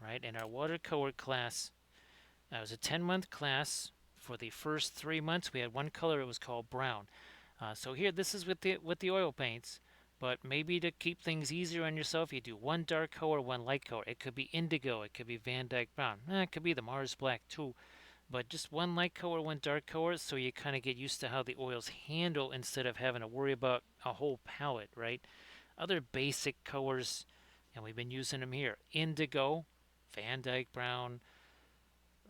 right? In our watercolor class, it was a 10-month class. For the first 3 months, we had one color. It was called brown. So here, this is with the oil paints. But maybe to keep things easier on yourself, you do one dark color, one light color. It could be indigo. It could be Van Dyke brown. It could be the Mars black too. But just one light color, one dark color, so you kind of get used to how the oils handle instead of having to worry about a whole palette, right? Other basic colors, and we've been using them here. Indigo, Van Dyke brown,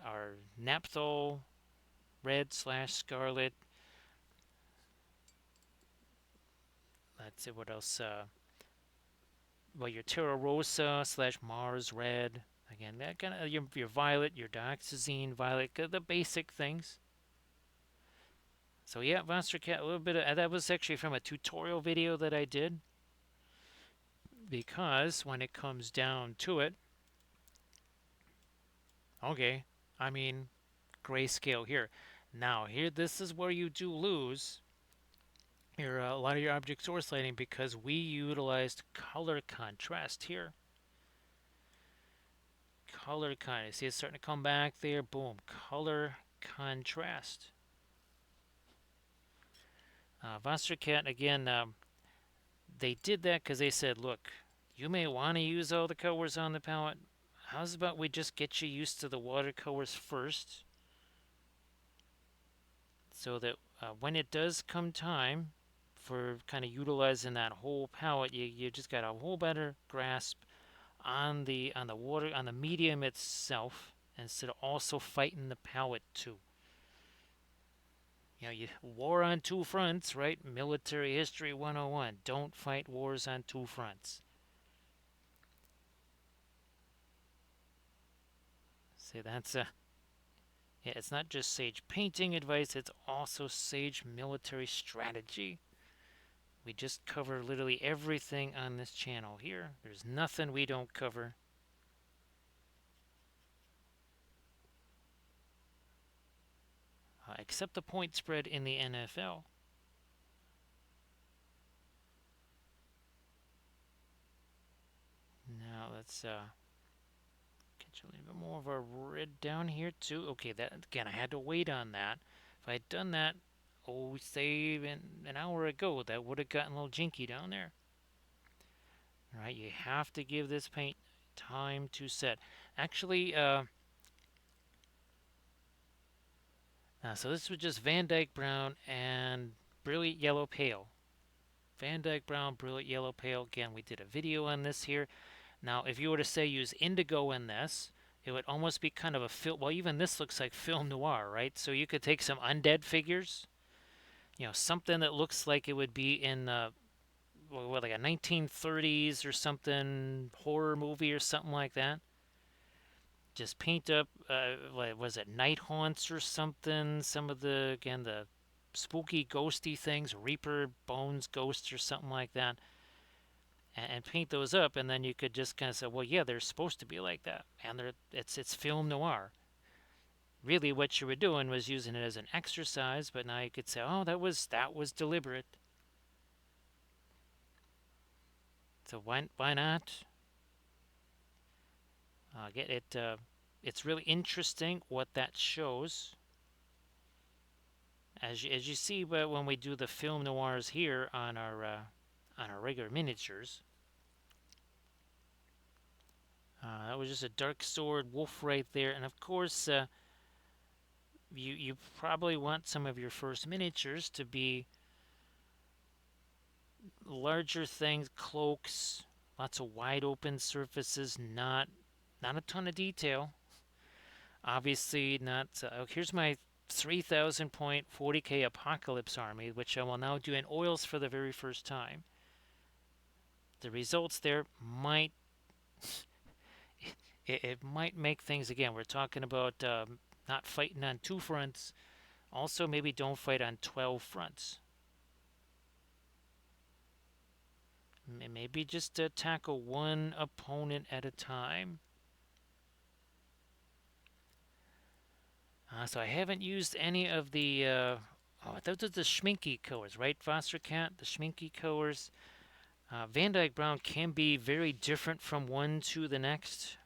our naphthol red slash scarlet. Let's see what else. Well, your Terra Rosa slash Mars red. Again, that kind of your violet, your dioxazine violet, the basic things. So yeah, Vostercat, a little bit of that was actually from a tutorial video that I did, because when it comes down to it, okay, I mean grayscale here. Now here, this is where you do lose a lot of your object source lighting, because we utilized color contrast here. Color contrast. See, it's starting to come back there. Boom. Color contrast. Vostercat, again, they did that because they said, look, you may want to use all the colors on the palette. How's about we just get you used to the watercolors first, so that when it does come time for kind of utilizing that whole palette, you just got a whole better grasp on the water, on the medium itself, instead of also fighting the palette too. You know, you war on two fronts, right? Military history 101. Don't fight wars on two fronts. See, that's a yeah, it's not just sage painting advice, it's also sage military strategy. We just cover literally everything on this channel here. There's nothing we don't cover. Except the point spread in the NFL. Now let's catch a little bit more of our red down here too. Okay, that again, I had to wait on that. If I had done that, oh, say an hour ago, that would have gotten a little jinky down there. All right, you have to give this paint time to set. Actually, so this was just Van Dyke Brown and Brilliant Yellow Pale. Van Dyke Brown, Brilliant Yellow Pale. Again, we did a video on this here. Now, if you were to say use indigo in this, it would almost be kind of a film. Well, even this looks like film noir, right? So you could take some undead figures, you know, something that looks like it would be in what, like a 1930s or something horror movie or something like that. Just paint up, what was it, night haunts or something? Some of the, again, the spooky, ghosty things, Reaper, Bones, Ghosts, or something like that, and paint those up, and then you could just kind of say, well, yeah, they're supposed to be like that, and it's film noir. Really, what you were doing was using it as an exercise, but now you could say, oh, that was deliberate. So why not? Get it. It's really interesting what that shows. As you see, but when we do the film noirs here on our regular miniatures, that was just a dark sword wolf right there, and of course, you probably want some of your first miniatures to be larger things, cloaks, lots of wide open surfaces, not a ton of detail. Obviously, not. Here's my 3,000 point 40k Apocalypse army, which I will now do in oils for the very first time. The results there might it might make things again. We're talking about not fighting on two fronts. Also, maybe don't fight on 12 fronts. Maybe just tackle one opponent at a time. So I haven't used any of the. Those are the Schminky colors, right, Foster Cat? The Schminky colors. Van Dyke Brown can be very different from one to the next.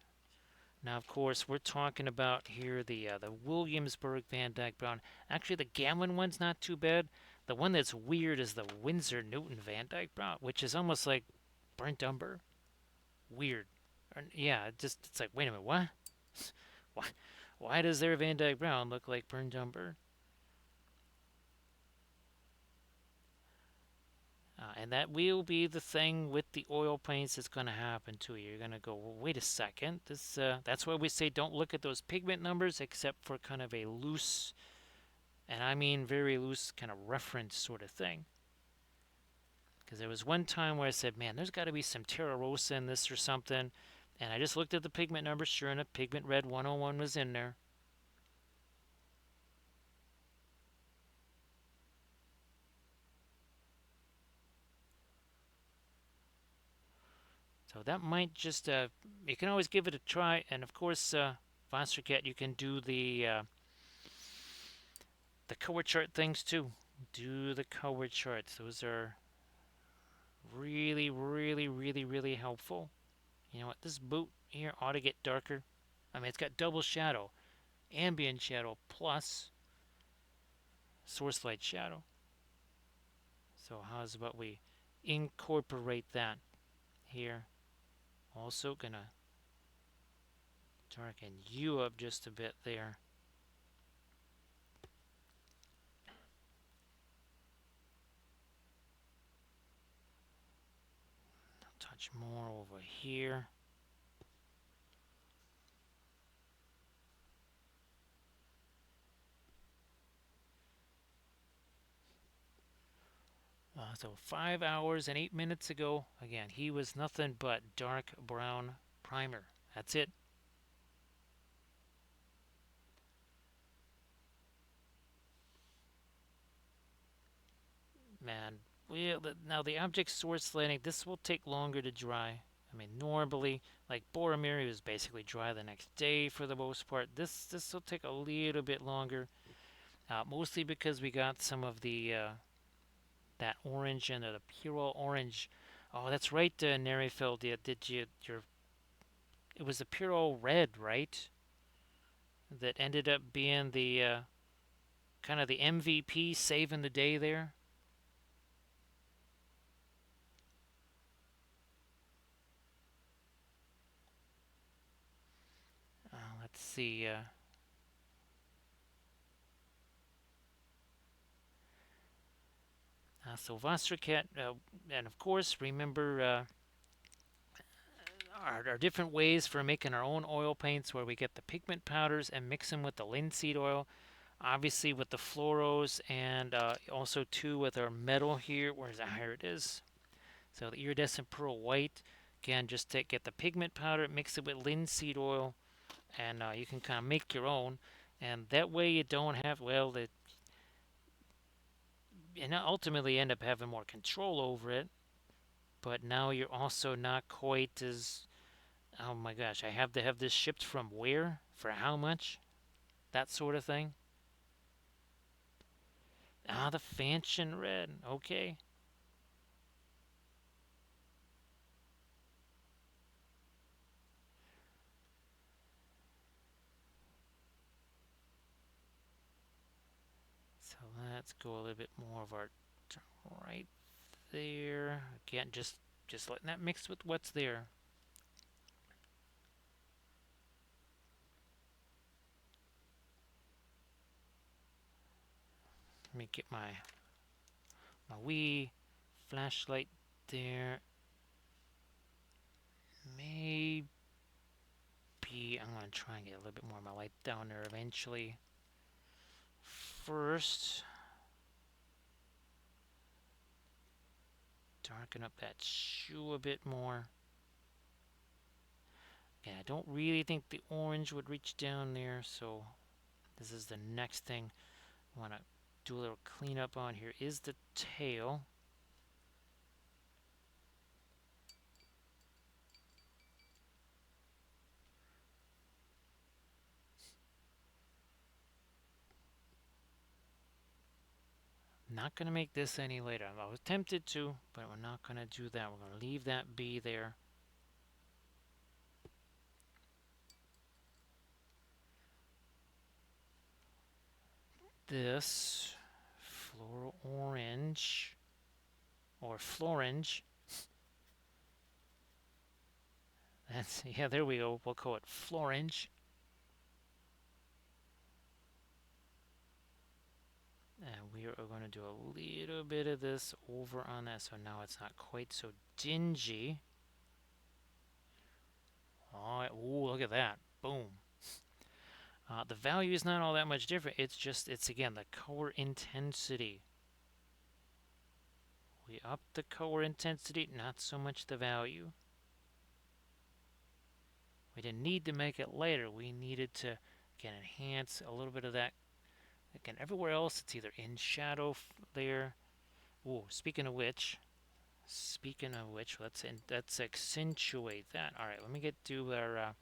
Now, of course, we're talking about here the Williamsburg Van Dyke Brown. Actually, the Gamlin one's not too bad. The one that's weird is the Windsor Newton Van Dyke Brown, which is almost like burnt umber. Weird. Yeah, it's like, wait a minute, what? Why, why does their Van Dyke Brown look like burnt umber? And that will be the thing with the oil paints that's going to happen to you. You're going to go, well, wait a second. That's why we say don't look at those pigment numbers except for kind of a loose, and I mean very loose, kind of reference sort of thing. Because there was one time where I said, man, there's got to be some Terra Rosa in this or something. And I just looked at the pigment numbers. Sure enough, pigment red 101 was in there. So that might just, you can always give it a try. And of course, Cat, you can do the color chart things too. Do the color charts. Those are really, really, really, really helpful. You know what? This boot here ought to get darker. I mean, it's got double shadow, ambient shadow plus source light shadow. So how's about we incorporate that here? Also gonna darken you up just a bit there. Touch more over here. So 5 hours and 8 minutes ago, again, he was nothing but dark brown primer. That's it. Man, now the object source lighting, this will take longer to dry. I mean, normally, like Boromir was basically dry the next day for the most part. This will take a little bit longer, mostly because we got some of the that orange and the pure orange. Oh, that's right, Nerifeld. Did you your it was the pure red, right? That ended up being the kind of the MVP saving the day there. Let's see. So Vostricat, and of course, remember our different ways for making our own oil paints where we get the pigment powders and mix them with the linseed oil. Obviously with the fluoros and also too with our metal here. Where's that? Here it is. So the iridescent pearl white. Again, just get the pigment powder, mix it with linseed oil, and you can kind of make your own. And that way you don't have, well, and ultimately end up having more control over it. But now you're also not quite as, oh my gosh, I have to have this shipped from where? For how much? That sort of thing. The Fanchon Red. Okay. So let's go a little bit more of our right there. Again, just letting that mix with what's there. Let me get my wee flashlight there. Maybe I'm gonna try and get a little bit more of my light down there eventually. First, darken up that shoe a bit more. Yeah, I don't really think the orange would reach down there, so this is the next thing I want to do a little cleanup on here is the tail. Not going to make this any later. I was tempted to, but we're not going to do that. We're going to leave that be there. This floral orange or florange. That's, yeah, there we go. We'll call it florange. And we are going to do a little bit of this over on that, so now it's not quite so dingy. Oh, ooh, look at that. Boom. The value is not all that much different. It's again, the color intensity. We upped the color intensity, not so much the value. We didn't need to make it lighter. We needed to, again, enhance a little bit of that. Again, everywhere else, it's either in shadow there. Ooh, speaking of which, let's accentuate that. All right, let me get to our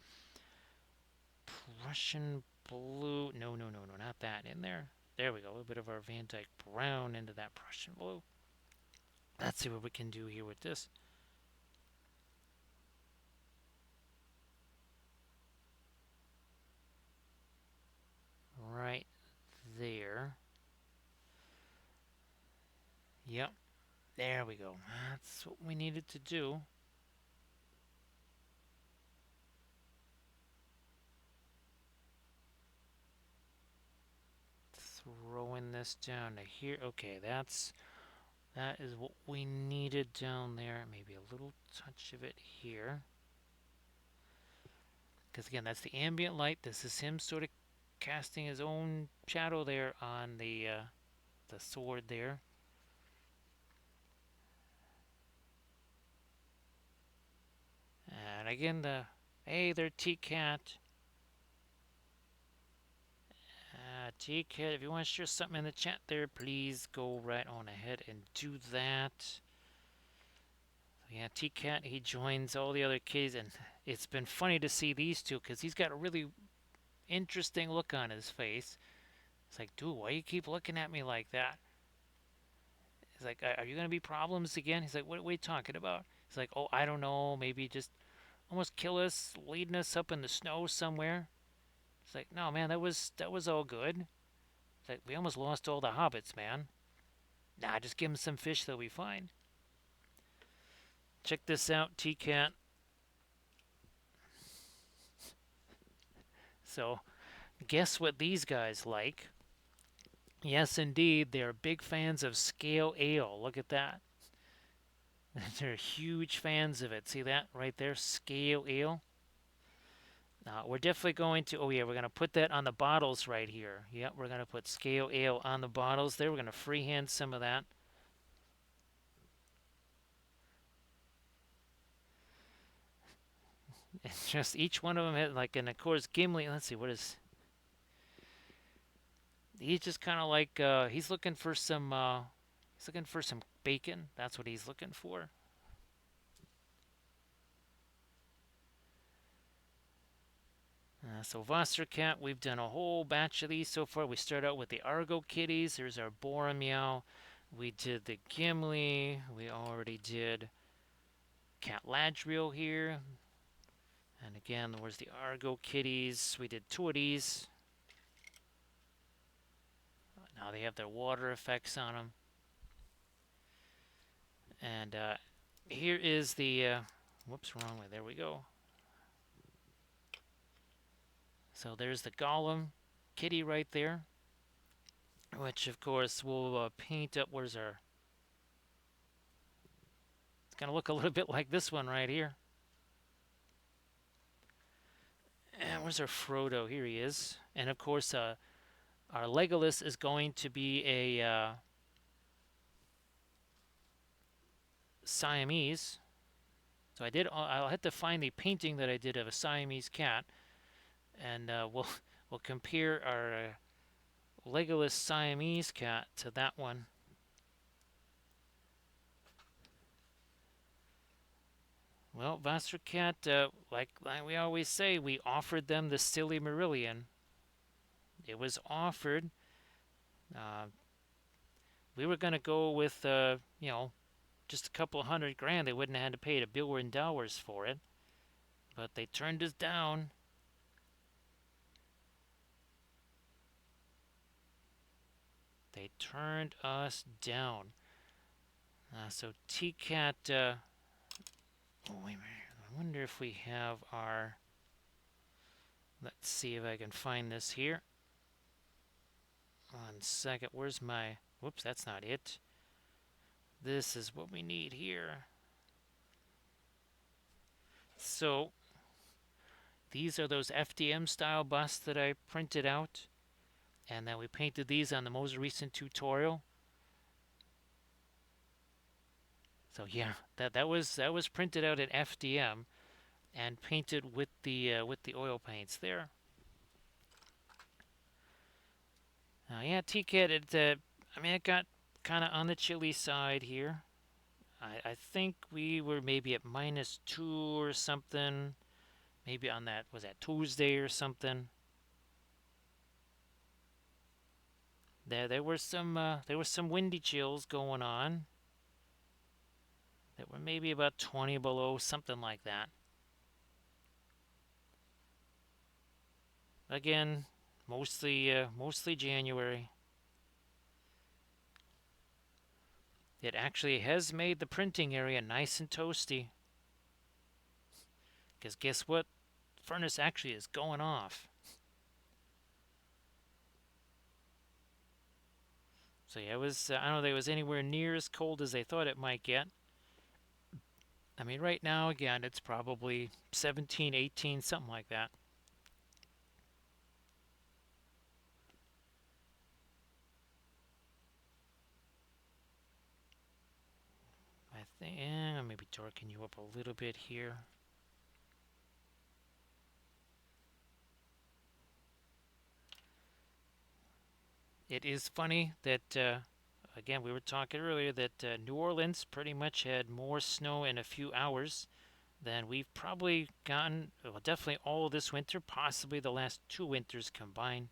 Prussian blue. No, not that in there. There we go. A little bit of our Van Dyke brown into that Prussian blue. Let's see what we can do here with this. Right there. Yep. There we go. That's what we needed to do. Throwing this down to here. Okay, that is what we needed down there. Maybe a little touch of it here. Because again, that's the ambient light. This is him sort of casting his own shadow there on the sword there. And again, hey there, T-Cat. T-Cat, if you want to share something in the chat there, please go right on ahead and do that. So yeah, T-Cat, he joins all the other kids, and it's been funny to see these two because he's got a really interesting look on his face. It's like, dude, why you keep looking at me like that? He's like, are you going to be problems again? He's like, what are we talking about? He's like, oh, I don't know, maybe just almost kill us, leading us up in the snow somewhere. It's like, no, man, that was all good. It's like, we almost lost all the hobbits, man. Nah, just give him some fish, they'll be fine. Check this out, T-Cat. So, guess what these guys like? Yes, indeed, they're big fans of scale ale. Look at that. They're huge fans of it. See that right there? Scale ale. We're definitely going to, oh yeah, we're going to put that on the bottles right here. Yep, we're going to put scale ale on the bottles there. We're going to freehand some of that. It's just each one of them had like, and of course Gimli, let's see, he's just kind of like, he's looking for some bacon. That's what he's looking for. So Vostercat, we've done a whole batch of these so far. We start out with the Argo Kitties. There's our Boromir. We did the Gimli. We already did Cat Ladriel here. And again, there's the Argo Kitties. We did two of these. Now they have their water effects on them. And here is the, whoops, wrong way. There we go. So there's the Golem kitty right there, which of course will paint up. Where's our? It's gonna look a little bit like this one right here. And where's our Frodo? Here he is. And of course, our Legolas is going to be a Siamese. So I'll have to find the painting that I did of a Siamese cat, and we'll compare our Legolas Siamese cat to that one. Well, Vaster Cat, like we always say, we offered them the silly Marillion. It was offered. Uh, we were going to go with, just a couple of $100,000. They wouldn't have had to pay $1 billion for it, but they turned us down. They turned us down. So T-Cat, oh, wait a minute. I wonder if we have our, let's see if I can find this here. 1 second. Where's my, whoops, that's not it. This is what we need here. So these are those FDM style busts that I printed out, and then we painted these on the most recent tutorial. So yeah, that was printed out at FDM and painted with the oil paints there. Yeah, TCAT. It got kind of on the chilly side here. I think we were maybe at -2 or something. Maybe on that, was that Tuesday or something. There were some windy chills going on. That were maybe about 20 below, something like that. Again, mostly January. It actually has made the printing area nice and toasty. Because guess what? Furnace actually is going off. So yeah, it was, I don't know if it was anywhere near as cold as they thought it might get. I mean, right now, again, it's probably 17, 18, something like that. I think, maybe darken you up a little bit here. It is funny that, again, we were talking earlier that New Orleans pretty much had more snow in a few hours than we've probably gotten, well, definitely all of this winter, possibly the last 2 winters combined,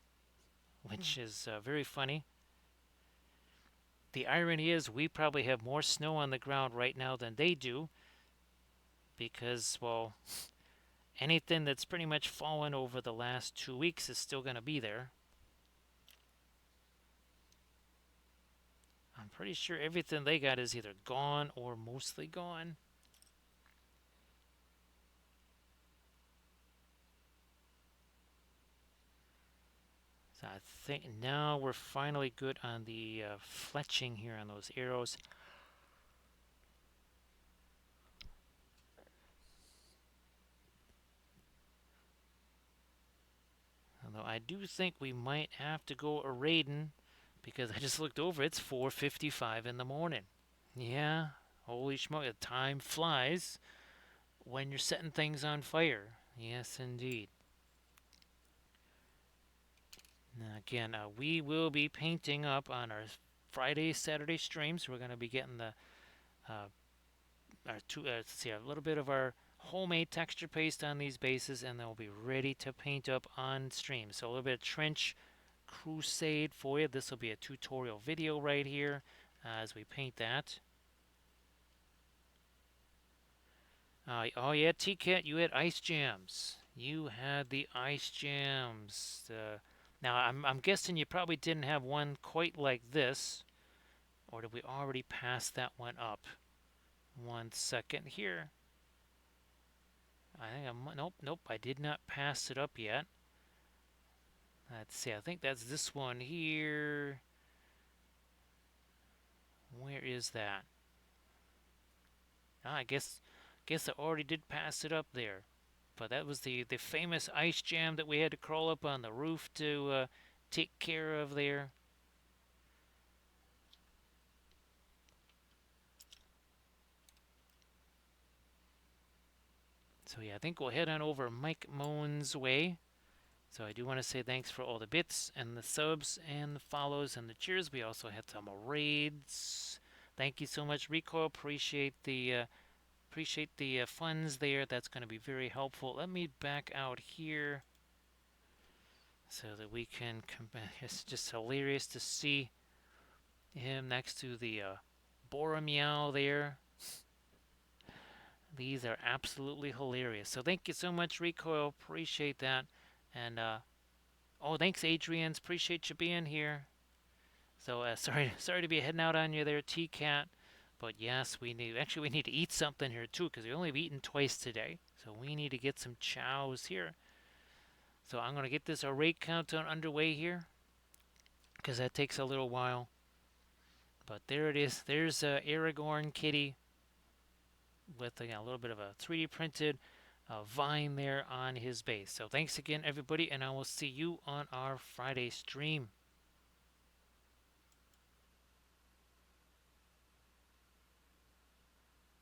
which is very funny. The irony is we probably have more snow on the ground right now than they do because, well, anything that's pretty much fallen over the last 2 weeks is still going to be there. I'm pretty sure everything they got is either gone or mostly gone. So I think now we're finally good on the fletching here on those arrows. Although I do think we might have to go a raiding because I just looked over. It's 4:55 in the morning. Yeah, holy smoke! Time flies when you're setting things on fire. Yes, indeed. Now, again, we will be painting up on our Friday, Saturday streams. We're going to be getting the uh, let's see, a little bit of our homemade texture paste on these bases, and then we'll be ready to paint up on stream. So a little bit of trench crusade for you. This will be a tutorial video right here as we paint that. Oh yeah, T-Cat, you had ice jams. You had the ice jams. Now I'm guessing you probably didn't have one quite like this, or did we already pass that one up? 1 second here. I think nope, I did not pass it up yet. Let's see, I think that's this one here. Where is that? Ah, I guess I already did pass it up there. But that was the famous ice jam that we had to crawl up on the roof to take care of there. So yeah, I think we'll head on over Mike Moan's way. So I do want to say thanks for all the bits and the subs and the follows and the cheers. We also had some raids. Thank you so much, Rico. Appreciate the funds there. That's going to be very helpful. Let me back out here so that we can come back. It's just hilarious to see him next to the Boromir there. These are absolutely hilarious. So thank you so much, Recoil. Appreciate that. And oh, thanks, Adrian. Appreciate you being here. So sorry to be heading out on you there, T Cat. But yes, we need to eat something here too, because we only have eaten twice today. So we need to get some chows here. So I'm gonna get this array countdown underway here, because that takes a little while. But there it is. There's Aragorn Kitty with a little bit of a 3D printed vine there on his base. So thanks again, everybody, and I will see you on our Friday stream.